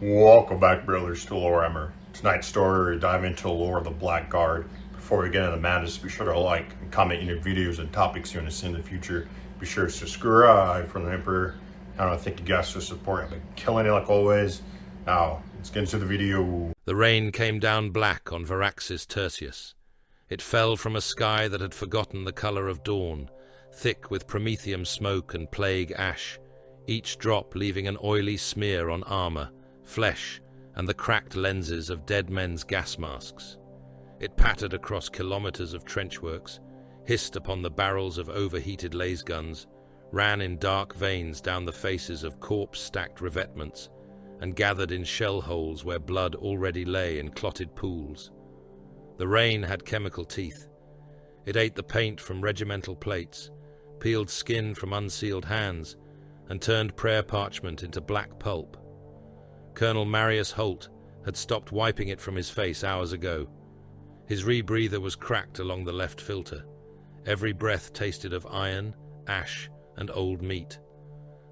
Welcome back, brothers, to Warhammer. Tonight's story, we dive into the lore of the Black Guard. Before we get into the madness, be sure to like and comment any videos and topics you want to see in the future. Be sure to subscribe from the Emperor. I want to thank you guys for support. I've been killing it like always. Now, let's get into the video. The rain came down black on Varax's Tertius. It fell from a sky that had forgotten the colour of dawn, thick with promethium smoke and plague ash, each drop leaving an oily smear on armour, flesh, and the cracked lenses of dead men's gas masks. It pattered across kilometres of trenchworks, hissed upon the barrels of overheated laser guns, ran in dark veins down the faces of corpse-stacked revetments, and gathered in shell holes where blood already lay in clotted pools. The rain had chemical teeth. It ate the paint from regimental plates, peeled skin from unsealed hands, and turned prayer parchment into black pulp. Colonel Marius Holt had stopped wiping it from his face hours ago. His rebreather was cracked along the left filter. Every breath tasted of iron, ash, and old meat.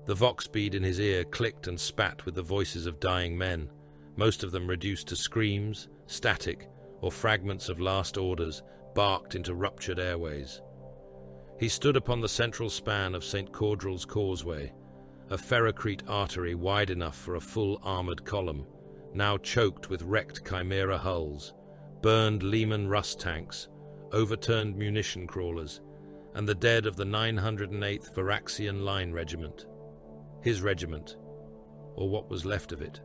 The vox bead in his ear clicked and spat with the voices of dying men, most of them reduced to screams, static, or fragments of last orders barked into ruptured airways. He stood upon the central span of St. Caudrel's Causeway, a ferrocrete artery wide enough for a full armoured column, now choked with wrecked Chimera hulls, burned Lehman Russ tanks, overturned munition crawlers, and the dead of the 908th Varaxian Line Regiment. His regiment, or what was left of it.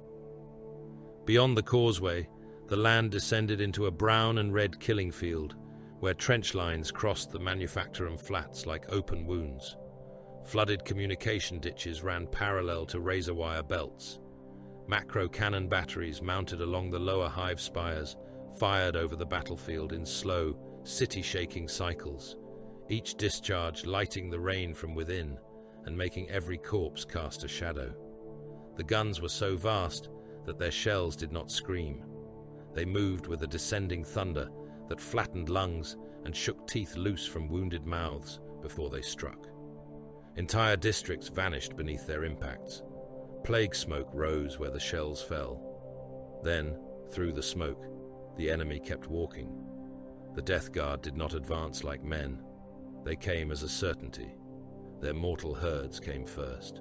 Beyond the causeway, the land descended into a brown and red killing field, where trench lines crossed the manufactorum flats like open wounds. Flooded communication ditches ran parallel to razor wire belts. Macro cannon batteries mounted along the lower hive spires fired over the battlefield in slow, city-shaking cycles, each discharge lighting the rain from within and making every corpse cast a shadow. The guns were so vast that their shells did not scream. They moved with a descending thunder that flattened lungs and shook teeth loose from wounded mouths before they struck. Entire districts vanished beneath their impacts. Plague smoke rose where the shells fell. Then, through the smoke, the enemy kept walking. The Death Guard did not advance like men. They came as a certainty. Their mortal herds came first.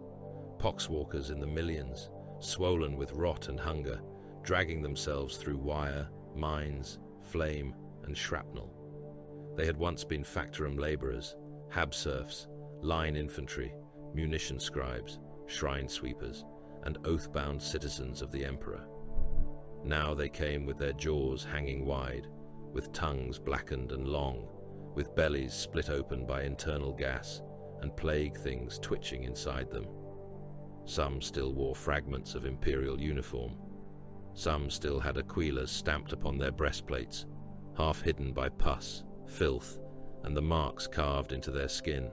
Poxwalkers in the millions, swollen with rot and hunger, dragging themselves through wire, mines, flame, and shrapnel. They had once been factorum labourers, hab serfs, line infantry, munition scribes, shrine sweepers, and oath-bound citizens of the Emperor. Now they came with their jaws hanging wide, with tongues blackened and long, with bellies split open by internal gas, and plague things twitching inside them. Some still wore fragments of imperial uniform. Some still had aquillas stamped upon their breastplates, half hidden by pus, filth, and the marks carved into their skin.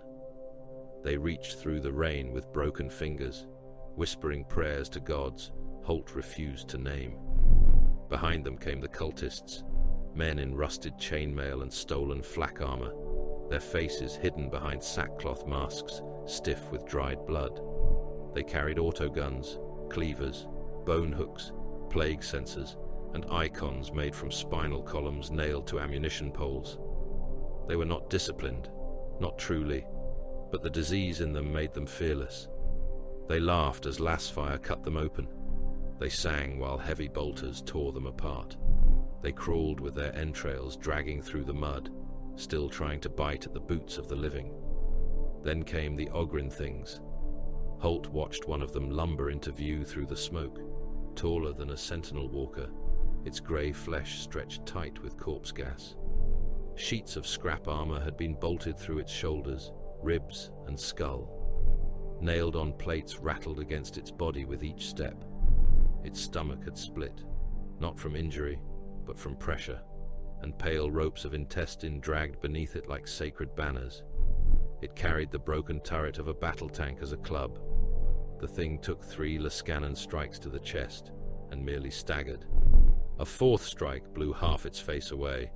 They reached through the rain with broken fingers, whispering prayers to gods Holt refused to name. Behind them came the cultists, men in rusted chainmail and stolen flak armor, their faces hidden behind sackcloth masks, stiff with dried blood. They carried autoguns, cleavers, bone hooks, plague sensors, and icons made from spinal columns nailed to ammunition poles. They were not disciplined, not truly, but the disease in them made them fearless. They laughed as lasfire cut them open. They sang while heavy bolters tore them apart. They crawled with their entrails dragging through the mud, still trying to bite at the boots of the living. Then came the Ogrin things. Holt watched one of them lumber into view through the smoke, taller than a sentinel walker, its grey flesh stretched tight with corpse gas. Sheets of scrap armor had been bolted through its shoulders, ribs, and skull. Nailed-on plates rattled against its body with each step. Its stomach had split, not from injury, but from pressure, and pale ropes of intestine dragged beneath it like sacred banners. It carried the broken turret of a battle tank as a club. The thing took 3 Lascanon strikes to the chest and merely staggered. A 4th strike blew half its face away.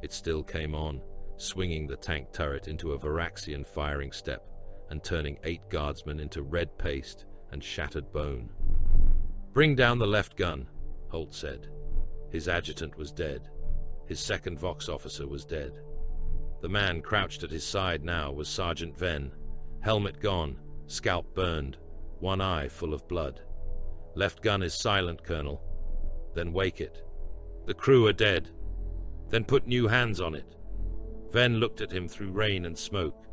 It still came on, swinging the tank turret into a Varaxian firing step and turning 8 guardsmen into red paste and shattered bone. "Bring down the left gun," Holt said. His adjutant was dead. His second Vox officer was dead. The man crouched at his side now was Sergeant Venn, helmet gone, scalp burned, one eye full of blood. "Left gun is silent, Colonel." "Then wake it." "The crew are dead." "Then put new hands on it." Venn looked at him through rain and smoke.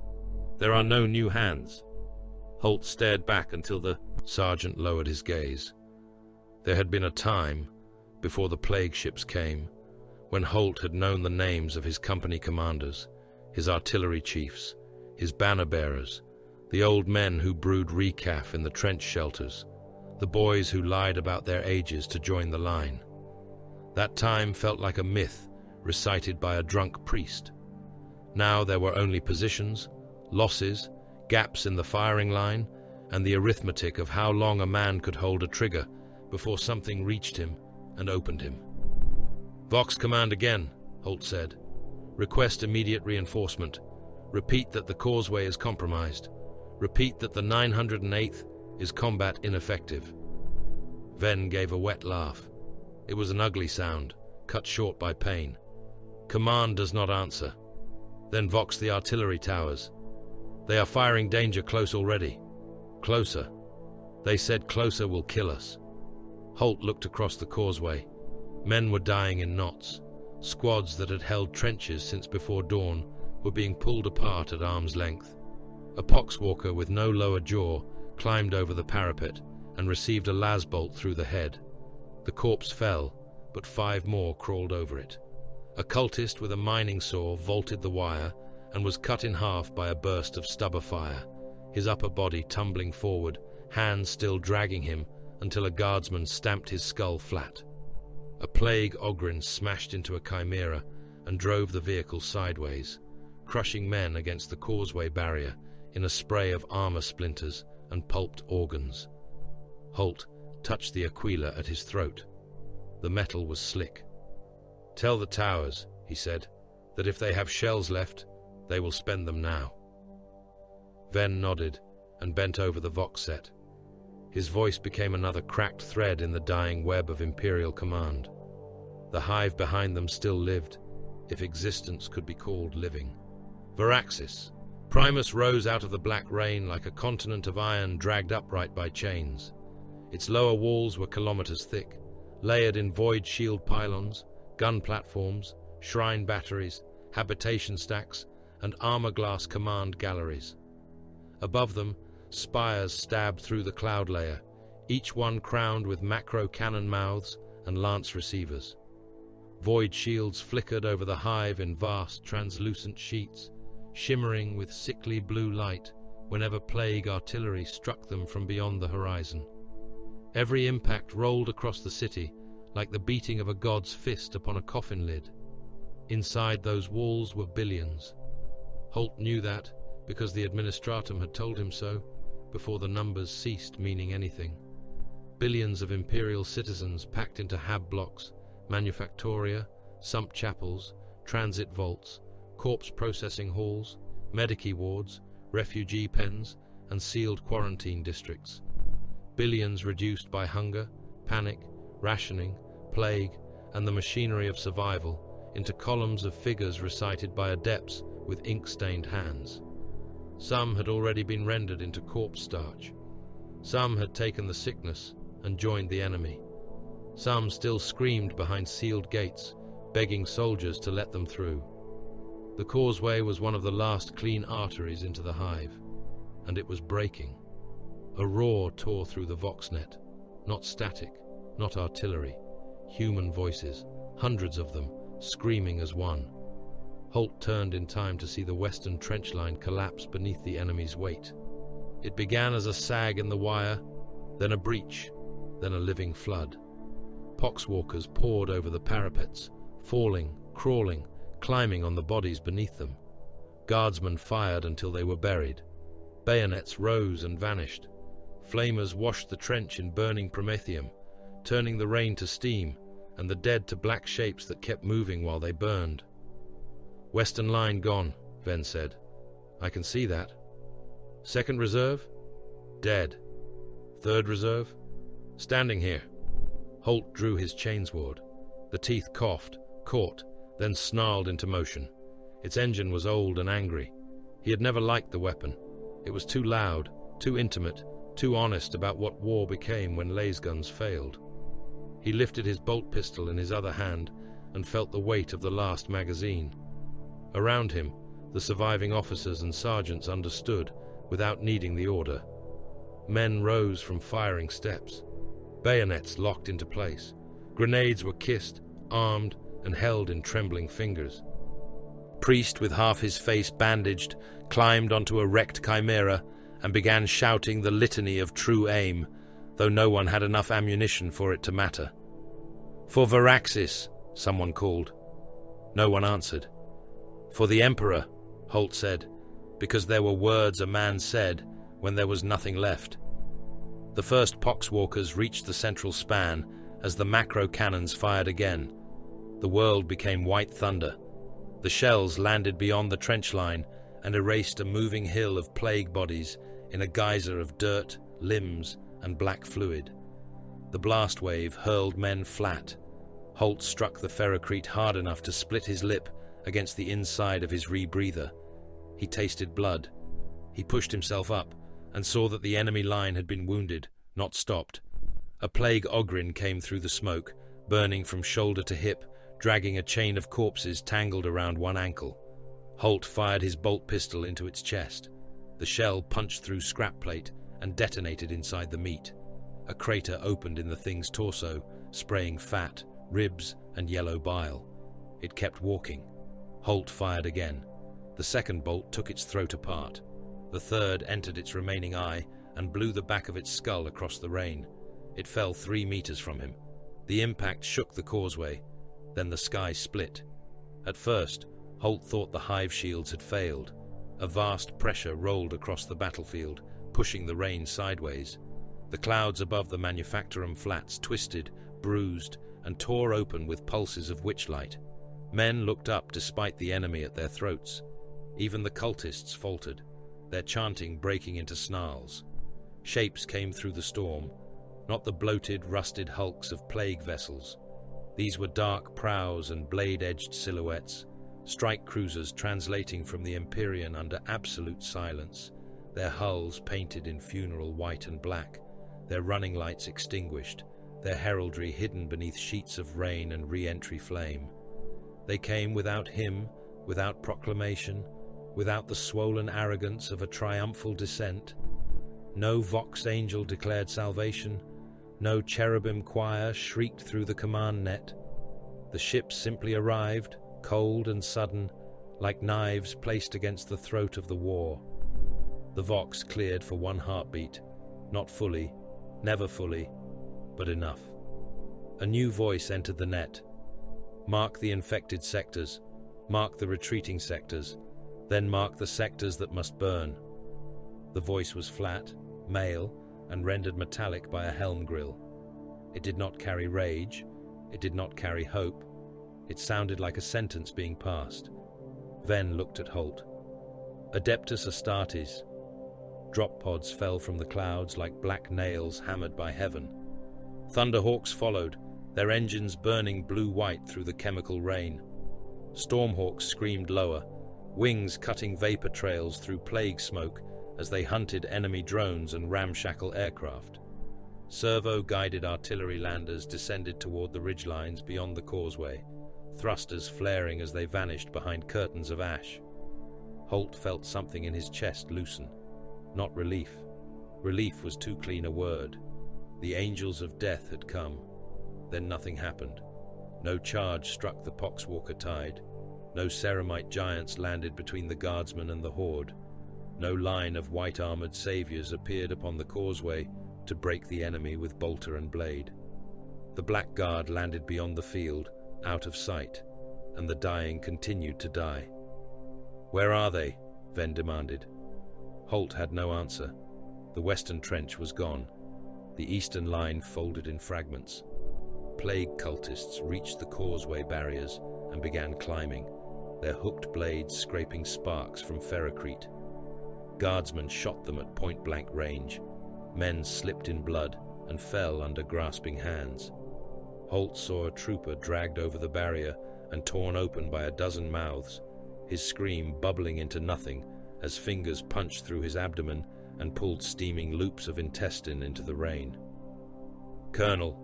"There are no new hands." Holt stared back until the sergeant lowered his gaze. There had been a time, before the plague ships came, when Holt had known the names of his company commanders, his artillery chiefs, his banner bearers, the old men who brewed recaf in the trench shelters, the boys who lied about their ages to join the line. That time felt like a myth recited by a drunk priest. Now there were only positions, losses, gaps in the firing line, and the arithmetic of how long a man could hold a trigger before something reached him and opened him. "Vox command again," Holt said. "Request immediate reinforcement. Repeat that the causeway is compromised. Repeat that the 908th is combat ineffective." Venn gave a wet laugh. It was an ugly sound, cut short by pain. "Command does not answer." "Then Vox the artillery towers." "They are firing danger close already." "Closer." "They said closer will kill us." Holt looked across the causeway. Men were dying in knots. Squads that had held trenches since before dawn were being pulled apart at arm's length. A poxwalker with no lower jaw climbed over the parapet and received a lasbolt through the head. The corpse fell, but 5 more crawled over it. A cultist with a mining saw vaulted the wire and was cut in half by a burst of stubber fire, his upper body tumbling forward, hands still dragging him until a guardsman stamped his skull flat. A plague Ogren smashed into a chimera and drove the vehicle sideways, crushing men against the causeway barrier in a spray of armor splinters and pulped organs. Holt touched the Aquila at his throat. The metal was slick. "Tell the towers," he said, "that if they have shells left, they will spend them now." Venn nodded and bent over the Vox set. His voice became another cracked thread in the dying web of Imperial command. The hive behind them still lived, if existence could be called living. Varaxis. Primus rose out of the black rain like a continent of iron dragged upright by chains. Its lower walls were kilometers thick, layered in void shield pylons, gun platforms, shrine batteries, habitation stacks, and armor-glass command galleries. Above them, spires stabbed through the cloud layer, each one crowned with macro cannon mouths and lance receivers. Void shields flickered over the hive in vast, translucent sheets, shimmering with sickly blue light whenever plague artillery struck them from beyond the horizon. Every impact rolled across the city like the beating of a god's fist upon a coffin lid. Inside those walls were billions. Holt knew that because the Administratum had told him so before the numbers ceased meaning anything. Billions of Imperial citizens packed into hab blocks, manufactoria, sump chapels, transit vaults, corpse processing halls, medici wards, refugee pens, and sealed quarantine districts. Billions reduced by hunger, panic, rationing, plague, and the machinery of survival into columns of figures recited by adepts with ink-stained hands. Some had already been rendered into corpse starch. Some had taken the sickness and joined the enemy. Some still screamed behind sealed gates, begging soldiers to let them through. The causeway was one of the last clean arteries into the hive, and it was breaking. A roar tore through the Voxnet, not static, not artillery, human voices, hundreds of them, screaming as one. Holt turned in time to see the western trench line collapse beneath the enemy's weight. It began as a sag in the wire, then a breach, then a living flood. Poxwalkers poured over the parapets, falling, crawling, climbing on the bodies beneath them. Guardsmen fired until they were buried. Bayonets rose and vanished. Flamers washed the trench in burning promethium, turning the rain to steam and the dead to black shapes that kept moving while they burned. "Western line gone," Venn said. "I can see that." "Second reserve?" "Dead." "Third reserve?" Standing here, Holt drew his chainsword. The teeth coughed, caught, then snarled into motion. Its engine was old and angry. He had never liked the weapon. It was too loud, too intimate, too honest about what war became when lasguns failed. He lifted his bolt pistol in his other hand and felt the weight of the last magazine. Around him, the surviving officers and sergeants understood without needing the order. Men rose from firing steps. Bayonets locked into place. Grenades were kissed, armed, and held in trembling fingers. Priest, with half his face bandaged, climbed onto a wrecked chimera and began shouting the litany of true aim, though no one had enough ammunition for it to matter. "For Varaxis," someone called. No one answered. "For the Emperor," Holt said, because there were words a man said when there was nothing left. The first poxwalkers reached the central span as the macro cannons fired again. The world became white thunder. The shells landed beyond the trench line and erased a moving hill of plague bodies in a geyser of dirt, limbs, and black fluid. The blast wave hurled men flat. Holt struck the ferrocrete hard enough to split his lip against the inside of his rebreather. He tasted blood. He pushed himself up and saw that the enemy line had been wounded, not stopped. A plague ogrin came through the smoke, burning from shoulder to hip, dragging a chain of corpses tangled around one ankle. Holt fired his bolt pistol into its chest. The shell punched through scrap plate and detonated inside the meat. A crater opened in the thing's torso, spraying fat, ribs, and yellow bile. It kept walking. Holt fired again. The second bolt took its throat apart. The third entered its remaining eye and blew the back of its skull across the rain. It fell 3 meters from him. The impact shook the causeway. Then the sky split. At first, Holt thought the hive shields had failed. A vast pressure rolled across the battlefield, pushing the rain sideways. The clouds above the Manufactorum flats twisted, bruised, and tore open with pulses of witchlight. Men looked up despite the enemy at their throats. Even the cultists faltered, their chanting breaking into snarls. Shapes came through the storm, not the bloated, rusted hulks of plague vessels. These were dark prows and blade-edged silhouettes, strike cruisers translating from the Empyrean under absolute silence, their hulls painted in funeral white and black, their running lights extinguished, their heraldry hidden beneath sheets of rain and re-entry flame. They came without hymn, without proclamation, without the swollen arrogance of a triumphal descent. No vox angel declared salvation, no cherubim choir shrieked through the command net. The ships simply arrived, cold and sudden, like knives placed against the throat of the war. The vox cleared for one heartbeat, not fully, never fully, but enough. A new voice entered the net. Mark the infected sectors, mark the retreating sectors, then mark the sectors that must burn. The voice was flat, male, and rendered metallic by a helm grill. It did not carry rage, it did not carry hope. It sounded like a sentence being passed. Ven looked at Holt. Adeptus Astartes. Drop pods fell from the clouds like black nails hammered by heaven. Thunderhawks followed, their engines burning blue-white through the chemical rain. Stormhawks screamed lower, wings cutting vapor trails through plague smoke as they hunted enemy drones and ramshackle aircraft. Servo-guided artillery landers descended toward the ridgelines beyond the causeway, thrusters flaring as they vanished behind curtains of ash. Holt felt something in his chest loosen. Not relief. Relief was too clean a word. The angels of death had come. Then nothing happened. No charge struck the Poxwalker tide. No Ceramite giants landed between the guardsmen and the horde. No line of white-armored saviors appeared upon the causeway to break the enemy with bolter and blade. The Black Guard landed beyond the field, out of sight, and the dying continued to die. "Where are they?" Ven demanded. Holt had no answer. The western trench was gone. The eastern line folded in fragments. Plague cultists reached the causeway barriers and began climbing, their hooked blades scraping sparks from ferrocrete. Guardsmen shot them at point-blank range. Men slipped in blood and fell under grasping hands. Holt saw a trooper dragged over the barrier and torn open by a dozen mouths, his scream bubbling into nothing as fingers punched through his abdomen and pulled steaming loops of intestine into the rain. "Colonel,"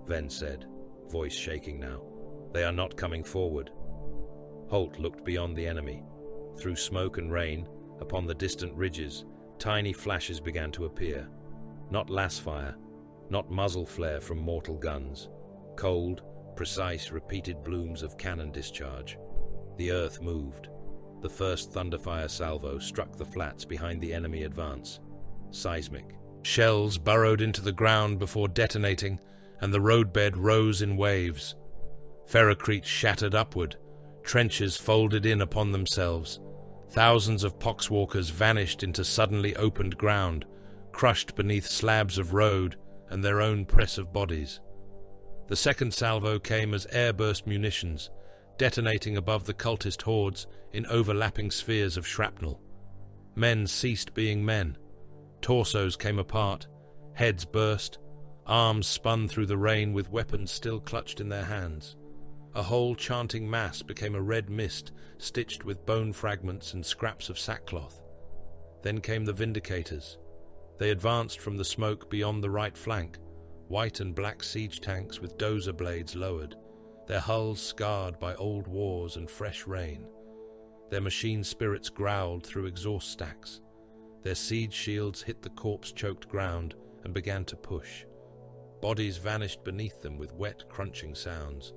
Venn said, voice shaking now, "they are not coming forward." Holt looked beyond the enemy. Through smoke and rain, upon the distant ridges, tiny flashes began to appear. Not lass fire, not muzzle flare from mortal guns. Cold, precise, repeated blooms of cannon discharge. The earth moved. The first thunderfire salvo struck the flats behind the enemy advance. Seismic. Shells burrowed into the ground before detonating, and the roadbed rose in waves. Ferrocrete shattered upward. Trenches folded in upon themselves. Thousands of poxwalkers vanished into suddenly opened ground, crushed beneath slabs of road and their own press of bodies. The second salvo came as airburst munitions, detonating above the cultist hordes in overlapping spheres of shrapnel. Men ceased being men. Torsos came apart, heads burst, arms spun through the rain with weapons still clutched in their hands. A whole chanting mass became a red mist stitched with bone fragments and scraps of sackcloth. Then came the Vindicators. They advanced from the smoke beyond the right flank, white and black siege tanks with dozer blades lowered, their hulls scarred by old wars and fresh rain. Their machine spirits growled through exhaust stacks. Their siege shields hit the corpse-choked ground and began to push. Bodies vanished beneath them with wet, crunching sounds.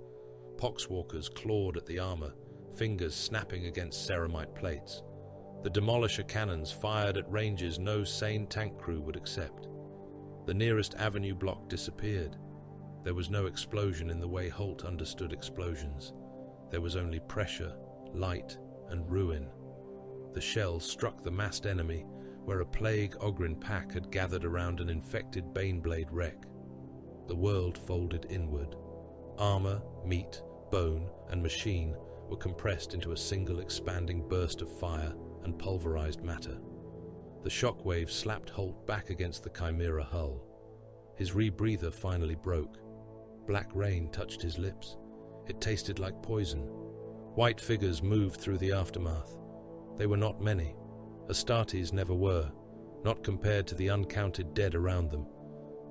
Poxwalkers clawed at the armor, fingers snapping against ceramite plates. The demolisher cannons fired at ranges no sane tank crew would accept. The nearest avenue block disappeared. There was no explosion in the way Holt understood explosions. There was only pressure, light, and ruin. The shell struck the massed enemy where a plague Ogren pack had gathered around an infected Baneblade wreck. The world folded inward. Armor, meat, bone, and machine were compressed into a single expanding burst of fire and pulverized matter. The shockwave slapped Holt back against the Chimera hull. His rebreather finally broke. Black rain touched his lips. It tasted like poison. White figures moved through the aftermath. They were not many. Astartes never were, not compared to the uncounted dead around them.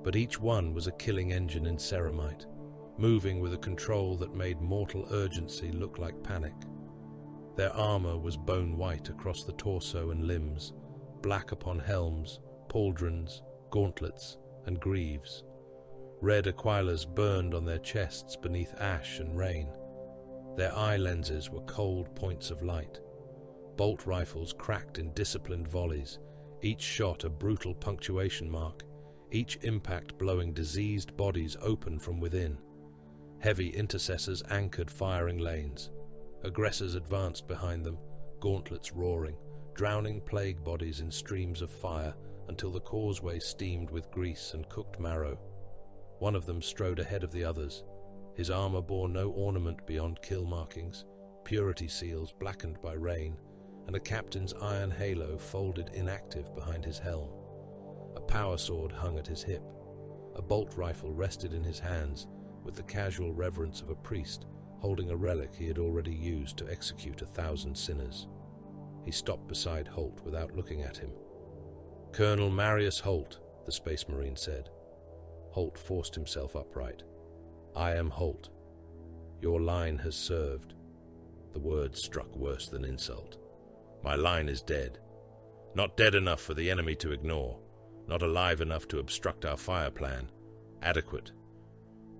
But each one was a killing engine in ceramite, moving with a control that made mortal urgency look like panic. Their armor was bone white across the torso and limbs, black upon helms, pauldrons, gauntlets, and greaves. Red aquilas burned on their chests beneath ash and rain. Their eye lenses were cold points of light. Bolt rifles cracked in disciplined volleys, each shot a brutal punctuation mark, each impact blowing diseased bodies open from within. Heavy intercessors anchored firing lanes. Aggressors advanced behind them, gauntlets roaring, drowning plague bodies in streams of fire until the causeway steamed with grease and cooked marrow. One of them strode ahead of the others. His armor bore no ornament beyond kill markings, purity seals blackened by rain, and a captain's iron halo folded inactive behind his helm. A power sword hung at his hip. A bolt rifle rested in his hands with the casual reverence of a priest holding a relic he had already used to execute 1,000 sinners. He stopped beside Holt without looking at him. "Colonel Marius Holt," the Space Marine said. Holt forced himself upright. "I am Holt. Your line has served." The words struck worse than insult. "My line is dead. Not dead enough for the enemy to ignore. Not alive enough to obstruct our fire plan. Adequate."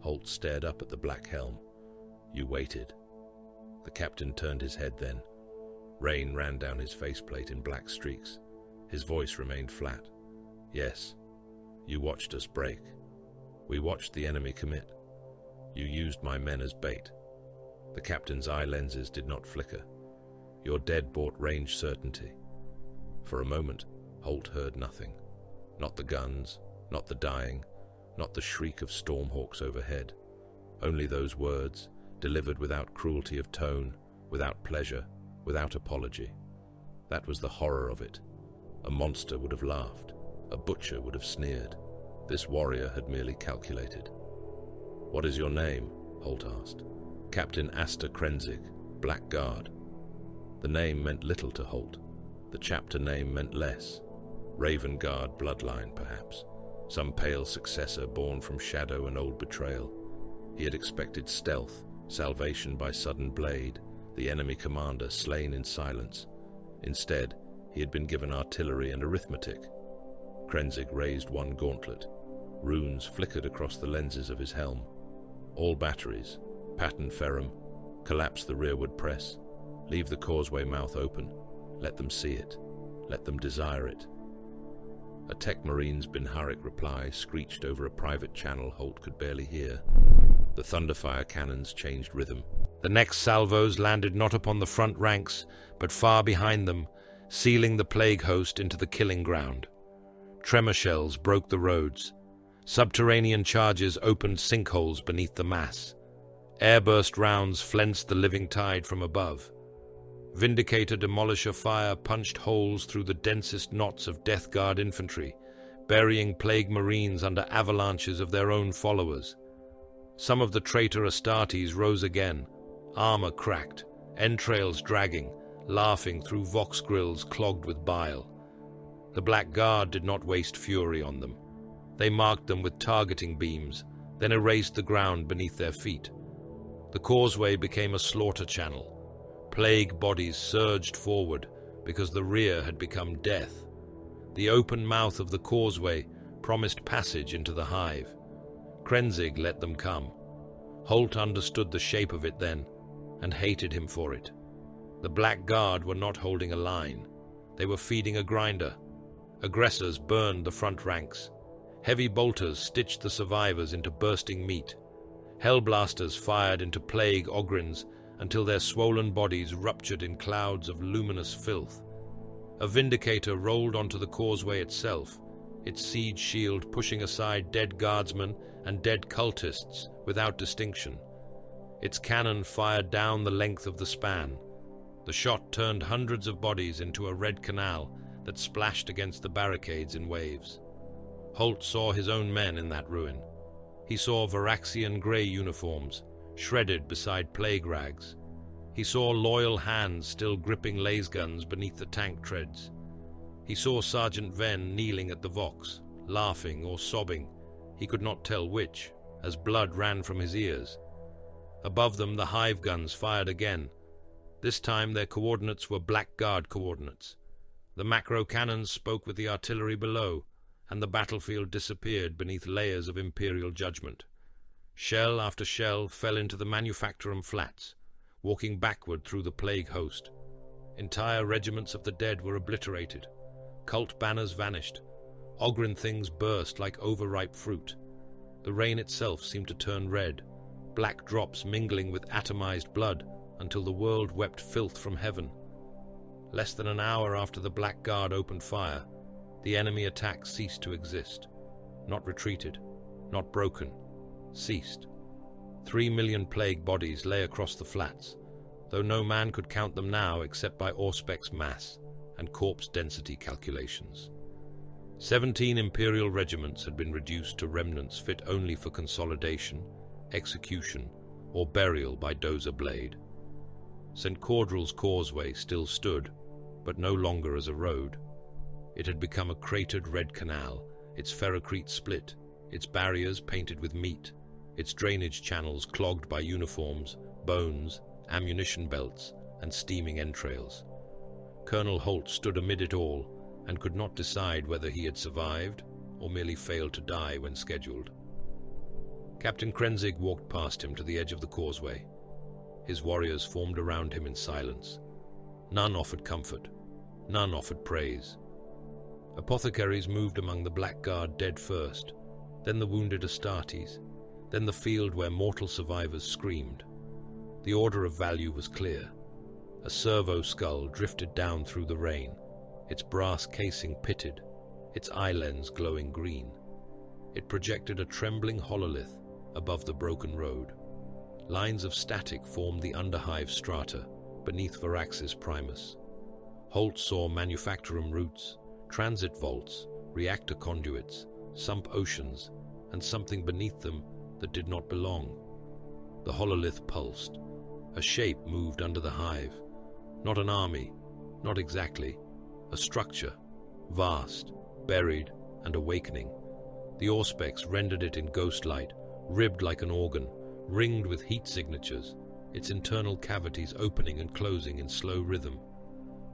Holt stared up at the black helm. "You waited." The captain turned his head then. Rain ran down his faceplate in black streaks. His voice remained flat. "Yes, you watched us break. We watched the enemy commit. You used my men as bait." The captain's eye lenses did not flicker. "Your dead brought range certainty." For a moment, Holt heard nothing. Not the guns, not the dying, not the shriek of stormhawks overhead. Only those words, delivered without cruelty of tone, without pleasure, without apology. That was the horror of it. A monster would have laughed. A butcher would have sneered. This warrior had merely calculated. "What is your name?" Holt asked. "Captain Asta Krenzig, Black Guard." The name meant little to Holt. The chapter name meant less. Raven Guard bloodline, perhaps. Some pale successor born from shadow and old betrayal. He had expected stealth, salvation by sudden blade, the enemy commander slain in silence. Instead, he had been given artillery and arithmetic. Krenzig raised one gauntlet. Runes flickered across the lenses of his helm. All batteries, pattern ferrum, collapse the rearward press, leave the causeway mouth open, let them see it, let them desire it. A Tech Marine's Binharik reply screeched over a private channel Holt could barely hear. The Thunderfire cannons changed rhythm. The next salvos landed not upon the front ranks, but far behind them, sealing the plague host into the killing ground. Tremor shells broke the roads. Subterranean charges opened sinkholes beneath the mass. Airburst rounds flensed the living tide from above. Vindicator Demolisher fire punched holes through the densest knots of Death Guard infantry, burying Plague Marines under avalanches of their own followers. Some of the traitor Astartes rose again, armor cracked, entrails dragging, laughing through vox grills clogged with bile. The Black Guard did not waste fury on them. They marked them with targeting beams, then erased the ground beneath their feet. The causeway became a slaughter channel. Plague bodies surged forward because the rear had become death. The open mouth of the causeway promised passage into the hive. Krenzig let them come. Holt understood the shape of it then, and hated him for it. The Black Guard were not holding a line. They were feeding a grinder. Aggressors burned the front ranks. Heavy bolters stitched the survivors into bursting meat. Hellblasters fired into plague ogrins until their swollen bodies ruptured in clouds of luminous filth. A Vindicator rolled onto the causeway itself, its siege shield pushing aside dead guardsmen and dead cultists without distinction. Its cannon fired down the length of the span. The shot turned hundreds of bodies into a red canal that splashed against the barricades in waves. Holt saw his own men in that ruin. He saw Varaxian grey uniforms, shredded beside plague rags. He saw loyal hands still gripping lasguns beneath the tank treads. He saw Sergeant Venn kneeling at the Vox, laughing or sobbing, he could not tell which, as blood ran from his ears. Above them the hive guns fired again. This time their coordinates were Black Guard coordinates. The macro cannons spoke with the artillery below, and the battlefield disappeared beneath layers of Imperial judgment. Shell after shell fell into the Manufactorum flats, walking backward through the plague host. Entire regiments of the dead were obliterated. Cult banners vanished. Ogren things burst like overripe fruit. The rain itself seemed to turn red, black drops mingling with atomized blood until the world wept filth from heaven. Less than an hour after the Black Guard opened fire, the enemy attack ceased to exist. Not retreated, not broken, ceased. 3 million plague bodies lay across the flats, though no man could count them now except by Auspex mass and corpse density calculations. 17 Imperial regiments had been reduced to remnants fit only for consolidation, execution, or burial by dozer blade. St. Caudrel's causeway still stood, but no longer as a road. It had become a cratered red canal, its ferrocrete split, its barriers painted with meat, its drainage channels clogged by uniforms, bones, ammunition belts, and steaming entrails. Colonel Holt stood amid it all and could not decide whether he had survived or merely failed to die when scheduled. Captain Krenzig walked past him to the edge of the causeway. His warriors formed around him in silence. None offered comfort, none offered praise. Apothecaries moved among the Black Guard dead first, then the wounded Astartes, then the field where mortal survivors screamed. The order of value was clear. A servo skull drifted down through the rain, its brass casing pitted, its eye lens glowing green. It projected a trembling hololith above the broken road. Lines of static formed the underhive strata beneath Varaxis Primus. Holt saw manufactorum routes, transit vaults, reactor conduits, sump oceans, and something beneath them that did not belong. The hololith pulsed. A shape moved under the hive. Not an army, not exactly. A structure, vast, buried, and awakening. The auspex rendered it in ghost light, ribbed like an organ, ringed with heat signatures, its internal cavities opening and closing in slow rhythm.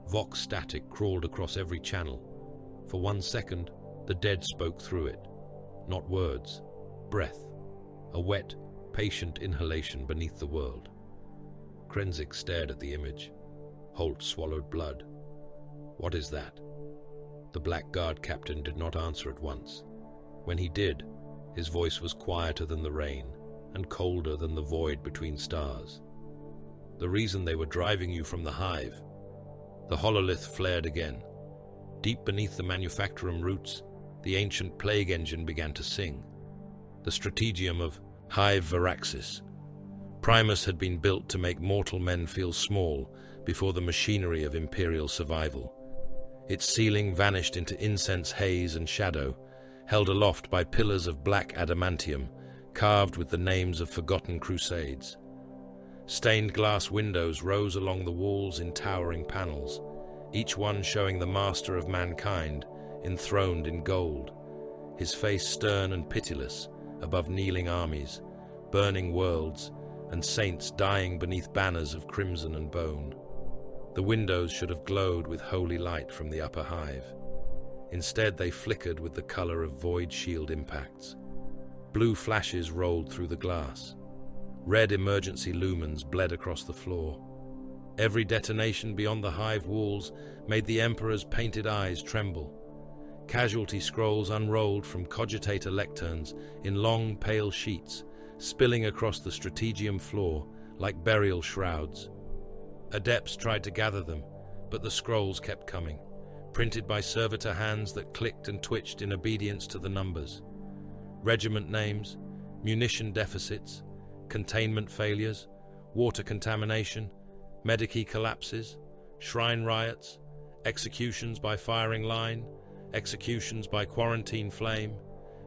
Vox static crawled across every channel. For 1 second, the dead spoke through it. Not words, breath. A wet, patient inhalation beneath the world. Krenzik stared at the image. Holt swallowed blood. "What is that?" The Black Guard captain did not answer at once. When he did, his voice was quieter than the rain and colder than the void between stars. "The reason they were driving you from the hive." The hololith flared again. Deep beneath the manufactorum roots, the ancient plague engine began to sing. The strategium of Hive Varaxis. Primus had been built to make mortal men feel small before the machinery of imperial survival. Its ceiling vanished into incense haze and shadow, held aloft by pillars of black adamantium, carved with the names of forgotten crusades. Stained glass windows rose along the walls in towering panels, each one showing the master of mankind, enthroned in gold, his face stern and pitiless above kneeling armies, burning worlds, and saints dying beneath banners of crimson and bone. The windows should have glowed with holy light from the upper hive. Instead, they flickered with the color of void shield impacts. Blue flashes rolled through the glass. Red emergency lumens bled across the floor. Every detonation beyond the hive walls made the Emperor's painted eyes tremble. Casualty scrolls unrolled from cogitator lecterns in long, pale sheets, spilling across the strategium floor like burial shrouds. Adepts tried to gather them, but the scrolls kept coming, printed by servitor hands that clicked and twitched in obedience to the numbers. Regiment names, munition deficits, containment failures, water contamination, medici collapses, shrine riots, executions by firing line, executions by quarantine flame,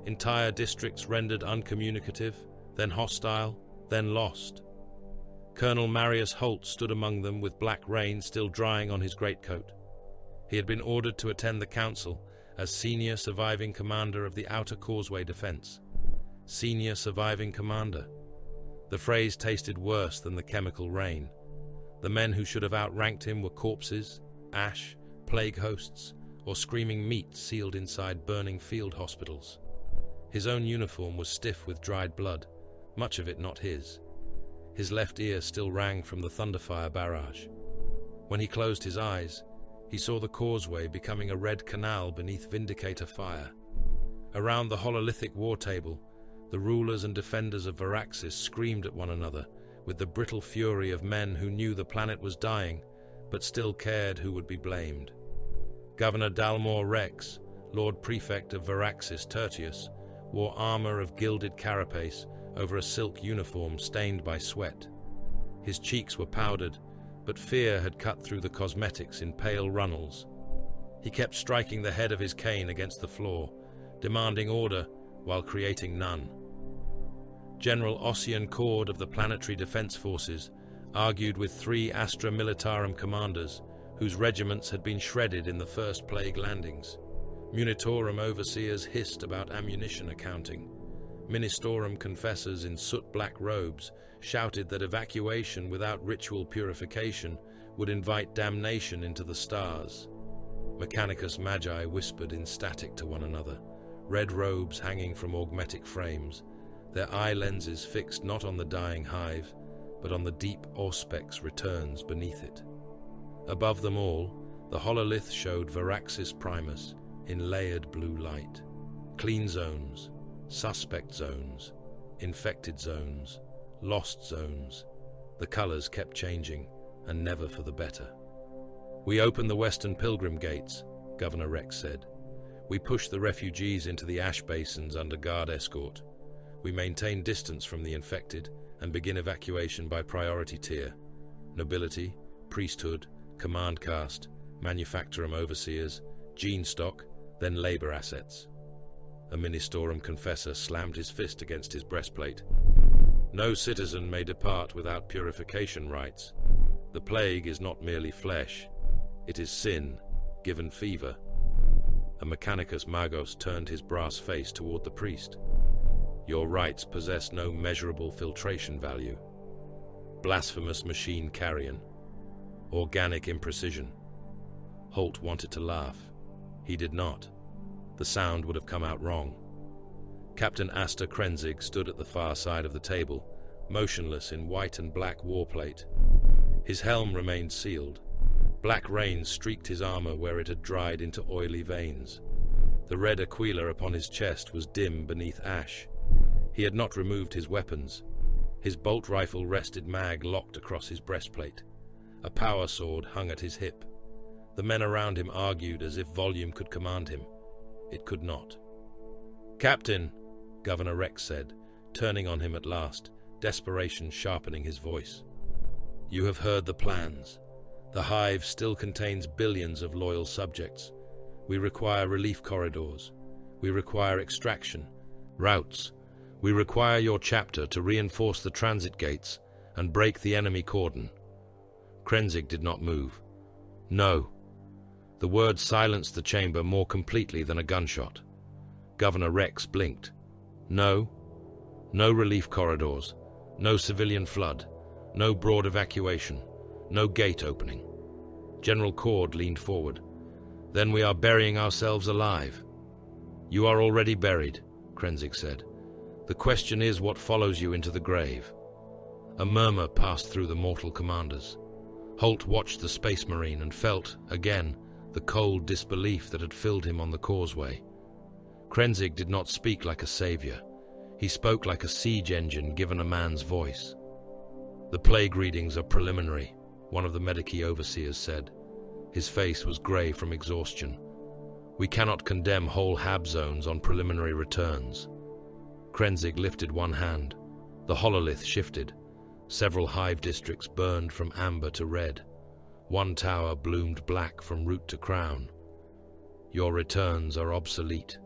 entire districts rendered uncommunicative, then hostile, then lost. Colonel Marius Holt stood among them with black rain still drying on his greatcoat. He had been ordered to attend the council as senior surviving commander of the Outer Causeway Defense. Senior surviving commander. The phrase tasted worse than the chemical rain. The men who should have outranked him were corpses, ash, plague hosts, or screaming meat sealed inside burning field hospitals. His own uniform was stiff with dried blood, much of it not his. His left ear still rang from the Thunderfire barrage. When he closed his eyes, he saw the causeway becoming a red canal beneath Vindicator fire. Around the hololithic war table, the rulers and defenders of Varaxis screamed at one another with the brittle fury of men who knew the planet was dying, but still cared who would be blamed. Governor Dalmor Rex, Lord Prefect of Varaxis Tertius, wore armor of gilded carapace over a silk uniform stained by sweat. His cheeks were powdered, but fear had cut through the cosmetics in pale runnels. He kept striking the head of his cane against the floor, demanding order while creating none. General Ossian Cord of the Planetary Defense Forces argued with 3 Astra Militarum commanders whose regiments had been shredded in the first plague landings. Munitorum overseers hissed about ammunition accounting. Ministorum confessors in soot-black robes shouted that evacuation without ritual purification would invite damnation into the stars. Mechanicus Magi whispered in static to one another, red robes hanging from augmetic frames, their eye lenses fixed not on the dying hive, but on the deep auspex returns beneath it. Above them all, the hololith showed Varaxis Primus in layered blue light. Clean zones, suspect zones, infected zones, lost zones. The colors kept changing, and never for the better. "We opened the Western Pilgrim Gates," Governor Rex said. "We pushed the refugees into the ash basins under guard escort. We maintain distance from the infected and begin evacuation by priority tier. Nobility, priesthood, command caste, manufactorum overseers, gene stock, then labor assets." A Ministorum confessor slammed his fist against his breastplate. No citizen may depart without purification rites. The plague is not merely flesh. It is sin, given fever. A Mechanicus Magos turned his brass face toward the priest. Your rites possess no measurable filtration value. Blasphemous machine carrion. Organic imprecision. Holt wanted to laugh. He did not. The sound would have come out wrong. Captain Asta Krenzig stood at the far side of the table, motionless in white and black warplate. His helm remained sealed. Black rain streaked his armor where it had dried into oily veins. The red aquila upon his chest was dim beneath ash. He had not removed his weapons. His bolt rifle rested mag locked across his breastplate. A power sword hung at his hip. The men around him argued as if volume could command him. It could not. "Captain," Governor Rex said, turning on him at last, desperation sharpening his voice. "You have heard the plans. The hive still contains billions of loyal subjects. We require relief corridors. We require extraction, routes. We require your chapter to reinforce the transit gates and break the enemy cordon." Krenzig did not move. "No." The word silenced the chamber more completely than a gunshot. Governor Rex blinked. "No. No relief corridors. No civilian flood. No broad evacuation. No gate opening." General Cord leaned forward. "Then we are burying ourselves alive." "You are already buried," Krenzig said. "The question is what follows you into the grave." A murmur passed through the mortal commanders. Holt watched the Space Marine and felt, again, the cold disbelief that had filled him on the causeway. Krenzig did not speak like a savior. He spoke like a siege engine given a man's voice. "The plague readings are preliminary," one of the Medici overseers said. His face was grey from exhaustion. "We cannot condemn whole Hab zones on preliminary returns." Krenzig lifted one hand. The hololith shifted. Several hive districts burned from amber to red. One tower bloomed black from root to crown. "Your returns are obsolete."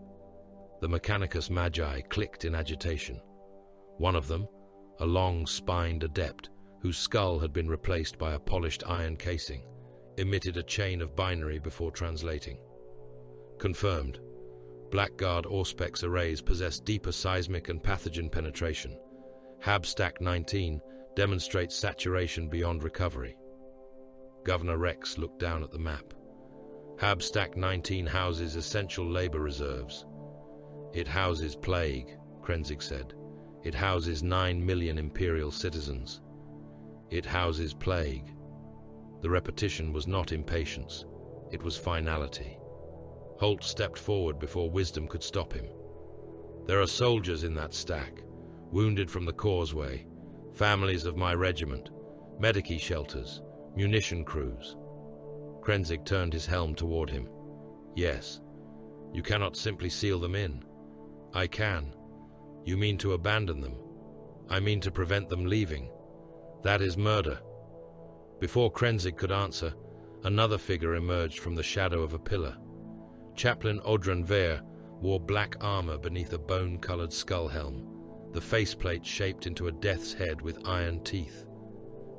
The Mechanicus Magi clicked in agitation. One of them, a long-spined adept whose skull had been replaced by a polished iron casing, emitted a chain of binary before translating. "Confirmed. Blackguard Auspex arrays possess deeper seismic and pathogen penetration. Habstack 19 demonstrates saturation beyond recovery." Governor Rex looked down at the map. "Habstack 19 houses essential labor reserves." "It houses plague," Krenzig said. "It houses 9 million Imperial citizens." "It houses plague." The repetition was not impatience. It was finality. Holt stepped forward before wisdom could stop him. "There are soldiers in that stack, wounded from the causeway, families of my regiment, Medici shelters, munition crews." Krenzig turned his helm toward him. "Yes. You cannot simply seal them in." "I can. You mean to abandon them. I mean to prevent them leaving. That is murder." Before Krenzig could answer, another figure emerged from the shadow of a pillar. Chaplain Audran Vere wore black armor beneath a bone-colored skull helm, the faceplate shaped into a death's head with iron teeth.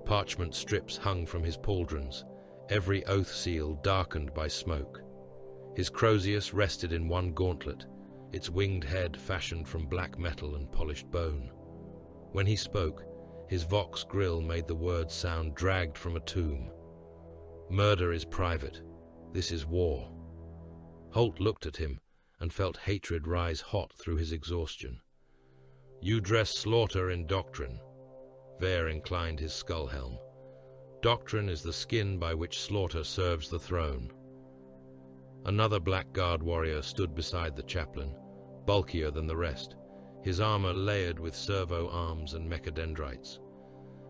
Parchment strips hung from his pauldrons, every oath seal darkened by smoke. His crozius rested in one gauntlet, its winged head fashioned from black metal and polished bone. When he spoke, his vox grill made the words sound dragged from a tomb. "Murder is private. This is war." Holt looked at him and felt hatred rise hot through his exhaustion. "You dress slaughter in doctrine." Vere inclined his skull helm. "Doctrine is the skin by which slaughter serves the throne." Another Blackguard warrior stood beside the chaplain, bulkier than the rest, his armor layered with servo arms and mechadendrites.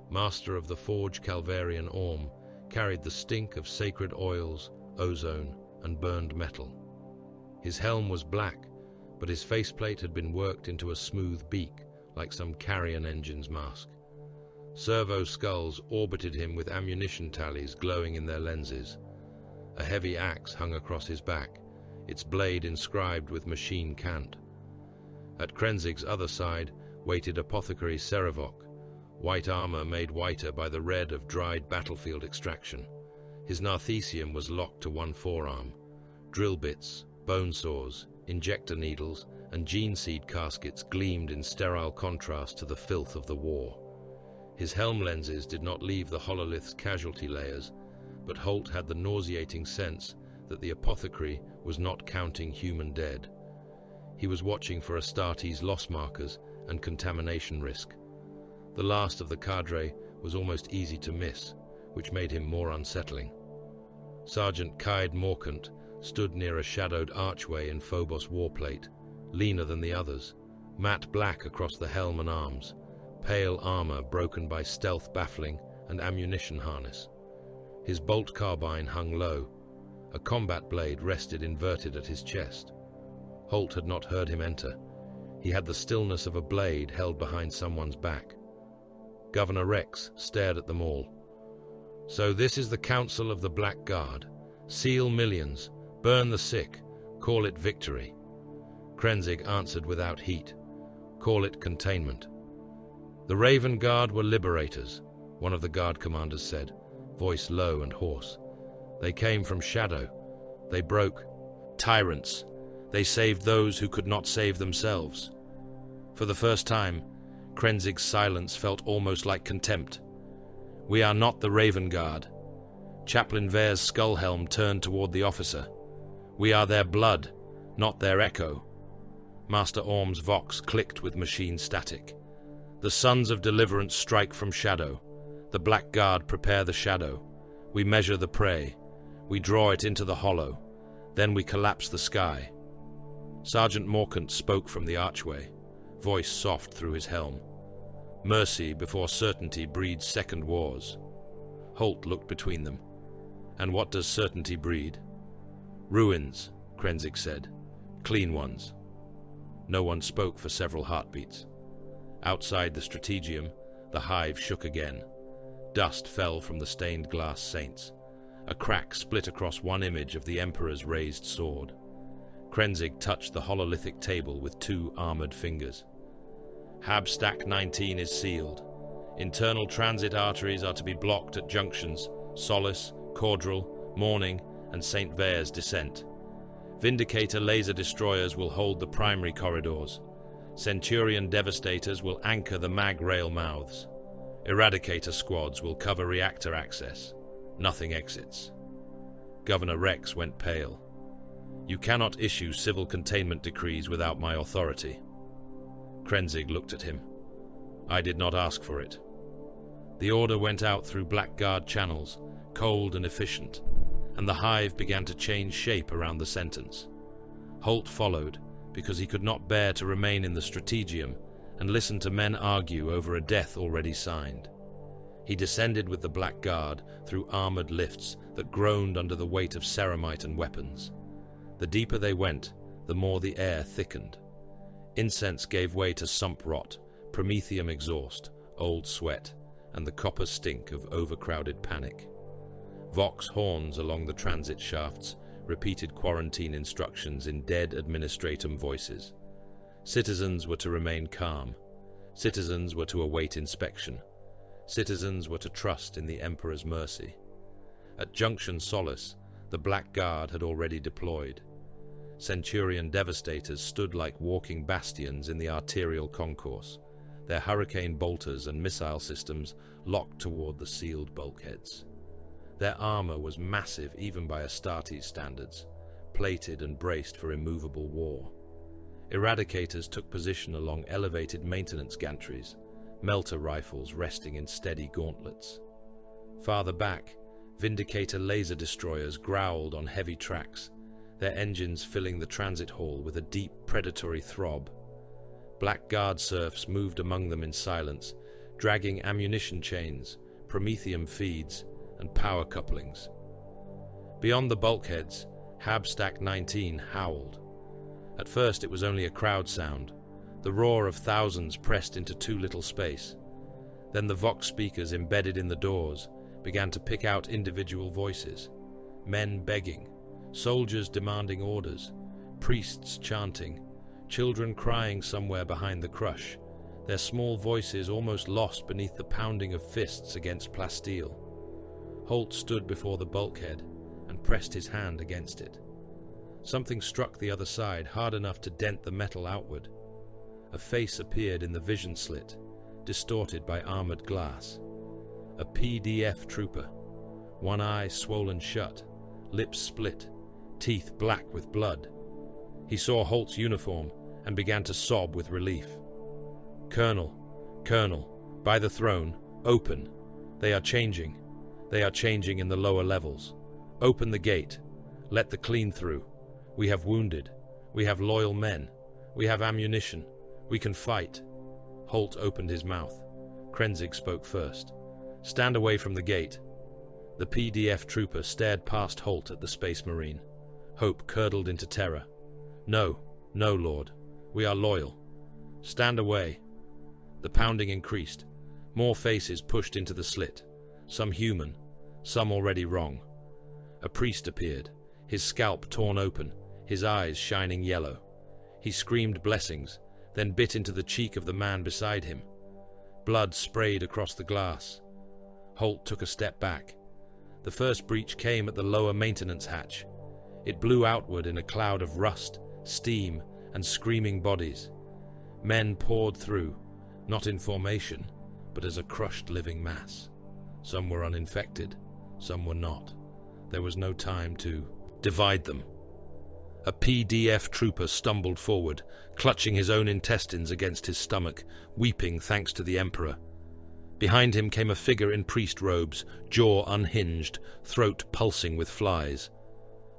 Master of the Forge Calvarian Orm, carried the stink of sacred oils, ozone, and burned metal. His helm was black, but his faceplate had been worked into a smooth beak, like some carrion engine's mask. Servo skulls orbited him with ammunition tallies glowing in their lenses. A heavy axe hung across his back, its blade inscribed with machine cant. At Krenzig's other side waited Apothecary Serevok, white armor made whiter by the red of dried battlefield extraction. His narthecium was locked to one forearm. Drill bits, bone saws, injector needles, and gene seed caskets gleamed in sterile contrast to the filth of the war. His helm lenses did not leave the hololith's casualty layers, but Holt had the nauseating sense that the apothecary was not counting human dead. He was watching for Astartes' loss markers and contamination risk. The last of the cadre was almost easy to miss, which made him more unsettling. Sergeant Kaid Morkant stood near a shadowed archway in Phobos warplate, leaner than the others, matte black across the helm and arms, pale armor broken by stealth baffling and ammunition harness. His bolt carbine hung low. A combat blade rested inverted at his chest. Holt had not heard him enter. He had the stillness of a blade held behind someone's back. Governor Rex stared at them all. "So this is the Council of the Black Guard. Seal millions, burn the sick, call it victory." Krenzig answered without heat. "Call it containment." "The Raven Guard were liberators," one of the guard commanders said, voice low and hoarse. "They came from shadow. They broke. Tyrants. They saved those who could not save themselves." For the first time, Krenzig's silence felt almost like contempt. "We are not the Raven Guard." Chaplain Vare's skull helm turned toward the officer. "We are their blood, not their echo." Master Orm's vox clicked with machine static. "The Sons of Deliverance strike from shadow. The Black Guard prepare the shadow. We measure the prey. We draw it into the hollow. Then we collapse the sky." Sergeant Morkant spoke from the archway, voice soft through his helm. "Mercy before certainty breeds second wars." Holt looked between them. "And what does certainty breed?" "Ruins," Krenzig said. "Clean ones." No one spoke for several heartbeats. Outside the strategium, the hive shook again. Dust fell from the stained glass saints. A crack split across one image of the Emperor's raised sword. Krenzig touched the hololithic table with two armored fingers. "Habstack 19 is sealed. Internal transit arteries are to be blocked at junctions Solace, Caudrel, Morning, and St. Vare's Descent. Vindicator laser destroyers will hold the primary corridors. Centurion devastators will anchor the mag rail mouths. Eradicator squads will cover reactor access. Nothing exits." Governor Rex went pale. "You cannot issue civil containment decrees without my authority." Krenzig looked at him. "I did not ask for it." The order went out through Blackguard channels, cold and efficient, and the hive began to change shape around the sentence. Holt followed, because he could not bear to remain in the strategium and listen to men argue over a death already signed. He descended with the Black Guard through armored lifts that groaned under the weight of ceramite and weapons. The deeper they went, the more the air thickened. Incense gave way to sump rot, promethium exhaust, old sweat, and the copper stink of overcrowded panic. Vox horns along the transit shafts repeated quarantine instructions in dead administratum voices. Citizens were to remain calm. Citizens were to await inspection. Citizens were to trust in the Emperor's mercy. At Junction Solace, the Black Guard had already deployed. Centurion devastators stood like walking bastions in the arterial concourse, their hurricane bolters and missile systems locked toward the sealed bulkheads. Their armor was massive even by Astartes standards, plated and braced for immovable war. Eradicators took position along elevated maintenance gantries, melter rifles resting in steady gauntlets. Farther back, Vindicator laser destroyers growled on heavy tracks, their engines filling the transit hall with a deep predatory throb. Black Guard serfs moved among them in silence, dragging ammunition chains, promethium feeds, and power couplings. Beyond the bulkheads, Habstack 19 howled. At first it was only a crowd sound, the roar of thousands pressed into too little space. Then the Vox speakers embedded in the doors began to pick out individual voices, men begging, soldiers demanding orders, priests chanting, children crying somewhere behind the crush, their small voices almost lost beneath the pounding of fists against plasteel. Holt stood before the bulkhead and pressed his hand against it. Something struck the other side hard enough to dent the metal outward. A face appeared in the vision slit, distorted by armored glass. A PDF trooper, one eye swollen shut, lips split, teeth black with blood. He saw Holt's uniform and began to sob with relief. Colonel, by the throne, open. They are changing. They are changing in the lower levels. Open the gate. Let the clean through. We have wounded. We have loyal men. We have ammunition. We can fight. Holt opened his mouth. Krenzig spoke first. Stand away from the gate. The PDF trooper stared past Holt at the Space Marine. Hope curdled into terror. No, Lord. We are loyal. Stand away. The pounding increased. More faces pushed into the slit. Some human, some already wrong. A priest appeared, his scalp torn open, his eyes shining yellow. He screamed blessings, then bit into the cheek of the man beside him. Blood sprayed across the glass. Holt took a step back. The first breach came at the lower maintenance hatch. It blew outward in a cloud of rust, steam, and screaming bodies. Men poured through, not in formation, but as a crushed living mass. Some were uninfected, some were not. There was no time to divide them. A PDF trooper stumbled forward, clutching his own intestines against his stomach, weeping thanks to the Emperor. Behind him came a figure in priest robes, jaw unhinged, throat pulsing with flies.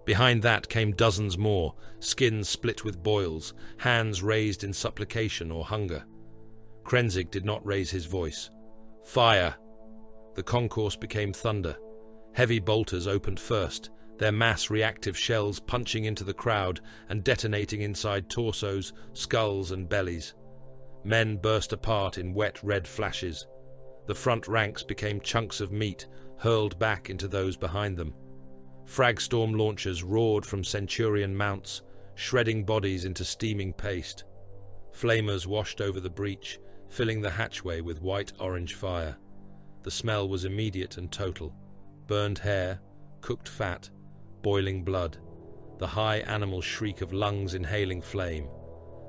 Behind that came dozens more, skin split with boils, hands raised in supplication or hunger. Krenzig did not raise his voice. Fire! The concourse became thunder. Heavy bolters opened first, their mass reactive shells punching into the crowd and detonating inside torsos, skulls and bellies. Men burst apart in wet red flashes. The front ranks became chunks of meat, hurled back into those behind them. Fragstorm launchers roared from Centurion mounts, shredding bodies into steaming paste. Flamers washed over the breach, filling the hatchway with white-orange fire. The smell was immediate and total. Burned hair, cooked fat, boiling blood, the high animal shriek of lungs inhaling flame.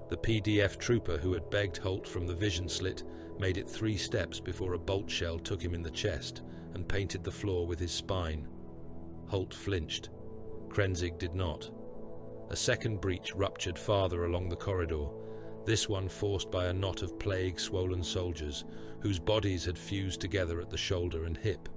The PDF trooper who had begged Holt from the vision slit made it 3 steps before a bolt shell took him in the chest and painted the floor with his spine. Holt flinched. Krenzig did not. A second breach ruptured farther along the corridor, this one forced by a knot of plague-swollen soldiers whose bodies had fused together at the shoulder and hip.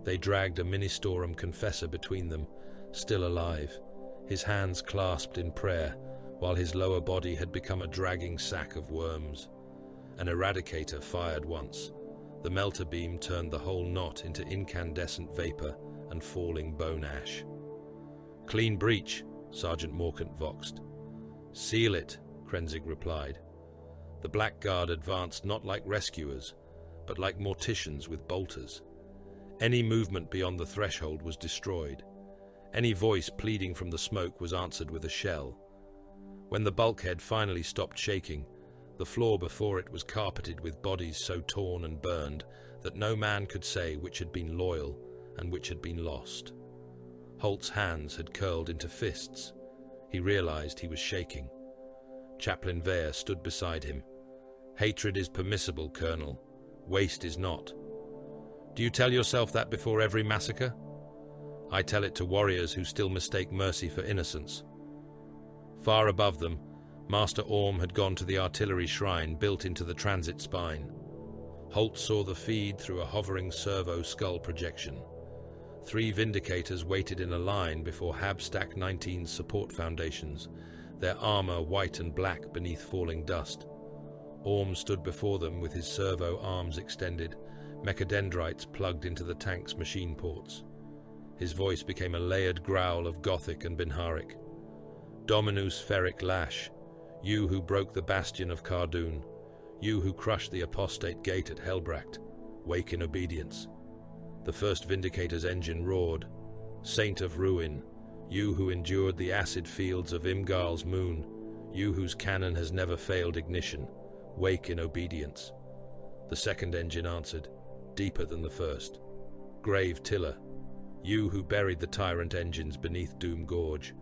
They dragged a Ministorum confessor between them, still alive, his hands clasped in prayer, while his lower body had become a dragging sack of worms. An eradicator fired once. The melter beam turned the whole knot into incandescent vapor and falling bone ash. Clean breach, Sergeant Morcant voxed. Seal it, Krenzig replied. The Blackguard advanced not like rescuers, but like morticians with bolters. Any movement beyond the threshold was destroyed. Any voice pleading from the smoke was answered with a shell. When the bulkhead finally stopped shaking, the floor before it was carpeted with bodies so torn and burned that no man could say which had been loyal and which had been lost. Holt's hands had curled into fists. He realized he was shaking. Chaplain Vere stood beside him. Hatred is permissible, Colonel. Waste is not. Do you tell yourself that before every massacre? I tell it to warriors who still mistake mercy for innocence. Far above them, Master Orm had gone to the artillery shrine built into the transit spine. Holt saw the feed through a hovering servo skull projection. 3 Vindicators waited in a line before Habstack 19's support foundations, their armor white and black beneath falling dust. Orm stood before them with his servo arms extended, mechadendrites plugged into the tank's machine ports. His voice became a layered growl of Gothic and Binharic. Dominus Ferric Lash, you who broke the bastion of Cardoon, you who crushed the apostate gate at Helbracht, wake in obedience. The first Vindicator's engine roared. Saint of Ruin, you who endured the acid fields of Imgal's moon, You whose cannon has never failed ignition, wake in obedience. The second engine answered, deeper than the first. Grave tiller, you who buried the tyrant engines beneath Doom Gorge,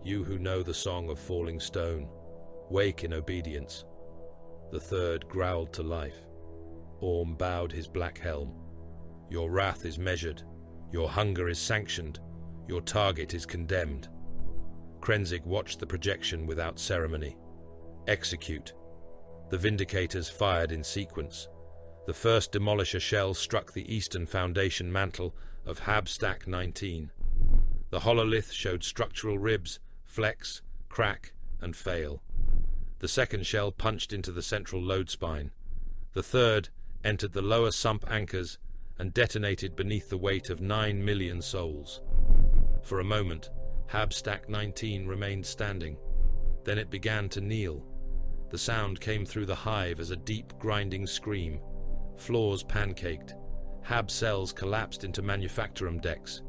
you who know the song of falling stone, wake in obedience. The third growled to life. Orm bowed his black helm. Your wrath is measured, your hunger is sanctioned, your target is condemned. Krenzig watched the projection without ceremony. Execute. The Vindicators fired in sequence. The first demolisher shell struck the eastern foundation mantle of Habstack 19. The hololith showed structural ribs, flex, crack, and fail. The second shell punched into the central load spine. The third entered the lower sump anchors and detonated beneath the weight of 9 million souls. For a moment, Habstack 19 remained standing. Then it began to kneel. The sound came through the hive as a deep, grinding scream. Floors pancaked. Hab cells collapsed into manufactorum decks.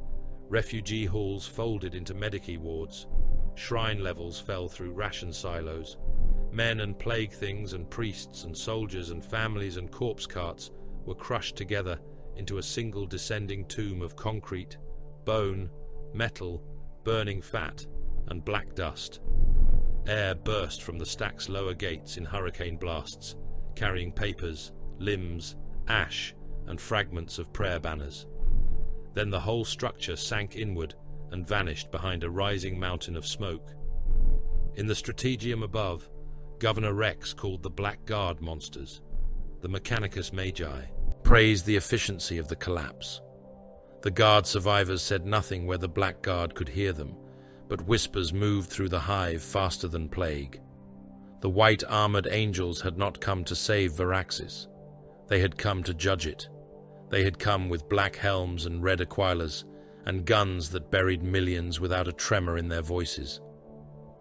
Refugee halls folded into medici wards. Shrine levels fell through ration silos. Men and plague things and priests and soldiers and families and corpse carts were crushed together into a single descending tomb of concrete, bone, metal, burning fat, and black dust. Air burst from the stack's lower gates in hurricane blasts, carrying papers, limbs, ash, and fragments of prayer banners. Then the whole structure sank inward and vanished behind a rising mountain of smoke. In the strategium above, Governor Rex called the Black Guard monsters. The Mechanicus Magi praised the efficiency of the collapse. The Guard survivors said nothing where the Black Guard could hear them, but whispers moved through the hive faster than plague. The white-armored angels had not come to save Varaxis. They had come to judge it. They had come with black helms and red aquilas, and guns that buried millions without a tremor in their voices.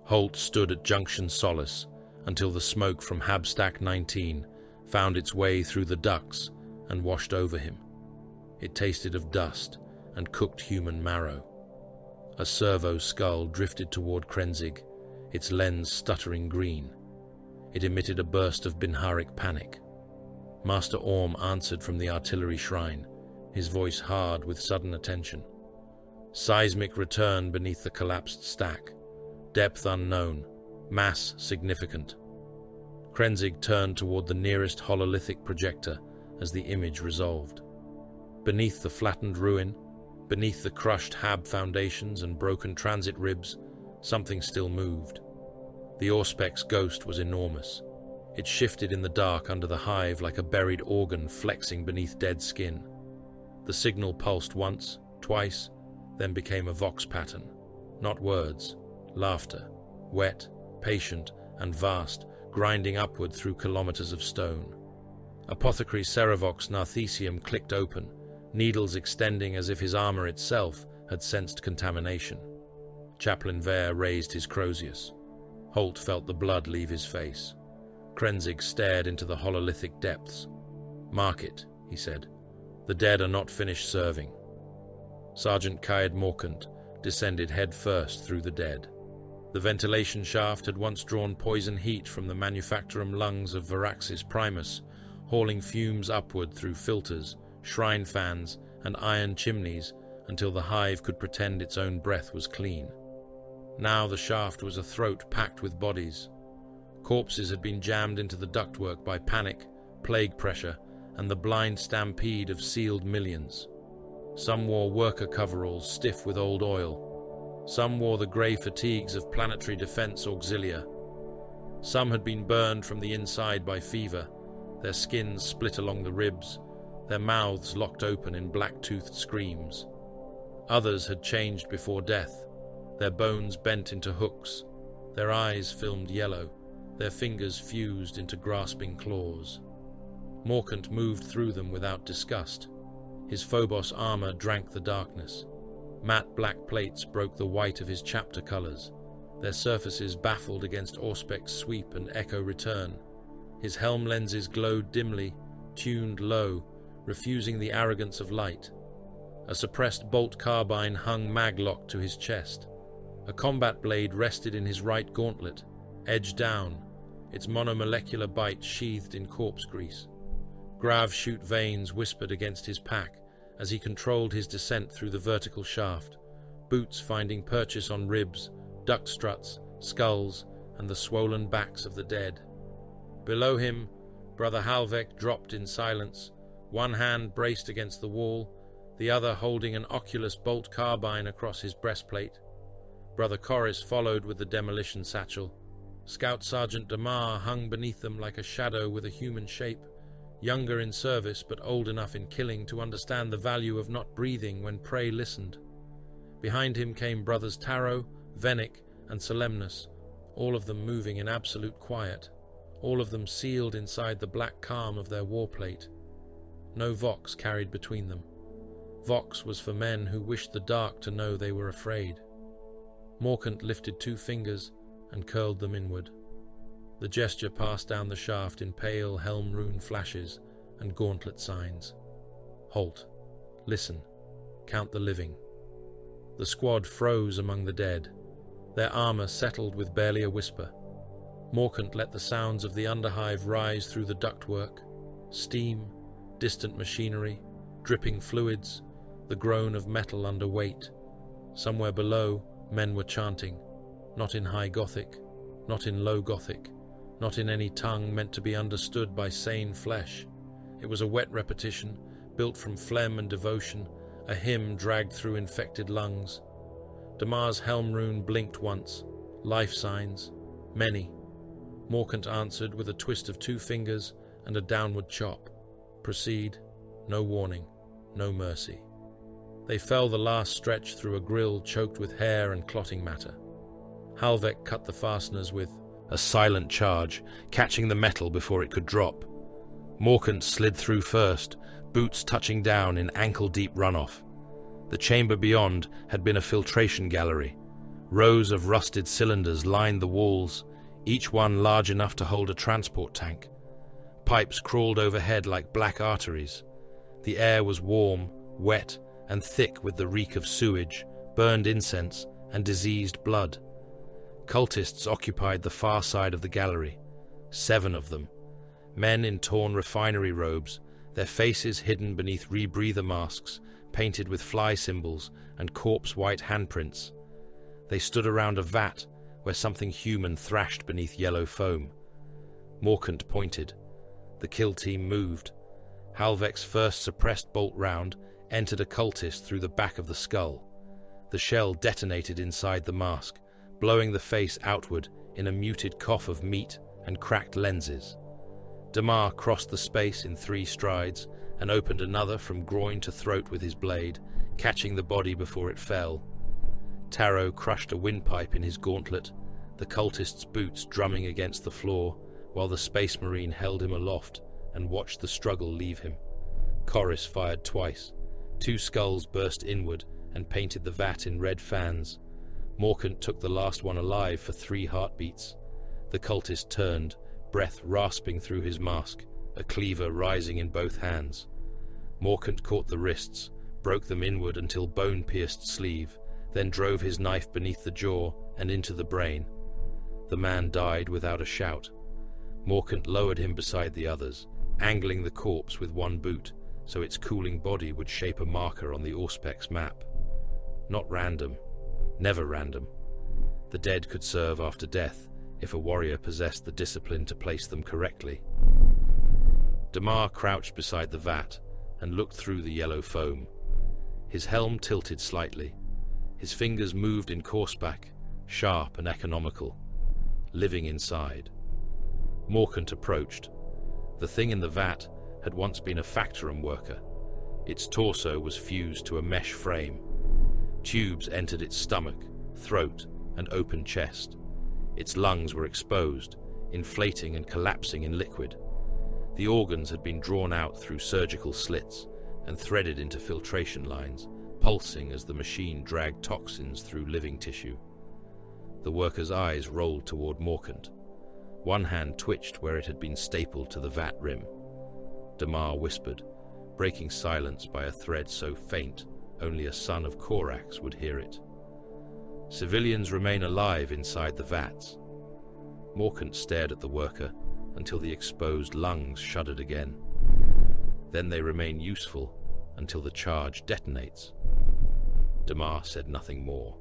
Holt stood at Junction Solace until the smoke from Habstack 19 found its way through the ducts and washed over him. It tasted of dust and cooked human marrow. A servo skull drifted toward Krenzig, its lens stuttering green. It emitted a burst of Binharic panic. Master Orm answered from the artillery shrine, his voice hard with sudden attention. Seismic return beneath the collapsed stack. Depth unknown. Mass significant. Krenzig turned toward the nearest hololithic projector as the image resolved. Beneath the flattened ruin, beneath the crushed Hab foundations and broken transit ribs, something still moved. The Auspex ghost was enormous. It shifted in the dark under the hive like a buried organ flexing beneath dead skin. The signal pulsed once, twice, then became a vox pattern. Not words, laughter, wet, patient, and vast, grinding upward through kilometers of stone. Apothecary Ceravox Narthesium clicked open, needles extending as if his armor itself had sensed contamination. Chaplain Vare raised his Crozius. Holt felt the blood leave his face. Krenzig stared into the hololithic depths. "Mark it," he said. "The dead are not finished serving." Sergeant Kaed Morkant descended head first through the dead. The ventilation shaft had once drawn poison heat from the manufactorum lungs of Varaxis Primus, hauling fumes upward through filters, shrine fans, and iron chimneys until the hive could pretend its own breath was clean. Now the shaft was a throat packed with bodies. Corpses had been jammed into the ductwork by panic, plague pressure, and the blind stampede of sealed millions. Some wore worker coveralls stiff with old oil. Some wore the grey fatigues of planetary defense auxilia. Some had been burned from the inside by fever, their skins split along the ribs, their mouths locked open in black-toothed screams. Others had changed before death, their bones bent into hooks, their eyes filmed yellow, their fingers fused into grasping claws. Morkant moved through them without disgust. His Phobos armor drank the darkness. Matte black plates broke the white of his chapter colors. Their surfaces baffled against Auspec's sweep and echo return. His helm lenses glowed dimly, tuned low, refusing the arrogance of light. A suppressed bolt carbine hung mag-locked to his chest. A combat blade rested in his right gauntlet. edge down, its monomolecular bite sheathed in corpse grease. Grav-chute veins whispered against his pack as he controlled his descent through the vertical shaft, boots finding purchase on ribs, duct struts, skulls, and the swollen backs of the dead. Below him, Brother Halvek dropped in silence, one hand braced against the wall, the other holding an Oculus bolt carbine across his breastplate. Brother Corris followed with the demolition satchel. Scout Sergeant Damar hung beneath them like a shadow with a human shape, younger in service but old enough in killing to understand the value of not breathing when prey listened. Behind him came Brothers Tarot, Venick, and Solemnus, all of them moving in absolute quiet, all of them sealed inside the black calm of their warplate. No Vox carried between them. Vox was for men who wished the dark to know they were afraid. Morkant lifted 2 fingers and curled them inward. The gesture passed down the shaft in pale helm rune flashes and gauntlet signs. Halt. Listen. Count the living. The squad froze among the dead. Their armor settled with barely a whisper. Morkant let the sounds of the underhive rise through the ductwork. Steam, distant machinery, dripping fluids, the groan of metal under weight. Somewhere below, men were chanting, not in High Gothic, not in Low Gothic, not in any tongue meant to be understood by sane flesh. It was a wet repetition, built from phlegm and devotion, a hymn dragged through infected lungs. Damar's helm rune blinked once. Life signs. Many. Morkant answered with a twist of 2 fingers and a downward chop. Proceed. No warning. No mercy. They fell the last stretch through a grill choked with hair and clotting matter. Halvek cut the fasteners with a silent charge, catching the metal before it could drop. Morkant slid through first, boots touching down in ankle-deep runoff. The chamber beyond had been a filtration gallery. Rows of rusted cylinders lined the walls, each one large enough to hold a transport tank. Pipes crawled overhead like black arteries. The air was warm, wet, and thick with the reek of sewage, burned incense, and diseased blood. Cultists occupied the far side of the gallery. 7 of them. Men in torn refinery robes, their faces hidden beneath rebreather masks, painted with fly symbols and corpse-white handprints. They stood around a vat where something human thrashed beneath yellow foam. Morkant pointed. The kill team moved. Halvek's first suppressed bolt round entered a cultist through the back of the skull. The shell detonated inside the mask, blowing the face outward in a muted cough of meat and cracked lenses. Damar crossed the space in 3 strides and opened another from groin to throat with his blade, catching the body before it fell. Tarot crushed a windpipe in his gauntlet, the cultist's boots drumming against the floor, while the Space Marine held him aloft and watched the struggle leave him. Corris fired twice. 2 skulls burst inward and painted the vat in red fans. Morkant took the last one alive for 3 heartbeats. The cultist turned, breath rasping through his mask, a cleaver rising in both hands. Morkant caught the wrists, broke them inward until bone-pierced sleeve, then drove his knife beneath the jaw and into the brain. The man died without a shout. Morkant lowered him beside the others, angling the corpse with one boot, so its cooling body would shape a marker on the Auspex map. Not random. Never random. The dead could serve after death, if a warrior possessed the discipline to place them correctly. Damar crouched beside the vat and looked through the yellow foam. His helm tilted slightly. His fingers moved in courseback, sharp and economical, living inside. Morkant approached. The thing in the vat had once been a Factorum worker. Its torso was fused to a mesh frame. Tubes entered its stomach, throat, and open chest. Its lungs were exposed, inflating and collapsing in liquid. The organs had been drawn out through surgical slits and threaded into filtration lines, pulsing as the machine dragged toxins through living tissue. The worker's eyes rolled toward Morkant. One hand twitched where it had been stapled to the vat rim. Damar whispered, breaking silence by a thread so faint only a son of Korax would hear it. Civilians remain alive inside the vats. Morkant stared at the worker until the exposed lungs shuddered again. Then they remain useful until the charge detonates. Damar said nothing more.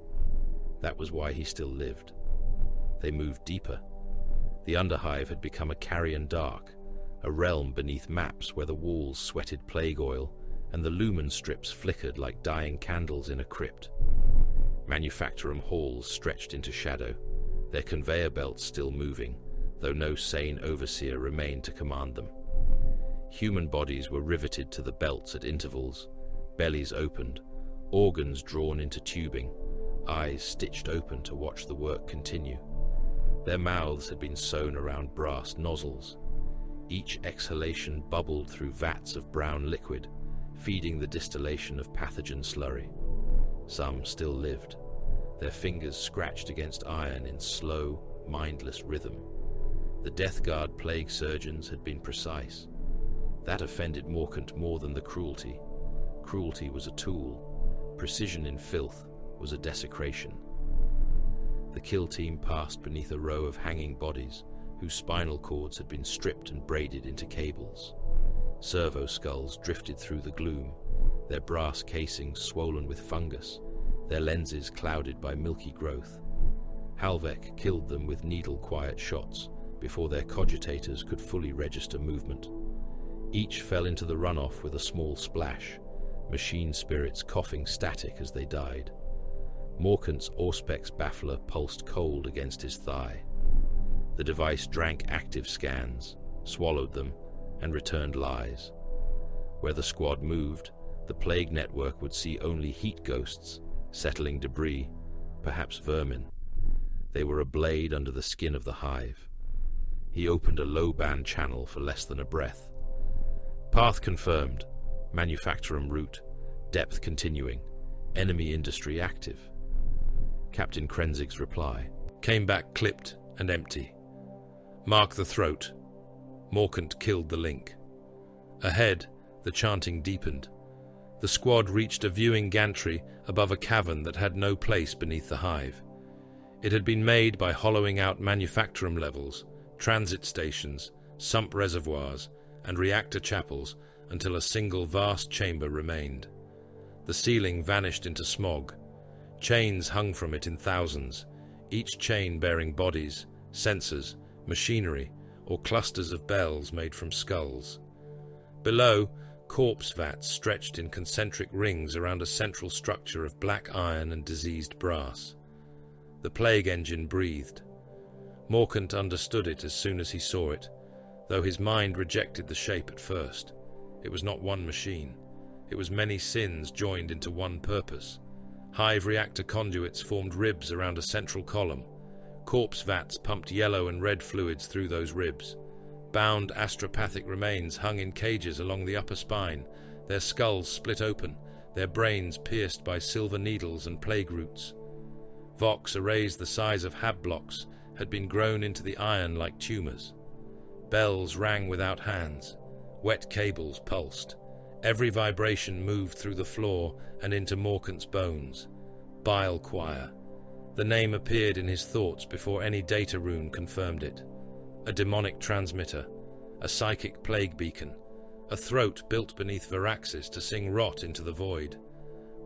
That was why he still lived. They moved deeper. The Underhive had become a carrion dark, a realm beneath maps where the walls sweated plague oil and the lumen strips flickered like dying candles in a crypt. Manufactorum halls stretched into shadow, their conveyor belts still moving, though no sane overseer remained to command them. Human bodies were riveted to the belts at intervals, bellies opened, organs drawn into tubing, eyes stitched open to watch the work continue. Their mouths had been sewn around brass nozzles. Each exhalation bubbled through vats of brown liquid, feeding the distillation of pathogen slurry. Some still lived, their fingers scratched against iron in slow, mindless rhythm. The Death Guard plague surgeons had been precise. That offended Morkant more than the cruelty. Cruelty was a tool. Precision in filth was a desecration. The kill team passed beneath a row of hanging bodies whose spinal cords had been stripped and braided into cables. Servo skulls drifted through the gloom, their brass casings swollen with fungus, their lenses clouded by milky growth. Halvek killed them with needle-quiet shots before their cogitators could fully register movement. Each fell into the runoff with a small splash, machine spirits coughing static as they died. Morkant's Auspex baffler pulsed cold against his thigh. The device drank active scans, swallowed them, and returned lies. Where the squad moved, the plague network would see only heat ghosts, settling debris, perhaps vermin. They were a blade under the skin of the hive. He opened a low-band channel for less than a breath. Path confirmed. Manufactorum route. Depth continuing. Enemy industry active. Captain Krenzig's reply came back clipped and empty. Mark the throat. Morkant killed the link. Ahead, the chanting deepened. The squad reached a viewing gantry above a cavern that had no place beneath the hive. It had been made by hollowing out manufactorum levels, transit stations, sump reservoirs, and reactor chapels until a single vast chamber remained. The ceiling vanished into smog. Chains hung from it in thousands, each chain bearing bodies, sensors, machinery, or clusters of bells made from skulls. Below, corpse vats stretched in concentric rings around a central structure of black iron and diseased brass. The plague engine breathed. Morkant understood it as soon as he saw it, though his mind rejected the shape at first. It was not one machine. It was many sins joined into one purpose. Hive reactor conduits formed ribs around a central column. Corpse vats pumped yellow and red fluids through those ribs. Bound astropathic remains hung in cages along the upper spine, their skulls split open, their brains pierced by silver needles and plague roots. Vox arrays the size of hab blocks had been grown into the iron like tumors. Bells rang without hands. Wet cables pulsed. Every vibration moved through the floor and into Morkant's bones. Bile choir. The name appeared in his thoughts before any data rune confirmed it. A demonic transmitter, a psychic plague beacon, a throat built beneath Varaxis to sing rot into the void.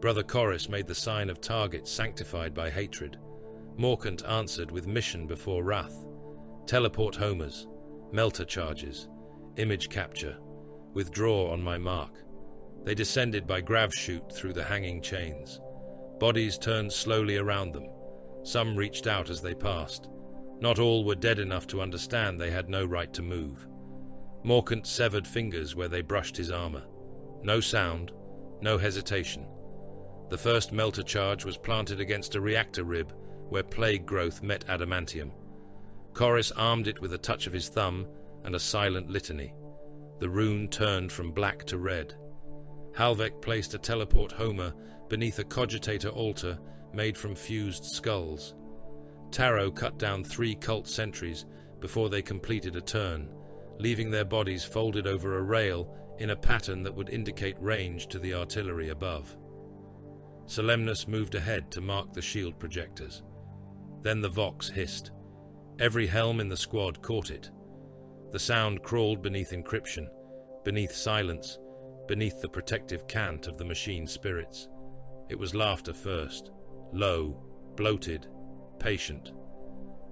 Brother Chorus made the sign of targets sanctified by hatred. Morkant answered with mission before wrath. Teleport homers, melter charges, image capture, withdraw on my mark. They descended by grav chute through the hanging chains. Bodies turned slowly around them. Some reached out as they passed. Not all were dead enough to understand they had no right to move. Morkant severed fingers where they brushed his armor. No sound, no hesitation. The first melter charge was planted against a reactor rib where plague growth met adamantium. Chorus armed it with a touch of his thumb and a silent litany. The rune turned from black to red. Halvek placed a teleport homer beneath a cogitator altar made from fused skulls. Taro cut down 3 cult sentries before they completed a turn, leaving their bodies folded over a rail in a pattern that would indicate range to the artillery above. Solemnus moved ahead to mark the shield projectors. Then the Vox hissed. Every helm in the squad caught it. The sound crawled beneath encryption, beneath silence, beneath the protective cant of the machine spirits. It was laughter first, low, bloated, patient.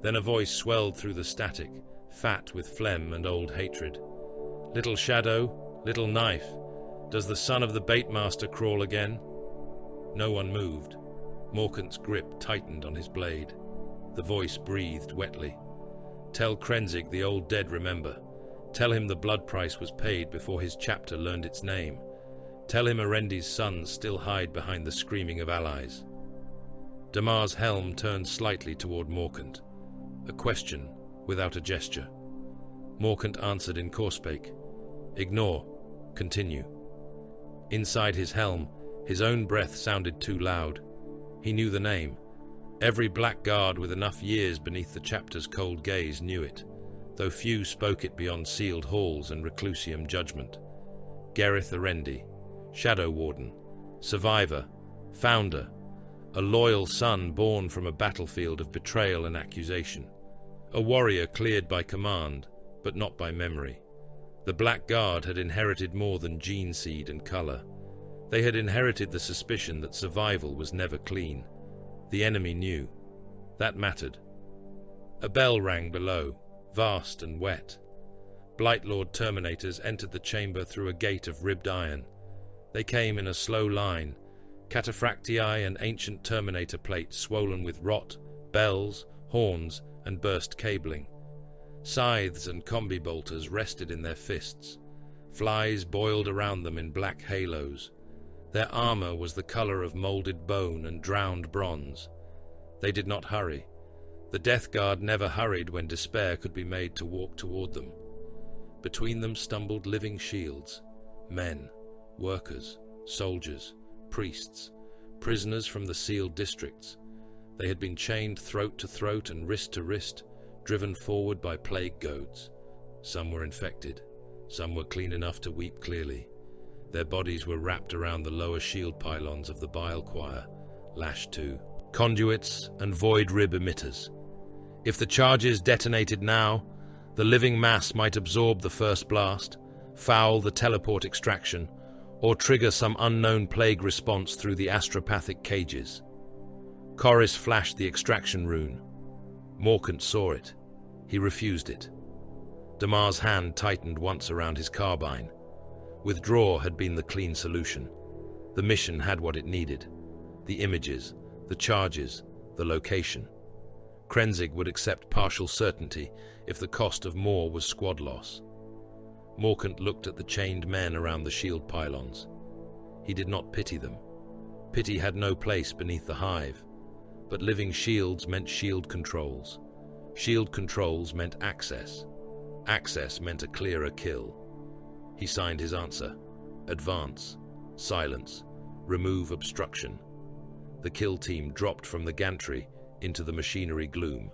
Then a voice swelled through the static, fat with phlegm and old hatred. "Little shadow, little knife, does the son of the baitmaster crawl again?" No one moved. Morkant's grip tightened on his blade. The voice breathed wetly. "Tell Krenzig the old dead remember. Tell him the blood price was paid before his chapter learned its name. Tell him Arendi's sons still hide behind the screaming of allies." Damar's helm turned slightly toward Morkant. A question without a gesture. Morkant answered in Corspake. "Ignore. Continue." Inside his helm, his own breath sounded too loud. He knew the name. Every blackguard with enough years beneath the chapter's cold gaze knew it, though few spoke it beyond sealed halls and reclusium judgment. Gareth Arendi, Shadow Warden, survivor, founder, a loyal son born from a battlefield of betrayal and accusation. A warrior cleared by command, but not by memory. The Black Guard had inherited more than gene seed and color. They had inherited the suspicion that survival was never clean. The enemy knew. That mattered. A bell rang below, vast and wet. Blightlord Terminators entered the chamber through a gate of ribbed iron. They came in a slow line, cataphractii and ancient Terminator plates swollen with rot, bells, horns, and burst cabling. Scythes and combi bolters rested in their fists. Flies boiled around them in black halos. Their armor was the color of molded bone and drowned bronze. They did not hurry. The Death Guard never hurried when despair could be made to walk toward them. Between them stumbled living shields, men, workers, soldiers, priests, prisoners from the sealed districts. They had been chained throat to throat and wrist to wrist, driven forward by plague goads. Some were infected, some were clean enough to weep clearly. Their bodies were wrapped around the lower shield pylons of the bile choir, lashed to conduits and void rib emitters. If the charges detonated now, the living mass might absorb the first blast, foul the teleport extraction, or trigger some unknown plague response through the astropathic cages. Corris flashed the extraction rune. Morkant saw it. He refused it. Damar's hand tightened once around his carbine. Withdraw had been the clean solution. The mission had what it needed. The images, the charges, the location. Krenzig would accept partial certainty if the cost of more was squad loss. Morkant looked at the chained men around the shield pylons. He did not pity them. Pity had no place beneath the hive. But living shields meant shield controls. Shield controls meant access. Access meant a clearer kill. He signed his answer. Advance. Silence. Remove obstruction. The kill team dropped from the gantry into the machinery gloom.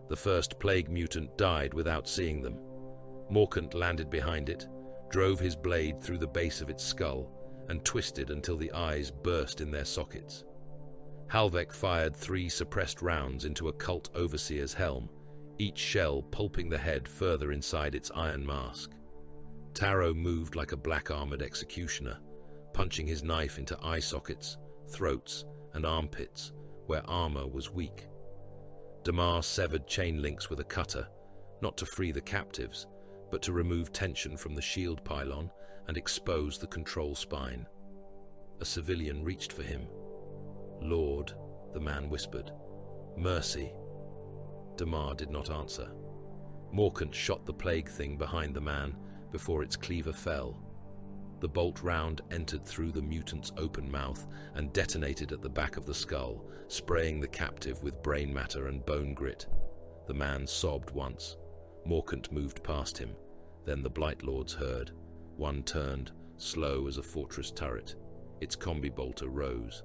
The first plague mutant died without seeing them. Morkant landed behind it, drove his blade through the base of its skull, and twisted until the eyes burst in their sockets. Halvek fired 3 suppressed rounds into a cult overseer's helm, each shell pulping the head further inside its iron mask. Taro moved like a black-armored executioner, punching his knife into eye sockets, throats, and armpits, where armor was weak. Damar severed chain links with a cutter, not to free the captives, but to remove tension from the shield pylon and expose the control spine. A civilian reached for him. "Lord," the man whispered. "Mercy." Damar did not answer. Morkant shot the plague thing behind the man before its cleaver fell. The bolt round entered through the mutant's open mouth and detonated at the back of the skull, spraying the captive with brain matter and bone grit. The man sobbed once. Morkant moved past him. Then the Blightlords heard. One turned, slow as a fortress turret. Its combi bolter rose.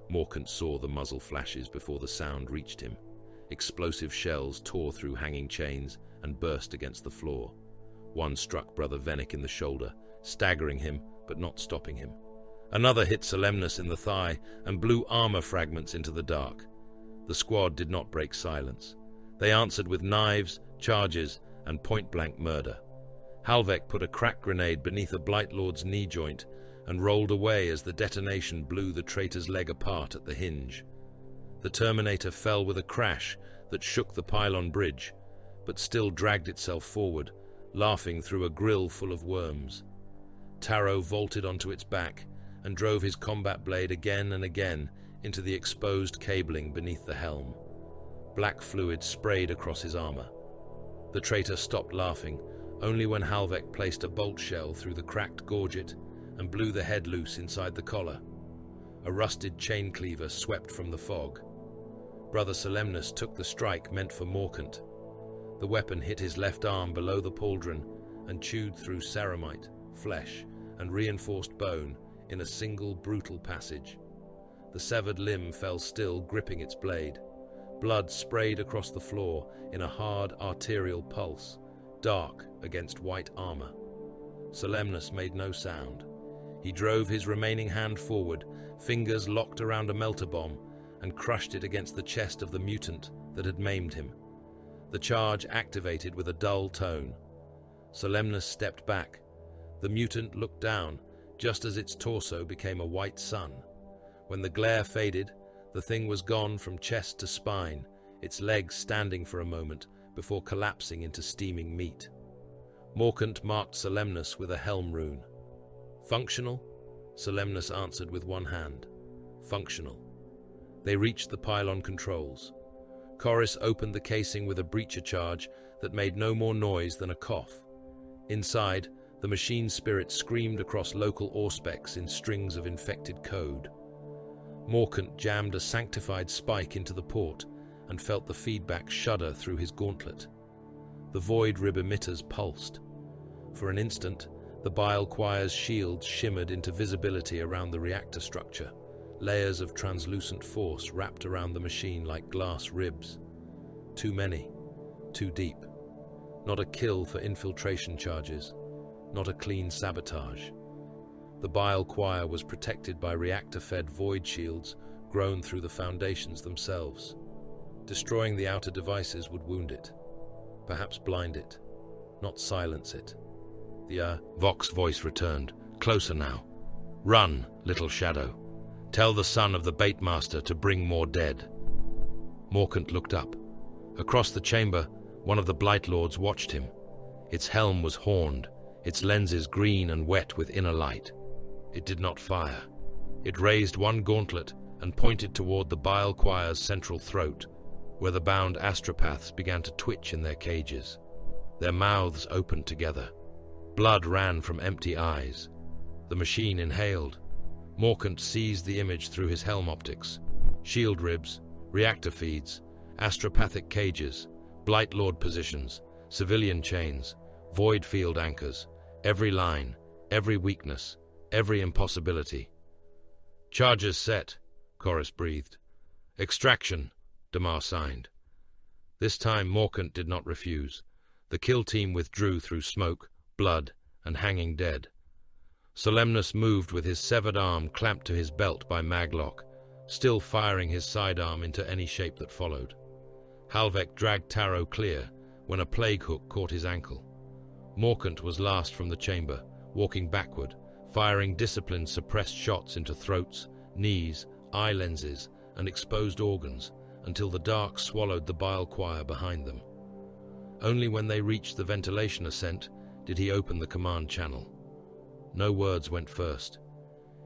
Morkant saw the muzzle flashes before the sound reached him. Explosive shells tore through hanging chains and burst against the floor. One struck Brother Vennick in the shoulder, staggering him but not stopping him. Another hit Solemnus in the thigh and blew armor fragments into the dark. The squad did not break silence. They answered with knives, charges, and point-blank murder. Halvek put a crack grenade beneath a Blight Lord's knee joint and rolled away as the detonation blew the traitor's leg apart at the hinge. The Terminator fell with a crash that shook the pylon bridge, but still dragged itself forward, laughing through a grill full of worms. Taro vaulted onto its back and drove his combat blade again and again into the exposed cabling beneath the helm. Black fluid sprayed across his armor. The traitor stopped laughing only when Halvek placed a bolt shell through the cracked gorget and blew the head loose inside the collar. A rusted chain cleaver swept from the fog. Brother Solemnus took the strike meant for Morkant. The weapon hit his left arm below the pauldron and chewed through ceramite, flesh, and reinforced bone in a single brutal passage. The severed limb fell still, gripping its blade. Blood sprayed across the floor in a hard arterial pulse, dark against white armor. Solemnus made no sound. He drove his remaining hand forward, fingers locked around a melter bomb, and crushed it against the chest of the mutant that had maimed him. The charge activated with a dull tone. Solemnus stepped back. The mutant looked down, just as its torso became a white sun. When the glare faded, the thing was gone from chest to spine, its legs standing for a moment before collapsing into steaming meat. Morkant marked Solemnus with a helm rune. "Functional?" Solemnus answered with one hand. "Functional." They reached the pylon controls. Chorus opened the casing with a breacher charge that made no more noise than a cough. Inside, the machine spirit screamed across local aurspecs in strings of infected code. Morkant jammed a sanctified spike into the port and felt the feedback shudder through his gauntlet. The void rib emitters pulsed. For an instant, the bile choir's shield shimmered into visibility around the reactor structure. Layers of translucent force wrapped around the machine like glass ribs. Too many, too deep. Not a kill for infiltration charges, not a clean sabotage. The bile choir was protected by reactor-fed void shields grown through the foundations themselves. Destroying the outer devices would wound it, perhaps blind it, not silence it. The Vox voice returned, closer now. "Run, little shadow. Tell the son of the Baitmaster to bring more dead." Morkant looked up. Across the chamber, one of the Blight Lords watched him. Its helm was horned, its lenses green and wet with inner light. It did not fire. It raised one gauntlet and pointed toward the bile choir's central throat, where the bound astropaths began to twitch in their cages. Their mouths opened together. Blood ran from empty eyes. The machine inhaled. Morkant seized the image through his helm optics. Shield ribs, reactor feeds, astropathic cages, Blight Lord positions, civilian chains, void field anchors, every line, every weakness, every impossibility. "Charges set," Chorus breathed. "Extraction," Damar signed. This time Morkant did not refuse. The kill team withdrew through smoke, blood, and hanging dead. Solemnus moved with his severed arm clamped to his belt by maglock, still firing his sidearm into any shape that followed. Halvek dragged Taro clear when a plague hook caught his ankle. Morkant was last from the chamber, walking backward, firing disciplined suppressed shots into throats, knees, eye lenses, and exposed organs until the dark swallowed the bile choir behind them. Only when they reached the ventilation ascent did he open the command channel. No words went first.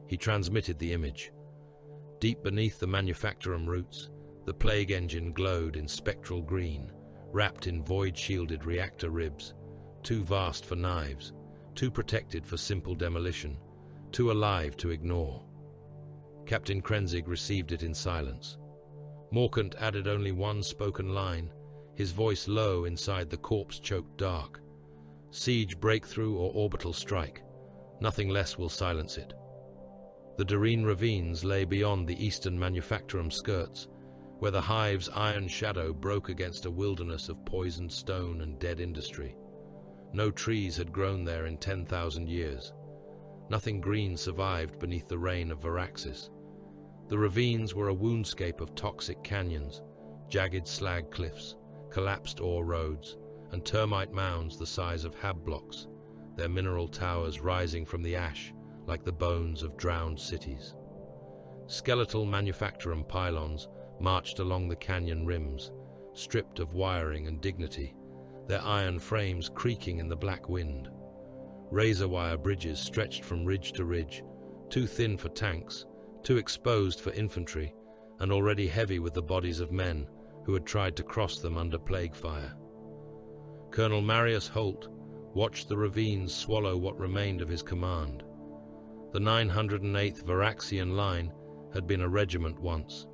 He transmitted the image. Deep beneath the manufactorum roots, the plague engine glowed in spectral green, wrapped in void-shielded reactor ribs, too vast for knives, too protected for simple demolition, too alive to ignore. Captain Krenzig received it in silence. Morkant added only one spoken line, his voice low inside the corpse-choked dark. "Siege breakthrough or orbital strike. Nothing less will silence it." The Doreen ravines lay beyond the eastern manufactorum skirts, where the hive's iron shadow broke against a wilderness of poisoned stone and dead industry. No trees had grown there in 10,000 years. Nothing green survived beneath the reign of Varaxis. The ravines were a woundscape of toxic canyons, jagged slag cliffs, collapsed ore roads, and termite mounds the size of hab blocks, their mineral towers rising from the ash like the bones of drowned cities. Skeletal manufacturum pylons marched along the canyon rims, stripped of wiring and dignity, their iron frames creaking in the black wind. Razor wire bridges stretched from ridge to ridge, too thin for tanks, too exposed for infantry, and already heavy with the bodies of men who had tried to cross them under plague fire. Colonel Marius Holt watched the ravines swallow what remained of his command. The 908th Varaxian Line had been a regiment once.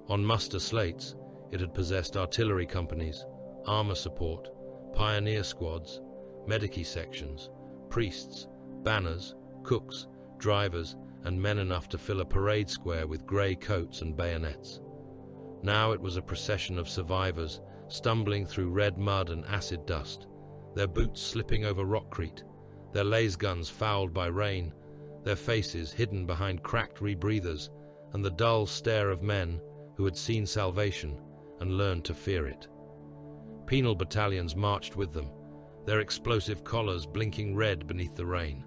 On muster slates, it had possessed artillery companies, armor support, pioneer squads, medici sections, priests, banners, cooks, drivers, and men enough to fill a parade square with grey coats and bayonets. Now it was a procession of survivors stumbling through red mud and acid dust, their boots slipping over rockcrete, their laser guns fouled by rain, their faces hidden behind cracked rebreathers, and the dull stare of men who had seen salvation and learned to fear it. Penal battalions marched with them, their explosive collars blinking red beneath the rain.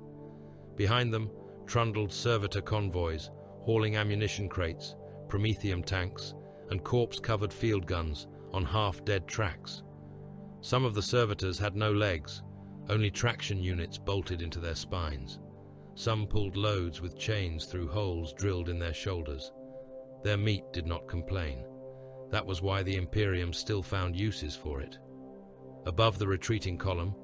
Behind them trundled servitor convoys, hauling ammunition crates, promethium tanks, and corpse-covered field guns on half-dead tracks. Some of the servitors had no legs, only traction units bolted into their spines. Some pulled loads with chains through holes drilled in their shoulders. Their meat did not complain. That was why the Imperium still found uses for it. Above the retreating column,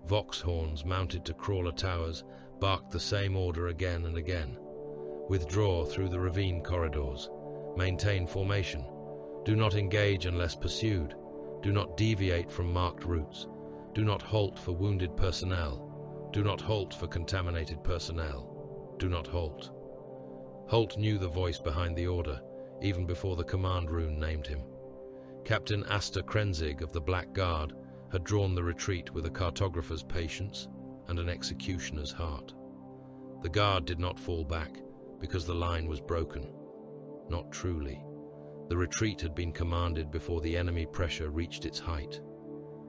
vox horns mounted to crawler towers barked the same order again and again. Withdraw through the ravine corridors. Maintain formation. Do not engage unless pursued. Do not deviate from marked routes. Do not halt for wounded personnel. Do not halt for contaminated personnel. Do not halt. Holt knew the voice behind the order, even before the command rune named him. Captain Asta Krenzig of the Black Guard had drawn the retreat with a cartographer's patience and an executioner's heart. The guard did not fall back because the line was broken. Not truly. The retreat had been commanded before the enemy pressure reached its height.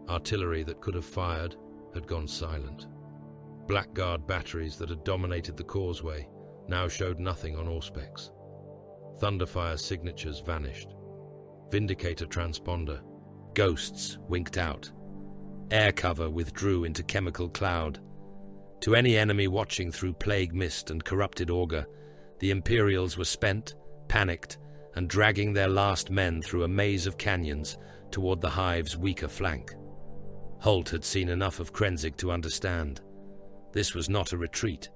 Artillery that could have fired had gone silent. Blackguard batteries that had dominated the causeway now showed nothing on Auspex. Thunderfire signatures vanished. Vindicator transponder. Ghosts winked out. Air cover withdrew into chemical cloud. To any enemy watching through plague mist and corrupted auger, the Imperials were spent, panicked, and dragging their last men through a maze of canyons toward the hive's weaker flank. Holt had seen enough of Krenzig to understand. This was not a retreat.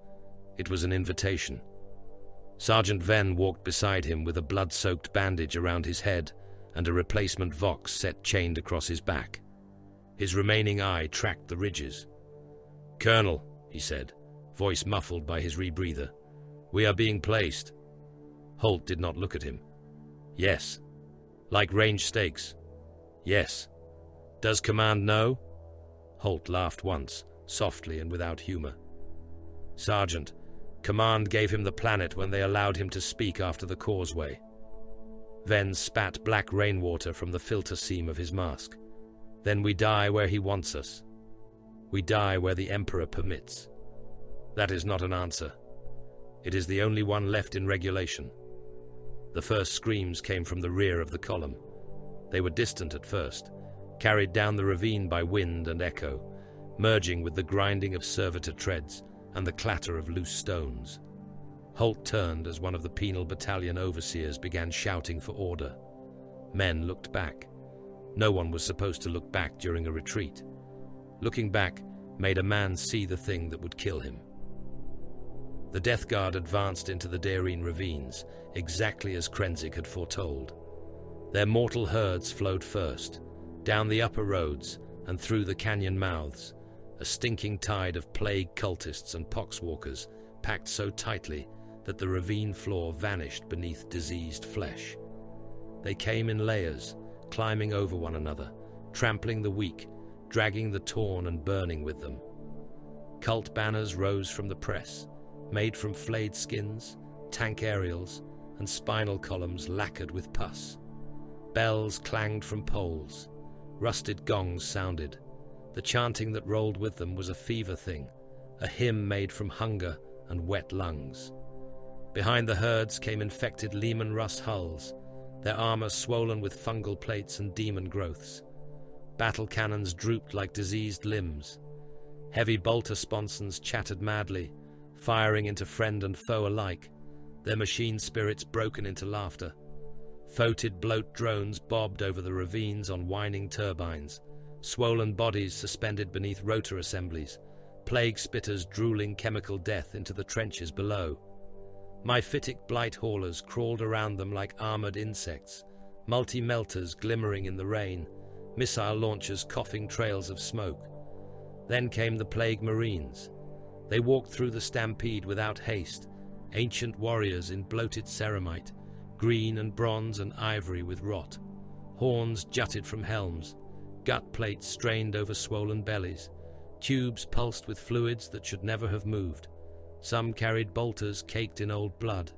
It was an invitation. Sergeant Venn walked beside him with a blood-soaked bandage around his head and a replacement Vox set chained across his back. His remaining eye tracked the ridges. "Colonel," he said, voice muffled by his rebreather, "we are being placed." Holt did not look at him. "Yes." "Like range stakes?" "Yes." "Does command know?" Holt laughed once, softly and without humor. "Sergeant, command gave him the planet when they allowed him to speak after the causeway." Venn spat black rainwater from the filter seam of his mask. "Then we die where he wants us. We die where the Emperor permits." "That is not an answer. It is the only one left in regulation." The first screams came from the rear of the column. They were distant at first, carried down the ravine by wind and echo, merging with the grinding of servitor treads and the clatter of loose stones. Holt turned as one of the penal battalion overseers began shouting for order. Men looked back. No one was supposed to look back during a retreat. Looking back made a man see the thing that would kill him. The Death Guard advanced into the Darien ravines, exactly as Krenzig had foretold. Their mortal herds flowed first, down the upper roads and through the canyon mouths, a stinking tide of plague cultists and poxwalkers packed so tightly that the ravine floor vanished beneath diseased flesh. They came in layers, climbing over one another, trampling the weak, dragging the torn and burning with them. Cult banners rose from the press, made from flayed skins, tank aerials, and spinal columns lacquered with pus. Bells clanged from poles. Rusted gongs sounded. The chanting that rolled with them was a fever thing, a hymn made from hunger and wet lungs. Behind the herds came infected Lehman Russ hulls, their armor swollen with fungal plates and demon growths. Battle cannons drooped like diseased limbs. Heavy bolter sponsons chattered madly, firing into friend and foe alike, their machine spirits broken into laughter. Foetid bloat drones bobbed over the ravines on whining turbines, swollen bodies suspended beneath rotor assemblies, plague spitters drooling chemical death into the trenches below. Myphitic blight haulers crawled around them like armored insects, multi-melters glimmering in the rain, missile launchers coughing trails of smoke. Then came the plague marines. They walked through the stampede without haste, ancient warriors in bloated ceramite, green and bronze and ivory with rot. Horns jutted from helms, gut plates strained over swollen bellies, tubes pulsed with fluids that should never have moved. Some carried bolters caked in old blood.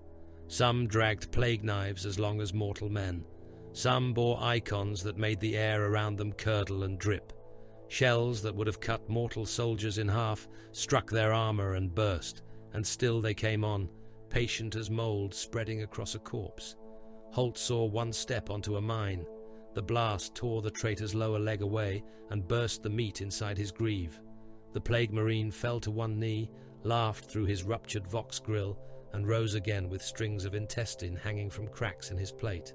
Some dragged plague knives as long as mortal men. Some bore icons that made the air around them curdle and drip. Shells that would have cut mortal soldiers in half struck their armor and burst, and still they came on, patient as mold spreading across a corpse. Holt saw one step onto a mine. The blast tore the traitor's lower leg away and burst the meat inside his greave. The plague marine fell to one knee, laughed through his ruptured vox grill, and rose again with strings of intestine hanging from cracks in his plate.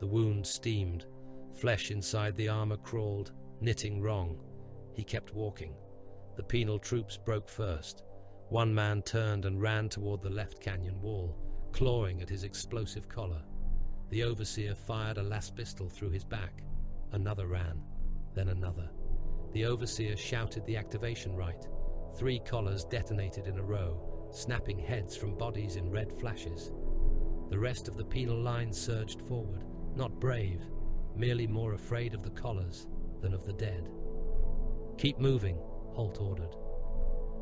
The wound steamed. Flesh inside the armor crawled, knitting wrong. He kept walking. The penal troops broke first. One man turned and ran toward the left canyon wall, clawing at his explosive collar. The overseer fired a last pistol through his back. Another ran, then another. The overseer shouted the activation rite. 3 collars detonated in a row, snapping heads from bodies in red flashes. The rest of the penal line surged forward, not brave, merely more afraid of the collars than of the dead. "Keep moving," Holt ordered.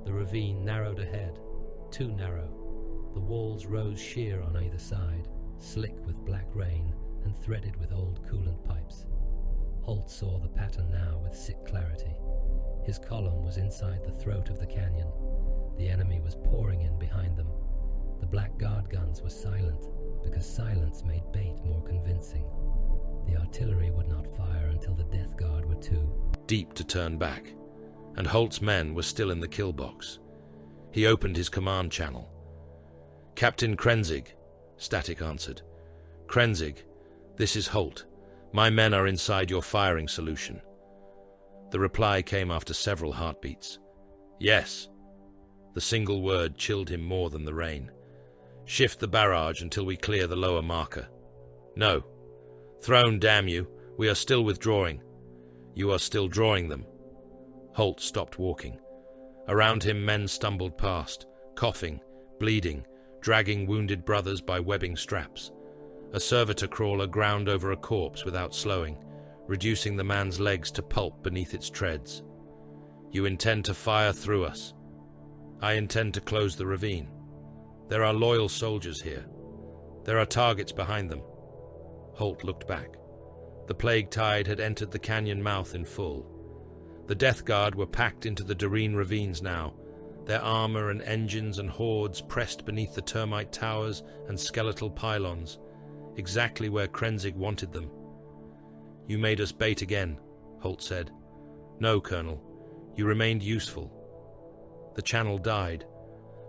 The ravine narrowed ahead, too narrow. The walls rose sheer on either side, slick with black rain and threaded with old coolant pipes. Holt saw the pattern now with sick clarity. His column was inside the throat of the canyon. The enemy was pouring in behind them. The black guard guns were silent, because silence made bait more convincing. The artillery would not fire until the death guard were too deep to turn back, and Holt's men were still in the kill box. He opened his command channel. "Captain Krenzig," Static answered. "Krenzig, this is Holt. My men are inside your firing solution." The reply came after several heartbeats. "Yes." The single word chilled him more than the rain. "Shift the barrage until we clear the lower marker." "No." "Throne, damn you. We are still withdrawing." "You are still drawing them." Holt stopped walking. Around him men stumbled past, coughing, bleeding, dragging wounded brothers by webbing straps. A servitor crawler ground over a corpse without slowing, reducing the man's legs to pulp beneath its treads. "You intend to fire through us." "I intend to close the ravine. There are loyal soldiers here. There are targets behind them." Holt looked back. The plague tide had entered the canyon mouth in full. The Death Guard were packed into the Doreen ravines now, their armor and engines and hordes pressed beneath the termite towers and skeletal pylons, exactly where Krenzig wanted them. "You made us bait again," Holt said. "No, Colonel. You remained useful." The channel died.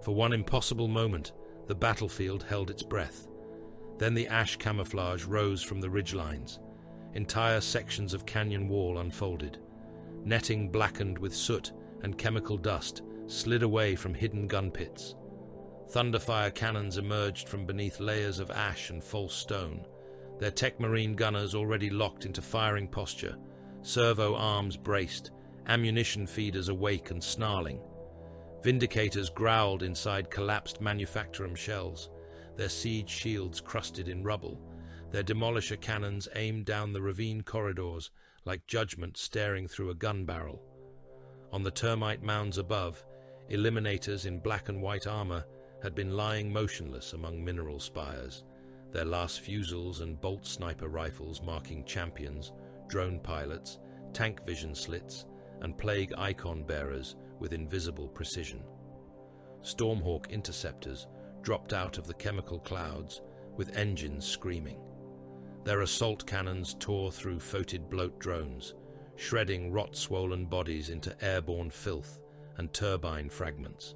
For one impossible moment, the battlefield held its breath. Then the ash camouflage rose from the ridgelines. Entire sections of canyon wall unfolded. Netting blackened with soot and chemical dust slid away from hidden gun pits. Thunderfire cannons emerged from beneath layers of ash and false stone, their tech marine gunners already locked into firing posture, servo arms braced, ammunition feeders awake and snarling. Vindicators growled inside collapsed manufactorum shells, their siege shields crusted in rubble, their demolisher cannons aimed down the ravine corridors like judgment staring through a gun barrel. On the termite mounds above, eliminators in black and white armor had been lying motionless among mineral spires, their last fusils and bolt sniper rifles marking champions, drone pilots, tank vision slits, and plague icon bearers with invisible precision. Stormhawk interceptors dropped out of the chemical clouds with engines screaming. Their assault cannons tore through foetid bloat drones, shredding rot-swollen bodies into airborne filth and turbine fragments.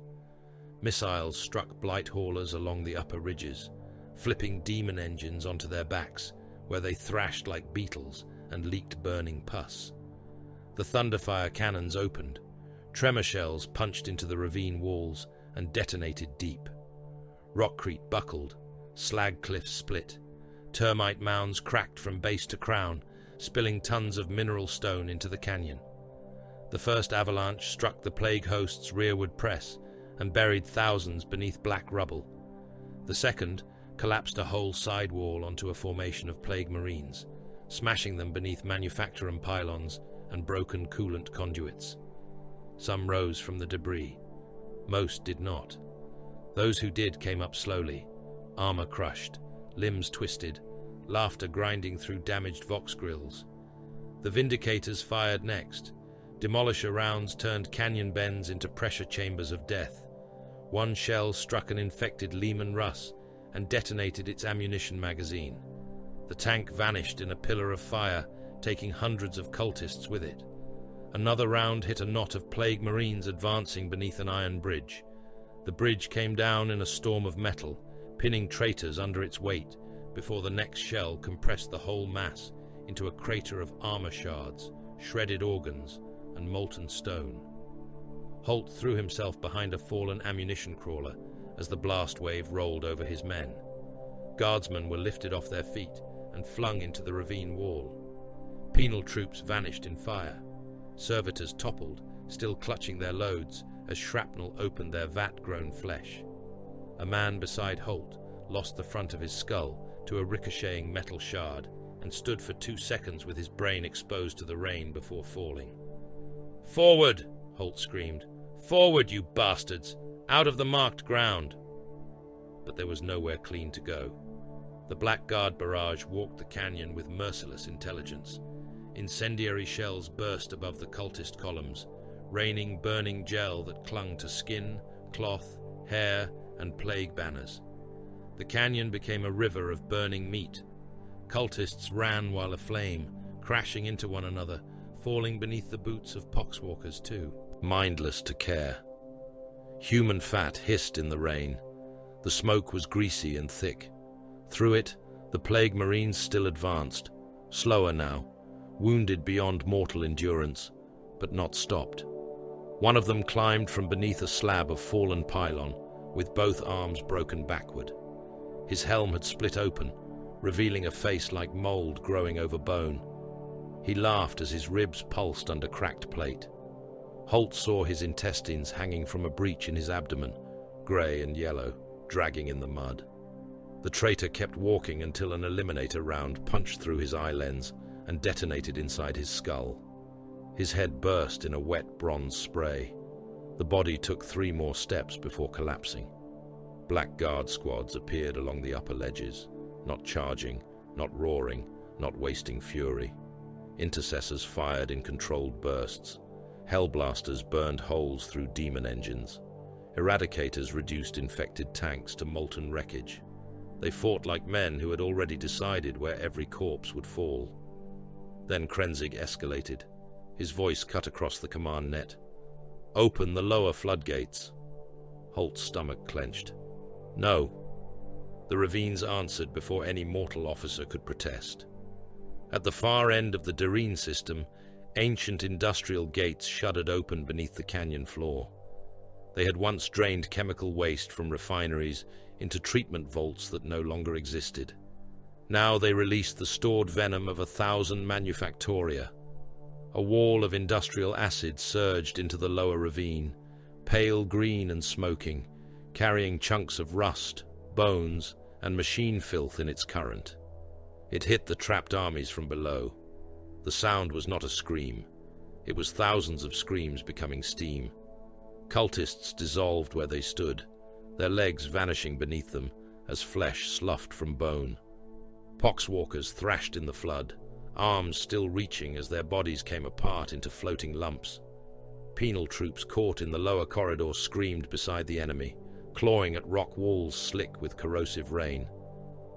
Missiles struck blight haulers along the upper ridges, flipping demon engines onto their backs, where they thrashed like beetles and leaked burning pus. The Thunderfire cannons opened. Tremor shells punched into the ravine walls and detonated deep. Rockcrete buckled, slag cliffs split, termite mounds cracked from base to crown, spilling tons of mineral stone into the canyon. The first avalanche struck the plague host's rearward press and buried thousands beneath black rubble. The second collapsed a whole sidewall onto a formation of plague marines, smashing them beneath manufacturum pylons and broken coolant conduits. Some rose from the debris. Most did not. Those who did came up slowly, armor crushed, limbs twisted, laughter grinding through damaged Vox grills. The Vindicators fired next. Demolisher rounds turned canyon bends into pressure chambers of death. One shell struck an infected Lehman Russ and detonated its ammunition magazine. The tank vanished in a pillar of fire, taking hundreds of cultists with it. Another round hit a knot of plague marines advancing beneath an iron bridge. The bridge came down in a storm of metal, pinning traitors under its weight, before the next shell compressed the whole mass into a crater of armor shards, shredded organs, and molten stone. Holt threw himself behind a fallen ammunition crawler as the blast wave rolled over his men. Guardsmen were lifted off their feet and flung into the ravine wall. Penal troops vanished in fire. Servitors toppled, still clutching their loads, as shrapnel opened their vat-grown flesh. A man beside Holt lost the front of his skull to a ricocheting metal shard and stood for 2 seconds with his brain exposed to the rain before falling. "Forward!" Holt screamed. "Forward, you bastards! Out of the marked ground!" But there was nowhere clean to go. The Blackguard barrage walked the canyon with merciless intelligence. Incendiary shells burst above the cultist columns, raining burning gel that clung to skin, cloth, hair, and plague banners. The canyon became a river of burning meat. Cultists ran while aflame, crashing into one another, falling beneath the boots of poxwalkers too, mindless to care. Human fat hissed in the rain. The smoke was greasy and thick. Through it, the plague marines still advanced, slower now, wounded beyond mortal endurance, but not stopped. One of them climbed from beneath a slab of fallen pylon, with both arms broken backward. His helm had split open, revealing a face like mold growing over bone. He laughed as his ribs pulsed under cracked plate. Holt saw his intestines hanging from a breach in his abdomen, grey and yellow, dragging in the mud. The traitor kept walking until an eliminator round punched through his eye lens and detonated inside his skull. His head burst in a wet bronze spray. The body took 3 more steps before collapsing. Blackguard squads appeared along the upper ledges, not charging, not roaring, not wasting fury. Intercessors fired in controlled bursts. Hellblasters burned holes through demon engines. Eradicators reduced infected tanks to molten wreckage. They fought like men who had already decided where every corpse would fall. Then Krenzig escalated. His voice cut across the command net. "Open the lower floodgates." Holt's stomach clenched. "No." The ravines answered before any mortal officer could protest. At the far end of the Darine system, ancient industrial gates shuddered open beneath the canyon floor. They had once drained chemical waste from refineries into treatment vaults that no longer existed. Now they released the stored venom of 1,000 manufactoria. A wall of industrial acid surged into the lower ravine, pale green and smoking, carrying chunks of rust, bones, and machine filth in its current. It hit the trapped armies from below. The sound was not a scream. It was thousands of screams becoming steam. Cultists dissolved where they stood, their legs vanishing beneath them as flesh sloughed from bone. Poxwalkers thrashed in the flood, arms still reaching as their bodies came apart into floating lumps. Penal troops caught in the lower corridor screamed beside the enemy, clawing at rock walls slick with corrosive rain.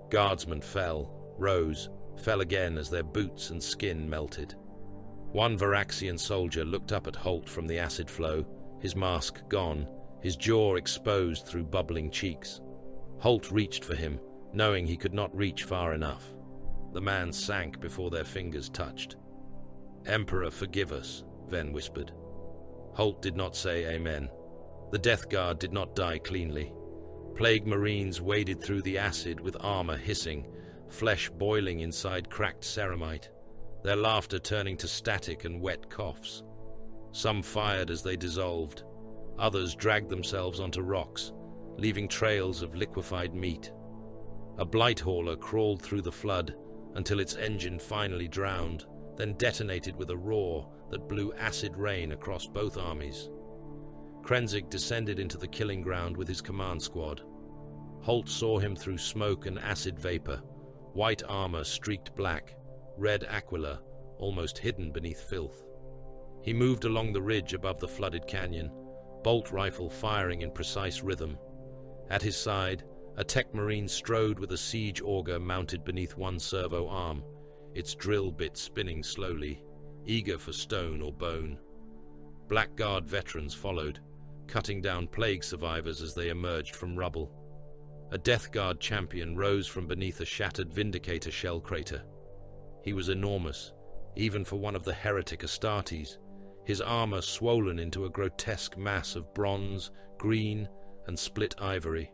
Guardsmen fell, rose, fell again as their boots and skin melted. One Varaxian soldier looked up at Holt from the acid flow, his mask gone, his jaw exposed through bubbling cheeks. Holt reached for him, knowing he could not reach far enough. The man sank before their fingers touched. "Emperor, forgive us," Ven whispered. Holt did not say amen. The Death Guard did not die cleanly. Plague Marines waded through the acid with armor hissing, flesh boiling inside cracked ceramite, their laughter turning to static and wet coughs. Some fired as they dissolved. Others dragged themselves onto rocks, leaving trails of liquefied meat. A blight hauler crawled through the flood until its engine finally drowned, then detonated with a roar that blew acid rain across both armies. Krenzig descended into the killing ground with his command squad. Holt saw him through smoke and acid vapor, white armor streaked black, red aquila almost hidden beneath filth. He moved along the ridge above the flooded canyon, bolt rifle firing in precise rhythm. At his side, a tech marine strode with a siege auger mounted beneath one servo arm, its drill bit spinning slowly, eager for stone or bone. Blackguard veterans followed, cutting down plague survivors as they emerged from rubble. A Death Guard champion rose from beneath a shattered Vindicator shell crater. He was enormous, even for one of the heretic Astartes, his armor swollen into a grotesque mass of bronze, green, and split ivory.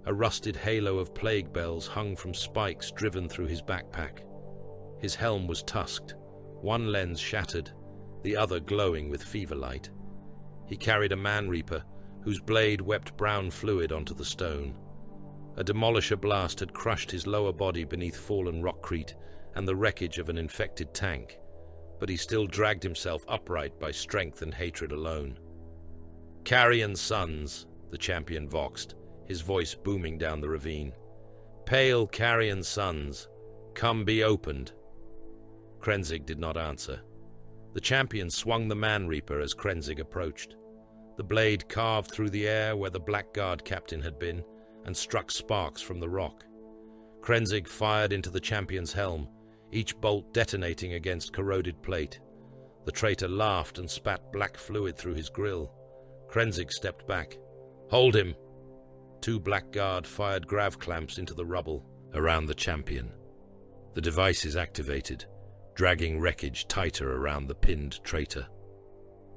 A rusted halo of plague bells hung from spikes driven through his backpack. His helm was tusked, one lens shattered, the other glowing with fever light. He carried a man-reaper, whose blade wept brown fluid onto the stone. A demolisher blast had crushed his lower body beneath fallen rockcrete and the wreckage of an infected tank, but he still dragged himself upright by strength and hatred alone. "Carrion sons," the champion voxed, his voice booming down the ravine. "Pale carrion sons, come be opened." Krenzig did not answer. The champion swung the man-reaper as Krenzig approached. The blade carved through the air where the Blackguard captain had been and struck sparks from the rock. Krenzig fired into the champion's helm, each bolt detonating against corroded plate. The traitor laughed and spat black fluid through his grill. Krenzig stepped back. "Hold him!" Two Blackguard fired grav clamps into the rubble around the champion. The devices activated, dragging wreckage tighter around the pinned traitor.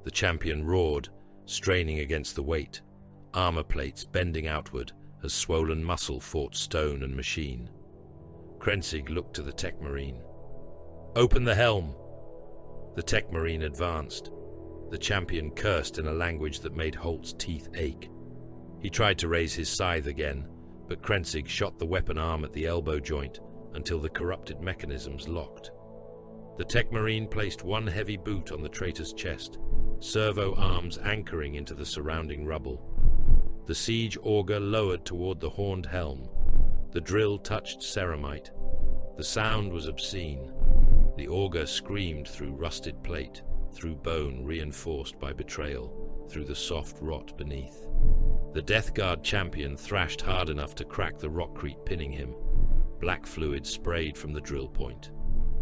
The champion roared, straining against the weight, armor plates bending outward as swollen muscle fought stone and machine. Krenzig looked to the tech marine. "Open the helm!" The tech marine advanced. The champion cursed in a language that made Holt's teeth ache. He tried to raise his scythe again, but Krenzig shot the weapon arm at the elbow joint until the corrupted mechanisms locked. The tech marine placed one heavy boot on the traitor's chest, servo arms anchoring into the surrounding rubble. The siege auger lowered toward the horned helm. The drill touched ceramite. The sound was obscene. The auger screamed through rusted plate, through bone reinforced by betrayal, through the soft rot beneath. The Death Guard champion thrashed hard enough to crack the rockcrete pinning him. Black fluid sprayed from the drill point.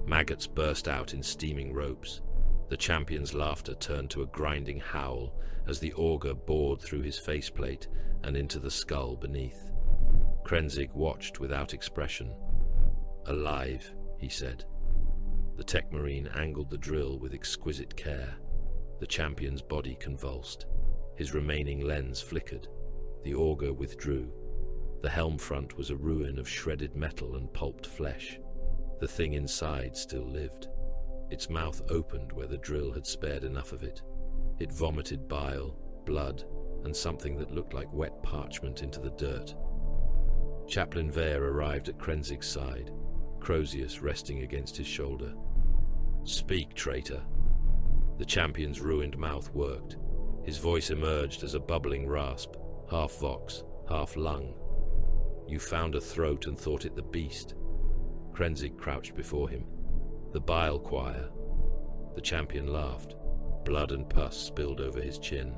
Maggots burst out in steaming ropes. The champion's laughter turned to a grinding howl as the auger bored through his faceplate and into the skull beneath. Krenzig watched without expression. "Alive," he said. The tech marine angled the drill with exquisite care. The champion's body convulsed. His remaining lens flickered. The auger withdrew. The helm front was a ruin of shredded metal and pulped flesh. The thing inside still lived. Its mouth opened where the drill had spared enough of it. It vomited bile, blood, and something that looked like wet parchment into the dirt. Chaplain Vare arrived at Krenzig's side, Crozius resting against his shoulder. "Speak, traitor." The champion's ruined mouth worked. His voice emerged as a bubbling rasp, half vox, half lung. "You found a throat and thought it the beast." Krenzig crouched before him. The bile choir. The champion laughed. Blood and pus spilled over his chin.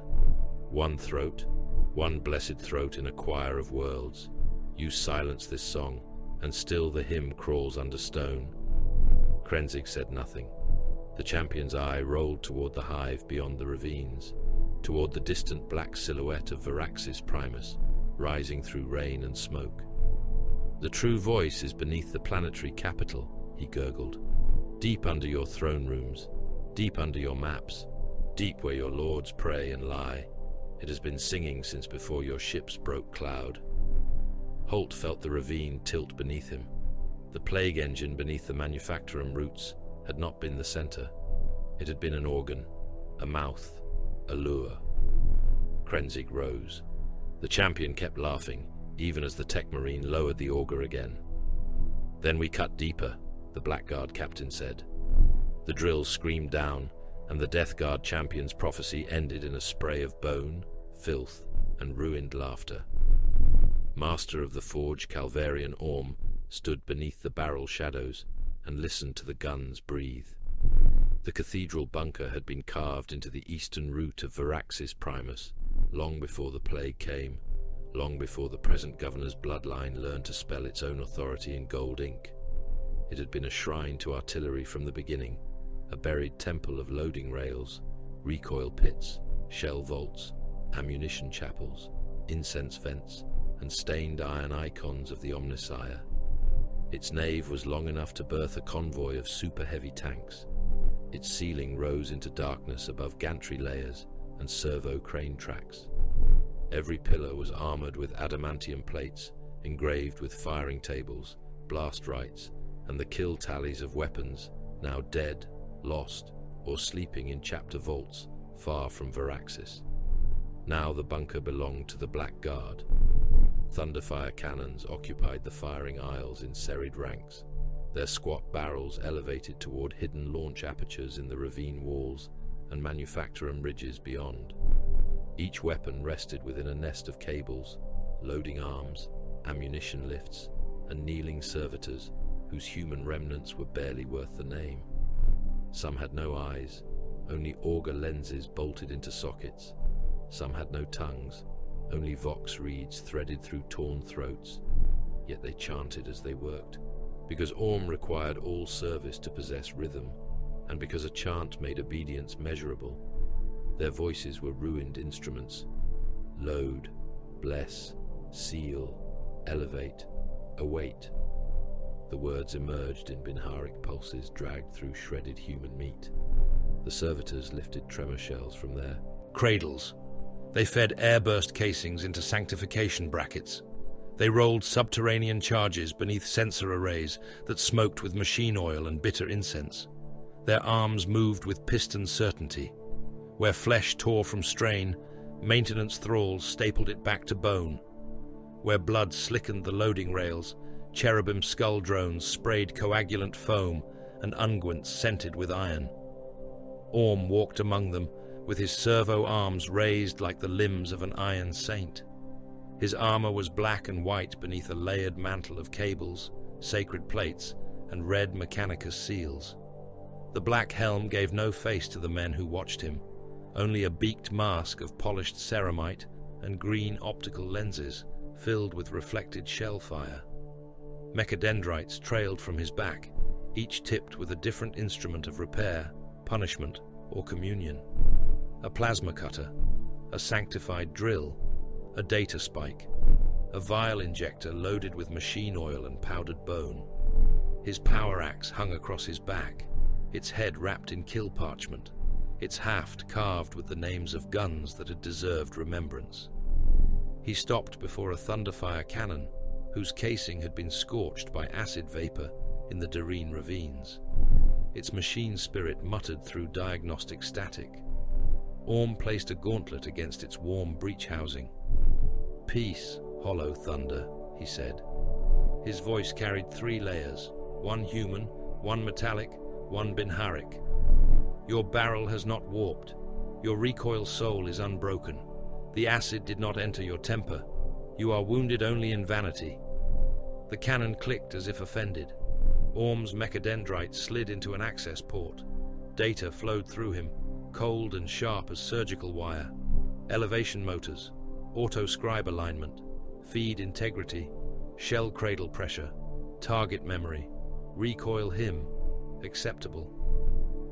One throat, one blessed throat in a choir of worlds. You silence this song, and still the hymn crawls under stone. Krenzig said nothing. The champion's eye rolled toward the hive beyond the ravines, toward the distant black silhouette of Varaxis Primus, rising through rain and smoke. The true voice is beneath the planetary capital, he gurgled. Deep under your throne rooms, deep under your maps, deep where your lords pray and lie. It has been singing since before your ships broke cloud. Holt felt the ravine tilt beneath him. The plague engine beneath the manufactorum roots had not been the center. It had been an organ, a mouth, a lure. Krenzig rose. The champion kept laughing, even as the tech marine lowered the auger again. Then we cut deeper, the Blackguard captain said. The drill screamed down, and the Death Guard champion's prophecy ended in a spray of bone, filth, and ruined laughter. Master of the Forge Calvarian Orm stood beneath the barrel shadows and listened to the guns breathe. The cathedral bunker had been carved into the eastern root of Varaxis Primus, long before the plague came, long before the present governor's bloodline learned to spell its own authority in gold ink. It had been a shrine to artillery from the beginning, a buried temple of loading rails, recoil pits, shell vaults, ammunition chapels, incense vents, and stained iron icons of the Omnissiah. Its nave was long enough to berth a convoy of super-heavy tanks. Its ceiling rose into darkness above gantry layers and servo crane tracks. Every pillar was armored with adamantium plates, engraved with firing tables, blast rights, and the kill tallies of weapons, now dead, lost, or sleeping in chapter vaults far from Varaxis. Now the bunker belonged to the Black Guard. Thunderfire cannons occupied the firing aisles in serried ranks, their squat barrels elevated toward hidden launch apertures in the ravine walls and manufactorum ridges beyond. Each weapon rested within a nest of cables, loading arms, ammunition lifts, and kneeling servitors whose human remnants were barely worth the name. Some had no eyes, only auger lenses bolted into sockets. Some had no tongues, only vox reeds threaded through torn throats. Yet they chanted as they worked, because Orm required all service to possess rhythm, and because a chant made obedience measurable. Their voices were ruined instruments. Load, bless, seal, elevate, await. The words emerged in Binharic pulses dragged through shredded human meat. The servitors lifted tremor shells from their cradles. They fed airburst casings into sanctification brackets. They rolled subterranean charges beneath sensor arrays that smoked with machine oil and bitter incense. Their arms moved with piston certainty. Where flesh tore from strain, maintenance thralls stapled it back to bone. Where blood slickened the loading rails, cherubim skull drones sprayed coagulant foam and unguents scented with iron. Orm walked among them, with his servo arms raised like the limbs of an iron saint. His armor was black and white beneath a layered mantle of cables, sacred plates, and red Mechanicus seals. The black helm gave no face to the men who watched him, only a beaked mask of polished ceramite and green optical lenses filled with reflected shell fire. Mechadendrites trailed from his back, each tipped with a different instrument of repair, punishment, or communion. A plasma cutter, a sanctified drill, a data spike, a vial injector loaded with machine oil and powdered bone. His power axe hung across his back, its head wrapped in kill parchment, its haft carved with the names of guns that had deserved remembrance. He stopped before a thunderfire cannon, whose casing had been scorched by acid vapor in the Darine ravines. Its machine spirit muttered through diagnostic static. Orm placed a gauntlet against its warm breech housing. "Peace, hollow thunder," he said. His voice carried 3 layers, one human, one metallic, one Binharic. "Your barrel has not warped. Your recoil soul is unbroken. The acid did not enter your temper. You are wounded only in vanity." The cannon clicked as if offended. Orm's mechadendrite slid into an access port. Data flowed through him, cold and sharp as surgical wire. Elevation motors, auto-scribe alignment, feed integrity, shell cradle pressure, target memory, recoil him, acceptable.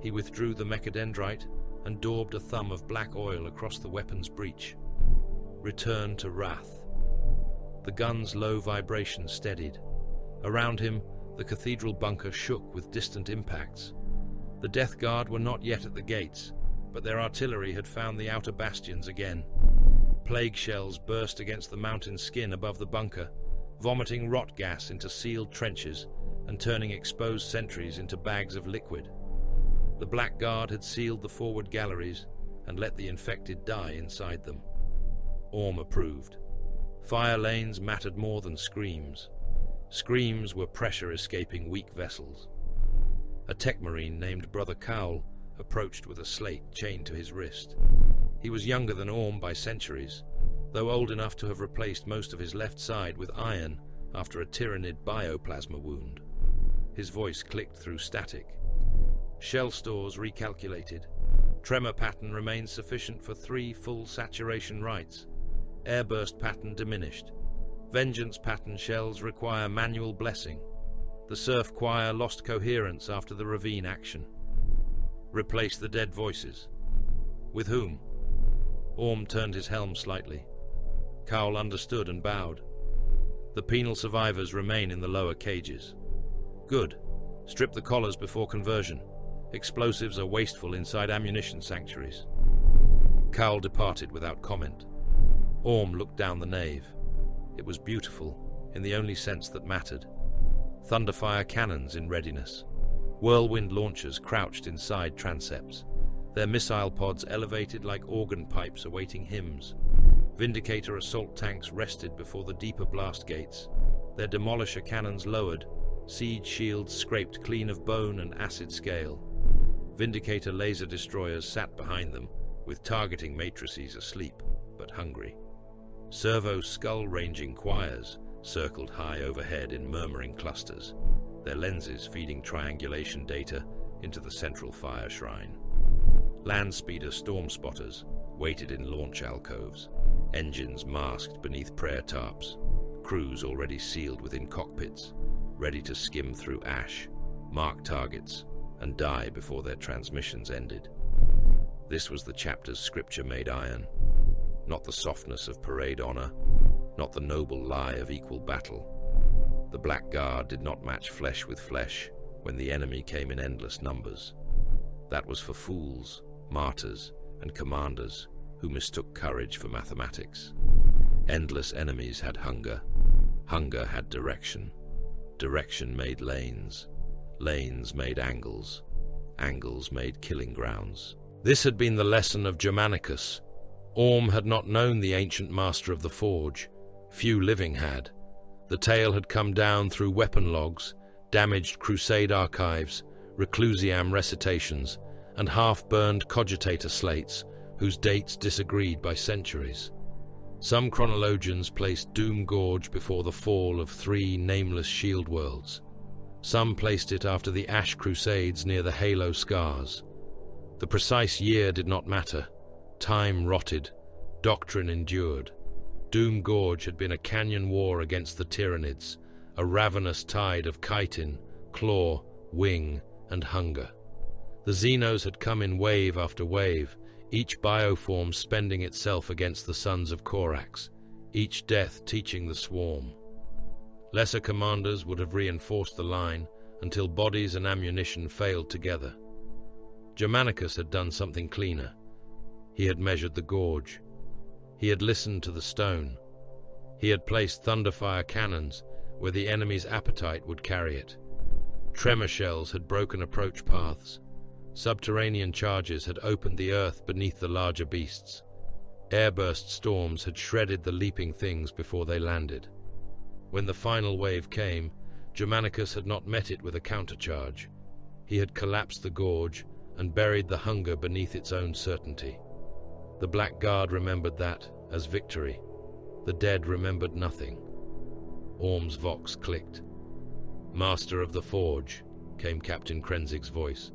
He withdrew the mechadendrite and daubed a thumb of black oil across the weapon's breech. Return to wrath. The gun's low vibration steadied. Around him, the cathedral bunker shook with distant impacts. The Death Guard were not yet at the gates, but their artillery had found the outer bastions again. Plague shells burst against the mountain skin above the bunker, vomiting rot gas into sealed trenches and turning exposed sentries into bags of liquid. The Black Guard had sealed the forward galleries and let the infected die inside them. Orm approved. Fire lanes mattered more than screams. Screams were pressure-escaping weak vessels. A tech marine named Brother Cowell approached with a slate chained to his wrist. He was younger than Orm by centuries, though old enough to have replaced most of his left side with iron after a tyrannid bioplasma wound. His voice clicked through static. Shell stores recalculated. Tremor pattern remained sufficient for 3 full saturation rights. Airburst pattern diminished. Vengeance pattern shells require manual blessing. The surf choir lost coherence after the ravine action. Replace the dead voices. With whom? Orm turned his helm slightly. Cowell understood and bowed. The penal survivors remain in the lower cages. Good. Strip the collars before conversion. Explosives are wasteful inside ammunition sanctuaries. Cowell departed without comment. Orm looked down the nave. It was beautiful, in the only sense that mattered. Thunderfire cannons in readiness. Whirlwind launchers crouched inside transepts. Their missile pods elevated like organ pipes awaiting hymns. Vindicator assault tanks rested before the deeper blast gates. Their demolisher cannons lowered. Siege shields scraped clean of bone and acid scale. Vindicator laser destroyers sat behind them, with targeting matrices asleep, but hungry. Servo skull-ranging choirs circled high overhead in murmuring clusters, their lenses feeding triangulation data into the central fire shrine. Landspeeder storm spotters waited in launch alcoves, engines masked beneath prayer tarps, crews already sealed within cockpits, ready to skim through ash, mark targets, and die before their transmissions ended. This was the chapter's scripture-made iron, not the softness of parade honor, not the noble lie of equal battle. The Black Guard did not match flesh with flesh when the enemy came in endless numbers. That was for fools, martyrs, and commanders who mistook courage for mathematics. Endless enemies had hunger. Hunger had direction. Direction made lanes. Lanes made angles. Angles made killing grounds. This had been the lesson of Germanicus. Orm had not known the ancient master of the forge. Few living had. The tale had come down through weapon logs, damaged crusade archives, reclusiam recitations, and half-burned cogitator slates whose dates disagreed by centuries. Some chronologians placed Doom Gorge before the fall of 3 nameless shield worlds. Some placed it after the Ash Crusades near the Halo Scars. The precise year did not matter. Time rotted. Doctrine endured. Doom Gorge had been a canyon war against the Tyranids, a ravenous tide of chitin, claw, wing, and hunger. The Xenos had come in wave after wave, each bioform spending itself against the sons of Korax, each death teaching the swarm. Lesser commanders would have reinforced the line until bodies and ammunition failed together. Germanicus had done something cleaner. He had measured the gorge. He had listened to the stone. He had placed thunderfire cannons where the enemy's appetite would carry it. Tremor shells had broken approach paths. Subterranean charges had opened the earth beneath the larger beasts. Airburst storms had shredded the leaping things before they landed. When the final wave came, Germanicus had not met it with a countercharge. He had collapsed the gorge and buried the hunger beneath its own certainty. The Black Guard remembered that as victory. The dead remembered nothing. Orm's vox clicked. "Master of the Forge," came Captain Krenzig's voice.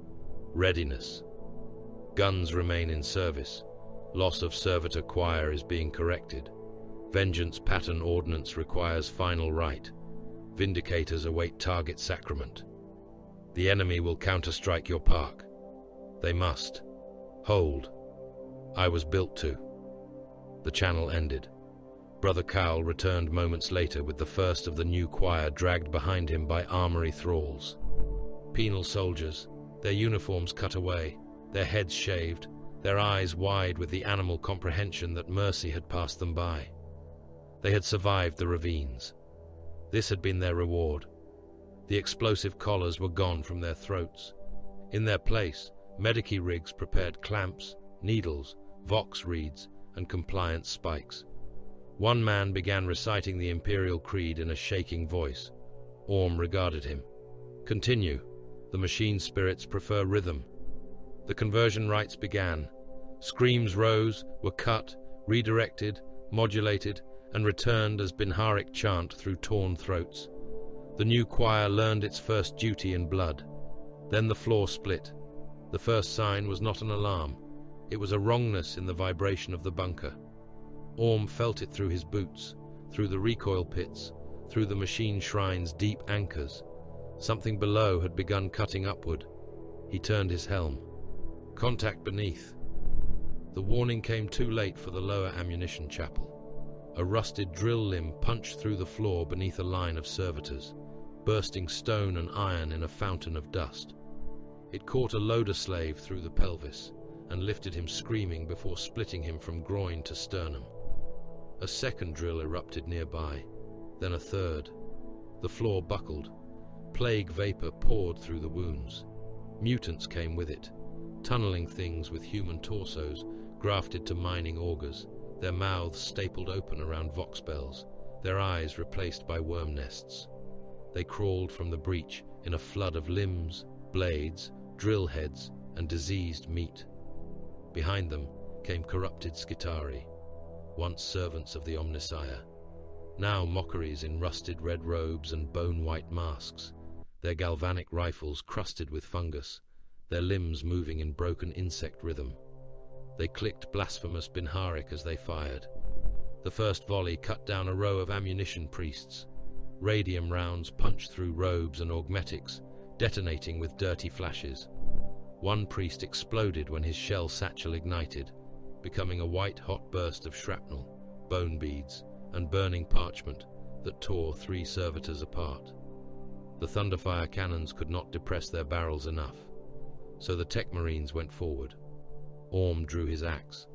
"Readiness. Guns remain in service. Loss of servitor choir is being corrected. Vengeance pattern ordnance requires final right. Vindicators await target sacrament. The enemy will counterstrike your park. They must. Hold. I was built to." The channel ended. Brother Cowell returned moments later with the first of the new choir dragged behind him by armory thralls. Penal soldiers, their uniforms cut away, their heads shaved, their eyes wide with the animal comprehension that mercy had passed them by. They had survived the ravines. This had been their reward. The explosive collars were gone from their throats. In their place, medici rigs prepared clamps, needles, vox reeds, and compliance spikes. One man began reciting the Imperial Creed in a shaking voice. Orm regarded him. "Continue. The machine spirits prefer rhythm." The conversion rites began. Screams rose, were cut, redirected, modulated, and returned as Binharic chant through torn throats. The new choir learned its first duty in blood. Then the floor split. The first sign was not an alarm. It was a wrongness in the vibration of the bunker. Orm felt it through his boots, through the recoil pits, through the machine shrine's deep anchors. Something below had begun cutting upward. He turned his helm. Contact beneath. The warning came too late for the lower ammunition chapel. A rusted drill limb punched through the floor beneath a line of servitors, bursting stone and iron in a fountain of dust. It caught a loader slave through the pelvis and lifted him screaming before splitting him from groin to sternum. A second drill erupted nearby, then a third. The floor buckled. Plague vapor poured through the wounds. Mutants came with it, tunneling things with human torsos grafted to mining augers, their mouths stapled open around vox bells, their eyes replaced by worm nests. They crawled from the breach in a flood of limbs, blades, drill heads, and diseased meat. Behind them came corrupted Skitari, once servants of the Omnissiah, now mockeries in rusted red robes and bone-white masks, their galvanic rifles crusted with fungus, their limbs moving in broken insect rhythm. They clicked blasphemous Binharic as they fired. The first volley cut down a row of ammunition priests. Radium rounds punched through robes and augmetics, detonating with dirty flashes. One priest exploded when his shell satchel ignited, becoming a white-hot burst of shrapnel, bone beads, and burning parchment that tore 3 servitors apart. The Thunderfire cannons could not depress their barrels enough, so the Tech Marines went forward. Orm drew his axe.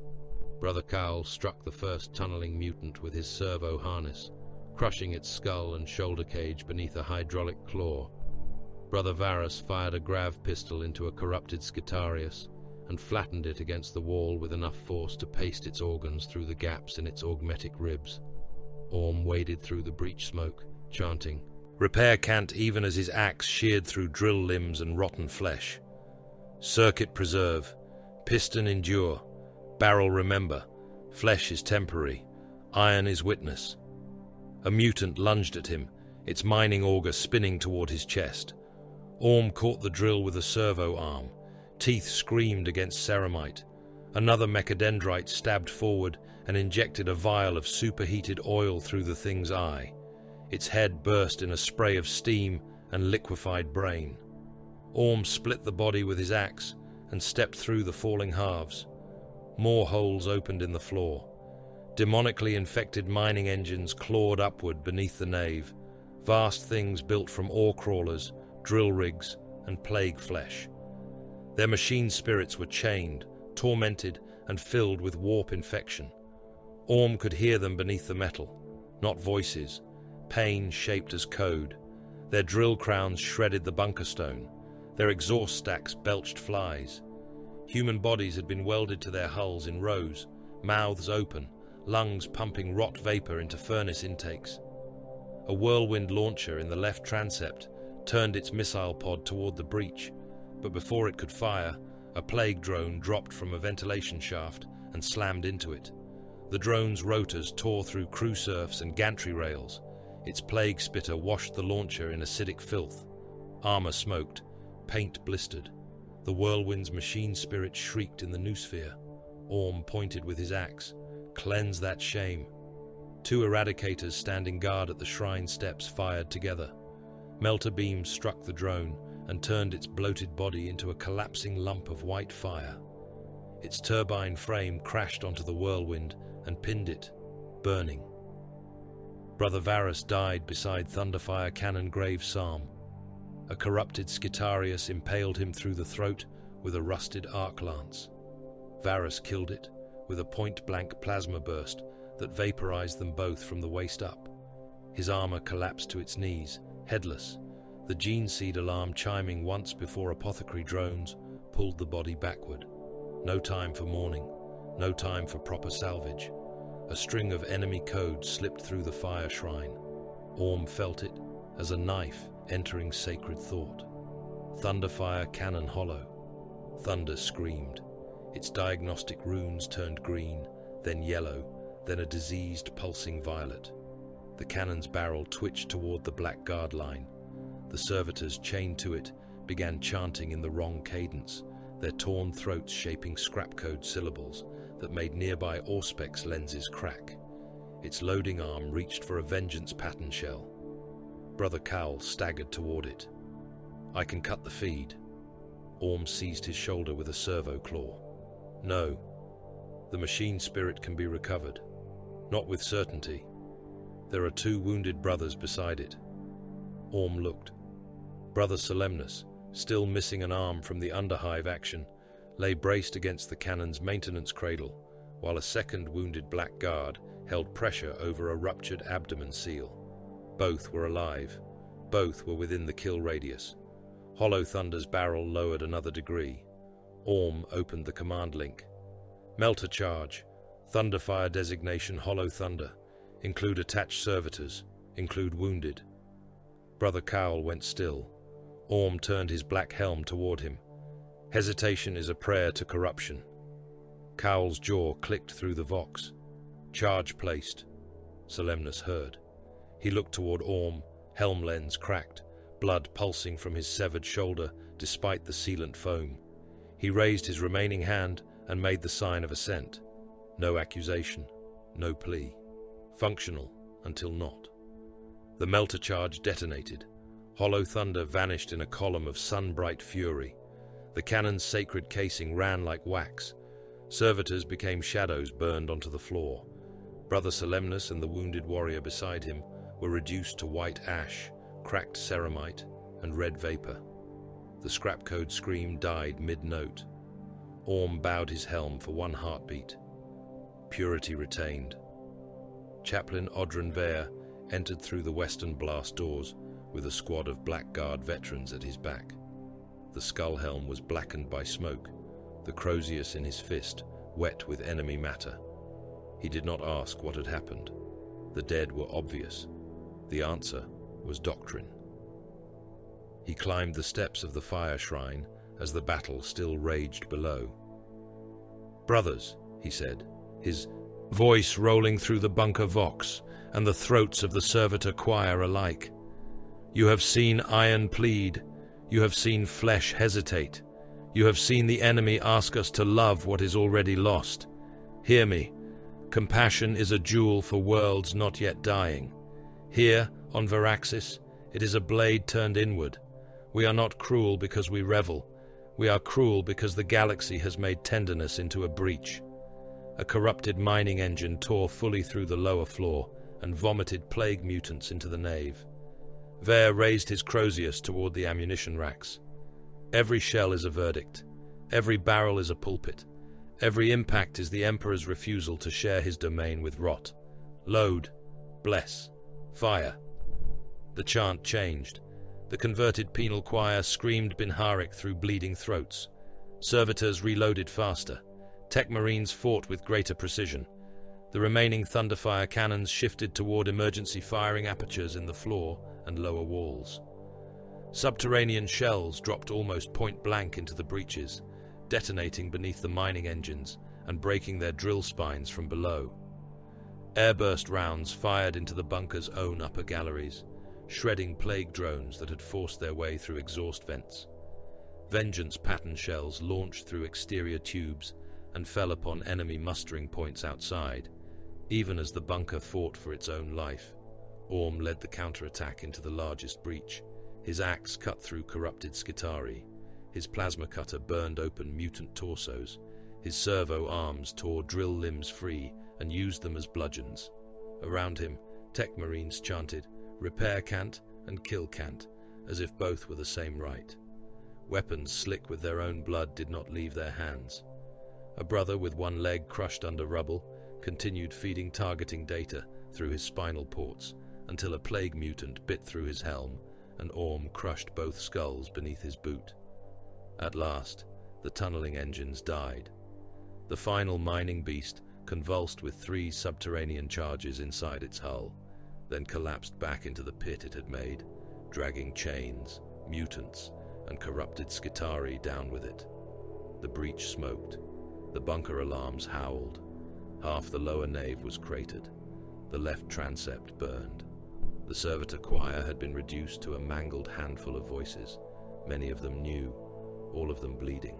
Brother Cowell struck the first tunneling mutant with his servo harness, crushing its skull and shoulder cage beneath a hydraulic claw. Brother Varus fired a grav pistol into a corrupted Skitarius and flattened it against the wall with enough force to paste its organs through the gaps in its augmetic ribs. Orm waded through the breach smoke, chanting, "Repair cant," even as his axe sheared through drill limbs and rotten flesh. "Circuit preserve, piston endure, barrel remember, flesh is temporary, iron is witness." A mutant lunged at him, its mining auger spinning toward his chest. Orm caught the drill with a servo arm. Teeth screamed against ceramite. Another mechadendrite stabbed forward and injected a vial of superheated oil through the thing's eye. Its head burst in a spray of steam and liquefied brain. Orm split the body with his axe and stepped through the falling halves. More holes opened in the floor. Demonically infected mining engines clawed upward beneath the nave, vast things built from ore crawlers, drill rigs, and plague flesh. Their machine spirits were chained, tormented, and filled with warp infection. Orm could hear them beneath the metal, not voices, pain shaped as code. Their drill crowns shredded the bunker stone. Their exhaust stacks belched flies. Human bodies had been welded to their hulls in rows, mouths open, lungs pumping rot vapor into furnace intakes. A whirlwind launcher in the left transept turned its missile pod toward the breach, but before it could fire, a plague drone dropped from a ventilation shaft and slammed into it. The drone's rotors tore through crew serfs and gantry rails. Its plague spitter washed the launcher in acidic filth. Armor smoked, paint blistered. The whirlwind's machine spirit shrieked in the noosphere. Orm pointed with his axe. Cleanse that shame. Two eradicators standing guard at the shrine steps fired together. Melter beams struck the drone and turned its bloated body into a collapsing lump of white fire. Its turbine frame crashed onto the whirlwind and pinned it, burning. Brother Varus died beside Thunderfire Cannon Grave Psalm. A corrupted Skitarius impaled him through the throat with a rusted arc lance. Varus killed it with a point-blank plasma burst that vaporized them both from the waist up. His armor collapsed to its knees, headless. The gene seed alarm chiming once before apothecary drones pulled the body backward. No time for mourning, no time for proper salvage. A string of enemy codes slipped through the fire shrine. Orm felt it as a knife entering sacred thought. Thunderfire Cannon hollow. Thunder screamed. Its diagnostic runes turned green, then yellow, then a diseased pulsing violet. The cannon's barrel twitched toward the black guard line. The servitors chained to it began chanting in the wrong cadence, their torn throats shaping scrapcode syllables that made nearby Auspex lenses crack. Its loading arm reached for a vengeance pattern shell. Brother Cowell staggered toward it. I can cut the feed. Orm seized his shoulder with a servo claw. No. The machine spirit can be recovered. Not with certainty. There are two wounded brothers beside it. Orm looked. Brother Solemnus, still missing an arm from the underhive action, lay braced against the cannon's maintenance cradle, while a second wounded black guard held pressure over a ruptured abdomen seal. Both were alive. Both were within the kill radius. Hollow Thunder's barrel lowered another degree. Orm opened the command link. Melter charge. Thunderfire designation Hollow Thunder. Include attached servitors. Include wounded. Brother Cowell went still. Orm turned his black helm toward him. Hesitation is a prayer to corruption. Cowell's jaw clicked through the vox. Charge placed. Solemnus heard. He looked toward Orm, helm lens cracked, blood pulsing from his severed shoulder despite the sealant foam. He raised his remaining hand and made the sign of assent. No accusation, no plea. Functional until not. The melter charge detonated. Hollow Thunder vanished in a column of sun-bright fury. The cannon's sacred casing ran like wax. Servitors became shadows burned onto the floor. Brother Solemnus and the wounded warrior beside him were reduced to white ash, cracked ceramite, and red vapor. The scrapcode scream died mid-note. Orm bowed his helm for one heartbeat. Purity retained. Chaplain Odrin Vare entered through the western blast doors with a squad of Blackguard veterans at his back. The skull helm was blackened by smoke, the crozius in his fist wet with enemy matter. He did not ask what had happened. The dead were obvious. The answer was doctrine. He climbed the steps of the fire shrine as the battle still raged below. "Brothers," he said, his voice rolling through the bunker vox and the throats of the servitor choir alike. "You have seen iron plead. You have seen flesh hesitate. You have seen the enemy ask us to love what is already lost. Hear me. Compassion is a jewel for worlds not yet dying. Here, on Varaxis, it is a blade turned inward. We are not cruel because we revel. We are cruel because the galaxy has made tenderness into a breach." A corrupted mining engine tore fully through the lower floor and vomited plague mutants into the nave. Vare raised his crozius toward the ammunition racks. Every shell is a verdict. Every barrel is a pulpit. Every impact is the Emperor's refusal to share his domain with rot. Load. Bless. Fire. The chant changed. The converted penal choir screamed Binharik through bleeding throats. Servitors reloaded faster. Tech Marines fought with greater precision. The remaining Thunderfire cannons shifted toward emergency firing apertures in the floor and lower walls. Subterranean shells dropped almost point-blank into the breaches, detonating beneath the mining engines and breaking their drill spines from below. Airburst rounds fired into the bunker's own upper galleries, shredding plague drones that had forced their way through exhaust vents. Vengeance pattern shells launched through exterior tubes and fell upon enemy mustering points outside, even as the bunker fought for its own life. Orm led the counterattack into the largest breach. His axe cut through corrupted Skitarii. His plasma cutter burned open mutant torsos. His servo arms tore drill limbs free and used them as bludgeons. Around him, tech marines chanted, "Repair can't" and "Kill can't," as if both were the same right. Weapons slick with their own blood did not leave their hands. A brother with one leg crushed under rubble continued feeding targeting data through his spinal ports until a plague mutant bit through his helm and Orm crushed both skulls beneath his boot. At last, the tunneling engines died. The final mining beast convulsed with 3 subterranean charges inside its hull, then collapsed back into the pit it had made, dragging chains, mutants, and corrupted Skitarii down with it. The breach smoked. The bunker alarms howled. Half the lower nave was cratered. The left transept burned. The servitor choir had been reduced to a mangled handful of voices, many of them new, all of them bleeding.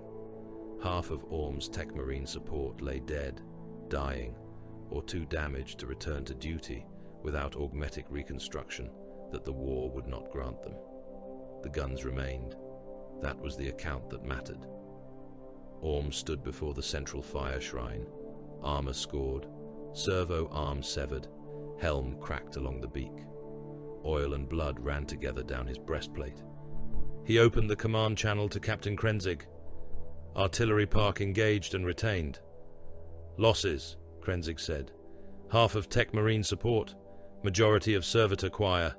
Half of Orm's tech marine support lay dead, dying, or too damaged to return to duty without augmetic reconstruction that the war would not grant them. The guns remained. That was the account that mattered. Orm stood before the central fire shrine, armor scored, servo arm severed, helm cracked along the beak. Oil and blood ran together down his breastplate. He opened the command channel to Captain Krenzig. Artillery park engaged and retained. "Losses," Krenzig said. "Half of tech marine support, majority of servitor choir,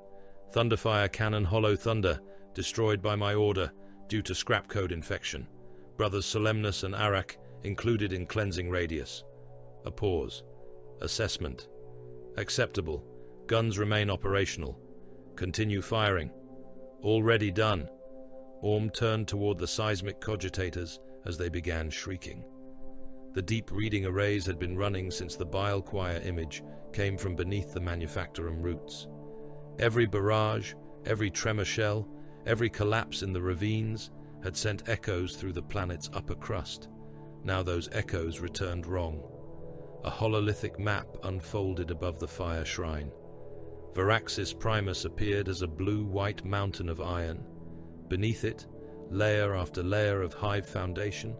Thunderfire cannon Hollow Thunder, destroyed by my order due to scrap code infection. Brothers Solemnus and Arak included in cleansing radius." A pause. Assessment. "Acceptable. Guns remain operational. Continue firing." "Already done." Orm turned toward the seismic cogitators as they began shrieking. The deep reading arrays had been running since the bile choir image came from beneath the manufactorum roots. Every barrage, every tremor shell, every collapse in the ravines had sent echoes through the planet's upper crust. Now those echoes returned wrong. A hololithic map unfolded above the fire shrine. Varaxis Primus appeared as a blue-white mountain of iron. Beneath it, layer after layer of hive foundation,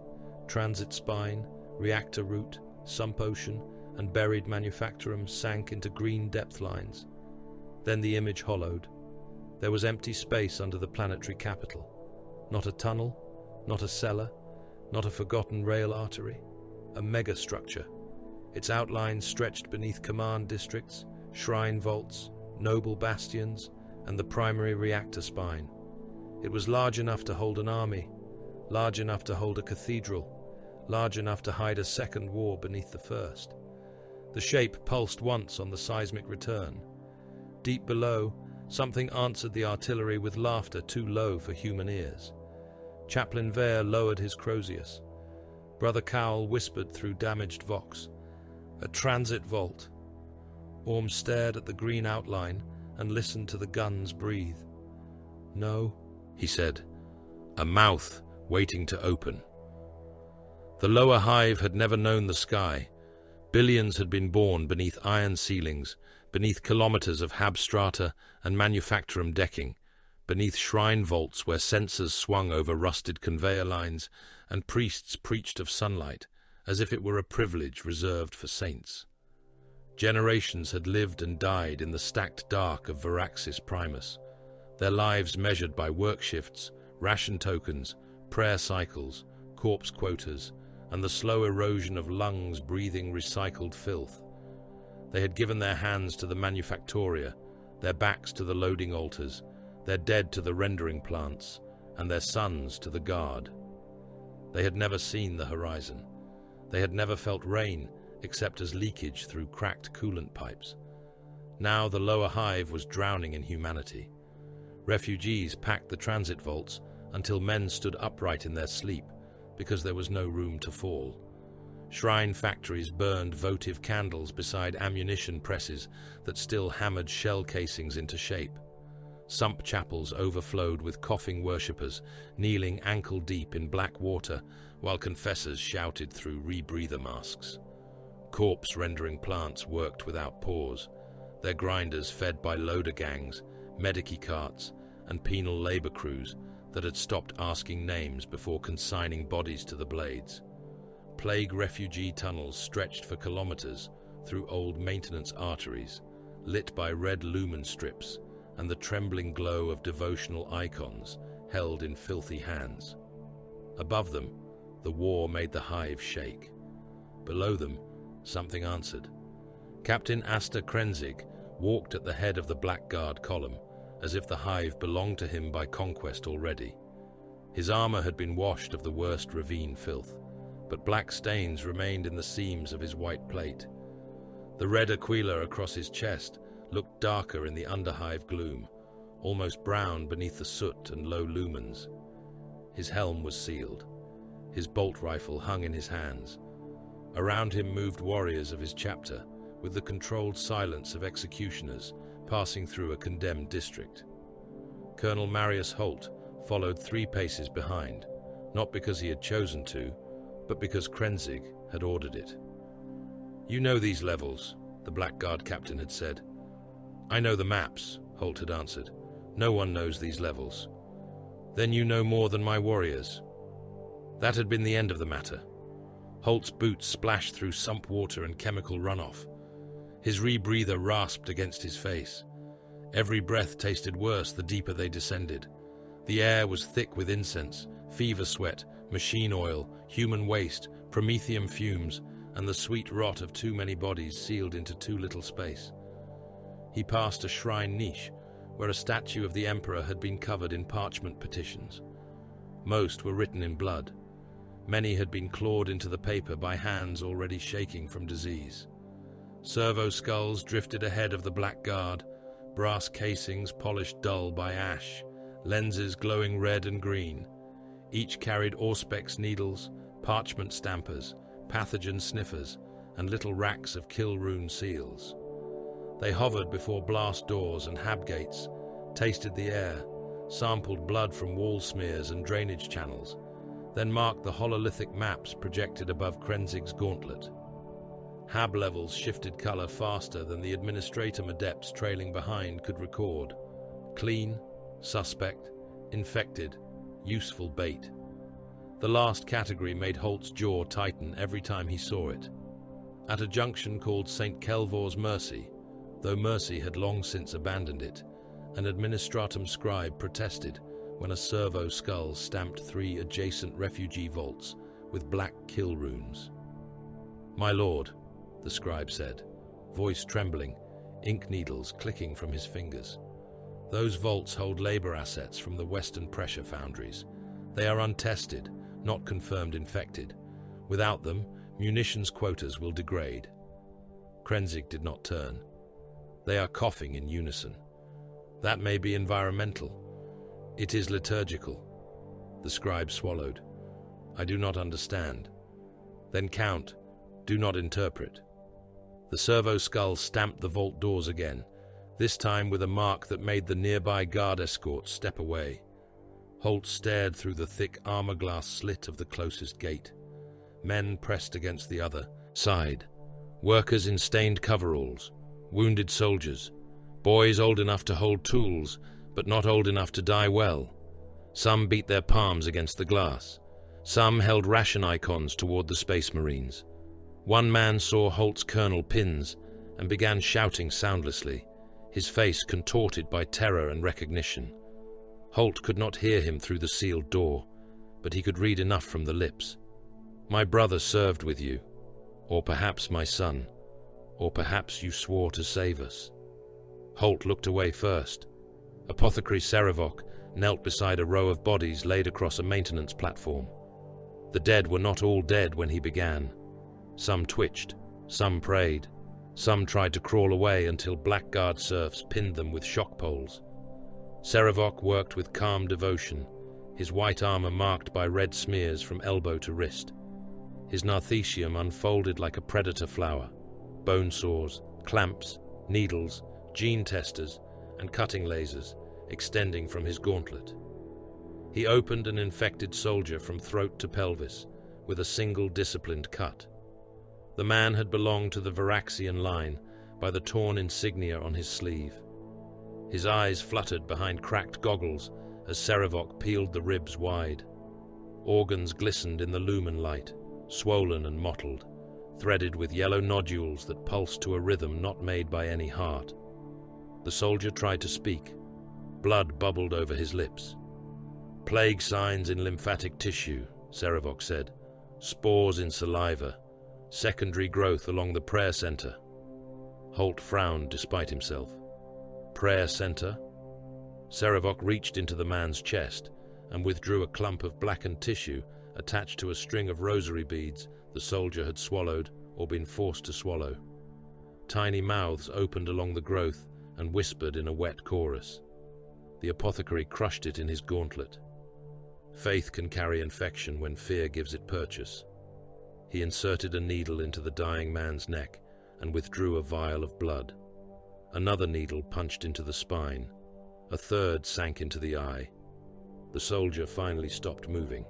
transit spine, reactor root, sump ocean, and buried manufactorum sank into green depth lines. Then the image hollowed. There was empty space under the planetary capital. Not a tunnel, not a cellar, not a forgotten rail artery. A megastructure. Its outlines stretched beneath command districts, shrine vaults, noble bastions, and the primary reactor spine. It was large enough to hold an army, large enough to hold a cathedral, large enough to hide a second war beneath the first. The shape pulsed once on the seismic return. Deep below, something answered the artillery with laughter too low for human ears. Chaplain Vare lowered his Crozius. Brother Cowell whispered through damaged vox, "A transit vault." Orm stared at the green outline and listened to the guns breathe. "No," he said. A mouth waiting to open. The lower hive had never known the sky. Billions had been born beneath iron ceilings, beneath kilometers of hab strata and manufactorum decking, beneath shrine vaults where censers swung over rusted conveyor lines and priests preached of sunlight as if it were a privilege reserved for saints. Generations had lived and died in the stacked dark of Varaxis Primus, their lives measured by work shifts, ration tokens, prayer cycles, corpse quotas, and the slow erosion of lungs breathing recycled filth. They had given their hands to the manufactoria, their backs to the loading altars, their dead to the rendering plants, and their sons to the guard. They had never seen the horizon. They had never felt rain except as leakage through cracked coolant pipes. Now the lower hive was drowning in humanity. Refugees packed the transit vaults until men stood upright in their sleep because there was no room to fall. Shrine factories burned votive candles beside ammunition presses that still hammered shell casings into shape. Sump chapels overflowed with coughing worshippers, kneeling ankle-deep in black water, while confessors shouted through rebreather masks. Corpse-rendering plants worked without pause, their grinders fed by loader gangs, medici carts, and penal labor crews that had stopped asking names before consigning bodies to the blades. Plague refugee tunnels stretched for kilometers through old maintenance arteries, lit by red lumen strips and the trembling glow of devotional icons held in filthy hands. Above them, the war made the hive shake. Below them, something answered. Captain Asta Krenzig walked at the head of the Blackguard column, as if the hive belonged to him by conquest already. His armor had been washed of the worst ravine filth, but black stains remained in the seams of his white plate. The red aquila across his chest looked darker in the underhive gloom, almost brown beneath the soot and low lumens. His helm was sealed. His bolt rifle hung in his hands. Around him moved warriors of his chapter, with the controlled silence of executioners passing through a condemned district. Colonel Marius Holt followed 3 paces behind, not because he had chosen to, but because Krenzig had ordered it. "You know these levels," the Blackguard captain had said. "I know the maps," Holt had answered. "No one knows these levels." "Then you know more than my warriors." That had been the end of the matter. Holt's boots splashed through sump water and chemical runoff. His rebreather rasped against his face. Every breath tasted worse the deeper they descended. The air was thick with incense, fever sweat, machine oil, human waste, promethium fumes, and the sweet rot of too many bodies sealed into too little space. He passed a shrine niche, where a statue of the emperor had been covered in parchment petitions. Most were written in blood. Many had been clawed into the paper by hands already shaking from disease. Servo skulls drifted ahead of the Blackguard, brass casings polished dull by ash, lenses glowing red and green. Each carried auspex needles, parchment stampers, pathogen sniffers, and little racks of kill rune seals. They hovered before blast doors and hab gates, tasted the air, sampled blood from wall smears and drainage channels, then marked the hololithic maps projected above Krenzig's gauntlet. Hab levels shifted color faster than the administratum adepts trailing behind could record. Clean, suspect, infected, useful bait. The last category made Holt's jaw tighten every time he saw it. At a junction called St. Kelvor's Mercy, though Mercy had long since abandoned it, an administratum scribe protested when a servo skull stamped 3 adjacent refugee vaults with black kill runes. "My lord," the scribe said, voice trembling, ink needles clicking from his fingers. "Those vaults hold labor assets from the Western pressure foundries. They are untested, not confirmed infected. Without them, munitions quotas will degrade." Krenzig did not turn. They are coughing in unison. "That may be environmental. It is liturgical." The scribe swallowed. "I do not understand." "Then count. Do not interpret." The servo skull stamped the vault doors again, this time with a mark that made the nearby guard escort step away. Holt stared through the thick armor-glass slit of the closest gate. Men pressed against the other side. Workers in stained coveralls, wounded soldiers, boys old enough to hold tools, but not old enough to die well. Some beat their palms against the glass. Some held ration icons toward the Space Marines. One man saw Holt's colonel pins and began shouting soundlessly, his face contorted by terror and recognition. Holt could not hear him through the sealed door, but he could read enough from the lips. "My brother served with you, or perhaps my son, or perhaps you swore to save us." Holt looked away first. Apothecary Serevok knelt beside a row of bodies laid across a maintenance platform. The dead were not all dead when he began. Some twitched, some prayed, some tried to crawl away until Blackguard serfs pinned them with shock poles. Serevok worked with calm devotion, his white armor marked by red smears from elbow to wrist. His narthecium unfolded like a predator flower. Bone saws, clamps, needles, gene testers, and cutting lasers extending from his gauntlet. He opened an infected soldier from throat to pelvis with a single disciplined cut. The man had belonged to the Varaxian line by the torn insignia on his sleeve. His eyes fluttered behind cracked goggles as Serevok peeled the ribs wide. Organs glistened in the lumen light, swollen and mottled, threaded with yellow nodules that pulsed to a rhythm not made by any heart. The soldier tried to speak. Blood bubbled over his lips. "Plague signs in lymphatic tissue," Serevok said. "Spores in saliva. Secondary growth along the prayer center." Holt frowned despite himself. "Prayer center?" Serevok reached into the man's chest and withdrew a clump of blackened tissue attached to a string of rosary beads the soldier had swallowed or been forced to swallow. Tiny mouths opened along the growth and whispered in a wet chorus. The apothecary crushed it in his gauntlet. Faith can carry infection when fear gives it purchase. He inserted a needle into the dying man's neck and withdrew a vial of blood. Another needle punched into the spine. A third sank into the eye. The soldier finally stopped moving.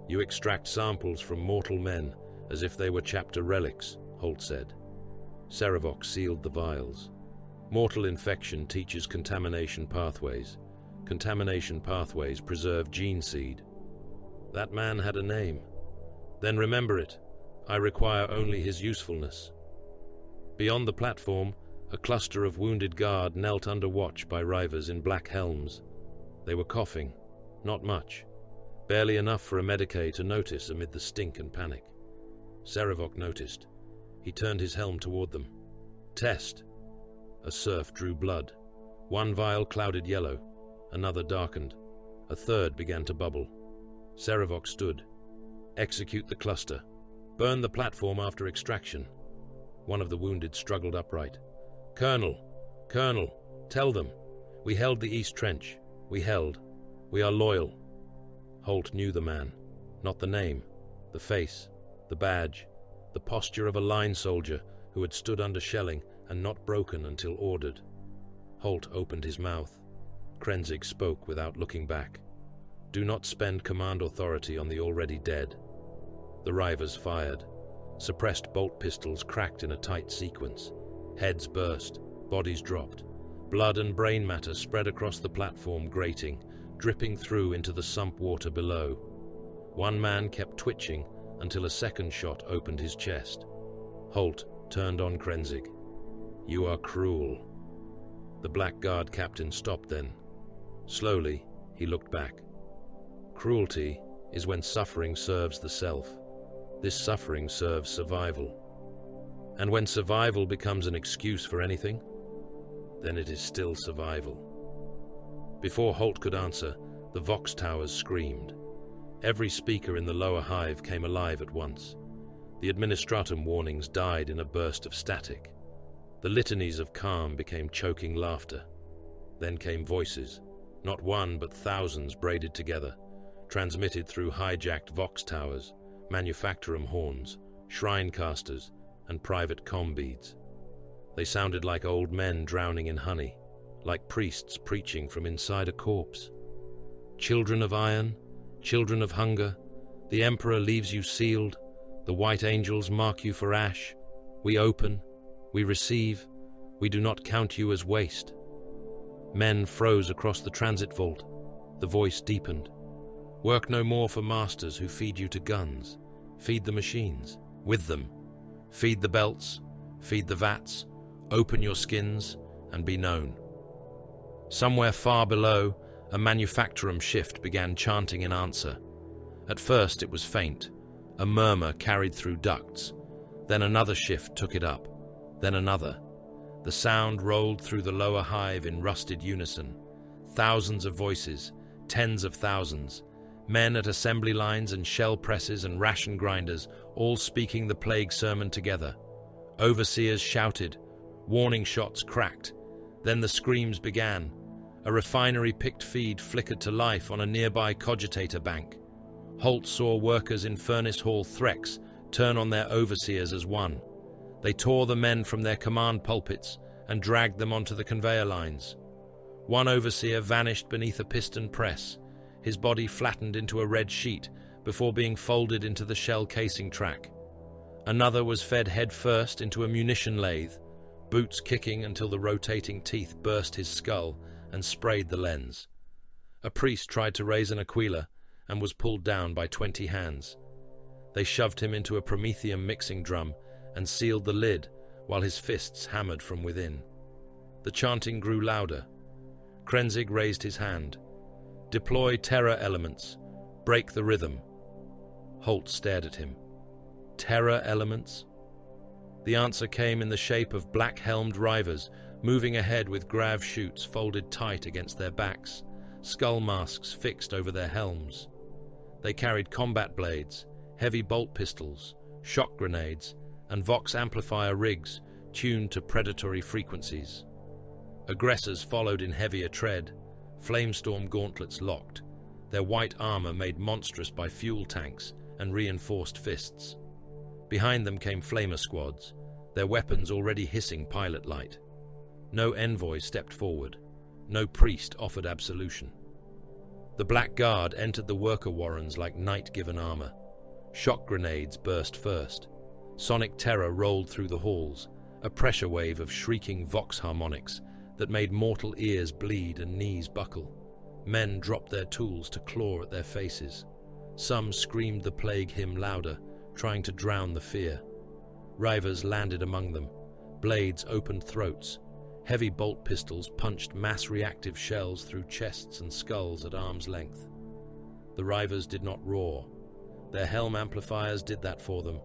"You extract samples from mortal men as if they were chapter relics," Holt said. Serevok sealed the vials. "Mortal infection teaches contamination pathways. Contamination pathways preserve gene seed. That man had a name. Then remember it. I require only his usefulness." Beyond the platform, a cluster of wounded guard knelt under watch by rivers in black helms. They were coughing, not much, barely enough for a Medicae to notice amid the stink and panic. Serevok noticed. He turned his helm toward them. "Test." A serf drew blood. One vial clouded yellow, another darkened. A third began to bubble. Serevok stood. "Execute the cluster. Burn the platform after extraction." One of the wounded struggled upright. Colonel, tell them. We held the East Trench. We held. We are loyal." Holt knew the man. Not the name, the face, the badge, the posture of a line soldier who had stood under shelling and not broken until ordered. Holt opened his mouth. Krenzig spoke without looking back. "Do not spend command authority on the already dead." The rivers fired. Suppressed bolt pistols cracked in a tight sequence. Heads burst. Bodies dropped. Blood and brain matter spread across the platform grating, dripping through into the sump water below. One man kept twitching until a second shot opened his chest. Holt turned on Krenzig. "You are cruel." The Black Guard captain stopped then. Slowly, he looked back. Cruelty is when suffering serves the self. This suffering serves survival. And when survival becomes an excuse for anything, then it is still survival. Before Holt could answer, the Vox towers screamed. Every speaker in the lower hive came alive at once. The administratum warnings died in a burst of static. The litanies of calm became choking laughter. Then came voices, not one but thousands braided together, transmitted through hijacked Vox towers, manufactorum horns, shrine casters, and private comm beads. They sounded like old men drowning in honey, like priests preaching from inside a corpse. "Children of iron, children of hunger, the Emperor leaves you sealed, the white angels mark you for ash. We open, we receive, we do not count you as waste." Men froze across the transit vault. The voice deepened. "Work no more for masters who feed you to guns. Feed the machines, with them. Feed the belts, feed the vats, open your skins, and be known." Somewhere far below, a manufactorum shift began chanting in answer. At first it was faint, a murmur carried through ducts. Then another shift took it up, then another. The sound rolled through the lower hive in rusted unison. Thousands of voices, tens of thousands, men at assembly lines and shell presses and ration grinders, all speaking the plague sermon together. Overseers shouted, warning shots cracked. Then the screams began. A refinery-picked feed flickered to life on a nearby cogitator bank. Holt saw workers in Furnace Hall Threx turn on their overseers as one. They tore the men from their command pulpits and dragged them onto the conveyor lines. One overseer vanished beneath a piston press, his body flattened into a red sheet before being folded into the shell casing track. Another was fed head-first into a munition lathe, boots kicking until the rotating teeth burst his skull and sprayed the lens. A priest tried to raise an aquila and was pulled down by 20 hands. They shoved him into a promethium mixing drum and sealed the lid while his fists hammered from within. The chanting grew louder. Krenzig raised his hand. "Deploy terror elements. Break the rhythm." Holt stared at him. Terror elements? The answer came in the shape of black-helmed rivers moving ahead with grav chutes folded tight against their backs, skull masks fixed over their helms. They carried combat blades, heavy bolt pistols, shock grenades, and Vox amplifier rigs tuned to predatory frequencies. Aggressors followed in heavier tread, flamestorm gauntlets locked, their white armor made monstrous by fuel tanks and reinforced fists. Behind them came flamer squads, their weapons already hissing pilot light. No envoy stepped forward. No priest offered absolution. The Black Guard entered the worker warrens like night-given armor. Shock grenades burst first. Sonic terror rolled through the halls, a pressure wave of shrieking Vox harmonics that made mortal ears bleed and knees buckle. Men dropped their tools to claw at their faces. Some screamed the plague hymn louder, trying to drown the fear. Rivers landed among them. Blades opened throats. Heavy bolt pistols punched mass-reactive shells through chests and skulls at arm's length. The Rivers did not roar. Their helm amplifiers did that for them,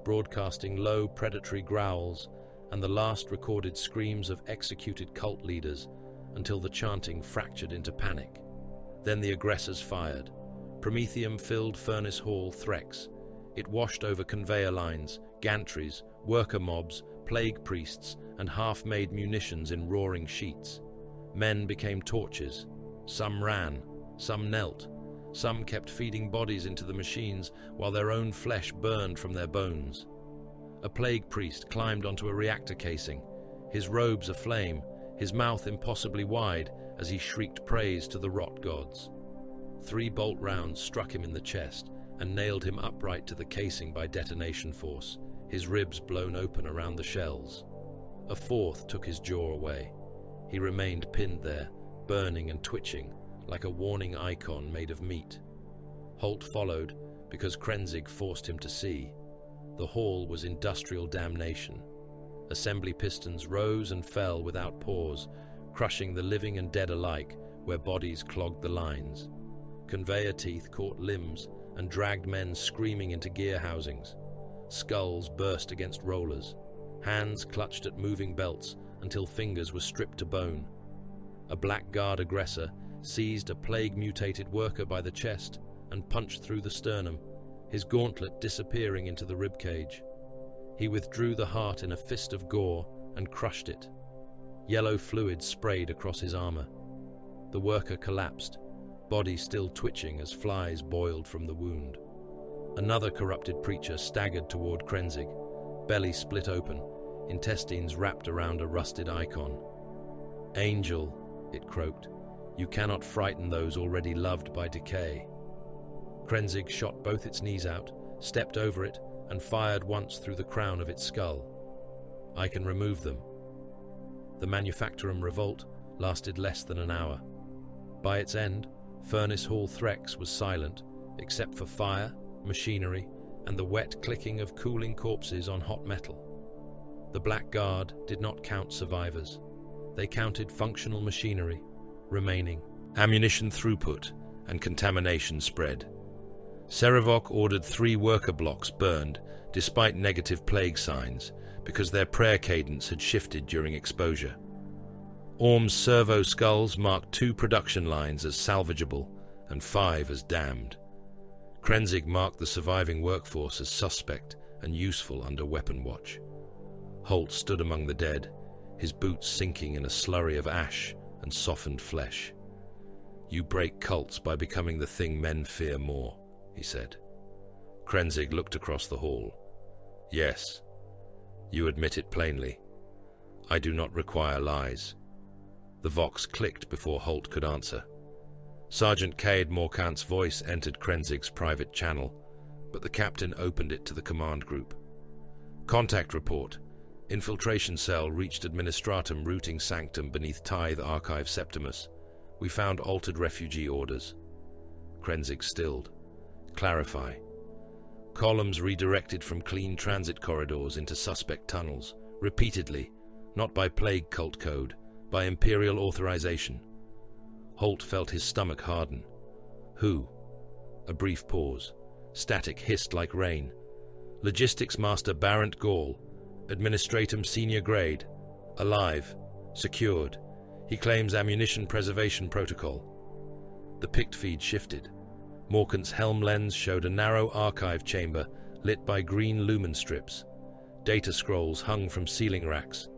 broadcasting low predatory growls and the last recorded screams of executed cult leaders until the chanting fractured into panic. Then the aggressors fired. Promethium filled Furnace Hall Threx. It washed over conveyor lines, gantries, worker mobs, plague priests, and half-made munitions in roaring sheets. Men became torches. Some ran, some knelt, some kept feeding bodies into the machines while their own flesh burned from their bones. A plague priest climbed onto a reactor casing, his robes aflame, his mouth impossibly wide as he shrieked praise to the rot gods. 3 bolt rounds struck him in the chest and nailed him upright to the casing by detonation force, his ribs blown open around the shells. A 4th took his jaw away. He remained pinned there, burning and twitching, like a warning icon made of meat. Holt followed, because Krenzig forced him to see. The hall was industrial damnation. Assembly pistons rose and fell without pause, crushing the living and dead alike where bodies clogged the lines. Conveyor teeth caught limbs and dragged men screaming into gear housings. Skulls burst against rollers. Hands clutched at moving belts until fingers were stripped to bone. A Black Guard aggressor seized a plague-mutated worker by the chest and punched through the sternum, his gauntlet disappearing into the ribcage. He withdrew the heart in a fist of gore and crushed it. Yellow fluid sprayed across his armor. The worker collapsed, body still twitching as flies boiled from the wound. Another corrupted preacher staggered toward Krenzig, belly split open, intestines wrapped around a rusted icon. "Angel," it croaked, "you cannot frighten those already loved by decay." Krenzig shot both its knees out, stepped over it, and fired once through the crown of its skull. "I can remove them." The Manufactorum revolt lasted less than an hour. By its end, Furnace Hall Threx was silent, except for fire, machinery, and the wet clicking of cooling corpses on hot metal. The Black Guard did not count survivors. They counted functional machinery, remaining, ammunition throughput, and contamination spread. Serevok ordered 3 worker blocks burned, despite negative plague signs, because their prayer cadence had shifted during exposure. Orm's servo skulls marked 2 production lines as salvageable and 5 as damned. Krenzig marked the surviving workforce as suspect and useful under weapon watch. Holt stood among the dead, his boots sinking in a slurry of ash and softened flesh. "You break cults by becoming the thing men fear more," he said. Krenzig looked across the hall. Yes. You admit it plainly. I do not require lies. The Vox clicked before Holt could answer. Sergeant Cade Morcant's voice entered Krenzig's private channel, but the captain opened it to the command group. Contact report. Infiltration cell reached Administratum routing sanctum beneath Tithe Archive Septimus. We found altered refugee orders. Krenzig stilled. Clarify. Columns redirected from clean transit corridors into suspect tunnels, repeatedly, not by plague cult code, by imperial authorization. Holt felt his stomach harden. Who? A brief pause. Static hissed like rain. Logistics Master Barrent Gall, Administratum Senior Grade, alive, secured. He claims ammunition preservation protocol. The pict feed shifted. Morcant's helm lens showed a narrow archive chamber lit by green lumen strips. Data scrolls hung from ceiling racks.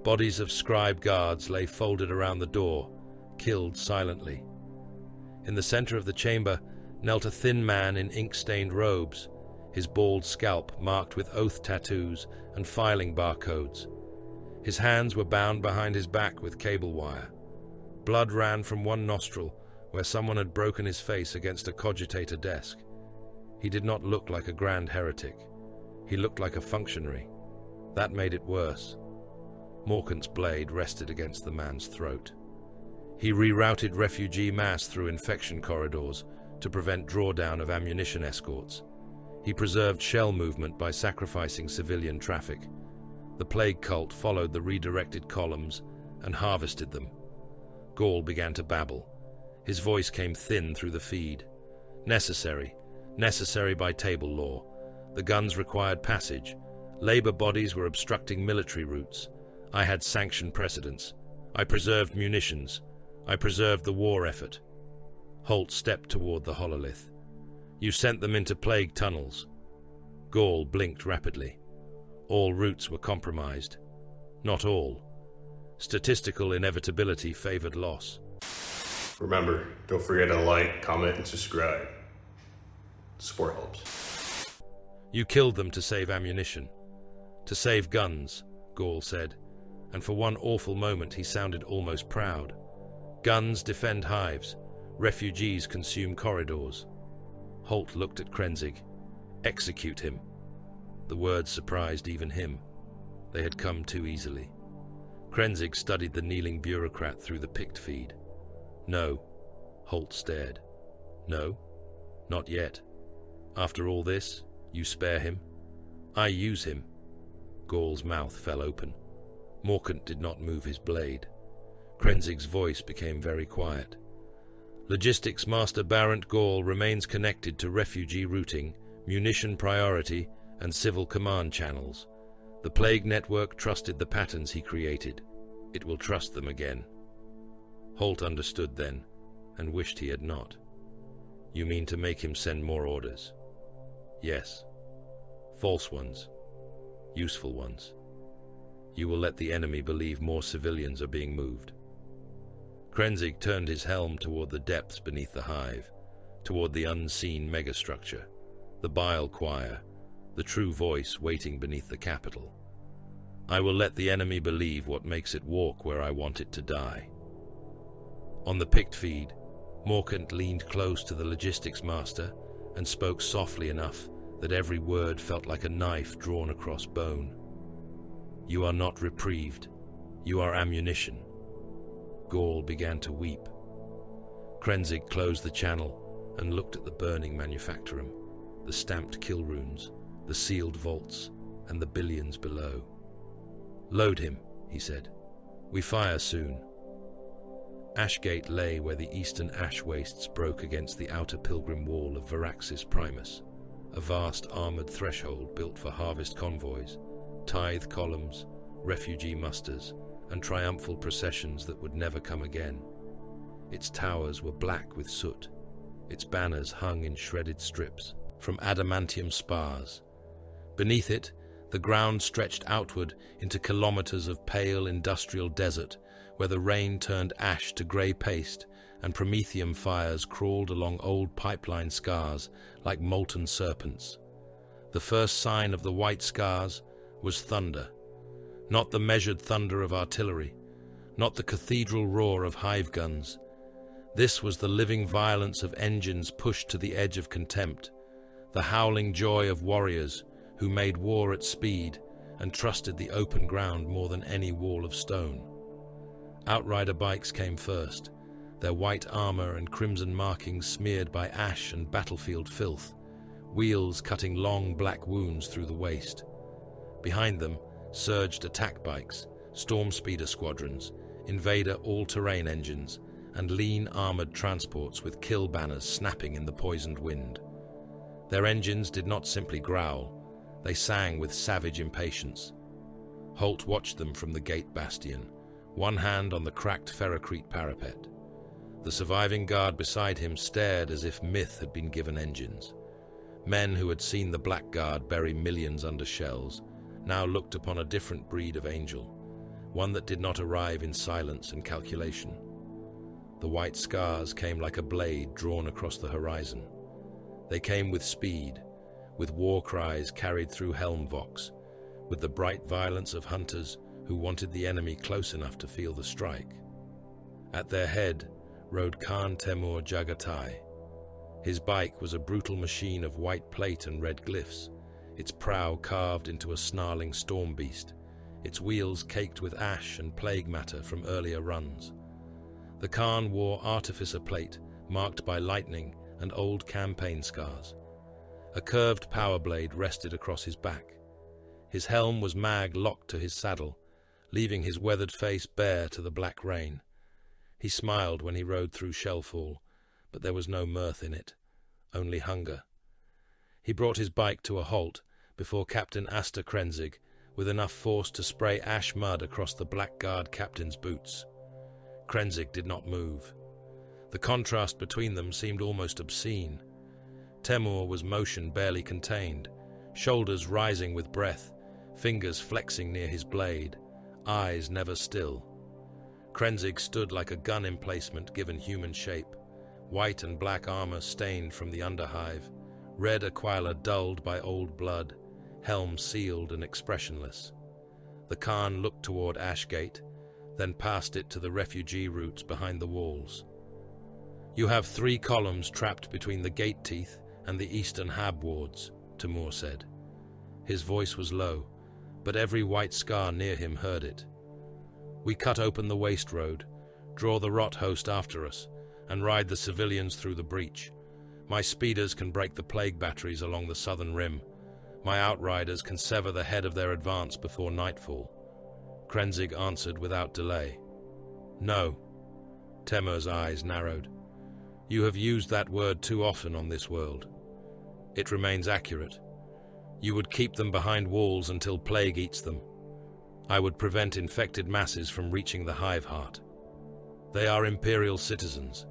Bodies of scribe guards lay folded around the door, killed silently. In the center of the chamber knelt a thin man in ink-stained robes, his bald scalp marked with oath tattoos and filing barcodes. His hands were bound behind his back with cable wire. Blood ran from one nostril, where someone had broken his face against a cogitator desk. He did not look like a grand heretic. He looked like a functionary. That made it worse. Morcant's blade rested against the man's throat. He rerouted refugee mass through infection corridors to prevent drawdown of ammunition escorts. He preserved shell movement by sacrificing civilian traffic. The plague cult followed the redirected columns and harvested them. Gall began to babble. His voice came thin through the feed. Necessary by table law. The guns required passage. Labor bodies were obstructing military routes. I had sanctioned precedents. I preserved munitions. I preserved the war effort. Holt stepped toward the hololith. You sent them into plague tunnels. Gall blinked rapidly. All routes were compromised. Not all. Statistical inevitability favored loss. Remember, don't forget to like, comment, and subscribe. Support helps. You killed them to save ammunition. To save guns, Gall said, and for one awful moment he sounded almost proud. Guns defend hives. Refugees consume corridors. Holt looked at Krenzig. Execute him. The words surprised even him. They had come too easily. Krenzig studied the kneeling bureaucrat through the pict feed. No. Holt stared. No? Not yet. After all this, you spare him? I use him. Gall's mouth fell open. Morcant did not move his blade. Krenzig's voice became very quiet. Logistics Master Barrent Gall remains connected to refugee routing, munition priority, and civil command channels. The Plague Network trusted the patterns he created. It will trust them again. Holt understood then, and wished he had not. You mean to make him send more orders? Yes. False ones. Useful ones. You will let the enemy believe more civilians are being moved. Krenzig turned his helm toward the depths beneath the hive, toward the unseen megastructure, the bile choir, the true voice waiting beneath the capital. I will let the enemy believe what makes it walk where I want it to die. On the pict feed, Morcant leaned close to the logistics master and spoke softly enough that every word felt like a knife drawn across bone. You are not reprieved. You are ammunition. Gall began to weep. Krenzig closed the channel and looked at the burning manufactorum, the stamped kill runes, the sealed vaults, and the billions below. Load him, he said. We fire soon. Ashgate lay where the eastern ash wastes broke against the outer pilgrim wall of Varaxis Primus, a vast armored threshold built for harvest convoys, tithe columns, refugee musters, and triumphal processions that would never come again. Its towers were black with soot. Its banners hung in shredded strips from adamantium spars. Beneath it, the ground stretched outward into kilometers of pale industrial desert where the rain turned ash to grey paste and promethium fires crawled along old pipeline scars like molten serpents. The first sign of the white scars was thunder. Not the measured thunder of artillery, not the cathedral roar of hive guns. This was the living violence of engines pushed to the edge of contempt, the howling joy of warriors who made war at speed and trusted the open ground more than any wall of stone. Outrider bikes came first, their white armor and crimson markings smeared by ash and battlefield filth, wheels cutting long black wounds through the waist. Behind them surged attack bikes, storm speeder squadrons, invader all-terrain engines, and lean armored transports with kill banners snapping in the poisoned wind. Their engines did not simply growl, they sang with savage impatience. Holt watched them from the gate bastion, one hand on the cracked ferrocrete parapet. The surviving guard beside him stared as if myth had been given engines. Men who had seen the Black Guard bury millions under shells now looked upon a different breed of angel, one that did not arrive in silence and calculation. The white scars came like a blade drawn across the horizon. They came with speed, with war cries carried through helm-vox, with the bright violence of hunters who wanted the enemy close enough to feel the strike. At their head rode Khan Temur Jagatai. His bike was a brutal machine of white plate and red glyphs, its prow carved into a snarling storm beast, its wheels caked with ash and plague matter from earlier runs. The Khan wore artificer plate marked by lightning and old campaign scars. A curved power blade rested across his back. His helm was mag-locked to his saddle, leaving his weathered face bare to the black rain. He smiled when he rode through shellfall, but there was no mirth in it, only hunger. He brought his bike to a halt before Captain Asta Krenzig, with enough force to spray ash mud across the Black Guard captain's boots. Krenzig did not move. The contrast between them seemed almost obscene. Temur was motion barely contained, shoulders rising with breath, fingers flexing near his blade, eyes never still. Krenzig stood like a gun emplacement given human shape, white and black armor stained from the underhive, red aquila dulled by old blood, helm sealed and expressionless. The Khan looked toward Ashgate, then past it to the refugee routes behind the walls. "You have 3 columns trapped between the gate teeth and the eastern hab wards," Temur said. His voice was low, but every white scar near him heard it. "We cut open the waste road, draw the rot host after us, and ride the civilians through the breach. My speeders can break the plague batteries along the southern rim. My outriders can sever the head of their advance before nightfall." Krenzig answered without delay. "No." Temur's eyes narrowed. "You have used that word too often on this world. It remains accurate. You would keep them behind walls until plague eats them. I would prevent infected masses from reaching the hive heart. They are imperial citizens.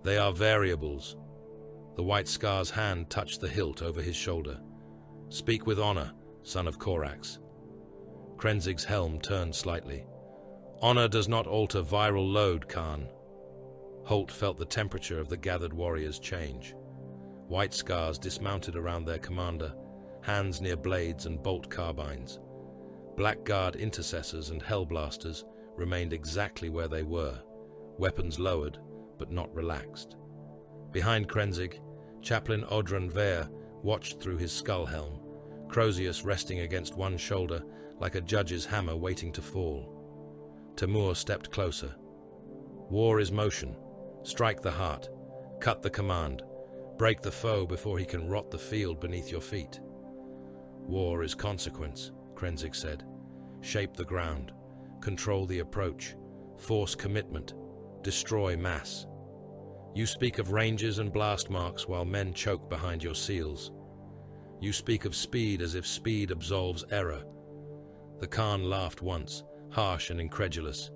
They are variables." The white scar's hand touched the hilt over his shoulder. "Speak with honor, son of Korax." Krenzig's helm turned slightly. "Honor does not alter viral load, Khan." Holt felt the temperature of the gathered warriors change. White scars dismounted around their commander, hands near blades and bolt carbines. Black Guard intercessors and hellblasters remained exactly where they were, weapons lowered but not relaxed. Behind Krenzig, Chaplain Odran Ver watched through his skull helm, Crozius resting against one shoulder like a judge's hammer waiting to fall. Temur stepped closer. "War is motion. Strike the heart. Cut the command. Break the foe before he can rot the field beneath your feet." "War is consequence," Krenzig said. "Shape the ground. Control the approach. Force commitment. Destroy mass. You speak of ranges and blast marks while men choke behind your seals. You speak of speed as if speed absolves error." The Khan laughed once, harsh and incredulous.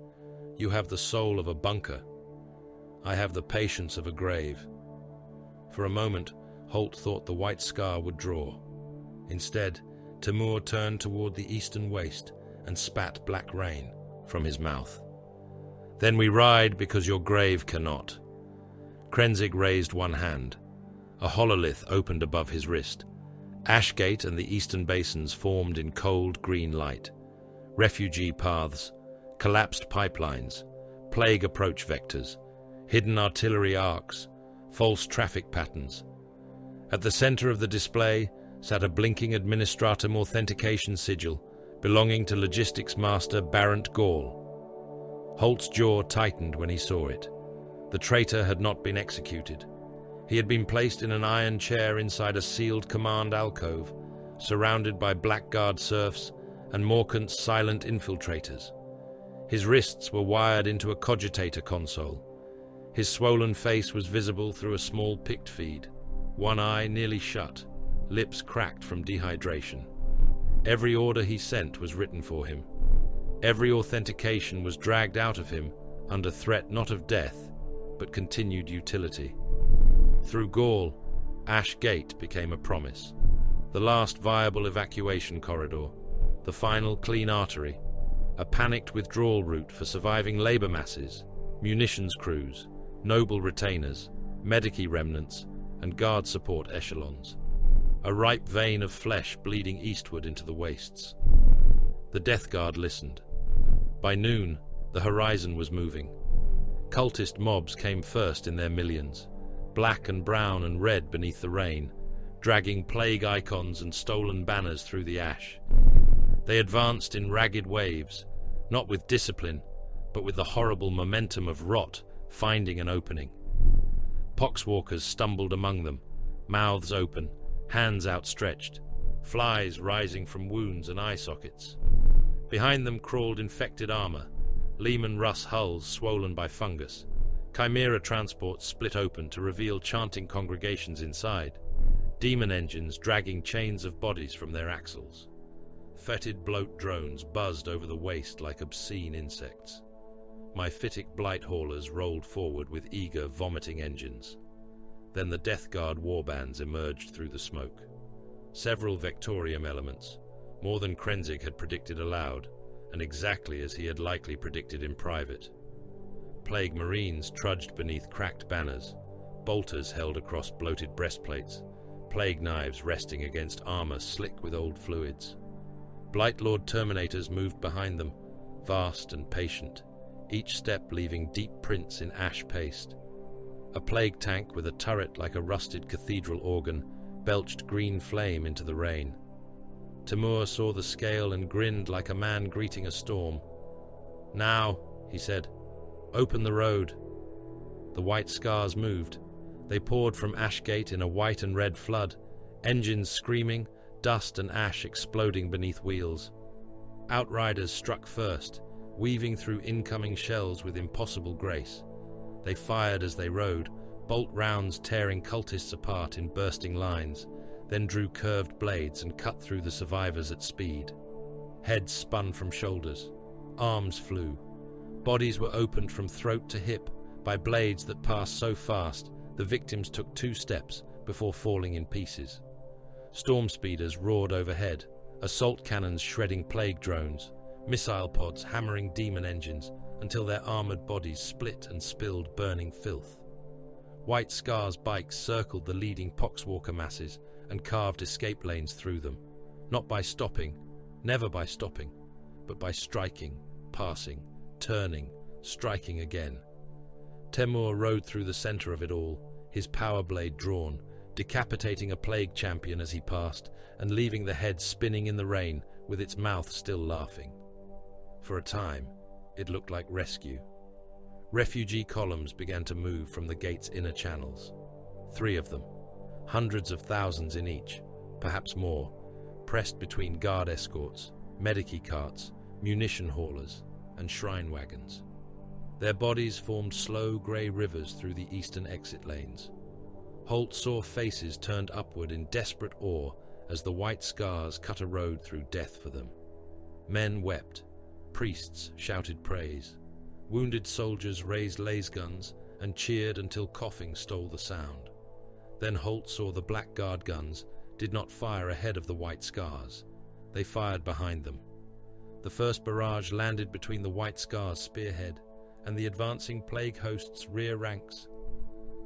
"You have the soul of a bunker. I have the patience of a grave." For a moment, Holt thought the white scar would draw. Instead, Temur turned toward the eastern waste and spat black rain from his mouth. Then we ride because your grave cannot. Krenzig raised one hand. A hololith opened above his wrist. Ashgate and the eastern basins formed in cold green light. Refugee paths, collapsed pipelines, plague approach vectors, hidden artillery arcs, false traffic patterns. At the center of the display sat a blinking administratum authentication sigil belonging to logistics master Barrent Gall. Holt's jaw tightened when he saw it. The traitor had not been executed. He had been placed in an iron chair inside a sealed command alcove, surrounded by blackguard serfs and Morkant's silent infiltrators. His wrists were wired into a cogitator console. His swollen face was visible through a small pict feed, one eye nearly shut, lips cracked from dehydration. Every order he sent was written for him. Every authentication was dragged out of him under threat not of death, but continued utility. Through Gaul, Ash Gate became a promise. The last viable evacuation corridor, the final clean artery, a panicked withdrawal route for surviving labor masses, munitions crews, noble retainers, medici remnants, and guard support echelons. A ripe vein of flesh bleeding eastward into the wastes. The Death Guard listened. By noon, the horizon was moving. Cultist mobs came first in their millions, black and brown and red beneath the rain, dragging plague icons and stolen banners through the ash. They advanced in ragged waves, not with discipline, but with the horrible momentum of rot finding an opening. Poxwalkers stumbled among them, mouths open, hands outstretched, flies rising from wounds and eye sockets. Behind them crawled infected armor, Lehman Russ hulls swollen by fungus. Chimera transports split open to reveal chanting congregations inside, demon engines dragging chains of bodies from their axles. Fetid bloat drones buzzed over the waste like obscene insects. Myphitic blight haulers rolled forward with eager, vomiting engines. Then the Death Guard warbands emerged through the smoke. Several Vectorium elements, more than Krenzig had predicted aloud, and exactly as he had likely predicted in private. Plague Marines trudged beneath cracked banners, bolters held across bloated breastplates, plague knives resting against armor slick with old fluids. Blightlord Terminators moved behind them, vast and patient, each step leaving deep prints in ash paste. A plague tank with a turret like a rusted cathedral organ belched green flame into the rain. Timur saw the scale and grinned like a man greeting a storm. "Now," he said, "open the road." The white scars moved. They poured from Ashgate in a white and red flood, engines screaming, dust and ash exploding beneath wheels. Outriders struck first, weaving through incoming shells with impossible grace. They fired as they rode, bolt rounds tearing cultists apart in bursting lines, then drew curved blades and cut through the survivors at speed. Heads spun from shoulders. Arms flew. Bodies were opened from throat to hip by blades that passed so fast the victims took 2 steps before falling in pieces. Storm speeders roared overhead, assault cannons shredding plague drones, missile pods hammering demon engines until their armored bodies split and spilled burning filth. White Scars bikes circled the leading poxwalker masses and carved escape lanes through them, not by stopping, never by stopping, but by striking, passing, turning, striking again. Temur rode through the center of it all, his power blade drawn, decapitating a plague champion as he passed and leaving the head spinning in the rain with its mouth still laughing. For a time, it looked like rescue. Refugee columns began to move from the gate's inner channels. 3 of them, hundreds of thousands in each, perhaps more, pressed between guard escorts, medici carts, munition haulers, and shrine wagons. Their bodies formed slow grey rivers through the eastern exit lanes. Holt saw faces turned upward in desperate awe as the white scars cut a road through death for them. Men wept. Priests shouted praise. Wounded soldiers raised lasguns and cheered until coughing stole the sound. Then Holt saw the blackguard guns did not fire ahead of the white scars. They fired behind them. The first barrage landed between the white scars' spearhead, and the advancing plague host's rear ranks.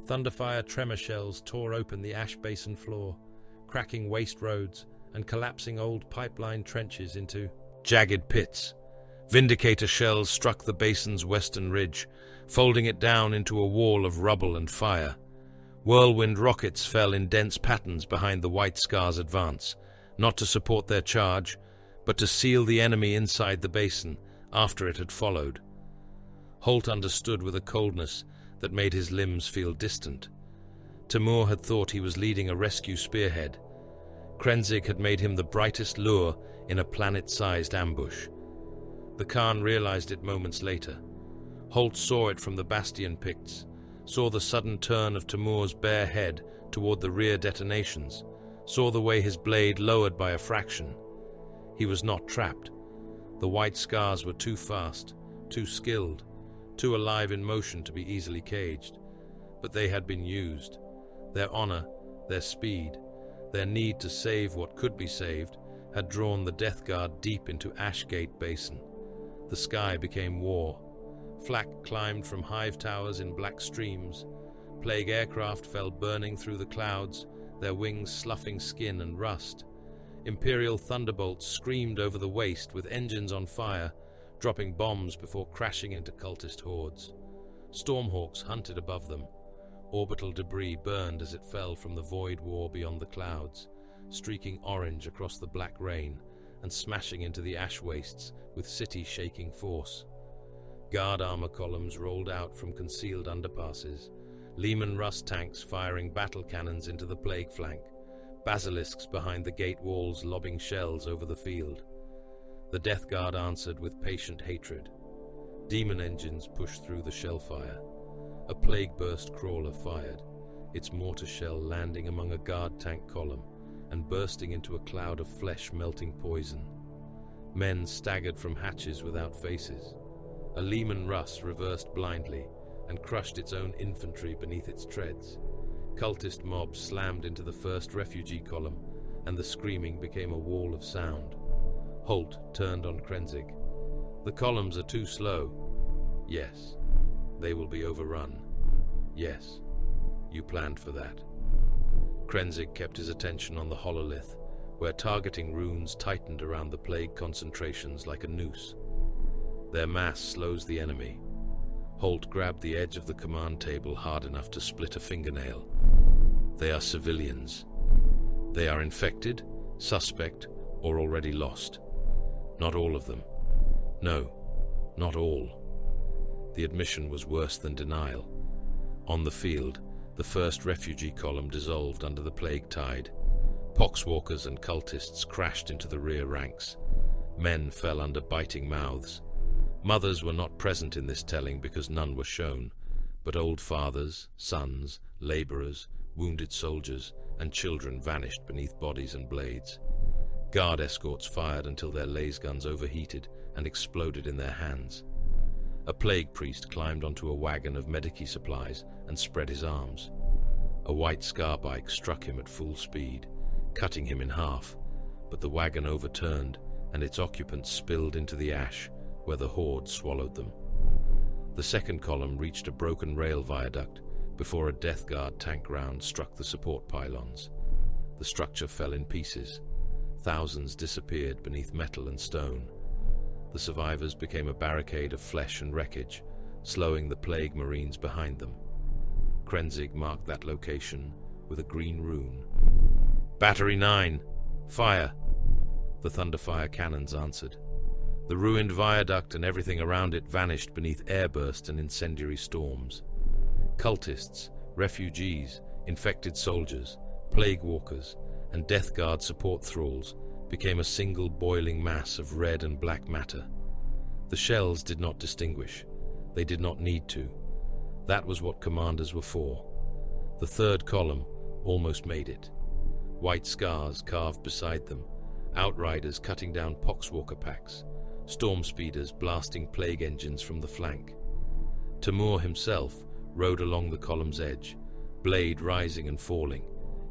Thunderfire tremor shells tore open the ash basin floor, cracking waste roads and collapsing old pipeline trenches into jagged pits. Vindicator shells struck the basin's western ridge, folding it down into a wall of rubble and fire. Whirlwind rockets fell in dense patterns behind the White Scar's advance, not to support their charge, but to seal the enemy inside the basin after it had followed. Holt understood with a coldness that made his limbs feel distant. Timur had thought he was leading a rescue spearhead. Krenzig had made him the brightest lure in a planet-sized ambush. The Khan realized it moments later. Holt saw it from the bastion picts, saw the sudden turn of Timur's bare head toward the rear detonations, saw the way his blade lowered by a fraction. He was not trapped. The White Scars were too fast, too skilled, too alive in motion to be easily caged. But they had been used. Their honor, their speed, their need to save what could be saved had drawn the Death Guard deep into Ashgate Basin. The sky became war. Flak climbed from hive towers in black streams. Plague aircraft fell burning through the clouds, their wings sloughing skin and rust. Imperial thunderbolts screamed over the waste with engines on fire, dropping bombs before crashing into cultist hordes. Stormhawks hunted above them. Orbital debris burned as it fell from the void war beyond the clouds, streaking orange across the black rain and smashing into the ash wastes with city-shaking force. Guard armor columns rolled out from concealed underpasses, Lehman Russ tanks firing battle cannons into the plague flank, basilisks behind the gate walls lobbing shells over the field. The Death Guard answered with patient hatred. Demon engines pushed through the shellfire. A plague burst crawler fired, its mortar shell landing among a guard tank column and bursting into a cloud of flesh-melting poison. Men staggered from hatches without faces. A Lehman Russ reversed blindly and crushed its own infantry beneath its treads. Cultist mobs slammed into the first refugee column, and the screaming became a wall of sound. Holt turned on Krenzig. "The columns are too slow." "Yes." "They will be overrun." "Yes." "You planned for that." Krenzig kept his attention on the hololith, where targeting runes tightened around the plague concentrations like a noose. Their mass slows the enemy. Holt grabbed the edge of the command table hard enough to split a fingernail. They are civilians. They are infected, suspect, or already lost. Not all of them. No, not all. The admission was worse than denial. On the field, the first refugee column dissolved under the plague tide. Poxwalkers and cultists crashed into the rear ranks. Men fell under biting mouths. Mothers were not present in this telling because none were shown, but old fathers, sons, laborers, wounded soldiers, and children vanished beneath bodies and blades. Guard escorts fired until their laser guns overheated and exploded in their hands. A plague priest climbed onto a wagon of medici supplies and spread his arms. A White Scar bike struck him at full speed, cutting him in half, but the wagon overturned and its occupants spilled into the ash, where the horde swallowed them. The second column reached a broken rail viaduct before a Death Guard tank round struck the support pylons. The structure fell in pieces. Thousands disappeared beneath metal and stone. The survivors became a barricade of flesh and wreckage, slowing the plague marines behind them. Krenzig marked that location with a green rune. "Battery 9! Fire!" The Thunderfire cannons answered. The ruined viaduct and everything around it vanished beneath airburst and incendiary storms. Cultists, refugees, infected soldiers, plague walkers, and Death Guard support thralls became a single boiling mass of red and black matter. The shells did not distinguish. They did not need to. That was what commanders were for. The third column almost made it. White Scars carved beside them, outriders cutting down poxwalker packs, storm speeders blasting plague engines from the flank. Timur himself rode along the column's edge, blade rising and falling,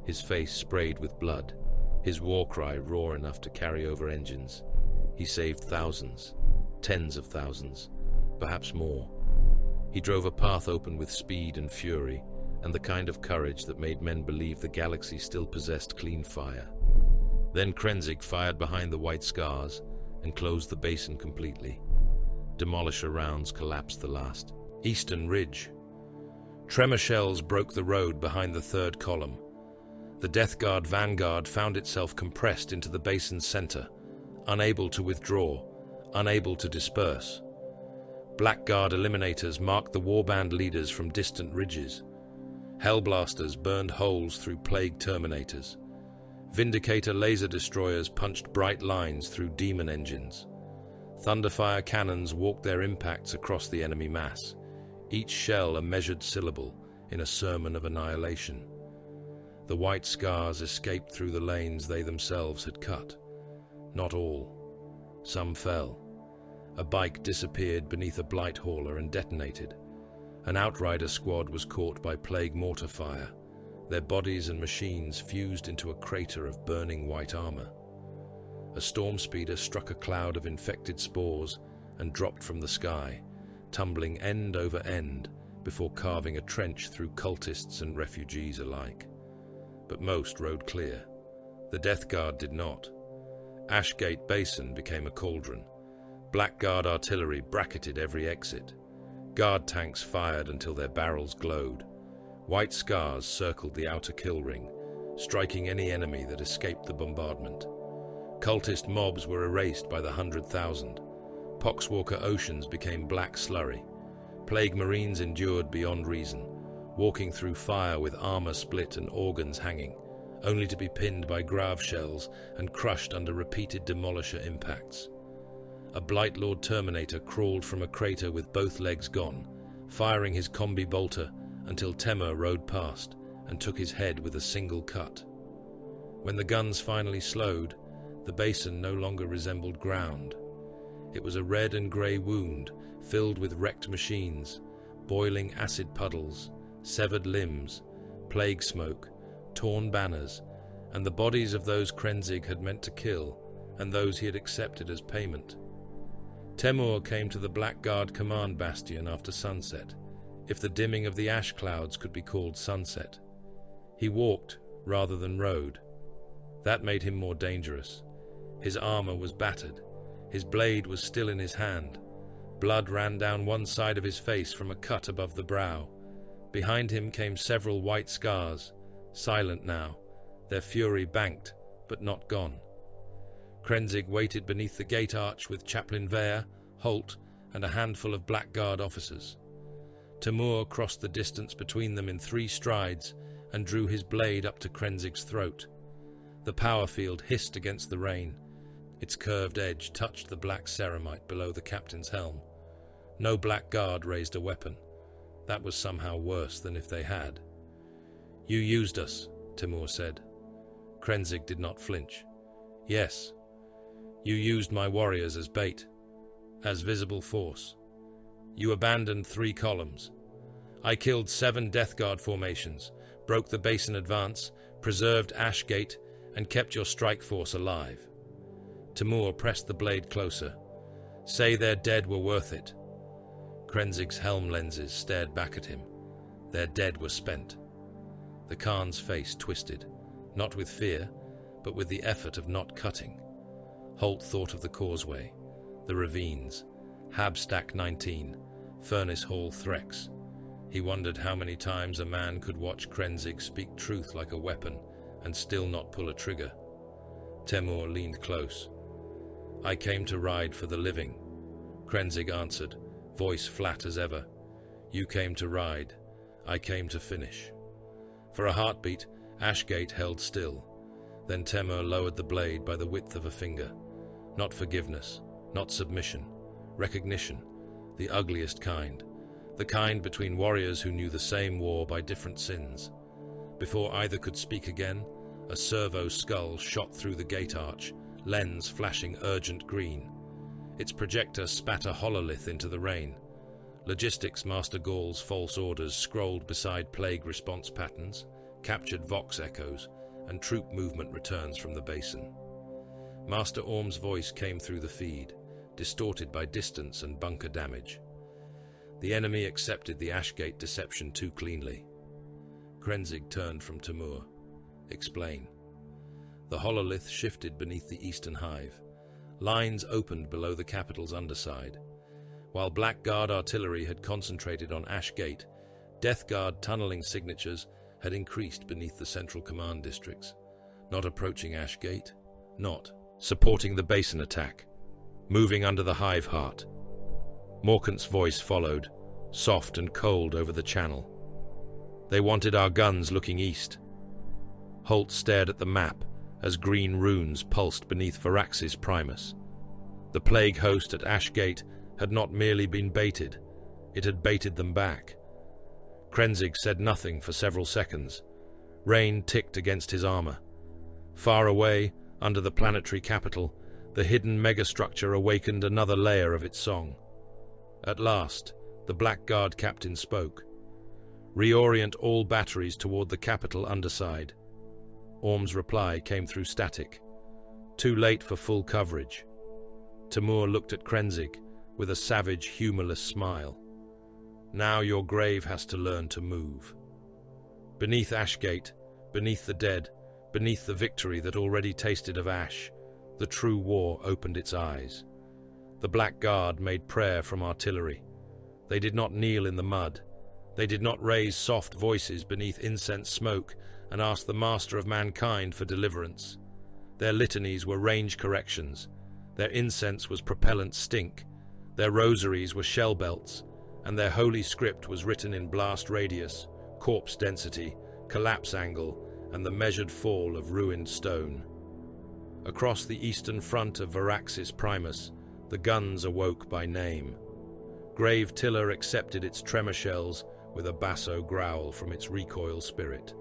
his face sprayed with blood, his war cry raw enough to carry over engines. He saved thousands, tens of thousands, perhaps more. He drove a path open with speed and fury, and the kind of courage that made men believe the galaxy still possessed clean fire. Then Krenzig fired behind the white scars and closed the basin completely. Demolisher rounds collapsed the last. Eastern Ridge. Tremor shells broke the road behind the third column. The Death Guard vanguard found itself compressed into the basin's center, unable to withdraw, unable to disperse. Blackguard eliminators marked the warband leaders from distant ridges. Hellblasters burned holes through plague terminators. Vindicator laser destroyers punched bright lines through demon engines. Thunderfire cannons walked their impacts across the enemy mass, each shell a measured syllable in a sermon of annihilation. The white scars escaped through the lanes they themselves had cut. Not all. Some fell. A bike disappeared beneath a blight hauler and detonated. An outrider squad was caught by plague mortar fire. Their bodies and machines fused into a crater of burning white armor. A storm speeder struck a cloud of infected spores and dropped from the sky, tumbling end over end before carving a trench through cultists and refugees alike. But most rode clear. The Death Guard did not. Ashgate Basin became a cauldron. Blackguard artillery bracketed every exit. Guard tanks fired until their barrels glowed. White scars circled the outer kill ring, striking any enemy that escaped the bombardment. Cultist mobs were erased by the 100,000. Poxwalker oceans became black slurry. Plague marines endured beyond reason, walking through fire with armor split and organs hanging, only to be pinned by grav shells and crushed under repeated demolisher impacts. A Blightlord Terminator crawled from a crater with both legs gone, firing his combi bolter until Temur rode past and took his head with a single cut. When the guns finally slowed, the basin no longer resembled ground. It was a red and grey wound filled with wrecked machines, boiling acid puddles, severed limbs, plague smoke, torn banners, and the bodies of those Krenzig had meant to kill and those he had accepted as payment. Temur came to the Blackguard command bastion after sunset, if the dimming of the ash clouds could be called sunset. He walked rather than rode. That made him more dangerous. His armor was battered. His blade was still in his hand. Blood ran down one side of his face from a cut above the brow. Behind him came several white scars, silent now, their fury banked, but not gone. Krenzig waited beneath the gate arch with Chaplain Vare, Holt, and a handful of Blackguard officers. Temur crossed the distance between them in 3 strides and drew his blade up to Krenzig's throat. The power field hissed against the rain. Its curved edge touched the black ceramite below the captain's helm. No Blackguard raised a weapon. That was somehow worse than if they had. "You used us," Temur said. Krenzig did not flinch. "Yes. You used my warriors as bait, as visible force. You abandoned 3 columns. I killed 7 Death Guard formations, broke the basin advance, preserved Ashgate, and kept your strike force alive." Temur pressed the blade closer. "Say their dead were worth it." Krenzig's helm lenses stared back at him. Their dead were spent. The Khan's face twisted, not with fear, but with the effort of not cutting. Holt thought of the causeway, the ravines, Habstack 19, Furnace Hall Threx. He wondered how many times a man could watch Krenzig speak truth like a weapon and still not pull a trigger. Temur leaned close. "I came to ride for the living," Krenzig answered, voice flat as ever. "You came to ride. I came to finish." For a heartbeat, Ashgate held still. Then Temur lowered the blade by the width of a finger. Not forgiveness, not submission, recognition, the ugliest kind. The kind between warriors who knew the same war by different sins. Before either could speak again, a servo skull shot through the gate arch, lens flashing urgent green. Its projector spat a hololith into the rain. Logistics Master Gaul's false orders scrolled beside plague response patterns, captured vox echoes, and troop movement returns from the basin. Master Orm's voice came through the feed, distorted by distance and bunker damage. The enemy accepted the Ashgate deception too cleanly. Krenzig turned from Timur. Explain. The hololith shifted beneath the eastern hive. Lines opened below the capital's underside. While Blackguard artillery had concentrated on Ashgate, Death Guard tunneling signatures had increased beneath the central command districts. Not approaching Ashgate, not supporting the basin attack, moving under the hive heart. Morkant's voice followed, soft and cold over the channel. They wanted our guns looking east. Holt stared at the map as green runes pulsed beneath Varaxis Primus. The plague host at Ashgate had not merely been baited, it had baited them back. Krenzig said nothing for several seconds. Rain ticked against his armor. Far away, under the planetary capital, the hidden megastructure awakened another layer of its song. At last, the Blackguard captain spoke. Reorient all batteries toward the capital underside. Orm's reply came through static. Too late for full coverage. Timur looked at Krenzig with a savage, humorless smile. Now your grave has to learn to move. Beneath Ashgate, beneath the dead, beneath the victory that already tasted of ash, the true war opened its eyes. The Blackguard made prayer from artillery. They did not kneel in the mud. They did not raise soft voices beneath incense smoke and ask the Master of Mankind for deliverance. Their litanies were range corrections. Their incense was propellant stink. Their rosaries were shell belts, and their holy script was written in blast radius, corpse density, collapse angle, and the measured fall of ruined stone. Across the eastern front of Varaxis Primus, the guns awoke by name. Grave Tiller accepted its tremor shells with a basso growl from its recoil spirit.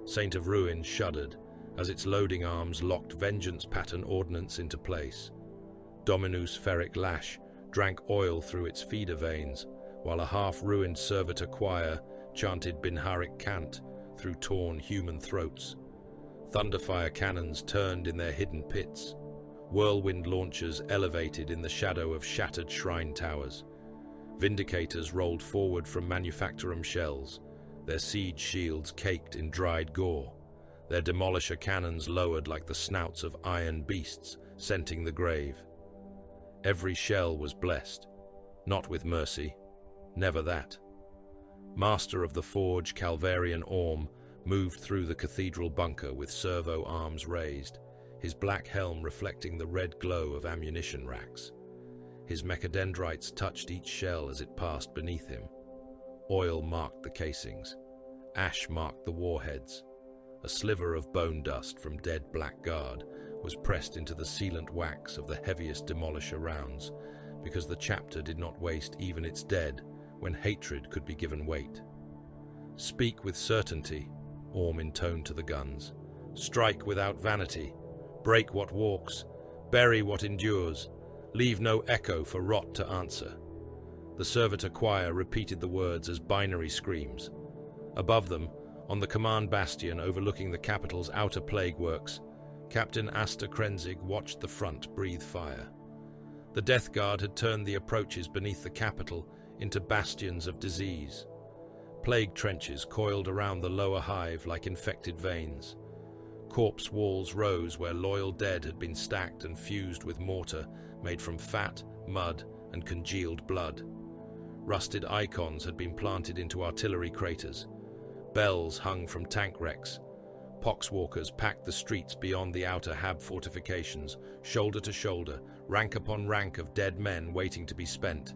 Saint of Ruin shuddered as its loading arms locked vengeance pattern ordnance into place. Dominus Ferric Lash drank oil through its feeder veins, while a half-ruined servitor choir chanted Binharic cant through torn human throats. Thunderfire cannons turned in their hidden pits. Whirlwind launchers elevated in the shadow of shattered shrine towers. Vindicators rolled forward from manufactorum shells, their siege shields caked in dried gore. Their demolisher cannons lowered like the snouts of iron beasts, scenting the grave. Every shell was blessed, not with mercy, never that. Master of the Forge, Calvarian Orm, moved through the cathedral bunker with servo arms raised, his black helm reflecting the red glow of ammunition racks. His mechadendrites touched each shell as it passed beneath him. Oil marked the casings. Ash marked the warheads. A sliver of bone dust from dead Blackguard was pressed into the sealant wax of the heaviest demolisher rounds, because the chapter did not waste even its dead when hatred could be given weight. Speak with certainty, Orm intoned to the guns. Strike without vanity. Break what walks. Bury what endures. Leave no echo for rot to answer. The servitor choir repeated the words as binary screams. Above them, on the command bastion overlooking the capital's outer plague works, Captain Asta Krenzig watched the front breathe fire. The Death Guard had turned the approaches beneath the capital into bastions of disease. Plague trenches coiled around the lower hive like infected veins. Corpse walls rose where loyal dead had been stacked and fused with mortar made from fat, mud, and congealed blood. Rusted icons had been planted into artillery craters. Bells hung from tank wrecks. Poxwalkers packed the streets beyond the outer Hab fortifications, shoulder to shoulder, rank upon rank of dead men waiting to be spent.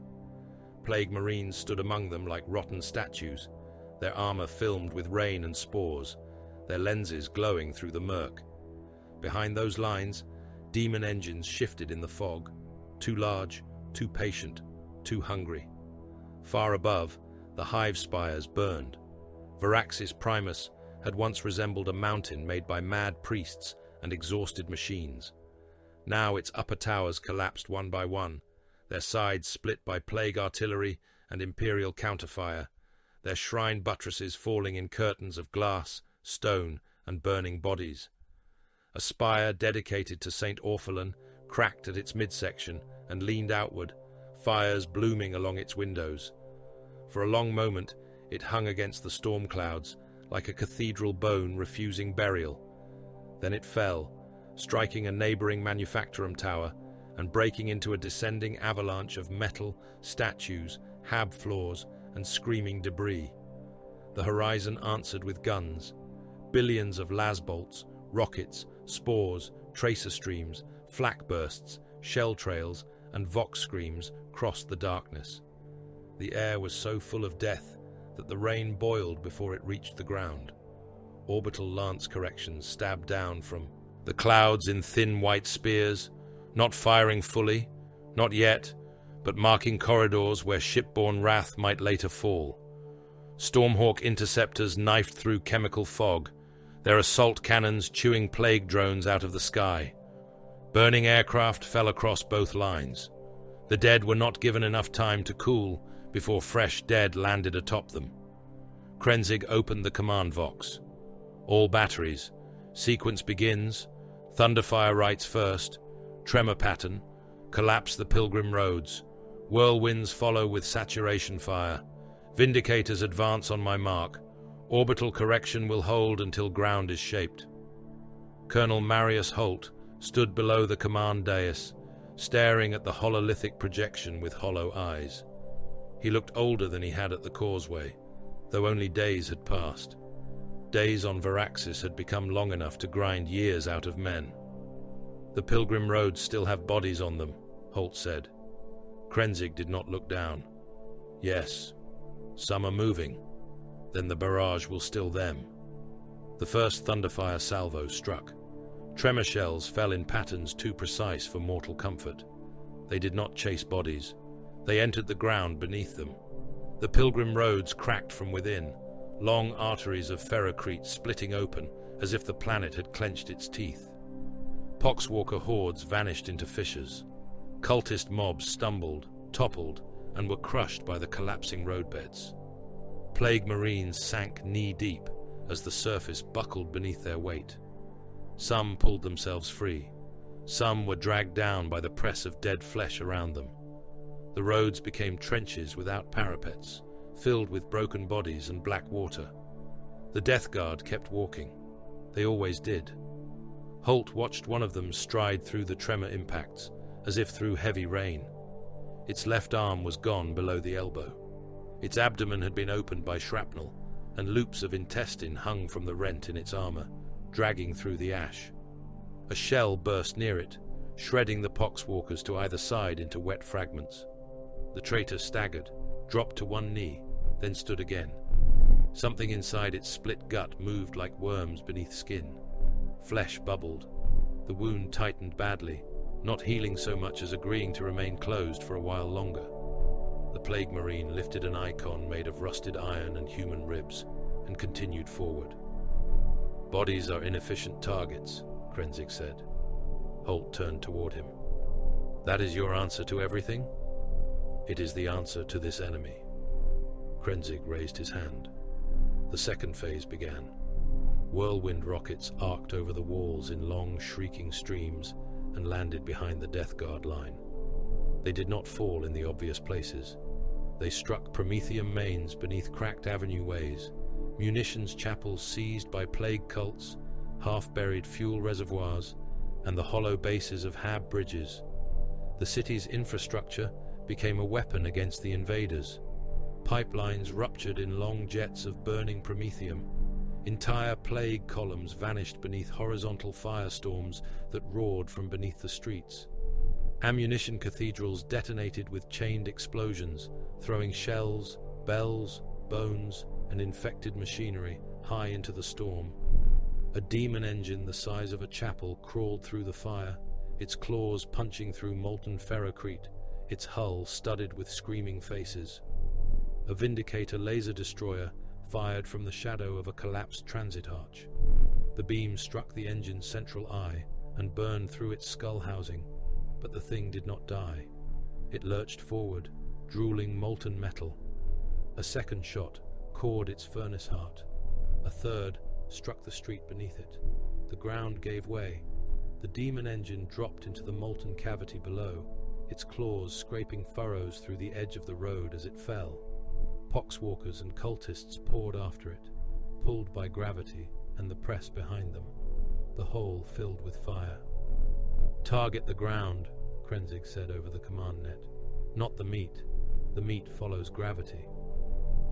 Plague Marines stood among them like rotten statues, their armor filmed with rain and spores, their lenses glowing through the murk. Behind those lines, demon engines shifted in the fog, too large, too patient, too hungry. Far above, the hive spires burned. Varaxis Primus had once resembled a mountain made by mad priests and exhausted machines. Now its upper towers collapsed one by one, their sides split by plague artillery and imperial counterfire, their shrine buttresses falling in curtains of glass, stone, and burning bodies. A spire dedicated to St. Orphelin cracked at its midsection and leaned outward, fires blooming along its windows. For a long moment, it hung against the storm clouds, like a cathedral bone refusing burial. Then it fell, striking a neighboring manufactorum tower and breaking into a descending avalanche of metal, statues, hab floors, and screaming debris. The horizon answered with guns. Billions of las bolts, rockets, spores, tracer streams, flak bursts, shell trails, and vox screams crossed the darkness. The air was so full of death that the rain boiled before it reached the ground. Orbital lance corrections stabbed down from the clouds in thin white spears, not firing fully, not yet, but marking corridors where shipborne wrath might later fall. Stormhawk interceptors knifed through chemical fog, their assault cannons chewing plague drones out of the sky. Burning aircraft fell across both lines. The dead were not given enough time to cool before fresh dead landed atop them. Krenzig opened the command vox. All batteries. Sequence begins. Thunderfire writes first. Tremor pattern. Collapse the pilgrim roads. Whirlwinds follow with saturation fire. Vindicators advance on my mark. Orbital correction will hold until ground is shaped. Colonel Marius Holt stood below the command dais, staring at the hololithic projection with hollow eyes. He looked older than he had at the causeway, though only days had passed. Days on Varaxis had become long enough to grind years out of men. The pilgrim roads still have bodies on them, Holt said. Krenzig did not look down. Yes, some are moving. Then the barrage will still them. The first Thunderfire salvo struck. Tremor shells fell in patterns too precise for mortal comfort. They did not chase bodies. They entered the ground beneath them. The pilgrim roads cracked from within, long arteries of ferrocrete splitting open as if the planet had clenched its teeth. Poxwalker hordes vanished into fissures. Cultist mobs stumbled, toppled, and were crushed by the collapsing roadbeds. Plague Marines sank knee-deep as the surface buckled beneath their weight. Some pulled themselves free. Some were dragged down by the press of dead flesh around them. The roads became trenches without parapets, filled with broken bodies and black water. The Death Guard kept walking. They always did. Holt watched one of them stride through the tremor impacts, as if through heavy rain. Its left arm was gone below the elbow. Its abdomen had been opened by shrapnel, and loops of intestine hung from the rent in its armor, dragging through the ash. A shell burst near it, shredding the poxwalkers to either side into wet fragments. The traitor staggered, dropped to one knee, then stood again. Something inside its split gut moved like worms beneath skin. Flesh bubbled. The wound tightened badly, not healing so much as agreeing to remain closed for a while longer. The Plague Marine lifted an icon made of rusted iron and human ribs, and continued forward. Bodies are inefficient targets, Krenzig said. Holt turned toward him. That is your answer to everything? It is the answer to this enemy. Krenzig raised his hand. The second phase began. Whirlwind rockets arced over the walls in long, shrieking streams and landed behind the Death Guard line. They did not fall in the obvious places. They struck Prometheum mains beneath cracked avenue ways, munitions chapels seized by plague cults, half-buried fuel reservoirs, and the hollow bases of hab bridges. The city's infrastructure became a weapon against the invaders. Pipelines ruptured in long jets of burning promethium. Entire plague columns vanished beneath horizontal firestorms that roared from beneath the streets. Ammunition cathedrals detonated with chained explosions, throwing shells, bells, bones, and infected machinery high into the storm. A demon engine the size of a chapel crawled through the fire, its claws punching through molten ferrocrete, its hull studded with screaming faces. A Vindicator laser destroyer fired from the shadow of a collapsed transit arch. The beam struck the engine's central eye and burned through its skull housing, but the thing did not die. It lurched forward, drooling molten metal. A second shot cored its furnace heart. A third struck the street beneath it. The ground gave way. The demon engine dropped into the molten cavity below, its claws scraping furrows through the edge of the road as it fell. Poxwalkers and cultists poured after it, pulled by gravity and the press behind them, the hole filled with fire. "Target the ground," Krenzig said over the command net. "Not the meat. The meat follows gravity."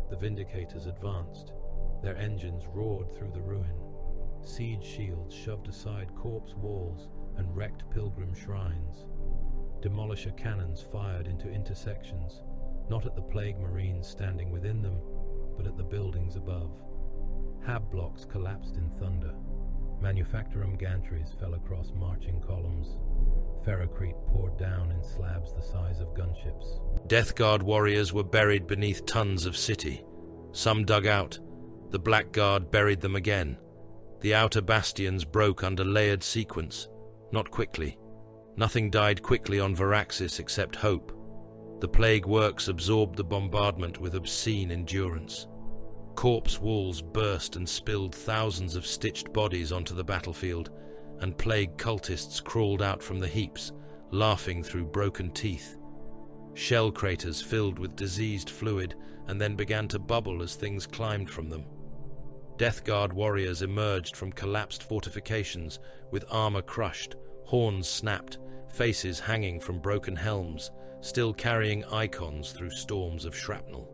The Vindicators advanced. Their engines roared through the ruin. Siege shields shoved aside corpse walls and wrecked pilgrim shrines. Demolisher cannons fired into intersections, not at the plague marines standing within them, but at the buildings above. Hab blocks collapsed in thunder. Manufactorum gantries fell across marching columns. Ferrocrete poured down in slabs the size of gunships. Death Guard warriors were buried beneath tons of city. Some dug out. The Black Guard buried them again. The outer bastions broke under layered sequence. Not quickly. Nothing died quickly on Varaxis except hope. The plague works absorbed the bombardment with obscene endurance. Corpse walls burst and spilled thousands of stitched bodies onto the battlefield, and plague cultists crawled out from the heaps, laughing through broken teeth. Shell craters filled with diseased fluid and then began to bubble as things climbed from them. Death Guard warriors emerged from collapsed fortifications with armor crushed, horns snapped, faces hanging from broken helms, still carrying icons through storms of shrapnel.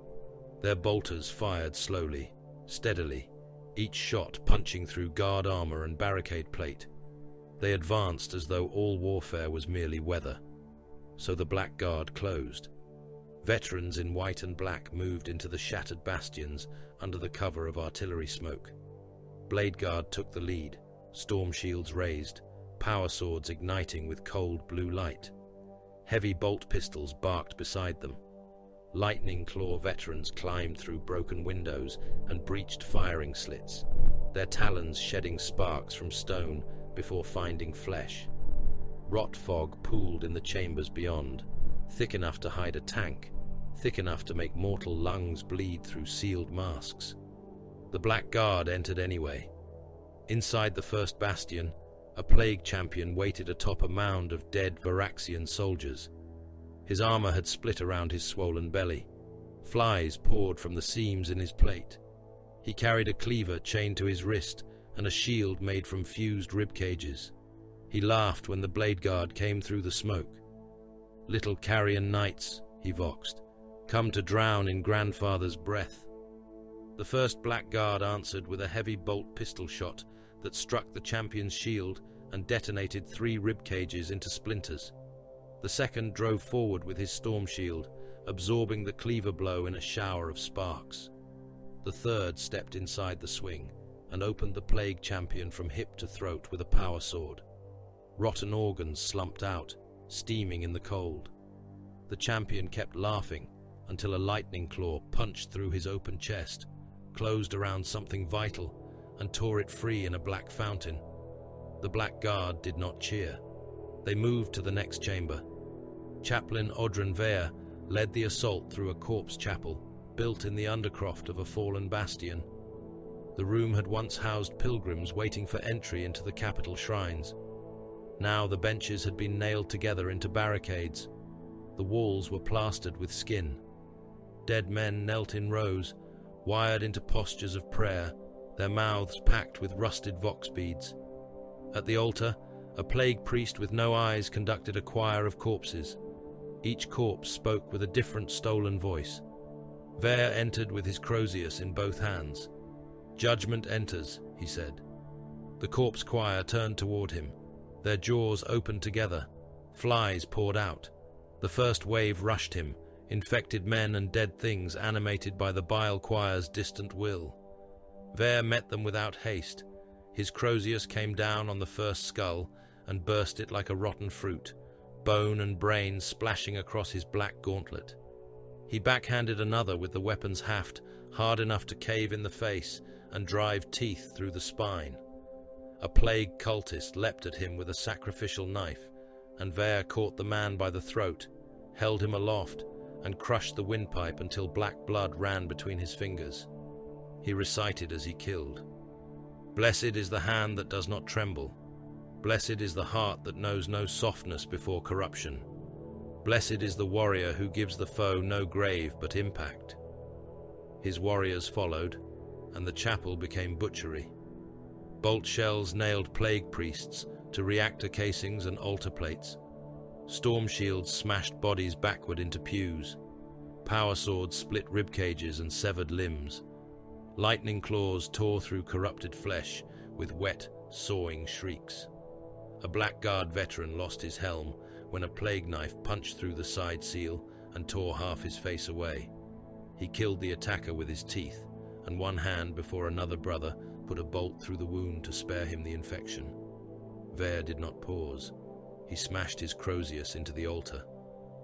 Their bolters fired slowly, steadily, each shot punching through guard armor and barricade plate. They advanced as though all warfare was merely weather. So the Black Guard closed. Veterans in white and black moved into the shattered bastions under the cover of artillery smoke. Blade Guard took the lead, storm shields raised, power swords igniting with cold blue light. Heavy bolt pistols barked beside them. Lightning Claw veterans climbed through broken windows and breached firing slits, their talons shedding sparks from stone before finding flesh. Rot fog pooled in the chambers beyond, thick enough to hide a tank, thick enough to make mortal lungs bleed through sealed masks. The Black Guard entered anyway. Inside the first bastion, a plague champion waited atop a mound of dead Varaxian soldiers. His armor had split around his swollen belly. Flies poured from the seams in his plate. He carried a cleaver chained to his wrist and a shield made from fused rib cages. He laughed when the Blade Guard came through the smoke. "Little carrion knights," he voxed, "come to drown in grandfather's breath." The first Black Guard answered with a heavy bolt pistol shot that struck the champion's shield and detonated 3 rib cages into splinters. The second drove forward with his storm shield, absorbing the cleaver blow in a shower of sparks. The third stepped inside the swing and opened the plague champion from hip to throat with a power sword. Rotten organs slumped out, steaming in the cold. The champion kept laughing until a lightning claw punched through his open chest, closed around something vital, and tore it free in a black fountain. The Black Guard did not cheer. They moved to the next chamber. Chaplain Odrin Vare led the assault through a corpse chapel, built in the undercroft of a fallen bastion. The room had once housed pilgrims waiting for entry into the capital shrines. Now the benches had been nailed together into barricades. The walls were plastered with skin. Dead men knelt in rows, wired into postures of prayer, their mouths packed with rusted vox beads. At the altar, a plague priest with no eyes conducted a choir of corpses. Each corpse spoke with a different stolen voice. Vare entered with his crozius in both hands. "Judgment enters," he said. The corpse choir turned toward him. Their jaws opened together. Flies poured out. The first wave rushed him, infected men and dead things animated by the bile choir's distant will. Vare met them without haste. His crozius came down on the first skull and burst it like a rotten fruit, bone and brain splashing across his black gauntlet. He backhanded another with the weapon's haft, hard enough to cave in the face and drive teeth through the spine. A plague cultist leapt at him with a sacrificial knife, and Vare caught the man by the throat, held him aloft, and crushed the windpipe until black blood ran between his fingers. He recited as he killed, "Blessed is the hand that does not tremble. Blessed is the heart that knows no softness before corruption. Blessed is the warrior who gives the foe no grave but impact." His warriors followed, and the chapel became butchery. Bolt shells nailed plague priests to reactor casings and altar plates. Storm shields smashed bodies backward into pews. Power swords split rib cages and severed limbs. Lightning claws tore through corrupted flesh with wet, sawing shrieks. A Blackguard veteran lost his helm when a plague knife punched through the side seal and tore half his face away. He killed the attacker with his teeth, and one hand before another brother put a bolt through the wound to spare him the infection. Ver did not pause. He smashed his Crozius into the altar.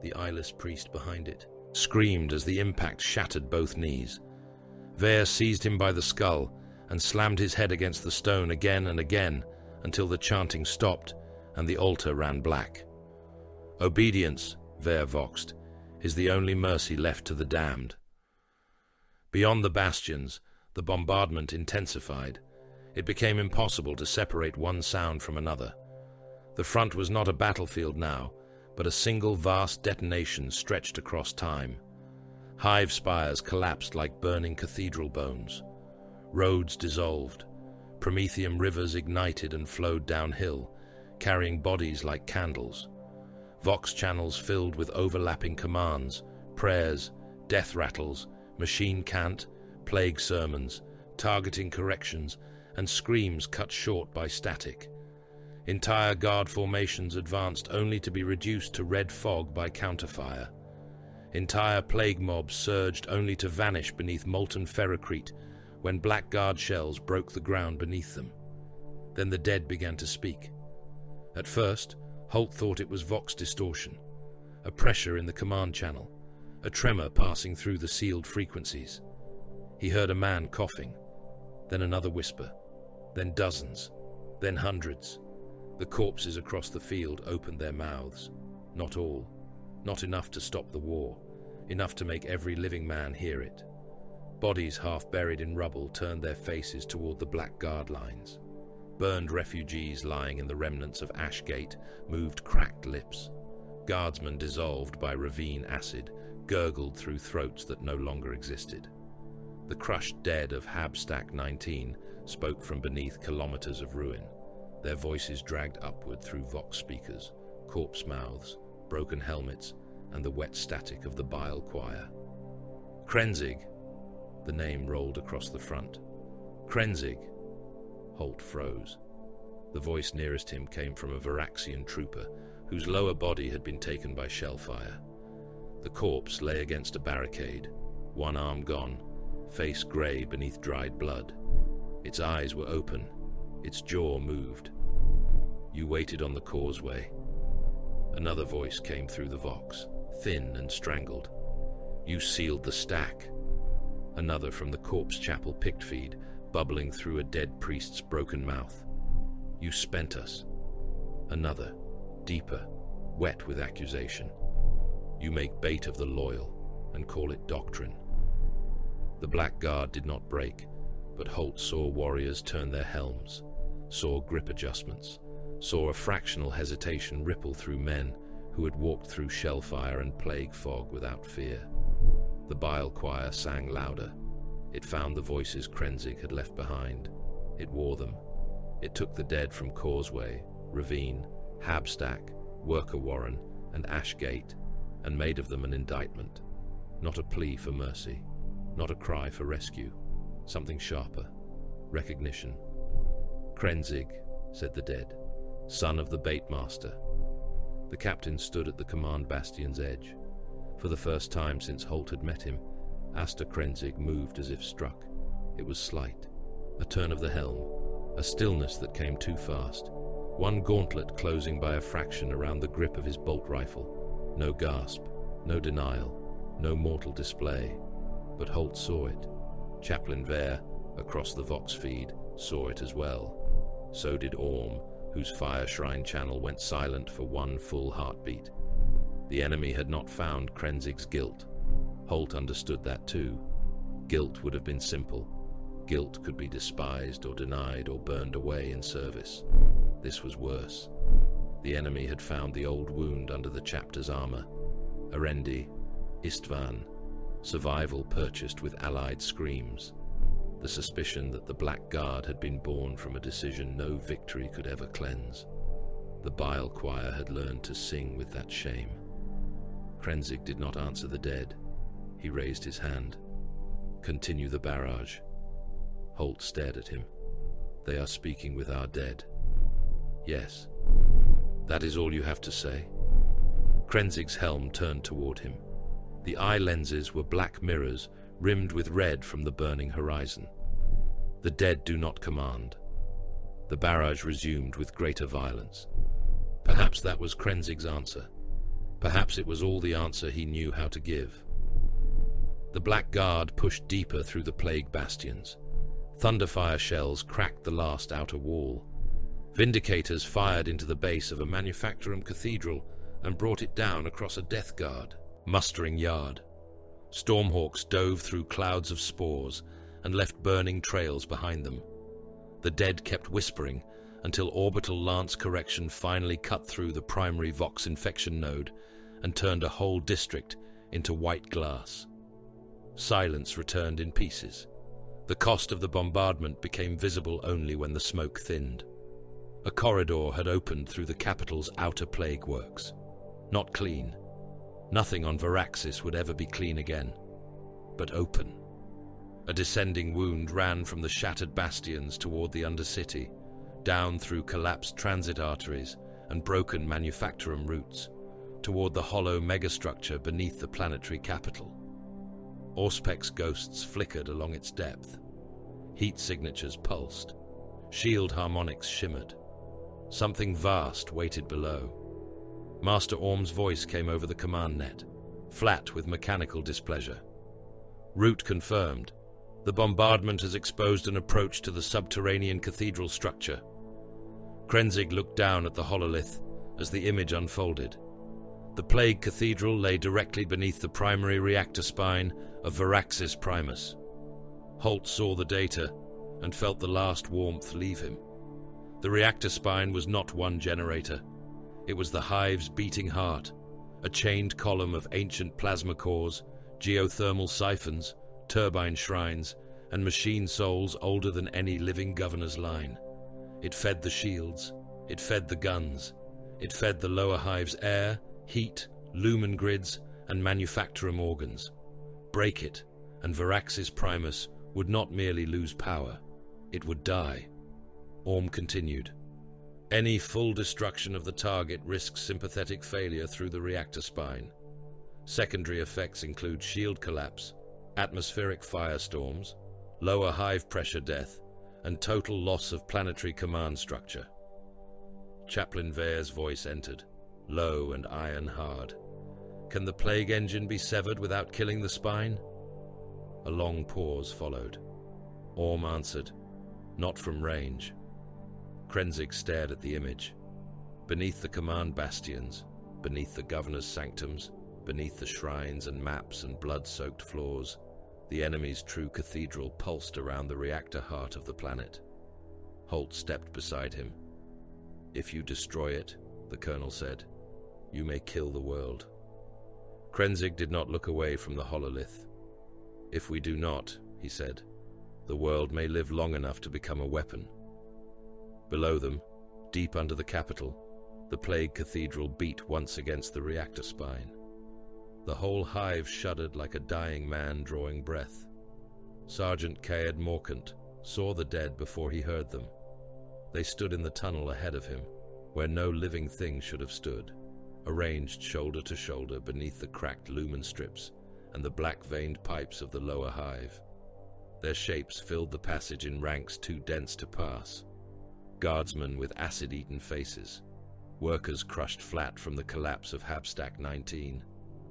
The eyeless priest behind it screamed as the impact shattered both knees. Ver seized him by the skull and slammed his head against the stone again and again until the chanting stopped and the altar ran black. Obedience, Ver voxed, is the only mercy left to the damned. Beyond the bastions, the bombardment intensified. It became impossible to separate one sound from another. The front was not a battlefield now, but a single vast detonation stretched across time. Hive spires collapsed like burning cathedral bones. Roads dissolved. Prometheum rivers ignited and flowed downhill, carrying bodies like candles. Vox channels filled with overlapping commands, prayers, death rattles, machine cant, plague sermons, targeting corrections, and screams cut short by static. Entire guard formations advanced only to be reduced to red fog by counterfire. Entire plague mobs surged only to vanish beneath molten ferrocrete when Blackguard shells broke the ground beneath them. Then the dead began to speak. At first, Holt thought it was Vox distortion, a pressure in the command channel, a tremor passing through the sealed frequencies. He heard a man coughing, then another whisper, then dozens, then hundreds. The corpses across the field opened their mouths. Not all. Not enough to stop the war. Enough to make every living man hear it. Bodies half buried in rubble turned their faces toward the Blackguard lines. Burned refugees lying in the remnants of Ashgate moved cracked lips. Guardsmen dissolved by ravine acid gurgled through throats that no longer existed. The crushed dead of Habstack 19 spoke from beneath kilometers of ruin. Their voices dragged upward through Vox speakers, corpse mouths, broken helmets, and the wet static of the bile choir. Krenzig, the name rolled across the front. Krenzig. Holt froze. The voice nearest him came from a Varaxian trooper, whose lower body had been taken by shellfire. The corpse lay against a barricade, one arm gone, face grey beneath dried blood. Its eyes were open, its jaw moved. You waited on the causeway. Another voice came through the Vox, thin and strangled. You sealed the stack. Another from the corpse chapel picked feed, bubbling through a dead priest's broken mouth. You spent us. Another, deeper, wet with accusation. You make bait of the loyal and call it doctrine. The Blackguard did not break, but Holt saw warriors turn their helms, saw grip adjustments, saw a fractional hesitation ripple through men who had walked through shellfire and plague fog without fear. The bile choir sang louder. It found the voices Krenzig had left behind. It wore them. It took the dead from Causeway, Ravine, Habstack, Worker Warren, and Ashgate, and made of them an indictment. Not a plea for mercy, not a cry for rescue. Something sharper. Recognition. Krenzig, said the dead, son of the Baitmaster. The captain stood at the command bastion's edge. For the first time since Holt had met him, Asta Krenzig moved as if struck. It was slight. A turn of the helm. A stillness that came too fast. One gauntlet closing by a fraction around the grip of his bolt rifle. No gasp. No denial. No mortal display. But Holt saw it. Chaplain Ver, across the Vox feed, saw it as well. So did Orm, whose fire shrine channel went silent for one full heartbeat. The enemy had not found Krenzig's guilt. Holt understood that too. Guilt would have been simple. Guilt could be despised or denied or burned away in service. This was worse. The enemy had found the old wound under the chapter's armor. Arendi, Istvan, survival purchased with allied screams, the suspicion that the Black Guard had been born from a decision no victory could ever cleanse. The bile choir had learned to sing with that shame. Krenzig did not answer the dead. He raised his hand. "Continue the barrage." Holt stared at him. "They are speaking with our dead." "Yes. That is all you have to say?" Krenzig's helm turned toward him. The eye lenses were black mirrors rimmed with red from the burning horizon. "The dead do not command." The barrage resumed with greater violence. Perhaps that was Krenzig's answer. Perhaps it was all the answer he knew how to give. The Black Guard pushed deeper through the plague bastions. Thunderfire shells cracked the last outer wall. Vindicators fired into the base of a Manufactorum cathedral and brought it down across a death guard, mustering yard. Stormhawks dove through clouds of spores and left burning trails behind them. The dead kept whispering until orbital lance correction finally cut through the primary Vox infection node and turned a whole district into white glass. Silence returned in pieces. The cost of the bombardment became visible only when the smoke thinned. A corridor had opened through the capital's outer plague works. Not clean. Nothing on Varaxis would ever be clean again. But open. A descending wound ran from the shattered bastions toward the Undercity, down through collapsed transit arteries and broken Manufactorum routes, toward the hollow megastructure beneath the planetary capital. Auspec's ghosts flickered along its depth. Heat signatures pulsed. Shield harmonics shimmered. Something vast waited below. Master Orm's voice came over the command net, flat with mechanical displeasure. "Route confirmed. The bombardment has exposed an approach to the subterranean cathedral structure." Krenzig looked down at the hololith as the image unfolded. The plague cathedral lay directly beneath the primary reactor spine of Varaxis Primus. Holt saw the data and felt the last warmth leave him. The reactor spine was not one generator. It was the hive's beating heart, a chained column of ancient plasma cores, geothermal siphons, turbine shrines, and machine souls older than any living governor's line. It fed the shields. It fed the guns. It fed the lower hive's air, heat, lumen grids, and Manufactorum organs. Break it, and Varaxis Primus would not merely lose power, it would die. Orm continued. "Any full destruction of the target risks sympathetic failure through the reactor spine. Secondary effects include shield collapse, atmospheric firestorms, lower hive pressure death, and total loss of planetary command structure." Chaplain Vare's voice entered, low and iron-hard. "Can the plague engine be severed without killing the spine?" A long pause followed. Orm answered, "Not from range." Krenzig stared at the image. Beneath the command bastions, beneath the governor's sanctums, beneath the shrines and maps and blood-soaked floors, the enemy's true cathedral pulsed around the reactor heart of the planet. Holt stepped beside him. "If you destroy it," the colonel said, "you may kill the world." Krenzig did not look away from the hololith. "If we do not," he said, "the world may live long enough to become a weapon." Below them, deep under the capital, the plague cathedral beat once against the reactor spine. The whole hive shuddered like a dying man drawing breath. Sergeant Caed Morcant saw the dead before he heard them. They stood in the tunnel ahead of him, where no living thing should have stood, arranged shoulder to shoulder beneath the cracked lumen strips and the black-veined pipes of the lower hive. Their shapes filled the passage in ranks too dense to pass. Guardsmen with acid-eaten faces, workers crushed flat from the collapse of Habstack 19,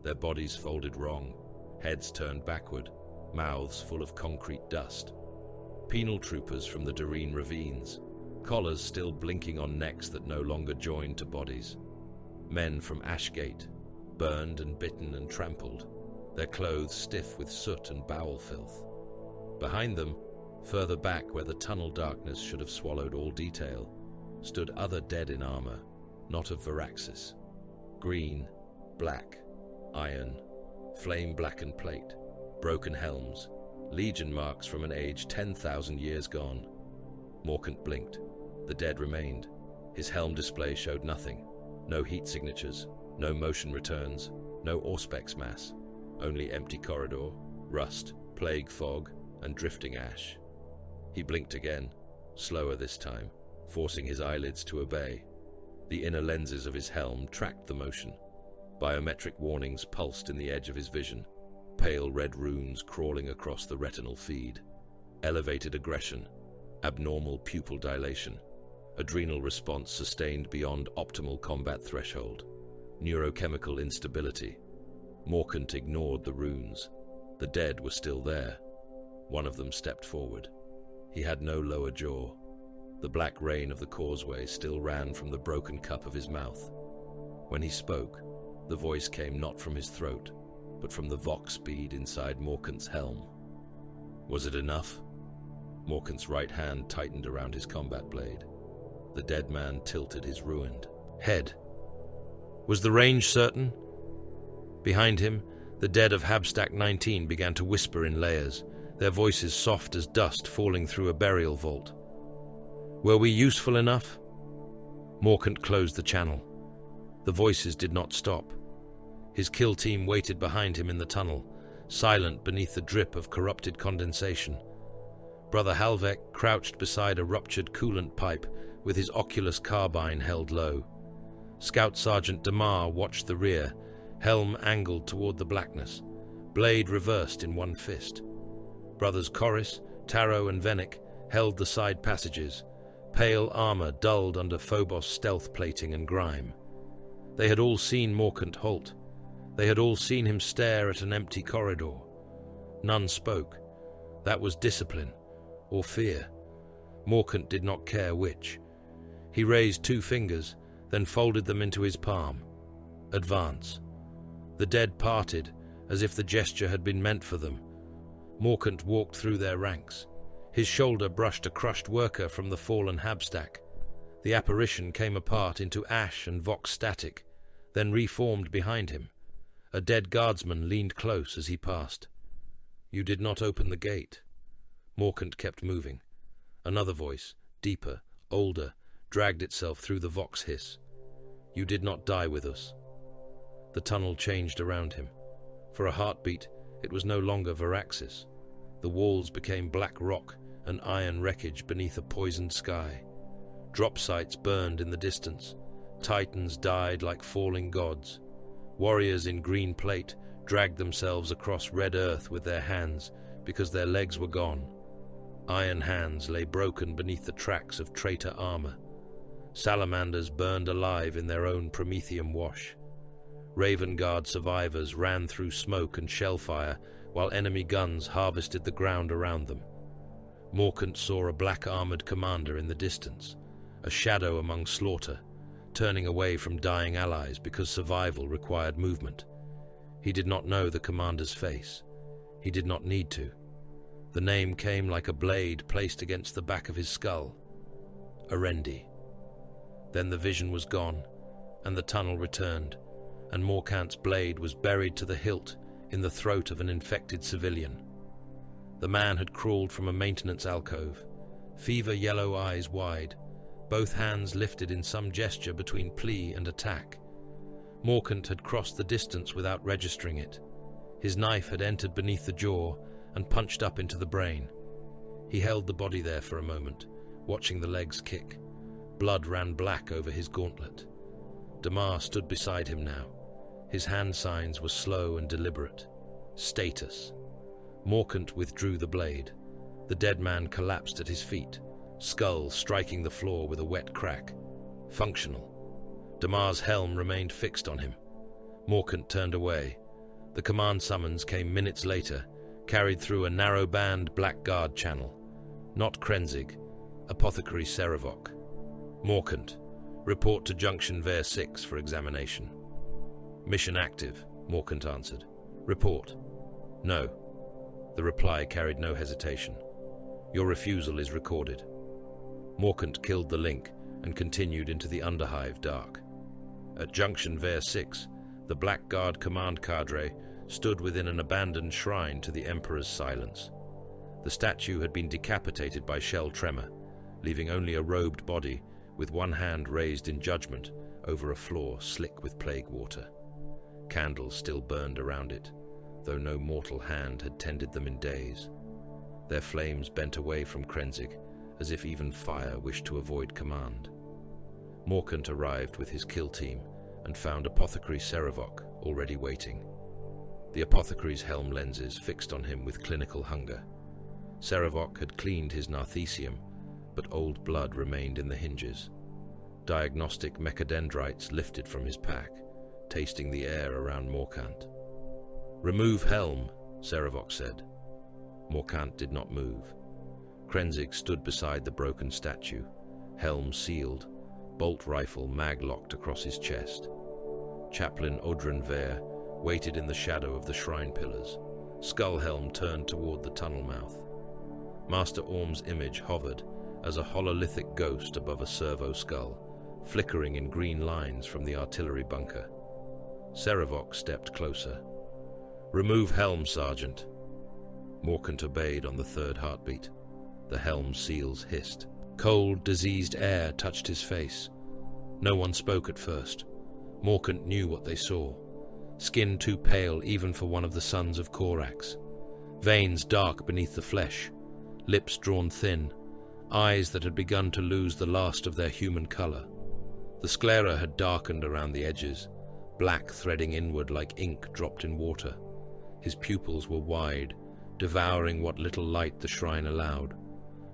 their bodies folded wrong, heads turned backward, mouths full of concrete dust. Penal troopers from the Doreen ravines, collars still blinking on necks that no longer joined to bodies. Men from Ashgate, burned and bitten and trampled, their clothes stiff with soot and bowel filth. Behind them, further back where the tunnel darkness should have swallowed all detail, stood other dead in armor, not of Varaxis. Green, black, iron, flame-blackened plate, broken helms, legion marks from an age 10,000 years gone. Morkant blinked. The dead remained. His helm display showed nothing. No heat signatures, no motion returns, no auspex mass. Only empty corridor, rust, plague fog, and drifting ash. He blinked again, slower this time, forcing his eyelids to obey. The inner lenses of his helm tracked the motion. Biometric warnings pulsed in the edge of his vision, pale red runes crawling across the retinal feed. Elevated aggression, abnormal pupil dilation, adrenal response sustained beyond optimal combat threshold, neurochemical instability. Morkant ignored the runes. The dead were still there. One of them stepped forward. He had no lower jaw. The black rain of the causeway still ran from the broken cup of his mouth. When he spoke, the voice came not from his throat, but from the vox bead inside Morkant's helm. Was it enough? Morkant's right hand tightened around his combat blade. The dead man tilted his ruined head. Was the range certain? Behind him, the dead of Habstack 19 began to whisper in layers, their voices soft as dust falling through a burial vault. Were we useful enough? Morkant closed the channel. The voices did not stop. His kill team waited behind him in the tunnel, silent beneath the drip of corrupted condensation. Brother Halvek crouched beside a ruptured coolant pipe with his Oculus carbine held low. Scout Sergeant Damar watched the rear, helm angled toward the blackness, blade reversed in one fist. Brothers Corris, Taro, and Venick held the side passages, pale armor dulled under Phobos stealth plating and grime. They had all seen Morkant halt. They had all seen him stare at an empty corridor. None spoke. That was discipline, or fear. Morkant did not care which. He raised 2 fingers, then folded them into his palm. Advance. The dead parted, as if the gesture had been meant for them. Morkant walked through their ranks. His shoulder brushed a crushed worker from the fallen Habstack. The apparition came apart into ash and vox static, then reformed behind him. A dead guardsman leaned close as he passed. You did not open the gate. Morkant kept moving. Another voice, deeper, older, dragged itself through the vox hiss. You did not die with us. The tunnel changed around him. For a heartbeat, it was no longer Varaxis. The walls became black rock and iron wreckage beneath a poisoned sky. Drop sites burned in the distance. Titans died like falling gods. Warriors in green plate dragged themselves across red earth with their hands because their legs were gone. Iron hands lay broken beneath the tracks of traitor armor. Salamanders burned alive in their own Prometheum wash. Raven Guard survivors ran through smoke and shellfire while enemy guns harvested the ground around them. Morkant saw a black-armored commander in the distance, a shadow among slaughter, turning away from dying allies because survival required movement. He did not know the commander's face. He did not need to. The name came like a blade placed against the back of his skull. Arendi. Then the vision was gone, and the tunnel returned, and Morkant's blade was buried to the hilt in the throat of an infected civilian. The man had crawled from a maintenance alcove, fever yellow eyes wide, both hands lifted in some gesture between plea and attack. Morkant had crossed the distance without registering it. His knife had entered beneath the jaw and punched up into the brain. He held the body there for a moment, watching the legs kick. Blood ran black over his gauntlet. Damar stood beside him now. His hand signs were slow and deliberate. Status. Morkant withdrew the blade. The dead man collapsed at his feet, skull striking the floor with a wet crack. Functional. Damar's helm remained fixed on him. Morkant turned away. The command summons came minutes later, carried through a narrow-band Black Guard channel. Not Krenzig, Apothecary Serevok. Morkant, report to Junction Ver 6 for examination. Mission active, Morkant answered. Report. No. The reply carried no hesitation. Your refusal is recorded. Morkant killed the link and continued into the Underhive dark. At Junction Ver 6, the Black Guard command cadre stood within an abandoned shrine to the Emperor's silence. The statue had been decapitated by shell tremor, leaving only a robed body with one hand raised in judgment over a floor slick with plague water. Candles still burned around it, though no mortal hand had tended them in days. Their flames bent away from Krenzig, as if even fire wished to avoid command. Morkant arrived with his kill team and found Apothecary Serevok already waiting. The apothecary's helm lenses fixed on him with clinical hunger. Serevok had cleaned his narthecium, but old blood remained in the hinges. Diagnostic mechadendrites lifted from his pack, tasting the air around Morkant. "Remove helm," Serevok said. Morkant did not move. Krenzig stood beside the broken statue, helm sealed, bolt rifle mag-locked across his chest. Chaplain Odrin Ver waited in the shadow of the shrine pillars, skull helm turned toward the tunnel mouth. Master Orm's image hovered as a hololithic ghost above a servo skull, flickering in green lines from the artillery bunker. Serevok stepped closer. "Remove helm, Sergeant." Morkant obeyed on the third heartbeat. The helm seals hissed. Cold, diseased air touched his face. No one spoke at first. Morkant knew what they saw. Skin too pale even for one of the sons of Korax. Veins dark beneath the flesh. Lips drawn thin. Eyes that had begun to lose the last of their human color. The sclera had darkened around the edges, black threading inward like ink dropped in water. His pupils were wide, devouring what little light the shrine allowed.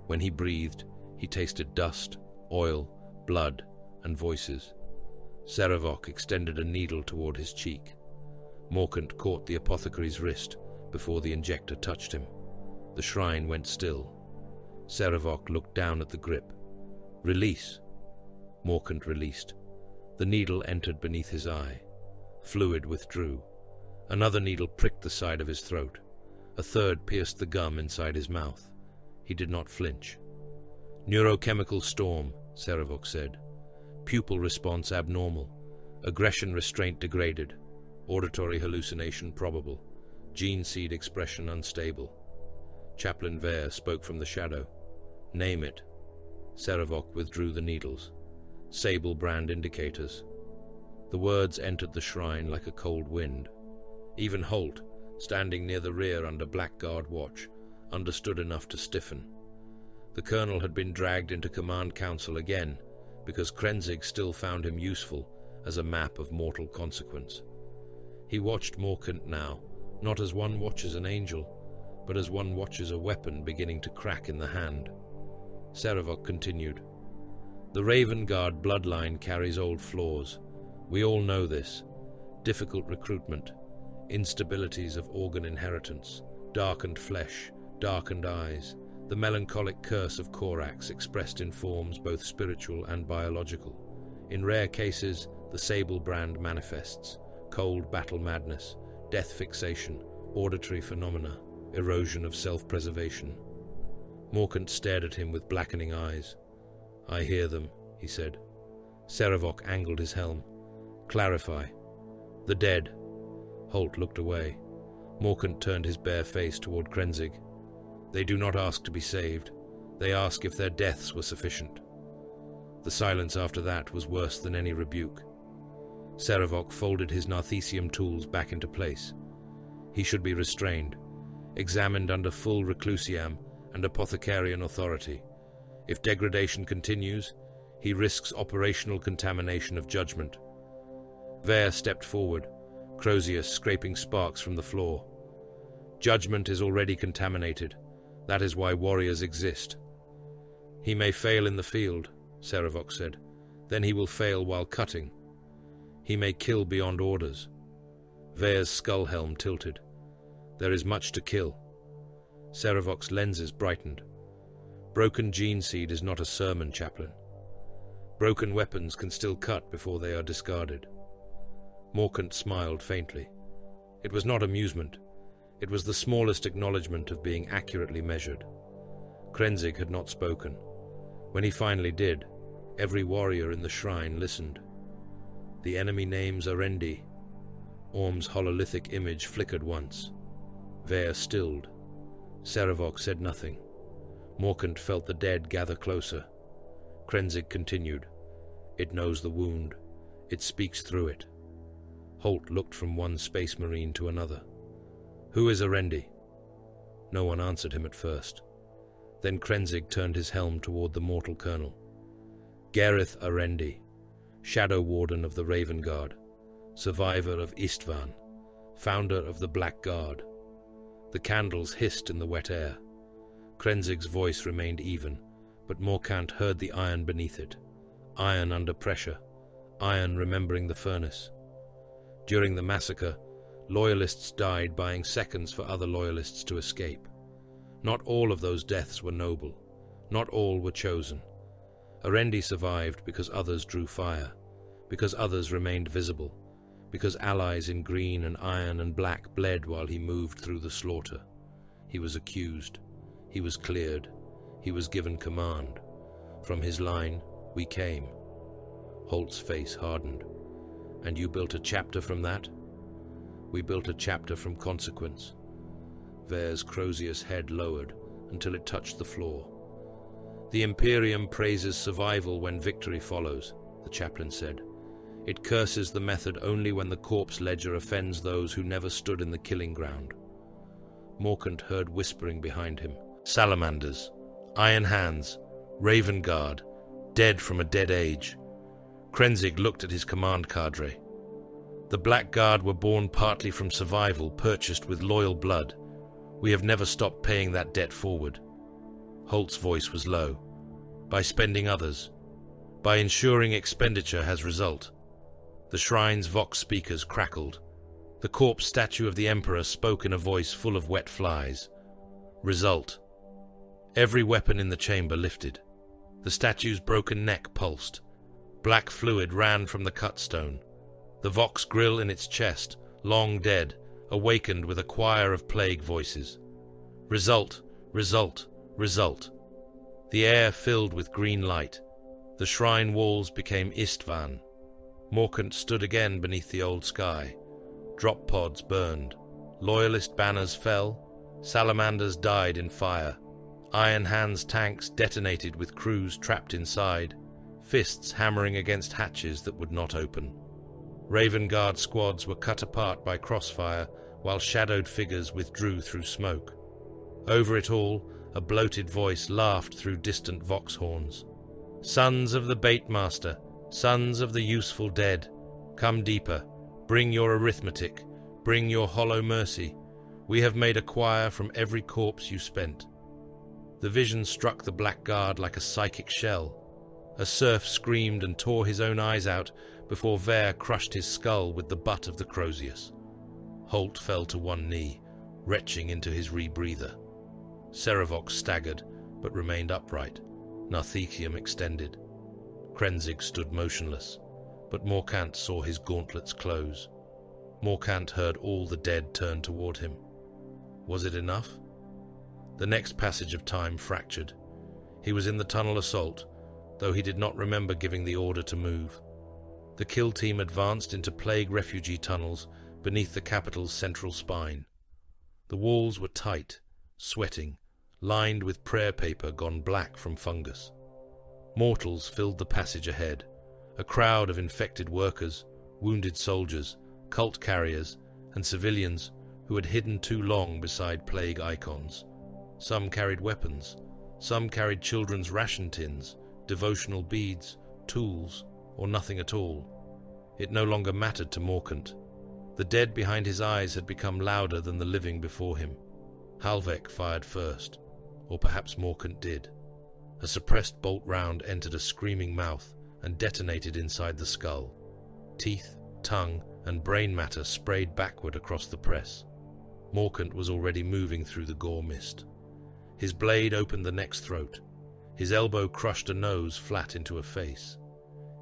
When he breathed, he tasted dust, oil, blood, and voices. Serevok extended a needle toward his cheek. Morkant caught the apothecary's wrist before the injector touched him. The shrine went still. Serevok looked down at the grip. "Release." Morkant released. The needle entered beneath his eye. Fluid withdrew. Another needle pricked the side of his throat. A third pierced the gum inside his mouth. He did not flinch. "Neurochemical storm," Serevok said. "Pupil response abnormal. Aggression restraint degraded. Auditory hallucination probable. Gene seed expression unstable." Chaplain Ver spoke from the shadow. "Name it." Serevok withdrew the needles. "Sable brand indicators." The words entered the shrine like a cold wind. Even Holt, standing near the rear under Blackguard watch, understood enough to stiffen. The colonel had been dragged into command council again because Krenzig still found him useful as a map of mortal consequence. He watched Morkant now, not as one watches an angel, but as one watches a weapon beginning to crack in the hand. Serevok continued. "The Raven Guard bloodline carries old flaws. We all know this. Difficult recruitment, instabilities of organ inheritance, darkened flesh, darkened eyes, the melancholic curse of Korax expressed in forms both spiritual and biological. In rare cases, the Sable brand manifests, cold battle madness, death fixation, auditory phenomena, erosion of self-preservation." Morkant stared at him with blackening eyes. "I hear them," he said. Serevok angled his helm. "Clarify." "The dead." Holt looked away. Morkant turned his bare face toward Krenzig. "They do not ask to be saved. They ask if their deaths were sufficient." The silence after that was worse than any rebuke. Serevok folded his narthecium tools back into place. He should be restrained, examined under full reclusiam and apothecarian authority. If degradation continues, he risks operational contamination of judgment. Ver stepped forward, Crozius scraping sparks from the floor. "Judgment is already contaminated. That is why warriors exist." "He may fail in the field," Serevok said. "Then he will fail while cutting. He may kill beyond orders." Ver's skull helm tilted. "There is much to kill." Serevok's lenses brightened. "Broken gene seed is not a sermon, Chaplain. Broken weapons can still cut before they are discarded." Morkant smiled faintly. It was not amusement. It was the smallest acknowledgement of being accurately measured. Krenzig had not spoken. When he finally did, every warrior in the shrine listened. "The enemy names are Endi." Orm's hololithic image flickered once. Vare stilled. Serevok said nothing. Morkant felt the dead gather closer. Krenzig continued. It knows the wound. It speaks through it. Holt looked from one space marine to another. Who is Arendi? No one answered him at first. Then Krenzig turned his helm toward the mortal colonel. Gareth Arendi, Shadow Warden of the Raven Guard, survivor of Istvan, founder of the Black Guard. The candles hissed in the wet air. Krenzig's voice remained even, but Morkant heard the iron beneath it. Iron under pressure, iron remembering the furnace. During the massacre, loyalists died buying seconds for other loyalists to escape. Not all of those deaths were noble. Not all were chosen. Arendi survived because others drew fire, because others remained visible, because allies in green and iron and black bled while he moved through the slaughter. He was accused. He was cleared. He was given command. From his line, we came. Holt's face hardened. And you built a chapter from that? We built a chapter from consequence. Vare's Crozius head lowered until it touched the floor. The Imperium praises survival when victory follows, the chaplain said. It curses the method only when the corpse ledger offends those who never stood in the killing ground. Morkant heard whispering behind him. Salamanders, Iron Hands, Raven Guard, dead from a dead age. Krenzig looked at his command cadre. The Black Guard were born partly from survival, purchased with loyal blood. We have never stopped paying that debt forward. Holt's voice was low. By spending others. By ensuring expenditure has result. The shrine's vox speakers crackled. The corpse statue of the Emperor spoke in a voice full of wet flies. Result. Every weapon in the chamber lifted. The statue's broken neck pulsed. Black fluid ran from the cut stone. The vox grill in its chest, long dead, awakened with a choir of plague voices. Result, result, result. The air filled with green light. The shrine walls became Istvan. Morkant stood again beneath the old sky. Drop pods burned. Loyalist banners fell. Salamanders died in fire. Iron Hands tanks detonated with crews trapped inside. Fists hammering against hatches that would not open. Raven Guard squads were cut apart by crossfire, while shadowed figures withdrew through smoke. Over it all, a bloated voice laughed through distant vox horns. Sons of the Baitmaster, sons of the useful dead, come deeper, bring your arithmetic, bring your hollow mercy. We have made a choir from every corpse you spent. The vision struck the Black Guard like a psychic shell. A serf screamed and tore his own eyes out before Vare crushed his skull with the butt of the Crozius. Holt fell to one knee, retching into his rebreather. Serevok staggered, but remained upright. Narthecium extended. Krenzig stood motionless, but Morkant saw his gauntlets close. Morkant heard all the dead turn toward him. Was it enough? The next passage of time fractured. He was in the tunnel assault, though he did not remember giving the order to move. The kill team advanced into plague refugee tunnels beneath the capital's central spine. The walls were tight, sweating, lined with prayer paper gone black from fungus. Mortals filled the passage ahead, a crowd of infected workers, wounded soldiers, cult carriers, and civilians who had hidden too long beside plague icons. Some carried weapons, some carried children's ration tins, devotional beads, tools, or nothing at all. It no longer mattered to Morkant. The dead behind his eyes had become louder than the living before him. Halvek fired first, or perhaps Morkant did. A suppressed bolt round entered a screaming mouth and detonated inside the skull. Teeth, tongue, and brain matter sprayed backward across the press. Morkant was already moving through the gore mist. His blade opened the neck's throat. His elbow crushed a nose flat into a face.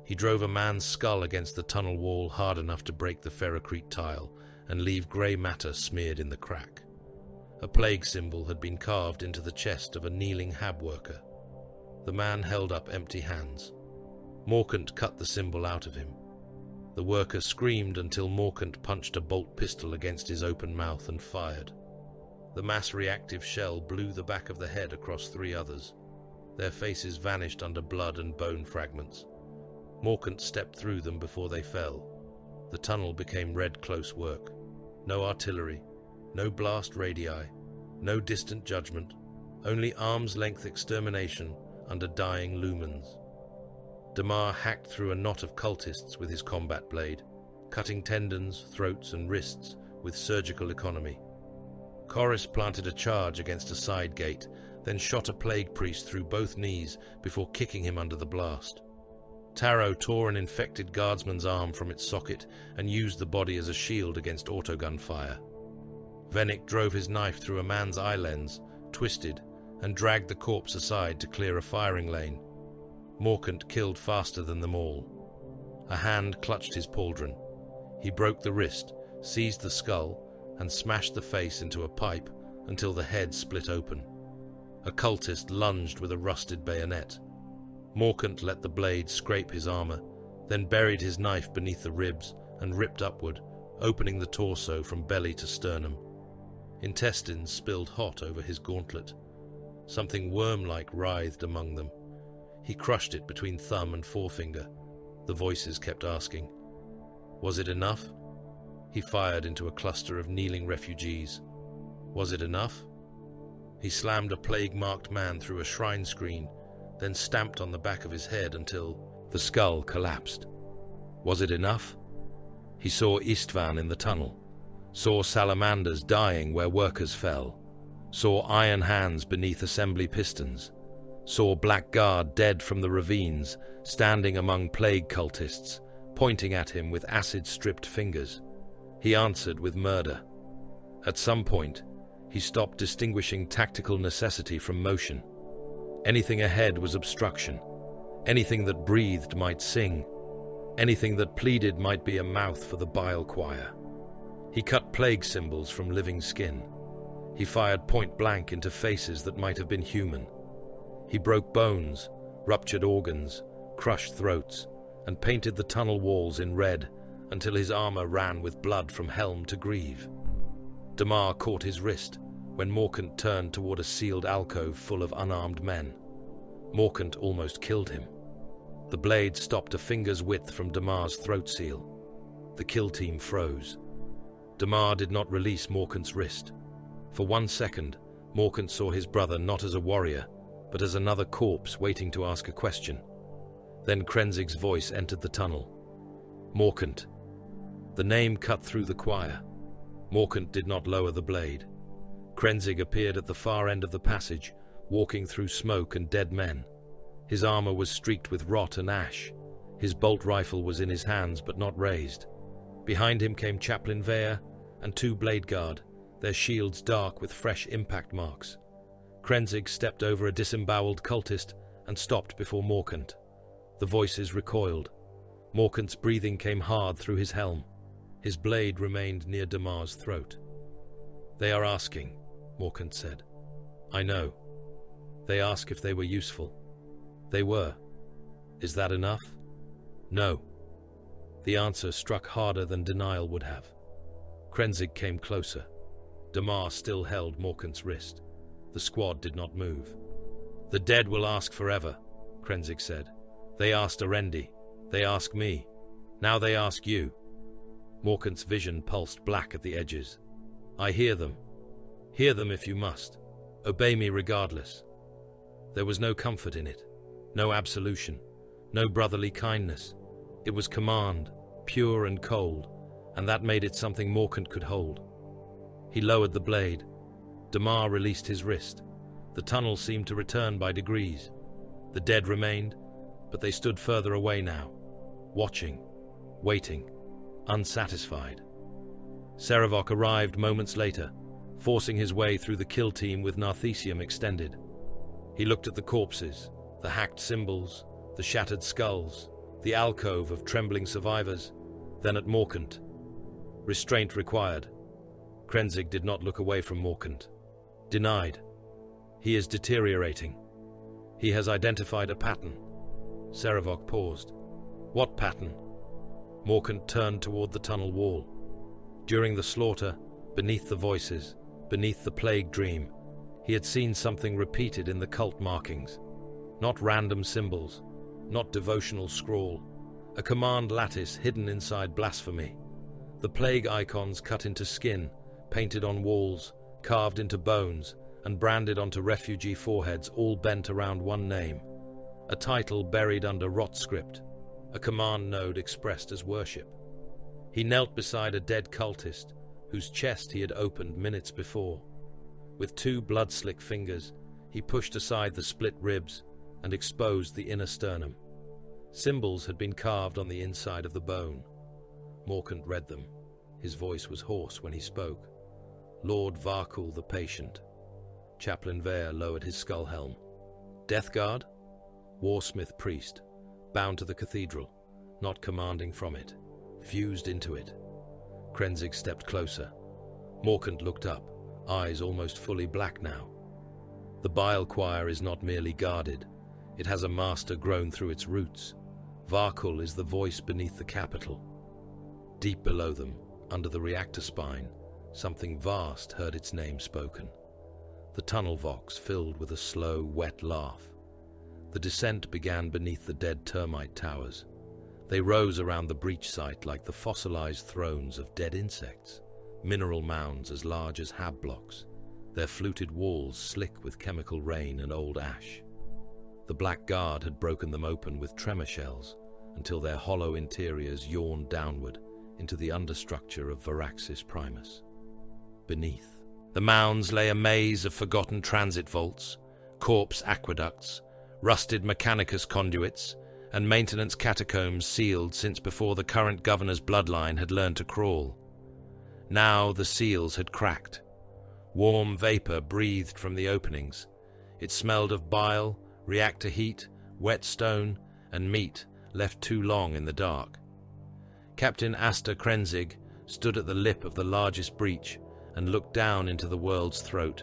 He drove a man's skull against the tunnel wall hard enough to break the ferrocrete tile and leave grey matter smeared in the crack. A plague symbol had been carved into the chest of a kneeling hab worker. The man held up empty hands. Morkant cut the symbol out of him. The worker screamed until Morkant punched a bolt pistol against his open mouth and fired. The mass-reactive shell blew the back of the head across 3 others. Their faces vanished under blood and bone fragments. Morkant stepped through them before they fell. The tunnel became red close work. No artillery, no blast radii, no distant judgment, only arm's-length extermination under dying lumens. Damar hacked through a knot of cultists with his combat blade, cutting tendons, throats, and wrists with surgical economy. Chorus planted a charge against a side gate, then shot a plague priest through both knees before kicking him under the blast. Taro tore an infected guardsman's arm from its socket and used the body as a shield against autogun fire. Venick drove his knife through a man's eye lens, twisted, and dragged the corpse aside to clear a firing lane. Morkant killed faster than them all. A hand clutched his pauldron. He broke the wrist, seized the skull, and smashed the face into a pipe until the head split open. A cultist lunged with a rusted bayonet. Morkant let the blade scrape his armor, then buried his knife beneath the ribs and ripped upward, opening the torso from belly to sternum. Intestines spilled hot over his gauntlet. Something worm-like writhed among them. He crushed it between thumb and forefinger. The voices kept asking, "Was it enough?" He fired into a cluster of kneeling refugees. Was it enough? He slammed a plague-marked man through a shrine screen, then stamped on the back of his head until the skull collapsed. Was it enough? He saw Istvan in the tunnel, saw salamanders dying where workers fell, saw iron hands beneath assembly pistons, saw Blackguard dead from the ravines, standing among plague cultists, pointing at him with acid-stripped fingers. He answered with murder. At some point, he stopped distinguishing tactical necessity from motion. Anything ahead was obstruction. Anything that breathed might sing. Anything that pleaded might be a mouth for the bile choir. He cut plague symbols from living skin. He fired point blank into faces that might have been human. He broke bones, ruptured organs, crushed throats, and painted the tunnel walls in red until his armor ran with blood from helm to greave. Damar caught his wrist when Morkant turned toward a sealed alcove full of unarmed men. Morkant almost killed him. The blade stopped a finger's width from Damar's throat seal. The kill team froze. Damar did not release Morkant's wrist. For 1 second, Morkant saw his brother not as a warrior, but as another corpse waiting to ask a question. Then Krenzig's voice entered the tunnel. Morkant. The name cut through the choir. Morkant did not lower the blade. Krenzig appeared at the far end of the passage, walking through smoke and dead men. His armor was streaked with rot and ash. His bolt rifle was in his hands but not raised. Behind him came Chaplain Vea and 2 blade guard, their shields dark with fresh impact marks. Krenzig stepped over a disemboweled cultist and stopped before Morkant. The voices recoiled. Morkant's breathing came hard through his helm. His blade remained near Damar's throat. "They are asking," Morkant said. "I know. They ask if they were useful. They were. Is that enough? No." The answer struck harder than denial would have. Krenzig came closer. Damar still held Morkant's wrist. The squad did not move. "The dead will ask forever," Krenzig said. "They asked Arendi. They ask me. Now they ask you." Morkant's vision pulsed black at the edges. "I hear them. Hear them if you must. Obey me regardless." There was no comfort in it, no absolution, no brotherly kindness. It was command, pure and cold, and that made it something Morkant could hold. He lowered the blade. Damar released his wrist. The tunnel seemed to return by degrees. The dead remained, but they stood further away now, watching, waiting, unsatisfied. Serevok arrived moments later, forcing his way through the kill team with Narthesium extended. He looked at the corpses, the hacked symbols, the shattered skulls, the alcove of trembling survivors, then at Morkant. Restraint required. Krenzig did not look away from Morkant. Denied. He is deteriorating. He has identified a pattern. Serevok paused. What pattern? Morkant turned toward the tunnel wall. During the slaughter, beneath the voices, beneath the plague dream, he had seen something repeated in the cult markings. Not random symbols, not devotional scrawl, a command lattice hidden inside blasphemy. The plague icons cut into skin, painted on walls, carved into bones, and branded onto refugee foreheads, all bent around one name. A title buried under rot script, a command node expressed as worship. He knelt beside a dead cultist, whose chest he had opened minutes before. With two blood-slick fingers, he pushed aside the split ribs and exposed the inner sternum. Symbols had been carved on the inside of the bone. Morkant read them. His voice was hoarse when he spoke. Lord Varkul the patient. Chaplain Vare lowered his skull helm. Death Guard? Warsmith priest, bound to the cathedral, not commanding from it, fused into it. Krenzig stepped closer. Morkant looked up, eyes almost fully black now. The bile choir is not merely guarded. It has a master grown through its roots. Varkul is the voice beneath the capital. Deep below them, under the reactor spine, something vast heard its name spoken. The tunnel vox filled with a slow, wet laugh. The descent began beneath the dead termite towers. They rose around the breach site like the fossilized thrones of dead insects, mineral mounds as large as hab blocks, their fluted walls slick with chemical rain and old ash. The Black Guard had broken them open with tremor shells until their hollow interiors yawned downward into the understructure of Varaxis Primus. Beneath, the mounds lay a maze of forgotten transit vaults, corpse aqueducts, rusted mechanicus conduits, and maintenance catacombs sealed since before the current governor's bloodline had learned to crawl. Now the seals had cracked. Warm vapor breathed from the openings. It smelled of bile, reactor heat, wet stone, and meat left too long in the dark. Captain Asta Krenzig stood at the lip of the largest breach and looked down into the world's throat.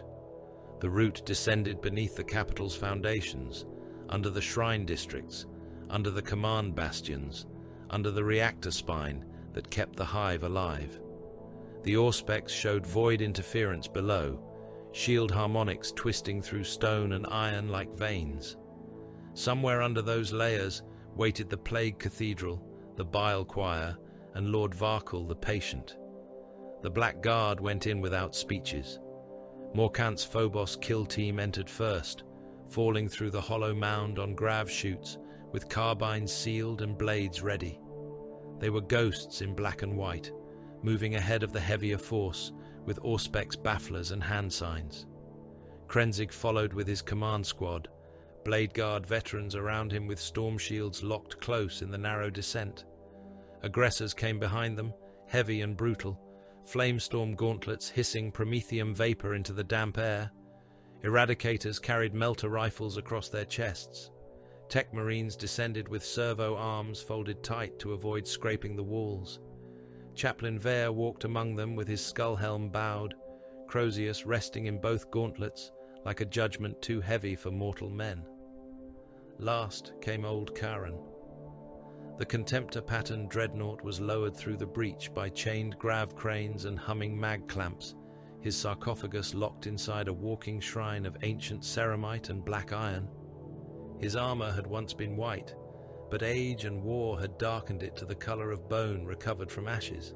The route descended beneath the capital's foundations, under the shrine districts, under the command bastions, under the reactor spine that kept the hive alive. The Auspex showed void interference below, shield harmonics twisting through stone and iron like veins. Somewhere under those layers waited the Plague Cathedral, the Bile Choir, and Lord Varkul the patient. The Black Guard went in without speeches. Morkant's Phobos kill team entered first, falling through the hollow mound on grav chutes, with carbines sealed and blades ready. They were ghosts in black and white, moving ahead of the heavier force, with Auspex bafflers and hand signs. Krenzig followed with his command squad, Blade Guard veterans around him with storm shields locked close in the narrow descent. Aggressors came behind them, heavy and brutal, flamestorm gauntlets hissing promethium vapor into the damp air. Eradicators carried melter rifles across their chests. Tech Marines descended with servo arms folded tight to avoid scraping the walls. Chaplain Vare walked among them with his skull helm bowed, Crozius resting in both gauntlets like a judgment too heavy for mortal men. Last came old Karen. The Contemptor-patterned dreadnought was lowered through the breach by chained grav cranes and humming mag clamps, his sarcophagus locked inside a walking shrine of ancient ceramite and black iron. His armor had once been white, but age and war had darkened it to the color of bone recovered from ashes.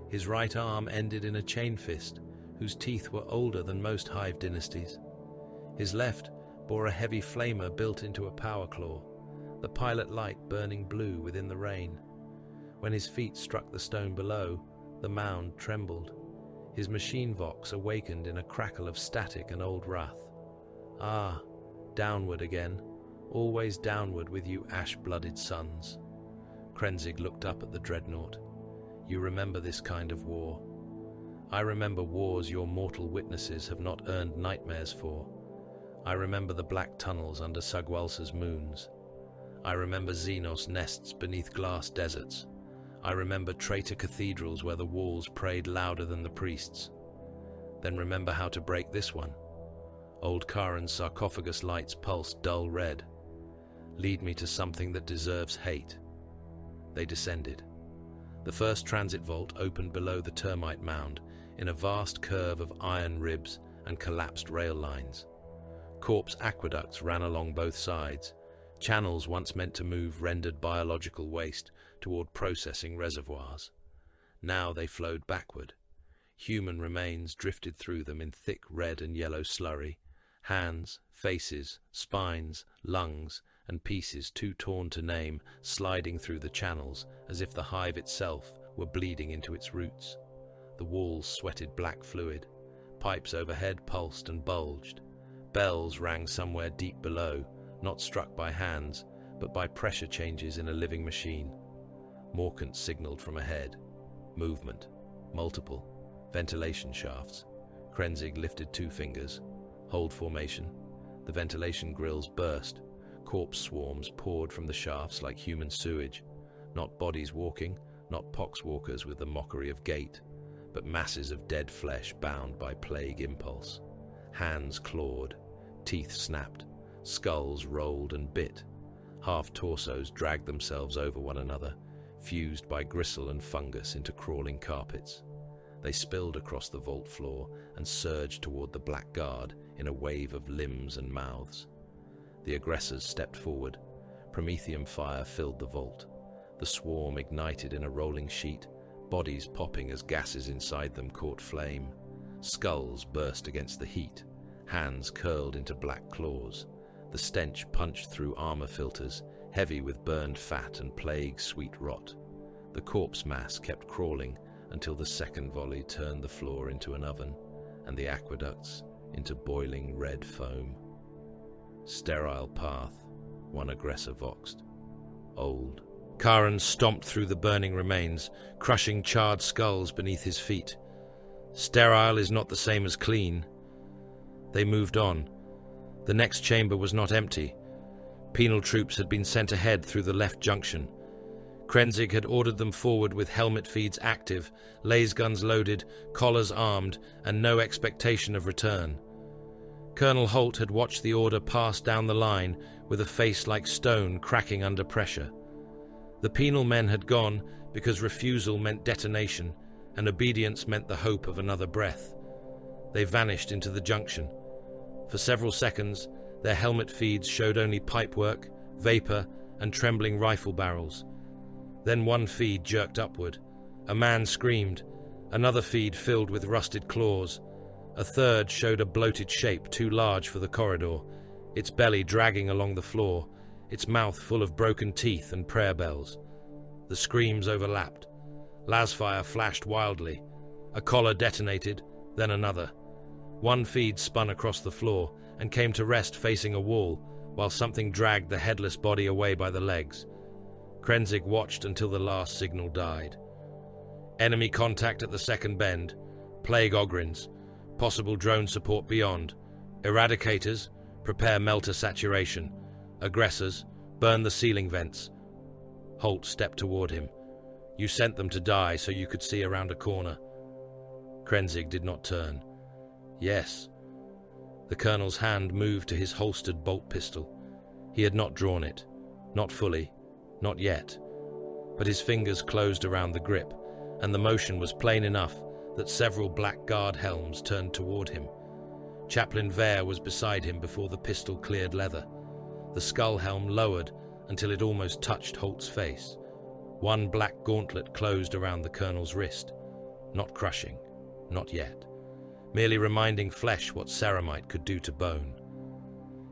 His right arm ended in a chain fist, whose teeth were older than most hive dynasties. His left bore a heavy flamer built into a power claw, the pilot light burning blue within the rain. When his feet struck the stone below, the mound trembled. His machine vox awakened in a crackle of static and old wrath. Ah, downward again, always downward with you ash-blooded sons. Krenzig looked up at the dreadnought. You remember this kind of war. I remember wars your mortal witnesses have not earned nightmares for. I remember the black tunnels under Sagwalsa's moons. I remember Xenos nests beneath glass deserts. I remember traitor cathedrals where the walls prayed louder than the priests. Then remember how to break this one. Old Karen's sarcophagus lights pulse dull red. Lead me to something that deserves hate. They descended. The first transit vault opened below the termite mound in a vast curve of iron ribs and collapsed rail lines. Corpse aqueducts ran along both sides, channels once meant to move rendered biological waste toward processing reservoirs. Now they flowed backward. Human remains drifted through them in thick red and yellow slurry, hands, faces, spines, lungs, and pieces too torn to name sliding through the channels as if the hive itself were bleeding into its roots. The walls sweated black fluid. Pipes overhead pulsed and bulged. Bells rang somewhere deep below, not struck by hands, but by pressure changes in a living machine. Morkant signaled from ahead. Movement. Multiple. Ventilation shafts. Krenzig lifted 2 fingers. Hold formation. The ventilation grills burst. Corpse swarms poured from the shafts like human sewage. Not bodies walking, not poxwalkers with the mockery of gait, but masses of dead flesh bound by plague impulse. Hands clawed, teeth snapped, skulls rolled and bit. Half-torsos dragged themselves over one another, fused by gristle and fungus into crawling carpets. They spilled across the vault floor and surged toward the black guard in a wave of limbs and mouths. The aggressors stepped forward. Promethium fire filled the vault. The swarm ignited in a rolling sheet, bodies popping as gases inside them caught flame. Skulls burst against the heat, hands curled into black claws. The stench punched through armor filters, heavy with burned fat and plague-sweet rot. The corpse mass kept crawling until the second volley turned the floor into an oven, and the aqueducts into boiling red foam. Sterile path, one aggressor voxed. Old. Karen stomped through the burning remains, crushing charred skulls beneath his feet. Sterile is not the same as clean. They moved on. The next chamber was not empty. Penal troops had been sent ahead through the left junction. Krenzig had ordered them forward with helmet feeds active, laser guns loaded, collars armed, and no expectation of return. Colonel Holt had watched the order pass down the line with a face like stone cracking under pressure. The penal men had gone because refusal meant detonation and obedience meant the hope of another breath. They vanished into the junction. For several seconds, their helmet feeds showed only pipework, vapor, and trembling rifle barrels. Then one feed jerked upward. A man screamed. Another feed filled with rusted claws. A third showed a bloated shape too large for the corridor, its belly dragging along the floor, its mouth full of broken teeth and prayer bells. The screams overlapped. Lasfire flashed wildly. A collar detonated, then another. One feed spun across the floor and came to rest facing a wall, while something dragged the headless body away by the legs. Krenzig watched until the last signal died. Enemy contact at the second bend. Plague Ogrins. Possible drone support beyond. Eradicators, prepare melter saturation. Aggressors, burn the ceiling vents. Holt stepped toward him. You sent them to die so you could see around a corner. Krenzig did not turn. Yes. The colonel's hand moved to his holstered bolt pistol. He had not drawn it. Not fully. Not yet. But his fingers closed around the grip, and the motion was plain enough that several black guard helms turned toward him. Chaplain Vare was beside him before the pistol cleared leather. The skull helm lowered until it almost touched Holt's face. One black gauntlet closed around the colonel's wrist. Not crushing. Not yet. Merely reminding flesh what ceramite could do to bone.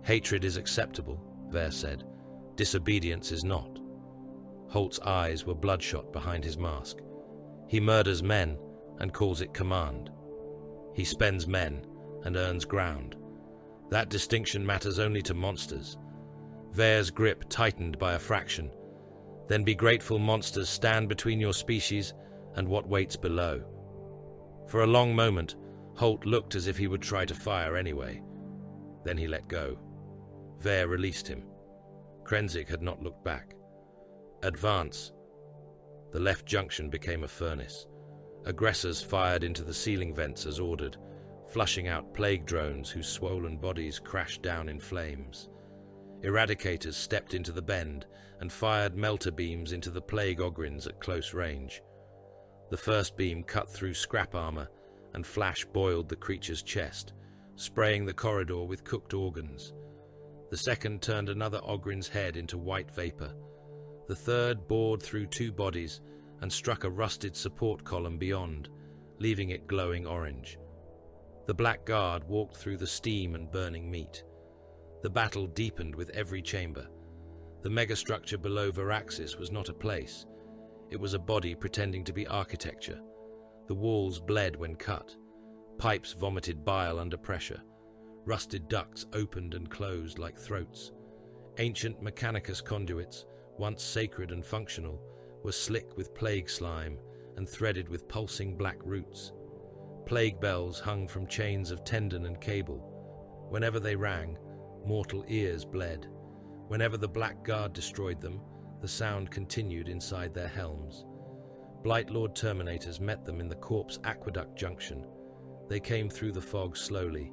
Hatred is acceptable, Vare said. Disobedience is not. Holt's eyes were bloodshot behind his mask. He murders men and calls it command. He spends men and earns ground. That distinction matters only to monsters. Vare's grip tightened by a fraction. Then be grateful monsters stand between your species and what waits below. For a long moment, Holt looked as if he would try to fire anyway. Then he let go. Vare released him. Krenzig had not looked back. Advance. The left junction became a furnace. Aggressors fired into the ceiling vents as ordered, flushing out plague drones whose swollen bodies crashed down in flames. Eradicators stepped into the bend and fired melter beams into the plague Ogrins at close range. The first beam cut through scrap armor, and flash boiled the creature's chest, spraying the corridor with cooked organs. The second turned another Ogren's head into white vapor. The third bored through 2 bodies and struck a rusted support column beyond, leaving it glowing orange. The Black Guard walked through the steam and burning meat. The battle deepened with every chamber. The megastructure below Varaxis was not a place. It was a body pretending to be architecture. The walls bled when cut. Pipes vomited bile under pressure. Rusted ducts opened and closed like throats. Ancient Mechanicus conduits, once sacred and functional, were slick with plague slime and threaded with pulsing black roots. Plague bells hung from chains of tendon and cable. Whenever they rang, mortal ears bled. Whenever the Black Guard destroyed them, the sound continued inside their helms. Blightlord Terminators met them in the Corpse Aqueduct Junction. They came through the fog slowly,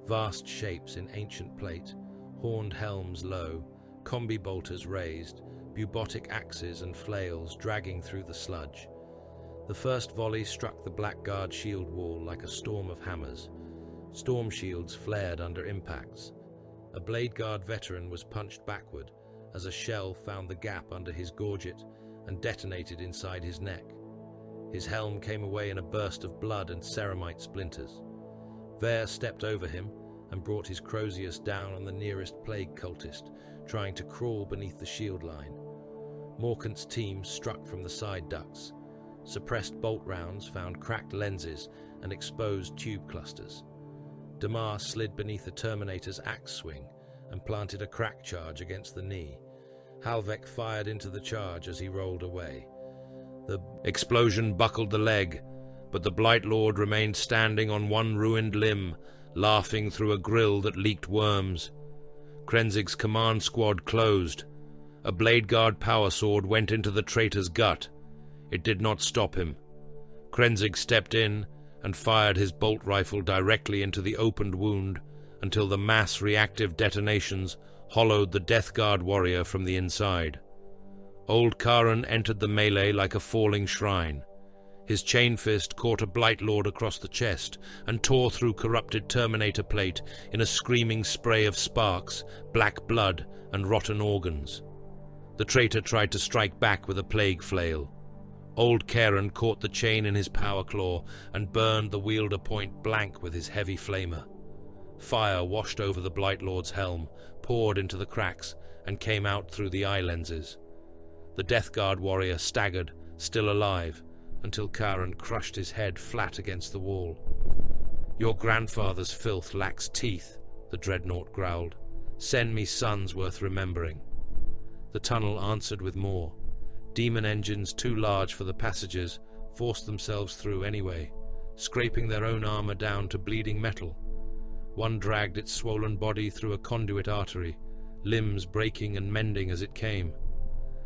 vast shapes in ancient plate, horned helms low, combi bolters raised, bubotic axes and flails dragging through the sludge. The first volley struck the Black Guard shield wall like a storm of hammers. Storm shields flared under impacts. A Blade Guard veteran was punched backward as a shell found the gap under his gorget and detonated inside his neck. His helm came away in a burst of blood and ceramite splinters. Vare stepped over him and brought his Crozius down on the nearest plague cultist, trying to crawl beneath the shield line. Morkant's team struck from the side ducts. Suppressed bolt rounds found cracked lenses and exposed tube clusters. Damar slid beneath the Terminator's axe swing and planted a crack charge against the knee. Halvek fired into the charge as he rolled away. The explosion buckled the leg, but the Blightlord remained standing on one ruined limb, laughing through a grill that leaked worms. Krenzig's command squad closed. A Blade Guard power sword went into the traitor's gut. It did not stop him. Krenzig stepped in and fired his bolt rifle directly into the opened wound until the mass reactive detonations hollowed the Death Guard warrior from the inside. Old Karen entered the melee like a falling shrine. His chain fist caught a Blightlord across the chest and tore through corrupted Terminator plate in a screaming spray of sparks, black blood, and rotten organs. The traitor tried to strike back with a plague flail. Old Karen caught the chain in his power claw and burned the wielder point blank with his heavy flamer. Fire washed over the Blightlord's helm, poured into the cracks, and came out through the eye lenses. The Death Guard warrior staggered, still alive, until Karen crushed his head flat against the wall. "Your grandfather's filth lacks teeth," the dreadnought growled. "Send me sons worth remembering." The tunnel answered with more. Demon engines too large for the passengers forced themselves through anyway, scraping their own armor down to bleeding metal. One dragged its swollen body through a conduit artery, limbs breaking and mending as it came.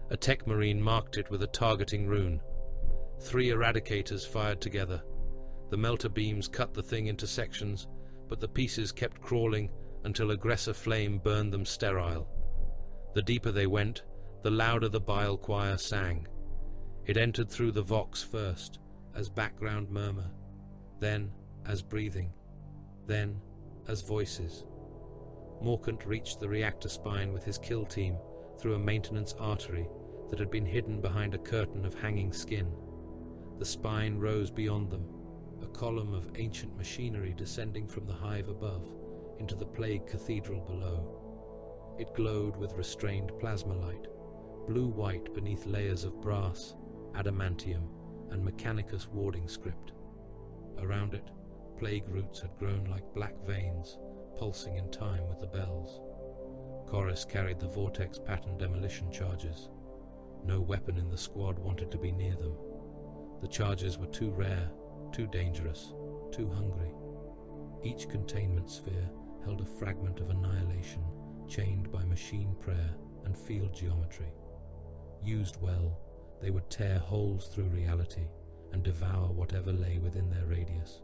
A tech marine marked it with a targeting rune. 3 eradicators fired together. The melter beams cut the thing into sections, but the pieces kept crawling until aggressor flame burned them sterile. The deeper they went, the louder the bile choir sang. It entered through the vox first, as background murmur, then as breathing, then as voices. Morkant reached the reactor spine with his kill team through a maintenance artery that had been hidden behind a curtain of hanging skin. The spine rose beyond them, a column of ancient machinery descending from the hive above into the plague cathedral below. It glowed with restrained plasma light, blue-white beneath layers of brass, adamantium, and Mechanicus warding script. Around it, plague roots had grown like black veins, pulsing in time with the bells. Chorus carried the vortex pattern demolition charges. No weapon in the squad wanted to be near them. The charges were too rare, too dangerous, too hungry. Each containment sphere held a fragment of annihilation, chained by machine prayer and field geometry. Used well, they would tear holes through reality and devour whatever lay within their radius.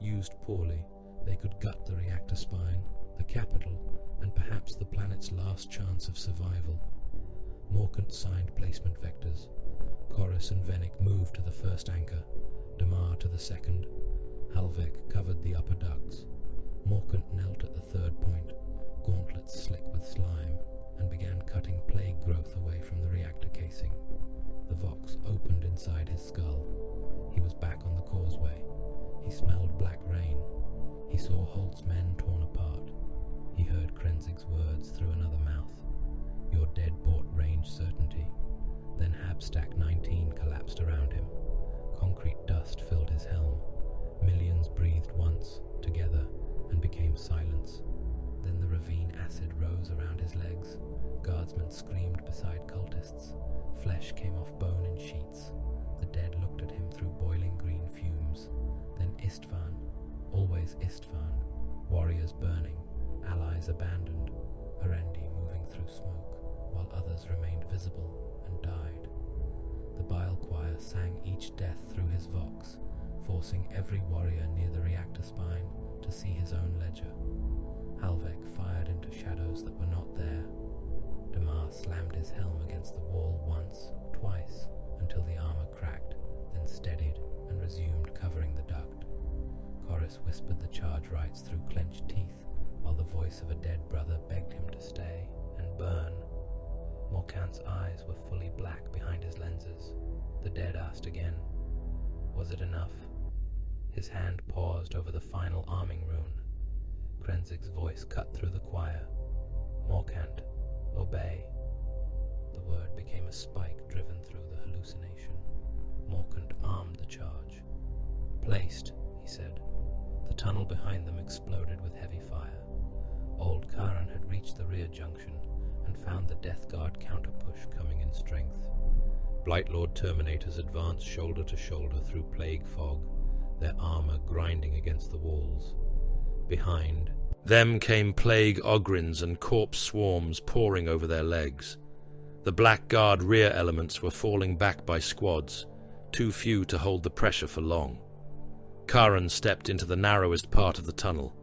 Used poorly, they could gut the reactor spine, the capital, and perhaps the planet's last chance of survival. Morkant signed placement vectors, Chorus and Venick moved to the first anchor, Damar to the second. Halvek covered the upper ducts. Morkant knelt at the third point, gauntlets slick with slime, and began cutting plague growth away from the reactor casing. The Vox opened inside his skull. He was back on the causeway. He smelled black rain. He saw Holt's men torn apart. He heard Krenzig's words through another mouth. Your dead brought range certainty. Then Habstack 19 collapsed around him. Concrete dust filled his helm. Millions breathed once, together, and became silence. Then the ravine acid rose around his legs. Guardsmen screamed beside cultists. Flesh came off bone in sheets. The dead looked at him through boiling green fumes. Then Istvan, always Istvan, warriors burning, allies abandoned, Arendi moving through smoke, while others remained visible and died. The Bile Choir sang each death through his Vox, forcing every warrior near the reactor spine to see his own ledger. Halvek fired into shadows that were not there. Damar slammed his helm against the wall once, twice, until the armor cracked, then steadied and resumed covering the duct. Chorus whispered the charge rites through clenched teeth, while the voice of a dead brother begged him to stay and burn. Morkant's eyes were fully black behind his lenses. The dead asked again, was it enough? His hand paused over the final arming rune. Krenzig's voice cut through the choir. Morkant, obey. The word became a spike driven through the hallucination. Morkant armed the charge. Placed, he said. The tunnel behind them exploded with heavy fire. Old Karan had reached the rear junction and found the Death Guard counterpush coming in strength. Blightlord Terminators advanced shoulder to shoulder through plague fog, their armor grinding against the walls. Behind them came plague Ogryns and corpse swarms pouring over their legs. The Black Guard rear elements were falling back by squads, too few to hold the pressure for long. Karan stepped into the narrowest part of the tunnel.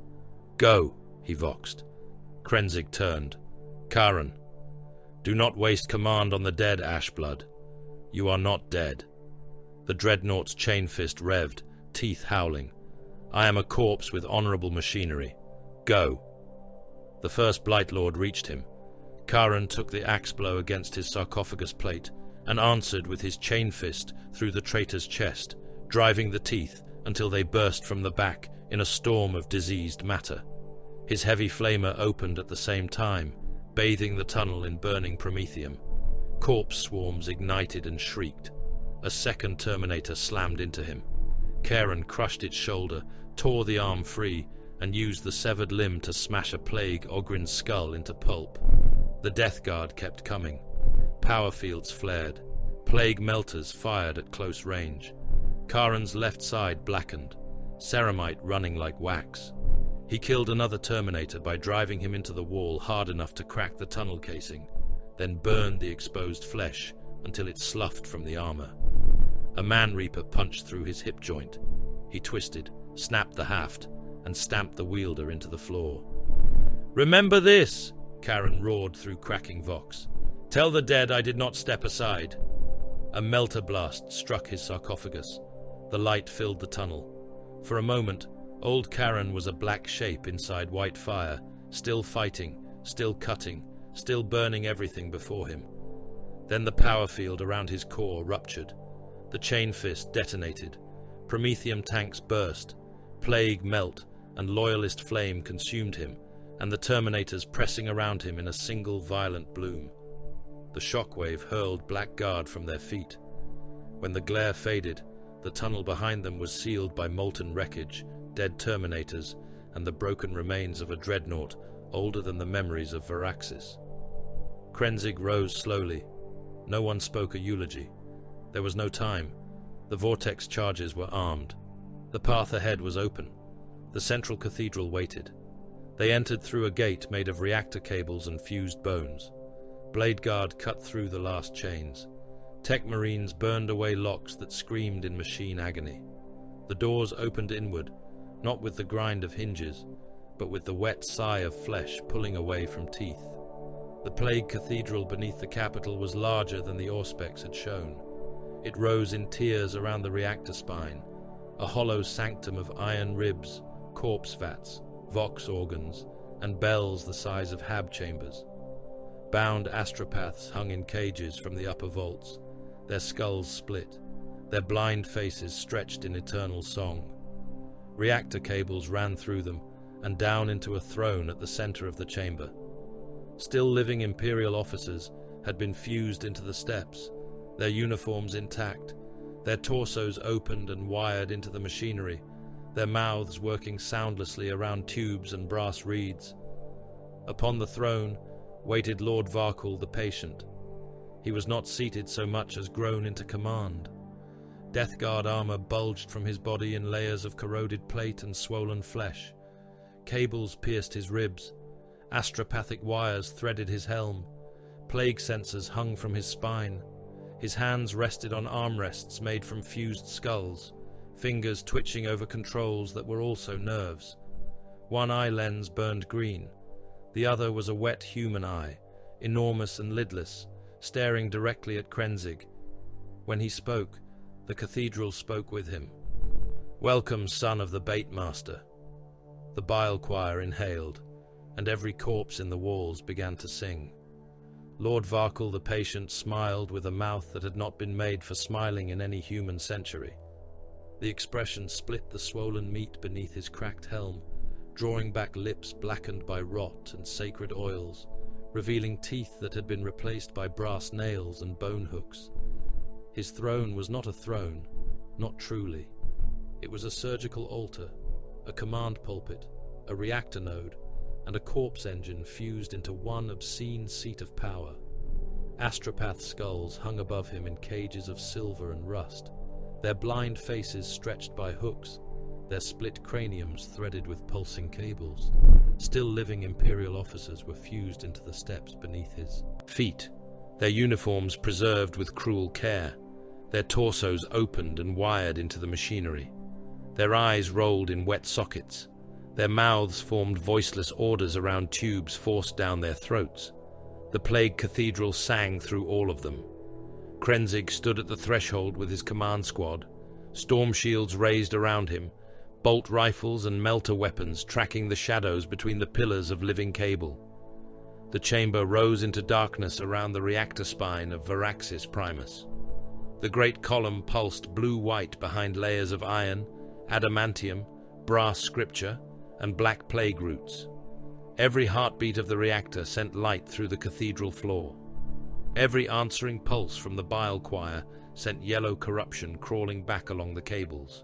Go, he voxed. Krenzig turned. Karan, do not waste command on the dead, Ashblood. You are not dead. The Dreadnought's chain fist revved, teeth howling. I am a corpse with honorable machinery. Go. The first Blightlord reached him. Karan took the axe blow against his sarcophagus plate and answered with his chain fist through the traitor's chest, driving the teeth until they burst from the back in a storm of diseased matter. His heavy flamer opened at the same time, bathing the tunnel in burning promethium. Corpse swarms ignited and shrieked. A second Terminator slammed into him. Karan crushed its shoulder, tore the arm free, and used the severed limb to smash a plague Ogryn's skull into pulp. The Death Guard kept coming. Power fields flared. Plague melters fired at close range. Karan's left side blackened, ceramite running like wax. He killed another Terminator by driving him into the wall hard enough to crack the tunnel casing, then burned the exposed flesh until it sloughed from the armor. A Man-Reaper punched through his hip joint. He twisted, snapped the haft, and stamped the wielder into the floor. Remember this, Karan roared through cracking vox. Tell the dead I did not step aside. A melter blast struck his sarcophagus. The light filled the tunnel. For a moment, old Karan was a black shape inside white fire, still fighting, still cutting, still burning everything before him. Then the power field around his core ruptured. The chain fist detonated. Promethium tanks burst. Plague melt and loyalist flame consumed him, and the Terminators pressing around him in a single violent bloom. The shockwave hurled Black Guard from their feet. When the glare faded, the tunnel behind them was sealed by molten wreckage, dead Terminators, and the broken remains of a dreadnought older than the memories of Varaxis. Krenzig rose slowly. No one spoke a eulogy. There was no time. The vortex charges were armed. The path ahead was open. The central cathedral waited. They entered through a gate made of reactor cables and fused bones. Blade Guard cut through the last chains. Tech Marines burned away locks that screamed in machine agony. The doors opened inward, not with the grind of hinges, but with the wet sigh of flesh pulling away from teeth. The plague cathedral beneath the capital was larger than the Auspex had shown. It rose in tiers around the reactor spine, a hollow sanctum of iron ribs, corpse vats, vox organs, and bells the size of hab chambers. Bound astropaths hung in cages from the upper vaults, their skulls split, their blind faces stretched in eternal song. Reactor cables ran through them and down into a throne at the center of the chamber. Still living Imperial officers had been fused into the steps, their uniforms intact, their torsos opened and wired into the machinery, their mouths working soundlessly around tubes and brass reeds. Upon the throne waited Lord Varkul the patient. He was not seated so much as grown into command. Death Guard armor bulged from his body in layers of corroded plate and swollen flesh. Cables pierced his ribs. Astropathic wires threaded his helm. Plague sensors hung from his spine. His hands rested on armrests made from fused skulls, fingers twitching over controls that were also nerves. One eye lens burned green. The other was a wet human eye, enormous and lidless, staring directly at Krenzig. When he spoke, the cathedral spoke with him. "Welcome, son of the Baitmaster." The bile choir inhaled, and every corpse in the walls began to sing. Lord Varkul the patient smiled with a mouth that had not been made for smiling in any human century. The expression split the swollen meat beneath his cracked helm, drawing back lips blackened by rot and sacred oils, revealing teeth that had been replaced by brass nails and bone hooks. His throne was not a throne, not truly. It was a surgical altar, a command pulpit, a reactor node, and a corpse engine fused into one obscene seat of power. Astropath skulls hung above him in cages of silver and rust, their blind faces stretched by hooks, their split craniums threaded with pulsing cables. Still living Imperial officers were fused into the steps beneath his feet, their uniforms preserved with cruel care, their torsos opened and wired into the machinery. Their eyes rolled in wet sockets. Their mouths formed voiceless orders around tubes forced down their throats. The Plague Cathedral sang through all of them. Krenzig stood at the threshold with his command squad, storm shields raised around him, bolt rifles and melter weapons tracking the shadows between the pillars of living cable. The chamber rose into darkness around the reactor spine of Varaxis Primus. The great column pulsed blue-white behind layers of iron, adamantium, brass scripture, and black plague roots. Every heartbeat of the reactor sent light through the cathedral floor. Every answering pulse from the bile choir sent yellow corruption crawling back along the cables.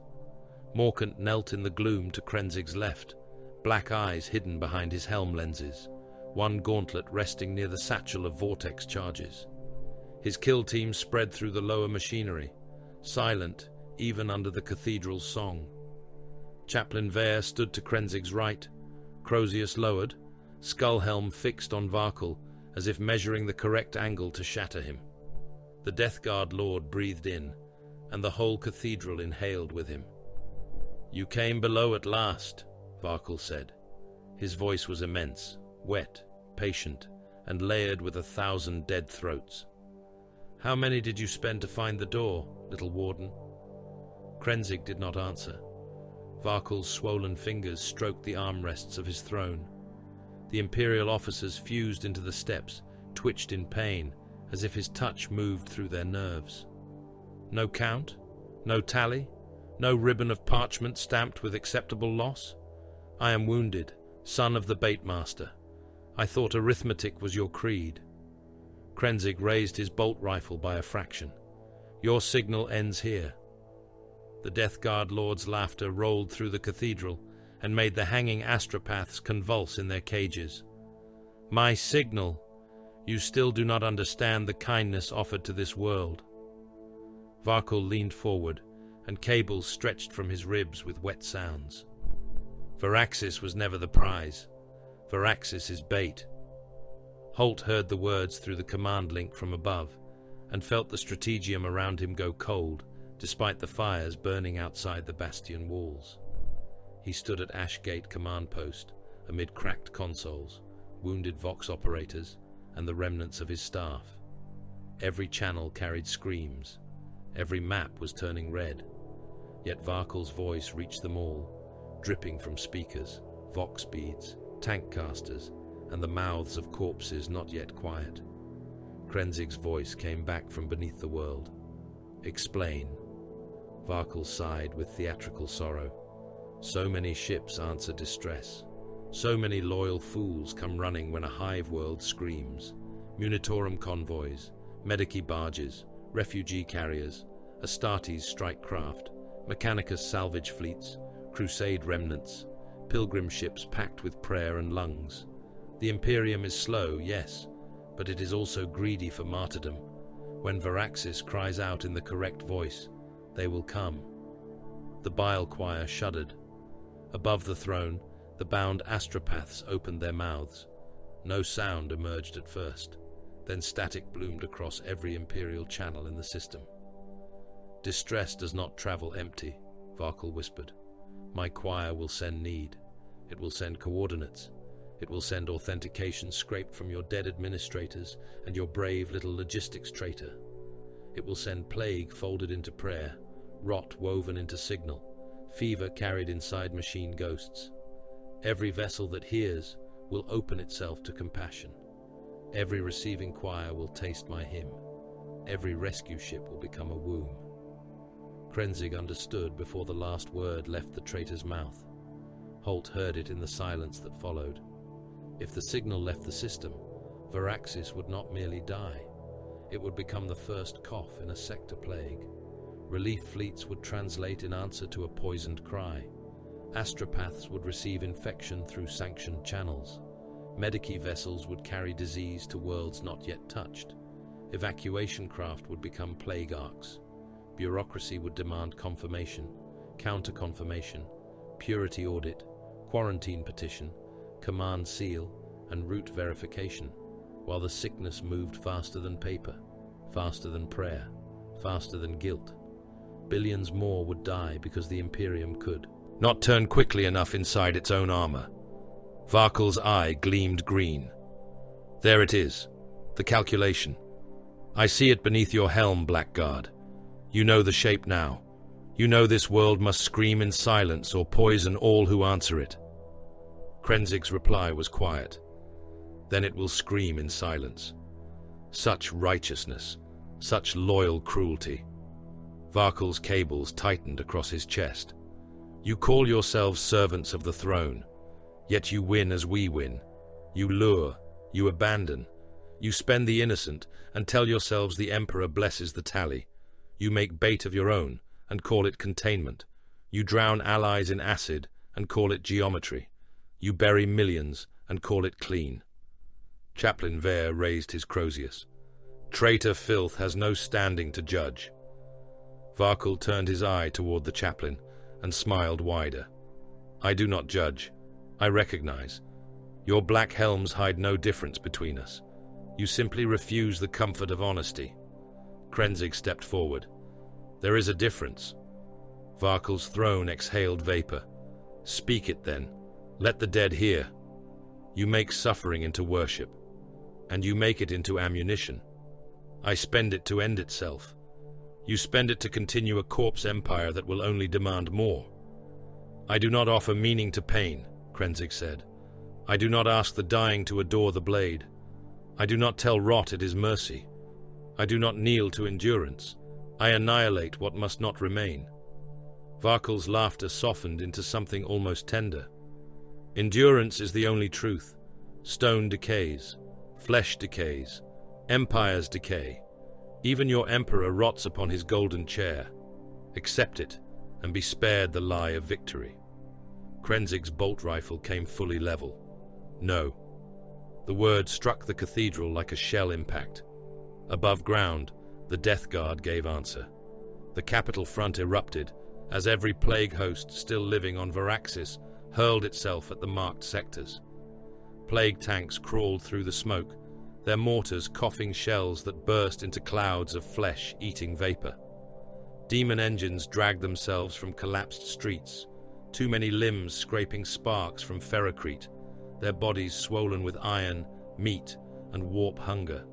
Morkant knelt in the gloom to Krenzig's left, black eyes hidden behind his helm lenses, one gauntlet resting near the satchel of vortex charges. His kill team spread through the lower machinery, silent even under the cathedral's song. Chaplain Vare stood to Krenzig's right, Crozius lowered, skull helm fixed on Varkul, as if measuring the correct angle to shatter him. The Death Guard Lord breathed in, and the whole cathedral inhaled with him. "You came below at last," Varkul said. His voice was immense, wet, patient, and layered with 1,000 dead throats. "How many did you spend to find the door, little warden?" Krenzig did not answer. Varkul's swollen fingers stroked the armrests of his throne. The Imperial officers fused into the steps, twitched in pain, as if his touch moved through their nerves. No count? No tally? No ribbon of parchment stamped with acceptable loss? "I am wounded, son of the Baitmaster. I thought arithmetic was your creed." Krenzig raised his bolt rifle by a fraction. "Your signal ends here." The Death Guard Lord's laughter rolled through the cathedral and made the hanging astropaths convulse in their cages. "My signal! You still do not understand the kindness offered to this world." Varkul leaned forward, and cables stretched from his ribs with wet sounds. Varaxis was never the prize. Varaxis is bait. Holt heard the words through the command link from above, and felt the strategium around him go cold, despite the fires burning outside the bastion walls. He stood at Ashgate command post, amid cracked consoles, wounded Vox operators, and the remnants of his staff. Every channel carried screams. Every map was turning red. Yet Varkel's voice reached them all, dripping from speakers, vox beads, tank casters, and the mouths of corpses not yet quiet. Krenzig's voice came back from beneath the world. "Explain." Varkel sighed with theatrical sorrow. So many ships answer distress. So many loyal fools come running when a hive world screams. Munitorum convoys, Medici barges, refugee carriers, Astartes strike craft, Mechanicus salvage fleets, crusade remnants, pilgrim ships packed with prayer and lungs. The Imperium is slow, yes, but it is also greedy for martyrdom. When Varaxis cries out in the correct voice, they will come. The bile choir shuddered. Above the throne, the bound astropaths opened their mouths. No sound emerged at first. Then static bloomed across every Imperial channel in the system. "Distress does not travel empty," Varkel whispered. "My choir will send need. It will send coordinates. It will send authentication scraped from your dead administrators and your brave little logistics traitor. It will send plague folded into prayer, rot woven into signal, fever carried inside machine ghosts. Every vessel that hears will open itself to compassion. Every receiving choir will taste my hymn. Every rescue ship will become a womb." Krenzig understood before the last word left the traitor's mouth. Holt heard it in the silence that followed. If the signal left the system, Varaxis would not merely die. It would become the first cough in a sector plague. Relief fleets would translate in answer to a poisoned cry. Astropaths would receive infection through sanctioned channels. Medici vessels would carry disease to worlds not yet touched. Evacuation craft would become plague arcs. Bureaucracy would demand confirmation, counter-confirmation, purity audit, quarantine petition, command seal, and route verification, while the sickness moved faster than paper, faster than prayer, faster than guilt. Billions more would die because the Imperium could not turn quickly enough inside its own armor. Varkel's eye gleamed green. "There it is, the calculation. I see it beneath your helm, Blackguard. You know the shape now. You know this world must scream in silence or poison all who answer it." Krenzig's reply was quiet. "Then it will scream in silence. Such righteousness, such loyal cruelty." Varkel's cables tightened across his chest. "You call yourselves servants of the throne, yet you win as we win. You lure, you abandon, you spend the innocent and tell yourselves the Emperor blesses the tally. You make bait of your own and call it containment. You drown allies in acid and call it geometry. You bury millions and call it clean." Chaplain Vere raised his crozius. "Traitor filth has no standing to judge." Varkel turned his eye toward the chaplain and smiled wider. "I do not judge. I recognize. Your black helms hide no difference between us. You simply refuse the comfort of honesty." Krenzig stepped forward. "There is a difference." Varkel's throne exhaled vapor. "Speak it then. Let the dead hear. You make suffering into worship, and you make it into ammunition. I spend it to end itself. You spend it to continue a corpse empire that will only demand more." "I do not offer meaning to pain," Krenzig said. "I do not ask the dying to adore the blade. I do not tell rot it is mercy. I do not kneel to endurance. I annihilate what must not remain." Varkel's laughter softened into something almost tender. "Endurance is the only truth. Stone decays. Flesh decays. Empires decay. Even your emperor rots upon his golden chair. Accept it, and be spared the lie of victory." Krenzig's bolt rifle came fully level. "No." The word struck the cathedral like a shell impact. Above ground, the Death Guard gave answer. The capital front erupted, as every plague host still living on Varaxis hurled itself at the marked sectors. Plague tanks crawled through the smoke, their mortars coughing shells that burst into clouds of flesh-eating vapor. Demon engines dragged themselves from collapsed streets, too many limbs scraping sparks from ferrocrete, their bodies swollen with iron, meat, and warp hunger.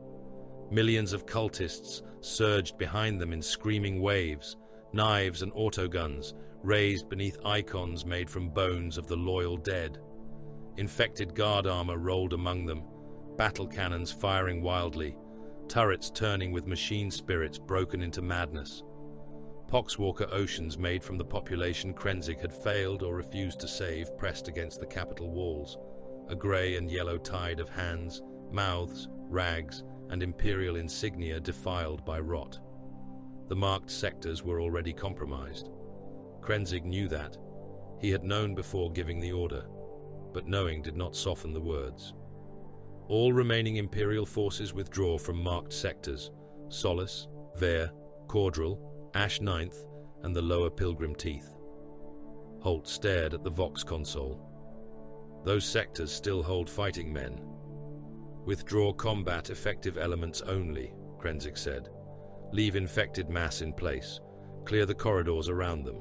Millions of cultists surged behind them in screaming waves, knives and autoguns raised beneath icons made from bones of the loyal dead. Infected guard armor rolled among them, battle cannons firing wildly, turrets turning with machine spirits broken into madness. Poxwalker oceans made from the population Krenzig had failed or refused to save pressed against the capital walls, a grey and yellow tide of hands, mouths, rags, and imperial insignia defiled by rot. The marked sectors were already compromised. Krenzig knew that. He had known before giving the order, but knowing did not soften the words. All remaining imperial forces withdraw from marked sectors: Solace, Ver, Caudrel, Ash Ninth, and the Lower Pilgrim Teeth. Holt stared at the Vox console. Those sectors still hold fighting men. Withdraw combat effective elements only, Krenzig said. Leave infected mass in place. Clear the corridors around them.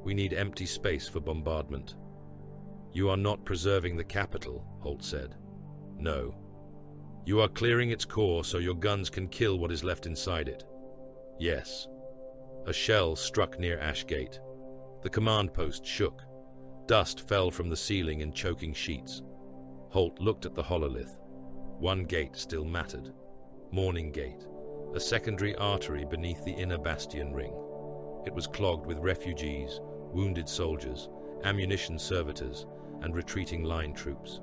We need empty space for bombardment. You are not preserving the capital, Holt said. No. You are clearing its core so your guns can kill what is left inside it. Yes. A shell struck near Ash Gate. The command post shook. Dust fell from the ceiling in choking sheets. Holt looked at the hololith. One gate still mattered. Morning Gate, a secondary artery beneath the inner bastion ring. It was clogged with refugees, wounded soldiers, ammunition servitors, and retreating line troops.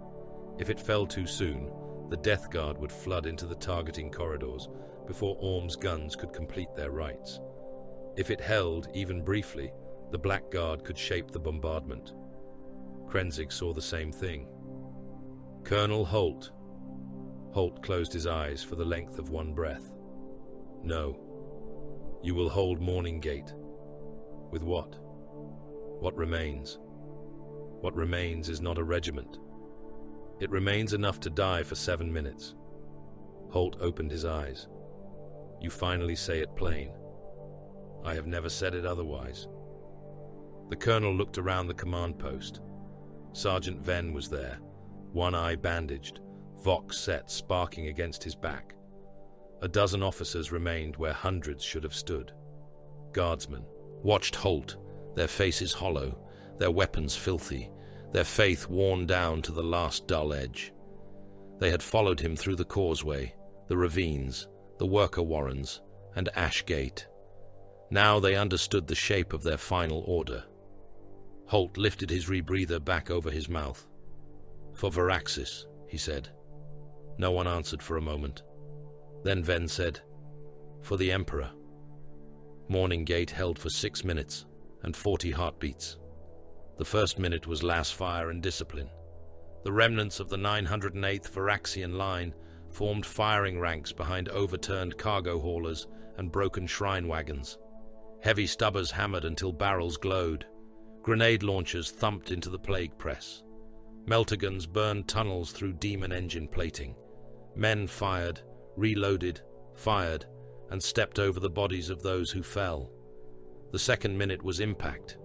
If it fell too soon, the Death Guard would flood into the targeting corridors before Orm's guns could complete their rites. If it held, even briefly, the Black Guard could shape the bombardment. Krenzig saw the same thing. Colonel Holt. Holt closed his eyes for the length of one breath. No. You will hold Morning Gate. With what? What remains? What remains is not a regiment. It remains enough to die for 7 minutes. Holt opened his eyes. You finally say it plain. I have never said it otherwise. The colonel looked around the command post. Sergeant Venn was there, one eye bandaged, Vox set sparking against his back. A dozen officers remained where hundreds should have stood. Guardsmen watched Holt, their faces hollow, their weapons filthy, their faith worn down to the last dull edge. They had followed him through the causeway, the ravines, the worker warrens, and Ash Gate. Now they understood the shape of their final order. Holt lifted his rebreather back over his mouth. For Varaxis, he said. No one answered for a moment. Then Venn said, for the Emperor. Morning Gate held for 6 minutes and 40 heartbeats. The first minute was last fire and discipline. The remnants of the 908th Varaxian line formed firing ranks behind overturned cargo haulers and broken shrine wagons. Heavy stubbers hammered until barrels glowed. Grenade launchers thumped into the plague press. Melterguns burned tunnels through demon engine plating. Men fired, reloaded, fired, and stepped over the bodies of those who fell. The second minute was impact.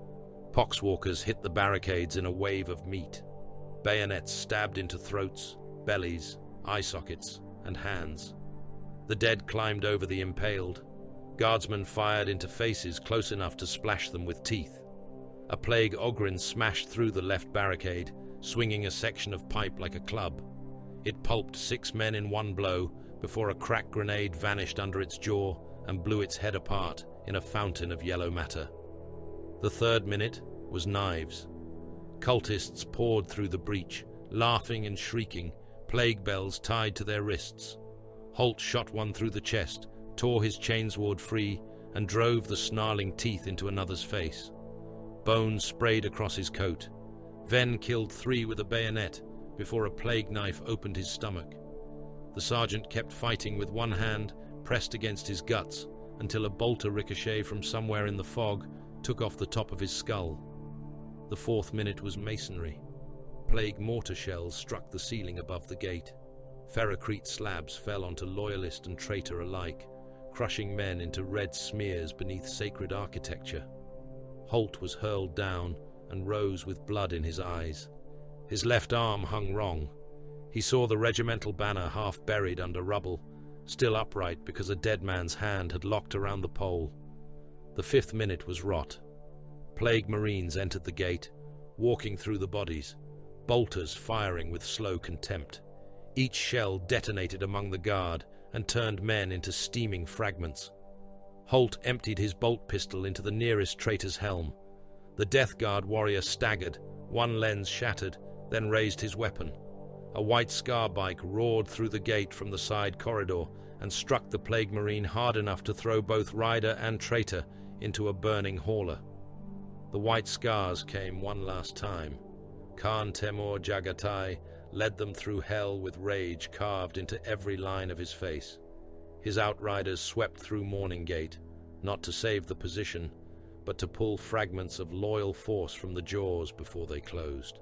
Poxwalkers hit the barricades in a wave of meat. Bayonets stabbed into throats, bellies, eye sockets, and hands. The dead climbed over the impaled. Guardsmen fired into faces close enough to splash them with teeth. A plague Ogrin smashed through the left barricade, swinging a section of pipe like a club. It pulped 6 men in one blow before a cracked grenade vanished under its jaw and blew its head apart in a fountain of yellow matter. The third minute was knives. Cultists poured through the breach, laughing and shrieking, plague bells tied to their wrists. Holt shot one through the chest, tore his chainsword free, and drove the snarling teeth into another's face. Bones sprayed across his coat. Venn killed 3 with a bayonet before a plague knife opened his stomach. The sergeant kept fighting with one hand pressed against his guts until a bolter ricochet from somewhere in the fog took off the top of his skull. The fourth minute was masonry. Plague mortar shells struck the ceiling above the gate. Ferrocrete slabs fell onto loyalist and traitor alike, crushing men into red smears beneath sacred architecture. Holt was hurled down and rose with blood in his eyes. His left arm hung wrong. He saw the regimental banner half buried under rubble, still upright because a dead man's hand had locked around the pole. The 5th minute was wrought. Plague Marines entered the gate, walking through the bodies, bolters firing with slow contempt. Each shell detonated among the guard and turned men into steaming fragments. Holt emptied his bolt pistol into the nearest traitor's helm. The Death Guard warrior staggered, one lens shattered, then raised his weapon. A white Scar bike roared through the gate from the side corridor and struck the Plague Marine hard enough to throw both rider and traitor into a burning hauler. The white Scars came one last time. Khan Temur Jagatai led them through hell with rage carved into every line of his face. His outriders swept through Morning Gate, not to save the position, but to pull fragments of loyal force from the jaws before they closed.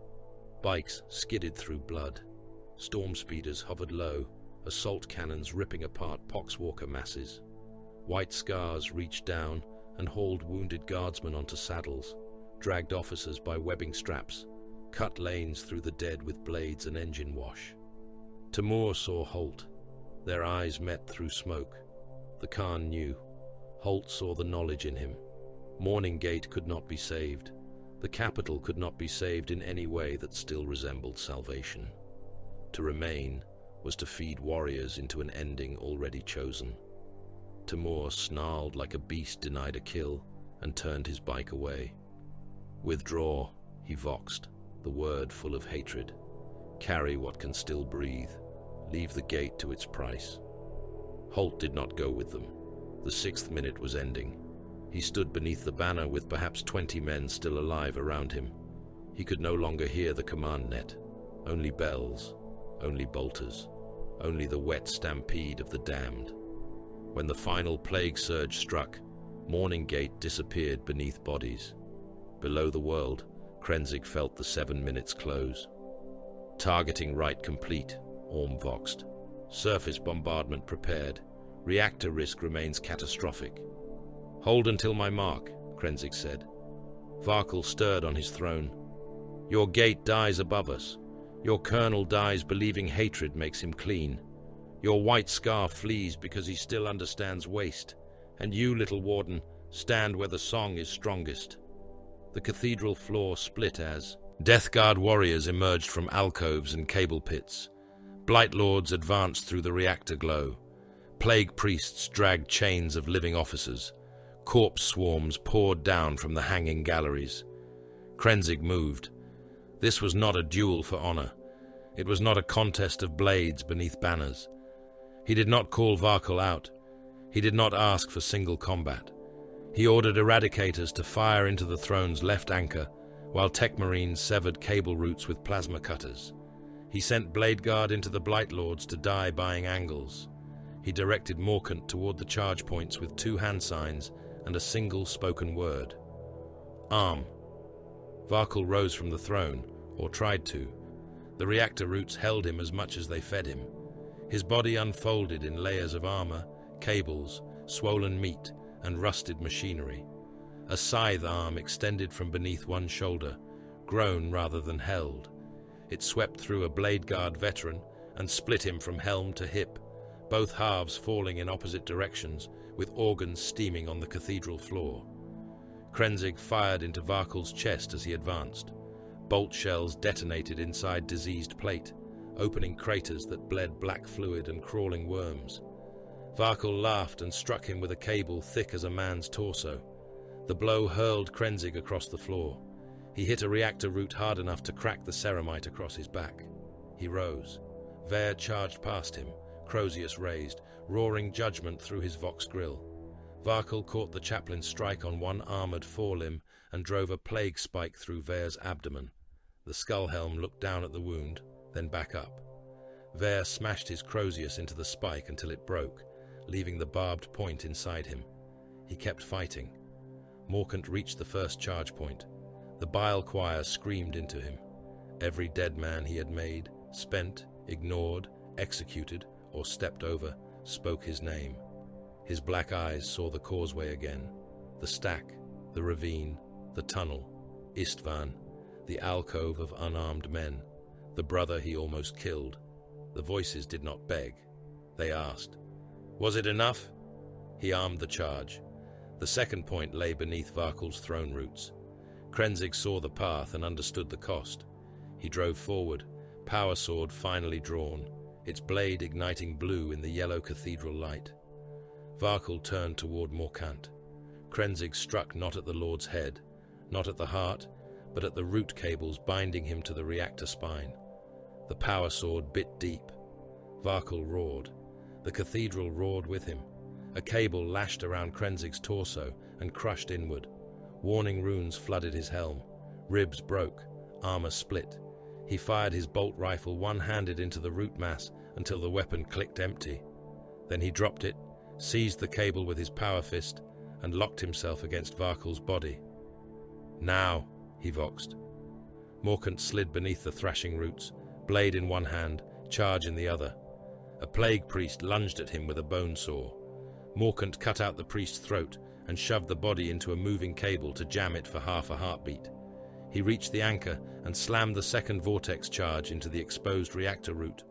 Bikes skidded through blood. Storm speeders hovered low, assault cannons ripping apart poxwalker masses. White Scars reached down and hauled wounded guardsmen onto saddles, dragged officers by webbing straps, cut lanes through the dead with blades and engine wash. Temur saw Holt. Their eyes met through smoke. The Khan knew. Holt saw the knowledge in him. Morning Gate could not be saved. The capital could not be saved in any way that still resembled salvation. To remain was to feed warriors into an ending already chosen. Temur snarled like a beast denied a kill and turned his bike away. Withdraw, he voxed, the word full of hatred. Carry what can still breathe. Leave the gate to its price. Holt did not go with them. The 6th minute was ending. He stood beneath the banner with perhaps 20 men still alive around him. He could no longer hear the command net. Only bells, only bolters, only the wet stampede of the damned. When the final plague surge struck, Morning Gate disappeared beneath bodies. Below the world, Krenzig felt the 7 minutes close. Targeting right complete, Orm voxed. Surface bombardment prepared. Reactor risk remains catastrophic. Hold until my mark, Krenzig said. Varkle stirred on his throne. Your gate dies above us. Your colonel dies believing hatred makes him clean. Your white Scar flees because he still understands waste. And you, little warden, stand where the song is strongest. The cathedral floor split as Death Guard warriors emerged from alcoves and cable pits. Blight Lords advanced through the reactor glow. Plague priests dragged chains of living officers. Corpse swarms poured down from the hanging galleries. Krenzig moved. This was not a duel for honor. It was not a contest of blades beneath banners. He did not call Varkle out. He did not ask for single combat. He ordered eradicators to fire into the throne's left anchor, while Tech Marines severed cable routes with plasma cutters. He sent Blade Guard into the Blight Lords to die buying angles. He directed Morkant toward the charge points with 2 hand signs and a single spoken word. Arm. Varkle rose from the throne, or tried to. The reactor routes held him as much as they fed him. His body unfolded in layers of armor, cables, swollen meat, and rusted machinery. A scythe arm extended from beneath one shoulder, grown rather than held. It swept through a Blade Guard veteran and split him from helm to hip, both halves falling in opposite directions, with organs steaming on the cathedral floor. Krenzig fired into Varkle's chest as he advanced. Bolt shells detonated inside diseased plate, opening craters that bled black fluid and crawling worms. Varkle laughed and struck him with a cable thick as a man's torso. The blow hurled Krenzig across the floor. He hit a reactor root hard enough to crack the ceramite across his back. He rose. Vare charged past him, Crozius raised, roaring judgment through his vox grill. Varkle caught the chaplain's strike on one armored forelimb and drove a plague spike through Vare's abdomen. The skull helm looked down at the wound, then back up. Vare smashed his Crozius into the spike until it broke, leaving the barbed point inside him. He kept fighting. Morkant reached the first charge point. The bile choir screamed into him. Every dead man he had made, spent, ignored, executed, or stepped over, spoke his name. His black eyes saw the causeway again, the stack, the ravine, the tunnel, Istvan, the alcove of unarmed men, the brother he almost killed. The voices did not beg. They asked, Was it enough? He armed the charge. The second point lay beneath Varkul's throne roots. Krenzig saw the path and understood the cost. He drove forward, power sword finally drawn, its blade igniting blue in the yellow cathedral light. Varkul turned toward Morkant. Krenzig struck not at the Lord's head, not at the heart, but at the root cables binding him to the reactor spine. The power sword bit deep. Varkul roared. The cathedral roared with him. A cable lashed around Krenzig's torso and crushed inward. Warning runes flooded his helm. Ribs broke. Armor split. He fired his bolt rifle one-handed into the root mass until the weapon clicked empty. Then he dropped it, seized the cable with his power fist, and locked himself against Varkul's body. Now, he voxed. Morkant slid beneath the thrashing roots, blade in one hand, charge in the other. A plague priest lunged at him with a bone saw. Morkant cut out the priest's throat and shoved the body into a moving cable to jam it for half a heartbeat. He reached the anchor and slammed the second vortex charge into the exposed reactor root.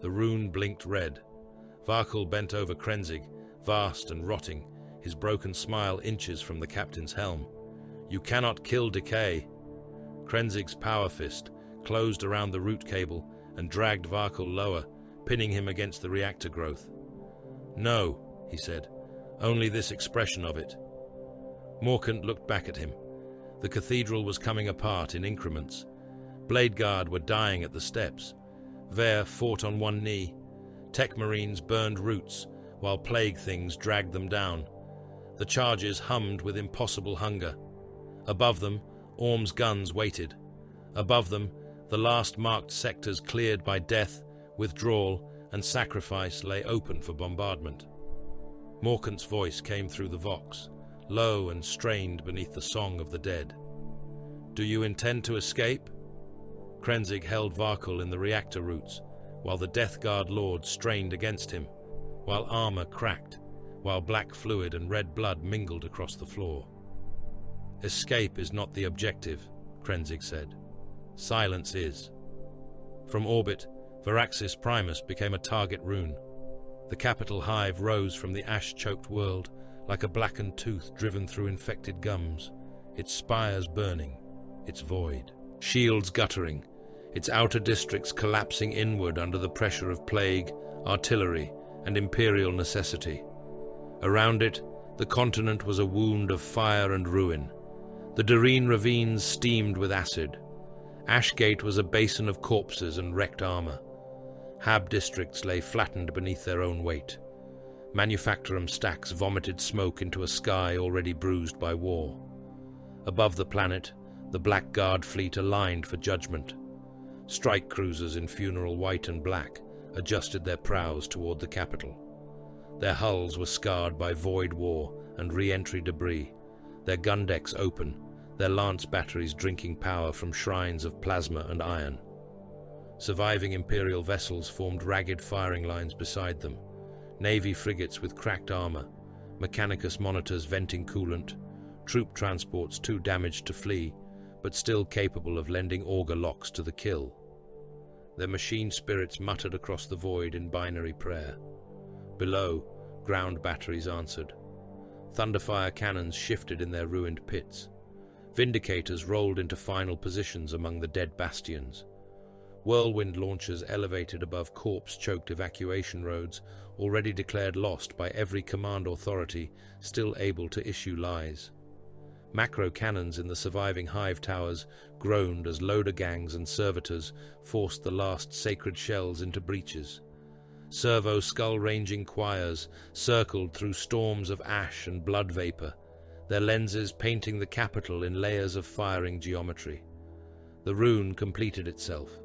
The rune blinked red. Varkul bent over Krenzig, vast and rotting, his broken smile inches from the captain's helm. You cannot kill decay. Krenzig's power fist closed around the root cable and dragged Varkul lower, pinning him against the reactor growth. No, he said, only this expression of it. Morkant looked back at him. The cathedral was coming apart in increments. Bladeguard were dying at the steps. Ver fought on one knee. Tech Marines burned roots, while plague things dragged them down. The charges hummed with impossible hunger. Above them, Orm's guns waited. Above them, the last marked sectors cleared by death, withdrawal, and sacrifice lay open for bombardment. Morkant's voice came through the vox, low and strained beneath the song of the dead. Do you intend to escape? Krenzig held Varkul in the reactor roots, while the Death Guard Lord strained against him, while armor cracked, while black fluid and red blood mingled across the floor. Escape is not the objective, Krenzig said. Silence is. From orbit, Varaxis Primus became a target rune. The capital hive rose from the ash-choked world like a blackened tooth driven through infected gums, its spires burning, its void. Shields guttering, its outer districts collapsing inward under the pressure of plague, artillery, and imperial necessity. Around it, the continent was a wound of fire and ruin. The Darine ravines steamed with acid. Ashgate was a basin of corpses and wrecked armor. Hab districts lay flattened beneath their own weight. Manufactorum stacks vomited smoke into a sky already bruised by war. Above the planet, the Black Guard fleet aligned for judgment. Strike cruisers in funeral white and black adjusted their prows toward the capital. Their hulls were scarred by void war and re-entry debris, their gun decks open, their lance batteries drinking power from shrines of plasma and iron. Surviving Imperial vessels formed ragged firing lines beside them, Navy frigates with cracked armor, Mechanicus monitors venting coolant, troop transports too damaged to flee, but still capable of lending auger locks to the kill. Their machine spirits muttered across the void in binary prayer. Below, ground batteries answered. Thunderfire cannons shifted in their ruined pits. Vindicators rolled into final positions among the dead bastions. Whirlwind launchers elevated above corpse-choked evacuation roads, already declared lost by every command authority still able to issue lies. Macro cannons in the surviving hive towers groaned as loader gangs and servitors forced the last sacred shells into breaches. Servo skull-ranging choirs circled through storms of ash and blood vapor, their lenses painting the capital in layers of firing geometry. The rune completed itself.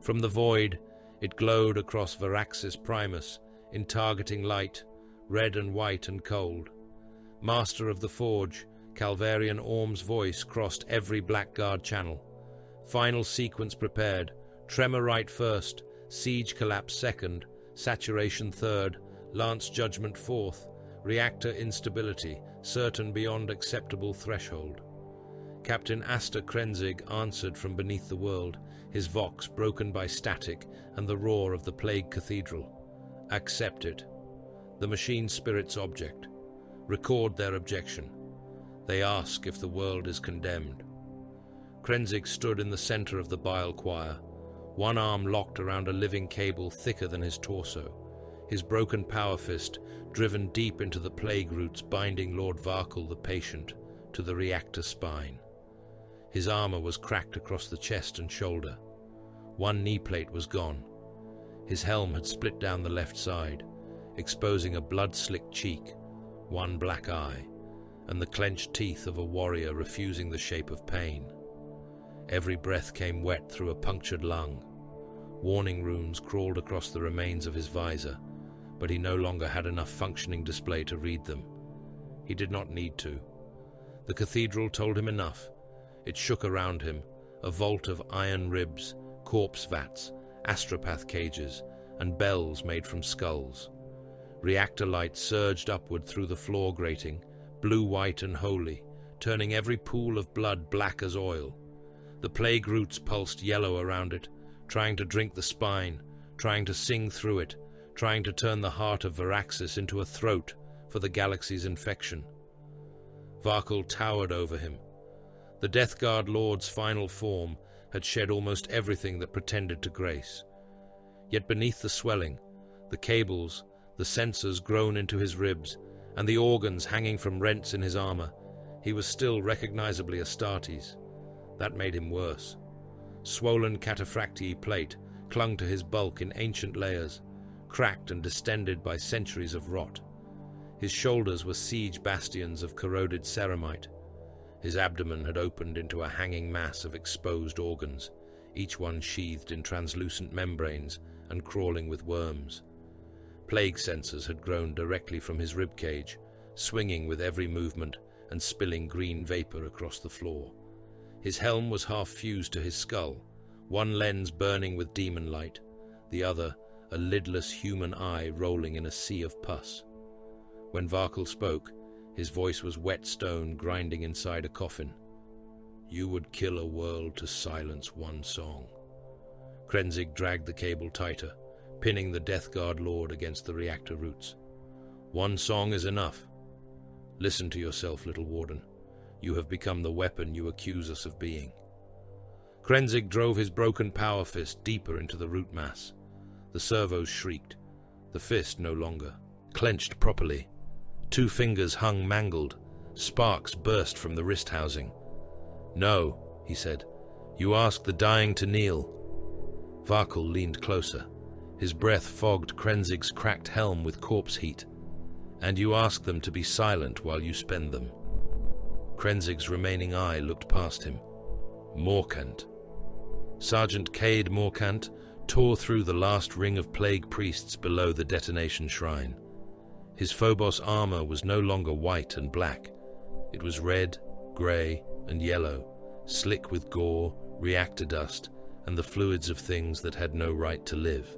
From the void, it glowed across Varaxis Primus in targeting light, red and white and cold. Master of the Forge, Calvarian Orm's voice crossed every Blackguard channel. Final sequence prepared, tremor right first, siege collapse second, saturation third, lance judgment fourth, reactor instability, certain beyond acceptable threshold. Captain Asta Krenzig answered from beneath the world, his vox broken by static and the roar of the plague cathedral. Accept it. The machine spirits object. Record their objection. They ask if the world is condemned. Krenzig stood in the center of the bile choir, one arm locked around a living cable thicker than his torso, his broken power fist driven deep into the plague roots binding Lord Varkle the patient to the reactor spine. His armor was cracked across the chest and shoulder. One knee plate was gone. His helm had split down the left side, exposing a blood-slicked cheek, one black eye, and the clenched teeth of a warrior refusing the shape of pain. Every breath came wet through a punctured lung. Warning runes crawled across the remains of his visor, but he no longer had enough functioning display to read them. He did not need to. The cathedral told him enough. It shook around him, a vault of iron ribs, corpse vats, astropath cages, and bells made from skulls. Reactor light surged upward through the floor grating, blue-white and holy, turning every pool of blood black as oil. The plague roots pulsed yellow around it, trying to drink the spine, trying to sing through it, trying to turn the heart of Varaxis into a throat for the galaxy's infection. Varkle towered over him. The Death Guard Lord's final form had shed almost everything that pretended to grace. Yet beneath the swelling, the cables, the sensors grown into his ribs, and the organs hanging from rents in his armor, he was still recognizably Astartes. That made him worse. Swollen cataphractii plate clung to his bulk in ancient layers, cracked and distended by centuries of rot. His shoulders were siege bastions of corroded ceramite. His abdomen had opened into a hanging mass of exposed organs, each one sheathed in translucent membranes and crawling with worms. Plague sensors had grown directly from his ribcage, swinging with every movement and spilling green vapor across the floor. His helm was half fused to his skull, one lens burning with demon light, the other a lidless human eye rolling in a sea of pus. When Varkle spoke, his voice was wet stone grinding inside a coffin. "You would kill a world to silence one song." Krenzig dragged the cable tighter, pinning the Death Guard Lord against the reactor roots. "One song is enough. Listen to yourself, little warden. You have become the weapon you accuse us of being." Krenzig drove his broken power fist deeper into the root mass. The servos shrieked. The fist no longer clenched properly. 2 fingers hung mangled. Sparks burst from the wrist housing. "No," he said. "You asked the dying to kneel." Varkle leaned closer. His breath fogged Krenzig's cracked helm with corpse heat. "And you asked them to be silent while you spend them." Krenzig's remaining eye looked past him. Morkant. Sergeant Cade Morkant tore through the last ring of plague priests below the detonation shrine. His Phobos armor was no longer white and black. It was red, grey, and yellow, slick with gore, reactor dust, and the fluids of things that had no right to live.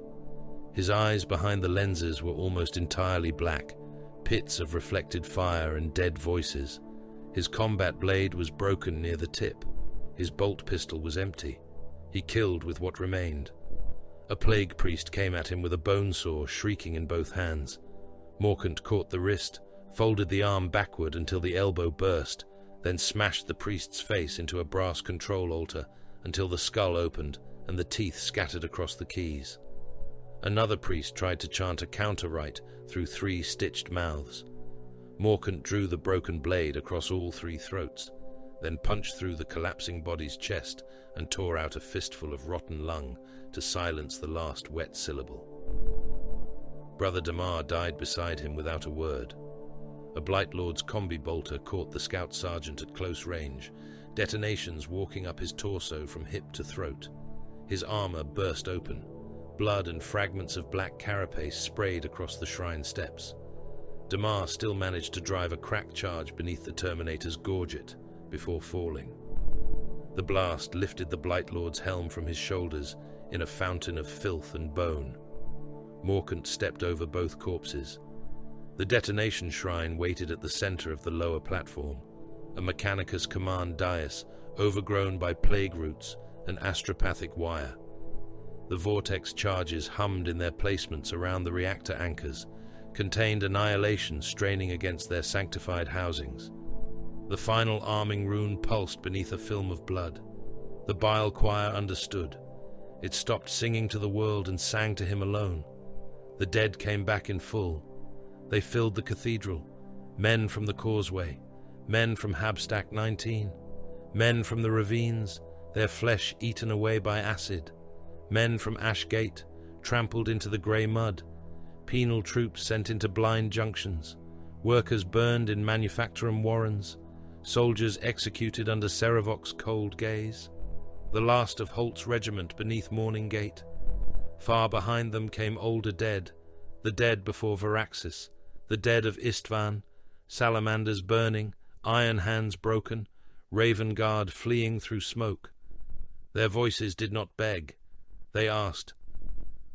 His eyes behind the lenses were almost entirely black, pits of reflected fire and dead voices. His combat blade was broken near the tip. His bolt pistol was empty. He killed with what remained. A plague priest came at him with a bone saw, shrieking in both hands. Morkant caught the wrist, folded the arm backward until the elbow burst, then smashed the priest's face into a brass control altar until the skull opened and the teeth scattered across the keys. Another priest tried to chant a counter-rite through 3 stitched mouths. Morkant drew the broken blade across all 3 throats, then punched through the collapsing body's chest and tore out a fistful of rotten lung to silence the last wet syllable. Brother Damar died beside him without a word. A Blight Lord's combi bolter caught the scout sergeant at close range, detonations walking up his torso from hip to throat. His armor burst open. Blood and fragments of black carapace sprayed across the shrine steps. Damar still managed to drive a crack charge beneath the Terminator's gorget before falling. The blast lifted the Blight Lord's helm from his shoulders in a fountain of filth and bone. Morkant stepped over both corpses. The detonation shrine waited at the center of the lower platform, a Mechanicus command dais overgrown by plague roots and astropathic wire. The vortex charges hummed in their placements around the reactor anchors, contained annihilation straining against their sanctified housings. The final arming rune pulsed beneath a film of blood. The bile choir understood. It stopped singing to the world and sang to him alone. The dead came back in full. They filled the cathedral. Men from the causeway, men from Habstack 19, men from the ravines, their flesh eaten away by acid, men from Ashgate, trampled into the grey mud, penal troops sent into blind junctions, workers burned in manufactorum warrens, soldiers executed under Serevok's cold gaze, the last of Holt's regiment beneath Morning Gate. Far behind them came older dead, the dead before Varaxis, the dead of Istvan, salamanders burning, iron hands broken, Raven Guard fleeing through smoke. Their voices did not beg. They asked,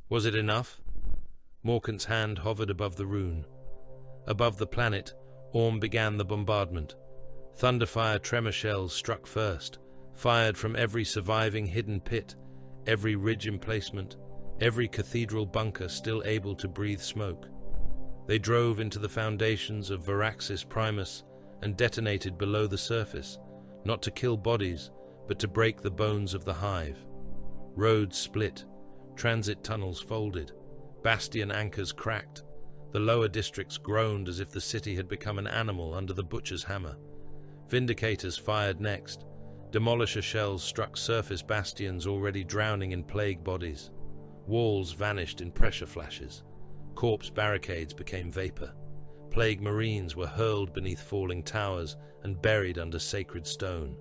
"Was it enough?" Morkant's hand hovered above the rune. Above the planet, Orm began the bombardment. Thunderfire tremor shells struck first, fired from every surviving hidden pit, every ridge emplacement, every cathedral bunker still able to breathe smoke. They drove into the foundations of Varaxis Primus and detonated below the surface, not to kill bodies, but to break the bones of the hive. Roads split, transit tunnels folded, bastion anchors cracked. The lower districts groaned as if the city had become an animal under the butcher's hammer. Vindicators fired next. Demolisher shells struck surface bastions already drowning in plague bodies. Walls vanished in pressure flashes. Corpse barricades became vapor. Plague marines were hurled beneath falling towers and buried under sacred stone.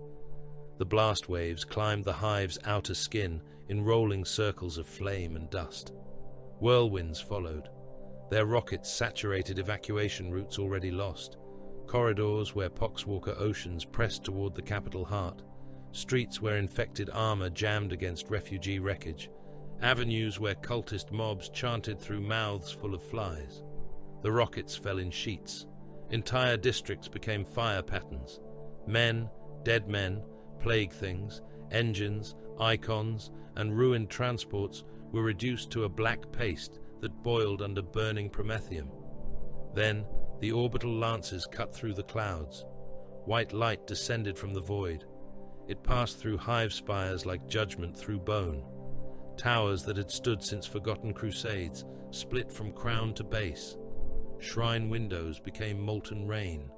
The blast waves climbed the hive's outer skin in rolling circles of flame and dust. Whirlwinds followed. Their rockets saturated evacuation routes already lost. Corridors where poxwalker oceans pressed toward the capital heart. Streets where infected armor jammed against refugee wreckage. Avenues where cultist mobs chanted through mouths full of flies. The rockets fell in sheets. Entire districts became fire patterns. Men, dead men, plague things, engines, icons, and ruined transports were reduced to a black paste that boiled under burning promethium. Then, the orbital lances cut through the clouds. White light descended from the void. It passed through hive spires like judgment through bone. Towers that had stood since forgotten crusades split from crown to base. Shrine windows became molten rain.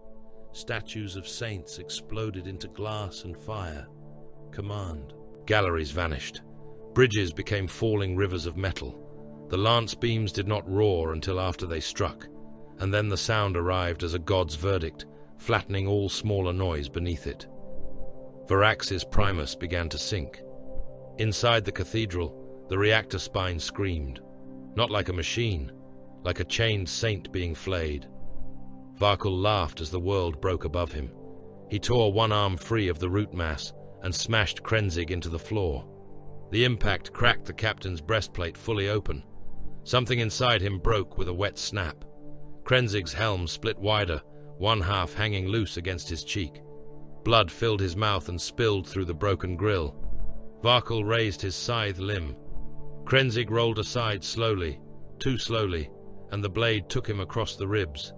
Statues of saints exploded into glass and fire. Command. Galleries vanished. Bridges became falling rivers of metal. The lance beams did not roar until after they struck, and then the sound arrived as a god's verdict, flattening all smaller noise beneath it. Varaxis Primus began to sink. Inside the cathedral, the reactor spine screamed, not like a machine, like a chained saint being flayed. Varkul laughed as the world broke above him. He tore one arm free of the root mass and smashed Krenzig into the floor. The impact cracked the captain's breastplate fully open. Something inside him broke with a wet snap. Krenzig's helm split wider, one half hanging loose against his cheek. Blood filled his mouth and spilled through the broken grill. Varkul raised his scythe limb. Krenzig rolled aside slowly, too slowly, and the blade took him across the ribs.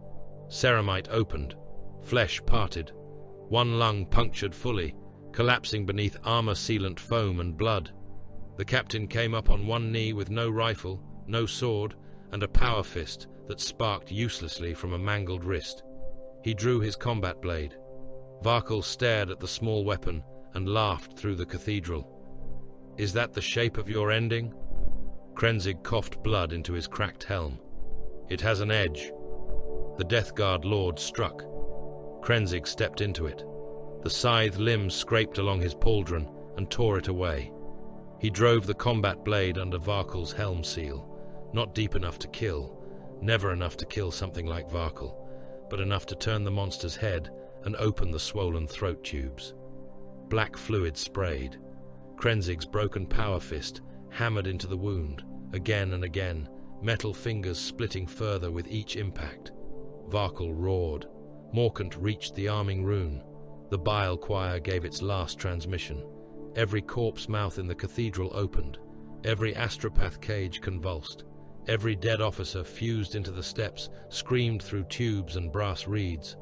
Ceramite opened, flesh parted, one lung punctured fully, collapsing beneath armor-sealant foam and blood. The captain came up on one knee with no rifle, no sword, and a power fist that sparked uselessly from a mangled wrist. He drew his combat blade. Varkul stared at the small weapon and laughed through the cathedral. "Is that the shape of your ending?" Krenzig coughed blood into his cracked helm. "It has an edge." The Death Guard Lord struck. Krenzig stepped into it. The scythe limb scraped along his pauldron and tore it away. He drove the combat blade under Varkul's helm seal, not deep enough to kill, never enough to kill something like Varkul, but enough to turn the monster's head and open the swollen throat tubes. Black fluid sprayed. Krenzig's broken power fist hammered into the wound, again and again, metal fingers splitting further with each impact. Varkul roared. Morkant reached the arming rune. The bile choir gave its last transmission. Every corpse mouth in the cathedral opened. Every astropath cage convulsed. Every dead officer fused into the steps, screamed through tubes and brass reeds.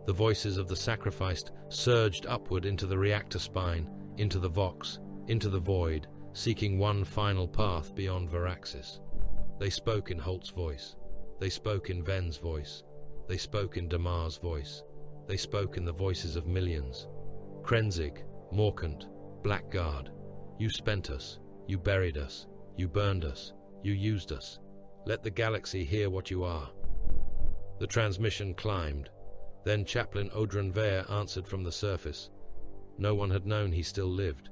The voices of the sacrificed surged upward into the reactor spine, into the Vox, into the void, seeking one final path beyond Varaxis. They spoke in Holt's voice. They spoke in Ven's voice. They spoke in Damar's voice. They spoke in the voices of millions. Krenzig, Morkant, Blackguard, you spent us, you buried us, you burned us, you used us. Let the galaxy hear what you are. The transmission climbed. Then Chaplain Odran Vare answered from the surface. No one had known he still lived.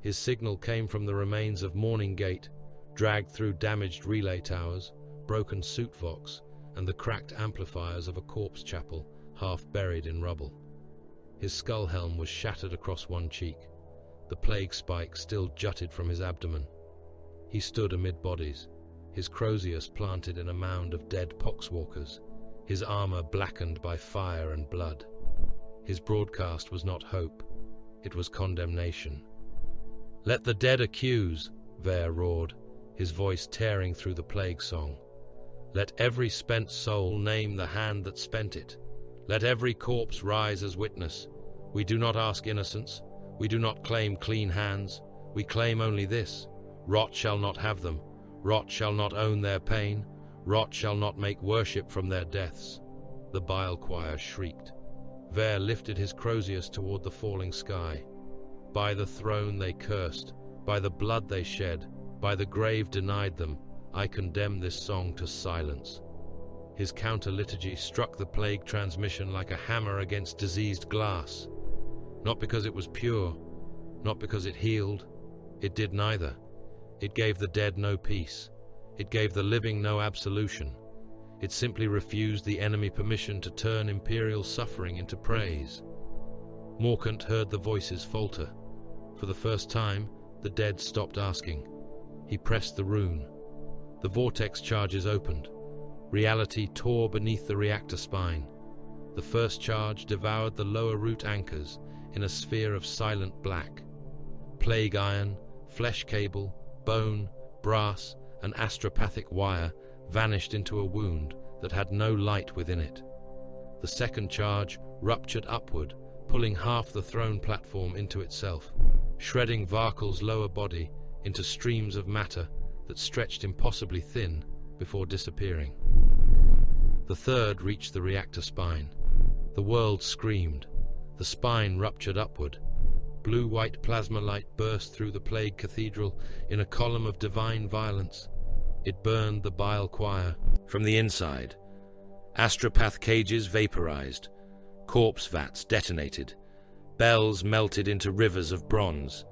His signal came from the remains of Morning Gate, dragged through damaged relay towers, broken suit vox, and the cracked amplifiers of a corpse chapel, half buried in rubble. His skull helm was shattered across one cheek. The plague spike still jutted from his abdomen. He stood amid bodies, his crozius planted in a mound of dead poxwalkers, his armor blackened by fire and blood. His broadcast was not hope, it was condemnation. "Let the dead accuse," Vare roared, his voice tearing through the plague song. "Let every spent soul name the hand that spent it. Let every corpse rise as witness. We do not ask innocence, we do not claim clean hands, we claim only this: rot shall not have them, rot shall not own their pain, rot shall not make worship from their deaths." The bile choir shrieked. Vare lifted his crozius toward the falling sky. By the throne they cursed, by the blood they shed, by the grave denied them, I condemn this song to silence. His counter-liturgy struck the plague transmission like a hammer against diseased glass. Not because it was pure, not because it healed. It did neither. It gave the dead no peace. It gave the living no absolution. It simply refused the enemy permission to turn imperial suffering into praise. Morkant heard the voices falter. For the first time, the dead stopped asking. He pressed the rune. The vortex charges opened. Reality tore beneath the reactor spine. The first charge devoured the lower root anchors in a sphere of silent black. Plague iron, flesh cable, bone, brass, and astropathic wire vanished into a wound that had no light within it. The second charge ruptured upward, pulling half the throne platform into itself, shredding Varkul's lower body into streams of matter that stretched impossibly thin before disappearing. The third reached the reactor spine. The world screamed. The spine ruptured upward. Blue-white plasma light burst through the plague cathedral in a column of divine violence. It burned the bile choir from the inside. Astropath cages vaporized. Corpse vats detonated. Bells melted into rivers of bronze.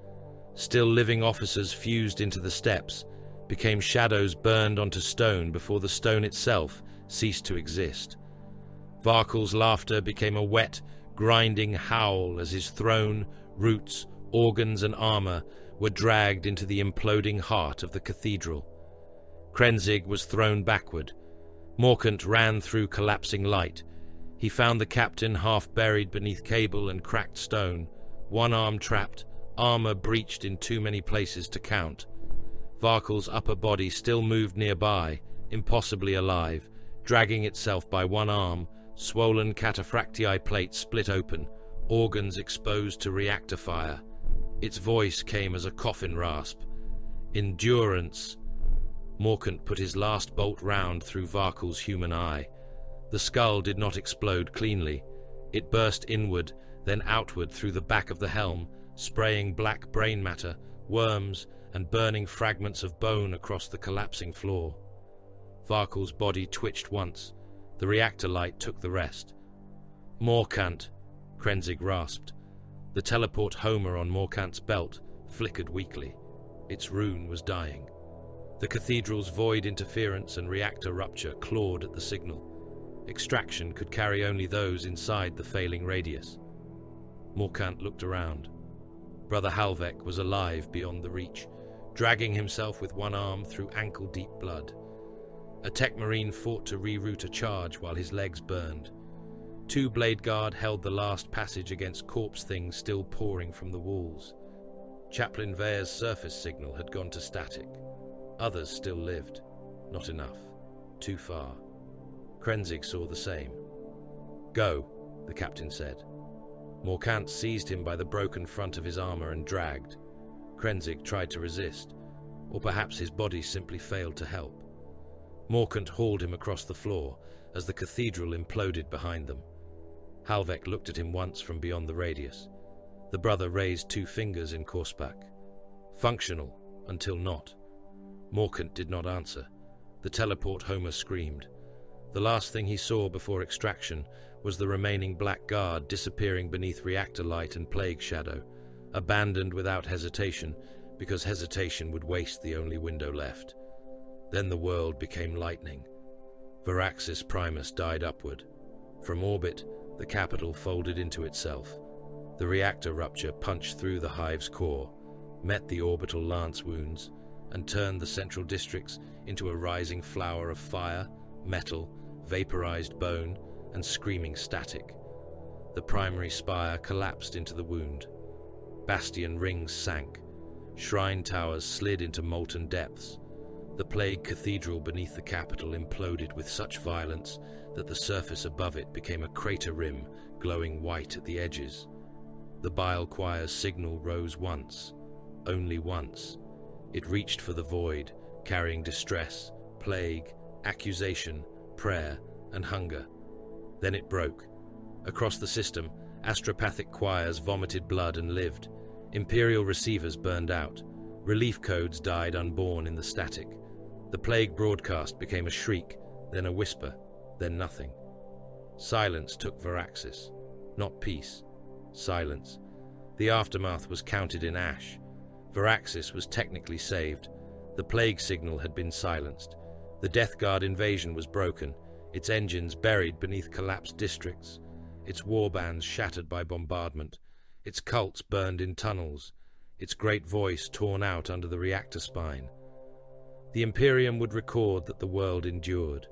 Still living officers fused into the steps, became shadows burned onto stone before the stone itself ceased to exist. Varkul's laughter became a wet, grinding howl as his throne, roots, organs, and armor were dragged into the imploding heart of the cathedral. Krenzig was thrown backward. Morkant ran through collapsing light. He found the captain half buried beneath cable and cracked stone, one arm trapped, armor breached in too many places to count. Varkul's upper body still moved nearby, impossibly alive, dragging itself by one arm, swollen cataphractii plate split open, organs exposed to reactor fire. Its voice came as a coffin rasp. Endurance. Morkant put his last bolt round through Varkul's human eye. The skull did not explode cleanly. It burst inward, then outward through the back of the helm, spraying black brain matter, worms, and burning fragments of bone across the collapsing floor. Varkul's body twitched once. The reactor light took the rest. "Morkant," Krenzig rasped. The teleport Homer on Morkant's belt flickered weakly. Its rune was dying. The cathedral's void interference and reactor rupture clawed at the signal. Extraction could carry only those inside the failing radius. Morkant looked around. Brother Halvek was alive beyond the reach, dragging himself with one arm through ankle-deep blood. A tech marine fought to reroute a charge while his legs burned. Two Blade Guard held the last passage against corpse things still pouring from the walls. Chaplain Vare's surface signal had gone to static. Others still lived. Not enough. Too far. Krenzig saw the same. "Go," the captain said. Morkant seized him by the broken front of his armor and dragged. Krenzig tried to resist, or perhaps his body simply failed to help. Morkant hauled him across the floor as the cathedral imploded behind them. Halvek looked at him once from beyond the radius. The brother raised 2 fingers in Korsbach. Functional, until not. Morkant did not answer. The teleport Homer screamed. The last thing he saw before extraction was the remaining black guard disappearing beneath reactor light and plague shadow, abandoned without hesitation, because hesitation would waste the only window left. Then the world became lightning. Varaxis Primus died upward. From orbit, the capital folded into itself. The reactor rupture punched through the hive's core, met the orbital lance wounds, and turned the central districts into a rising flower of fire, metal, vaporized bone, and screaming static. The primary spire collapsed into the wound. Bastion rings sank. Shrine towers slid into molten depths. The plague cathedral beneath the capital imploded with such violence that the surface above it became a crater rim, glowing white at the edges. The Bile Choir's signal rose once, only once. It reached for the void, carrying distress, plague, accusation, prayer, and hunger. Then it broke. Across the system, astropathic choirs vomited blood and lived. Imperial receivers burned out. Relief codes died unborn in the static. The plague broadcast became a shriek, then a whisper, then nothing. Silence took Varaxis. Not peace. Silence. The aftermath was counted in ash. Varaxis was technically saved. The plague signal had been silenced. The Death Guard invasion was broken, its engines buried beneath collapsed districts, its warbands shattered by bombardment, its cults burned in tunnels, its great voice torn out under the reactor spine. The Imperium would record that the world endured.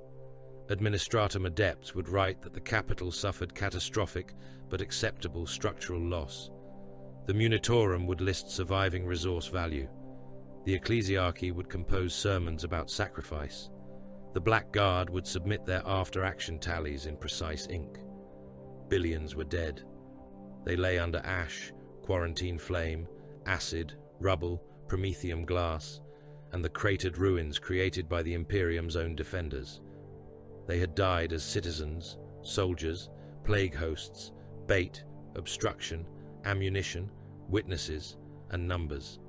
Administratum Adepts would write that the capital suffered catastrophic but acceptable structural loss. The Munitorum would list surviving resource value. The Ecclesiarchy would compose sermons about sacrifice. The Black Guard would submit their after-action tallies in precise ink. Billions were dead. They lay under ash, quarantine flame, acid, rubble, promethium glass, and the cratered ruins created by the Imperium's own defenders. They had died as citizens, soldiers, plague hosts, bait, obstruction, ammunition, witnesses, and numbers.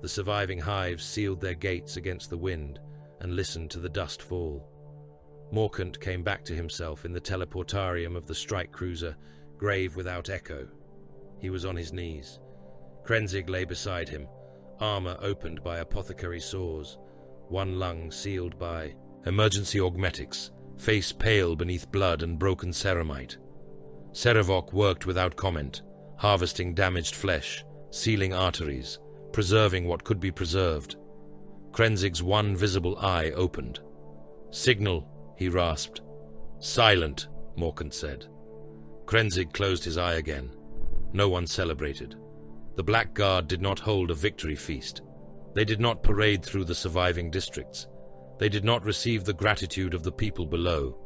The surviving hives sealed their gates against the wind and listened to the dust fall. Morkant came back to himself in the teleportarium of the strike cruiser, grave without echo. He was on his knees. Krenzig lay beside him, armor opened by apothecary saws, one lung sealed by emergency augmetics, face pale beneath blood and broken ceramite. Serevok worked without comment, harvesting damaged flesh, sealing arteries, preserving what could be preserved. Krenzig's one visible eye opened. "Signal," he rasped. "Silent," Morkant said. Krenzig closed his eye again. No one celebrated. The Black Guard did not hold a victory feast. They did not parade through the surviving districts. They did not receive the gratitude of the people below,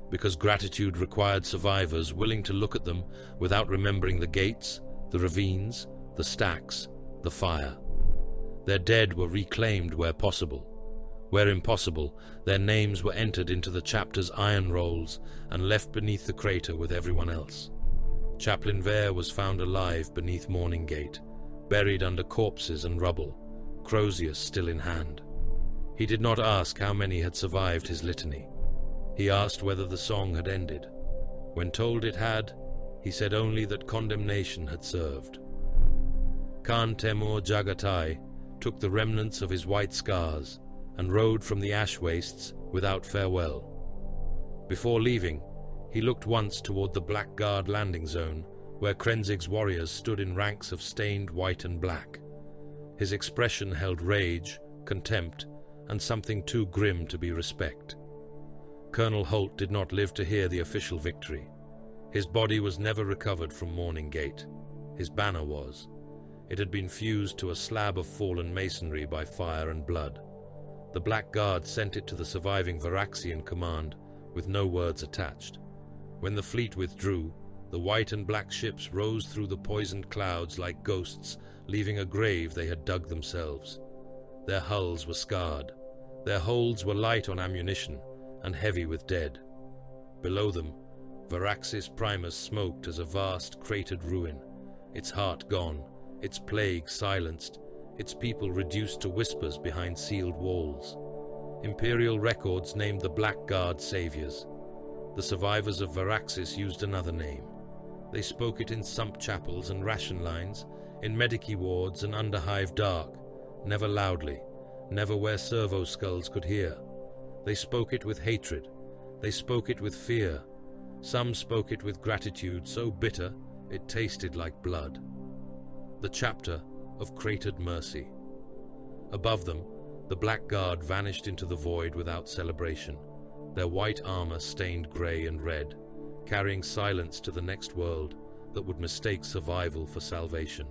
because gratitude required survivors willing to look at them without remembering the gates, the ravines, the stacks, the fire. Their dead were reclaimed where possible. Where impossible, their names were entered into the chapter's iron rolls and left beneath the crater with everyone else. Chaplain Vare was found alive beneath Morning Gate, buried under corpses and rubble, Crozius still in hand. He did not ask how many had survived his litany. He asked whether the song had ended. When told it had, he said only that condemnation had served. Khan Temur Jagatai took the remnants of his white scars and rode from the ash wastes without farewell. Before leaving, he looked once toward the Black Guard landing zone, where Krenzig's warriors stood in ranks of stained white and black. His expression held rage, contempt, and something too grim to be respect. Colonel Holt did not live to hear the official victory. His body was never recovered from Morning Gate. His banner was. It had been fused to a slab of fallen masonry by fire and blood. The Black Guard sent it to the surviving Varaxian command, with no words attached. When the fleet withdrew, the white and black ships rose through the poisoned clouds like ghosts, leaving a grave they had dug themselves. Their hulls were scarred. Their holds were light on ammunition and heavy with dead. Below them, Varaxis Primus smoked as a vast cratered ruin, its heart gone, its plague silenced, its people reduced to whispers behind sealed walls. Imperial records named the Black Guard saviors. The survivors of Varaxis used another name. They spoke it in sump chapels and ration lines, in medici wards and under hive dark, never loudly, never where servo skulls could hear. They spoke it with hatred. They spoke it with fear. Some spoke it with gratitude so bitter it tasted like blood. The chapter of Cratered Mercy. Above them, the Black Guard vanished into the void without celebration, their white armor stained grey and red, carrying silence to the next world that would mistake survival for salvation.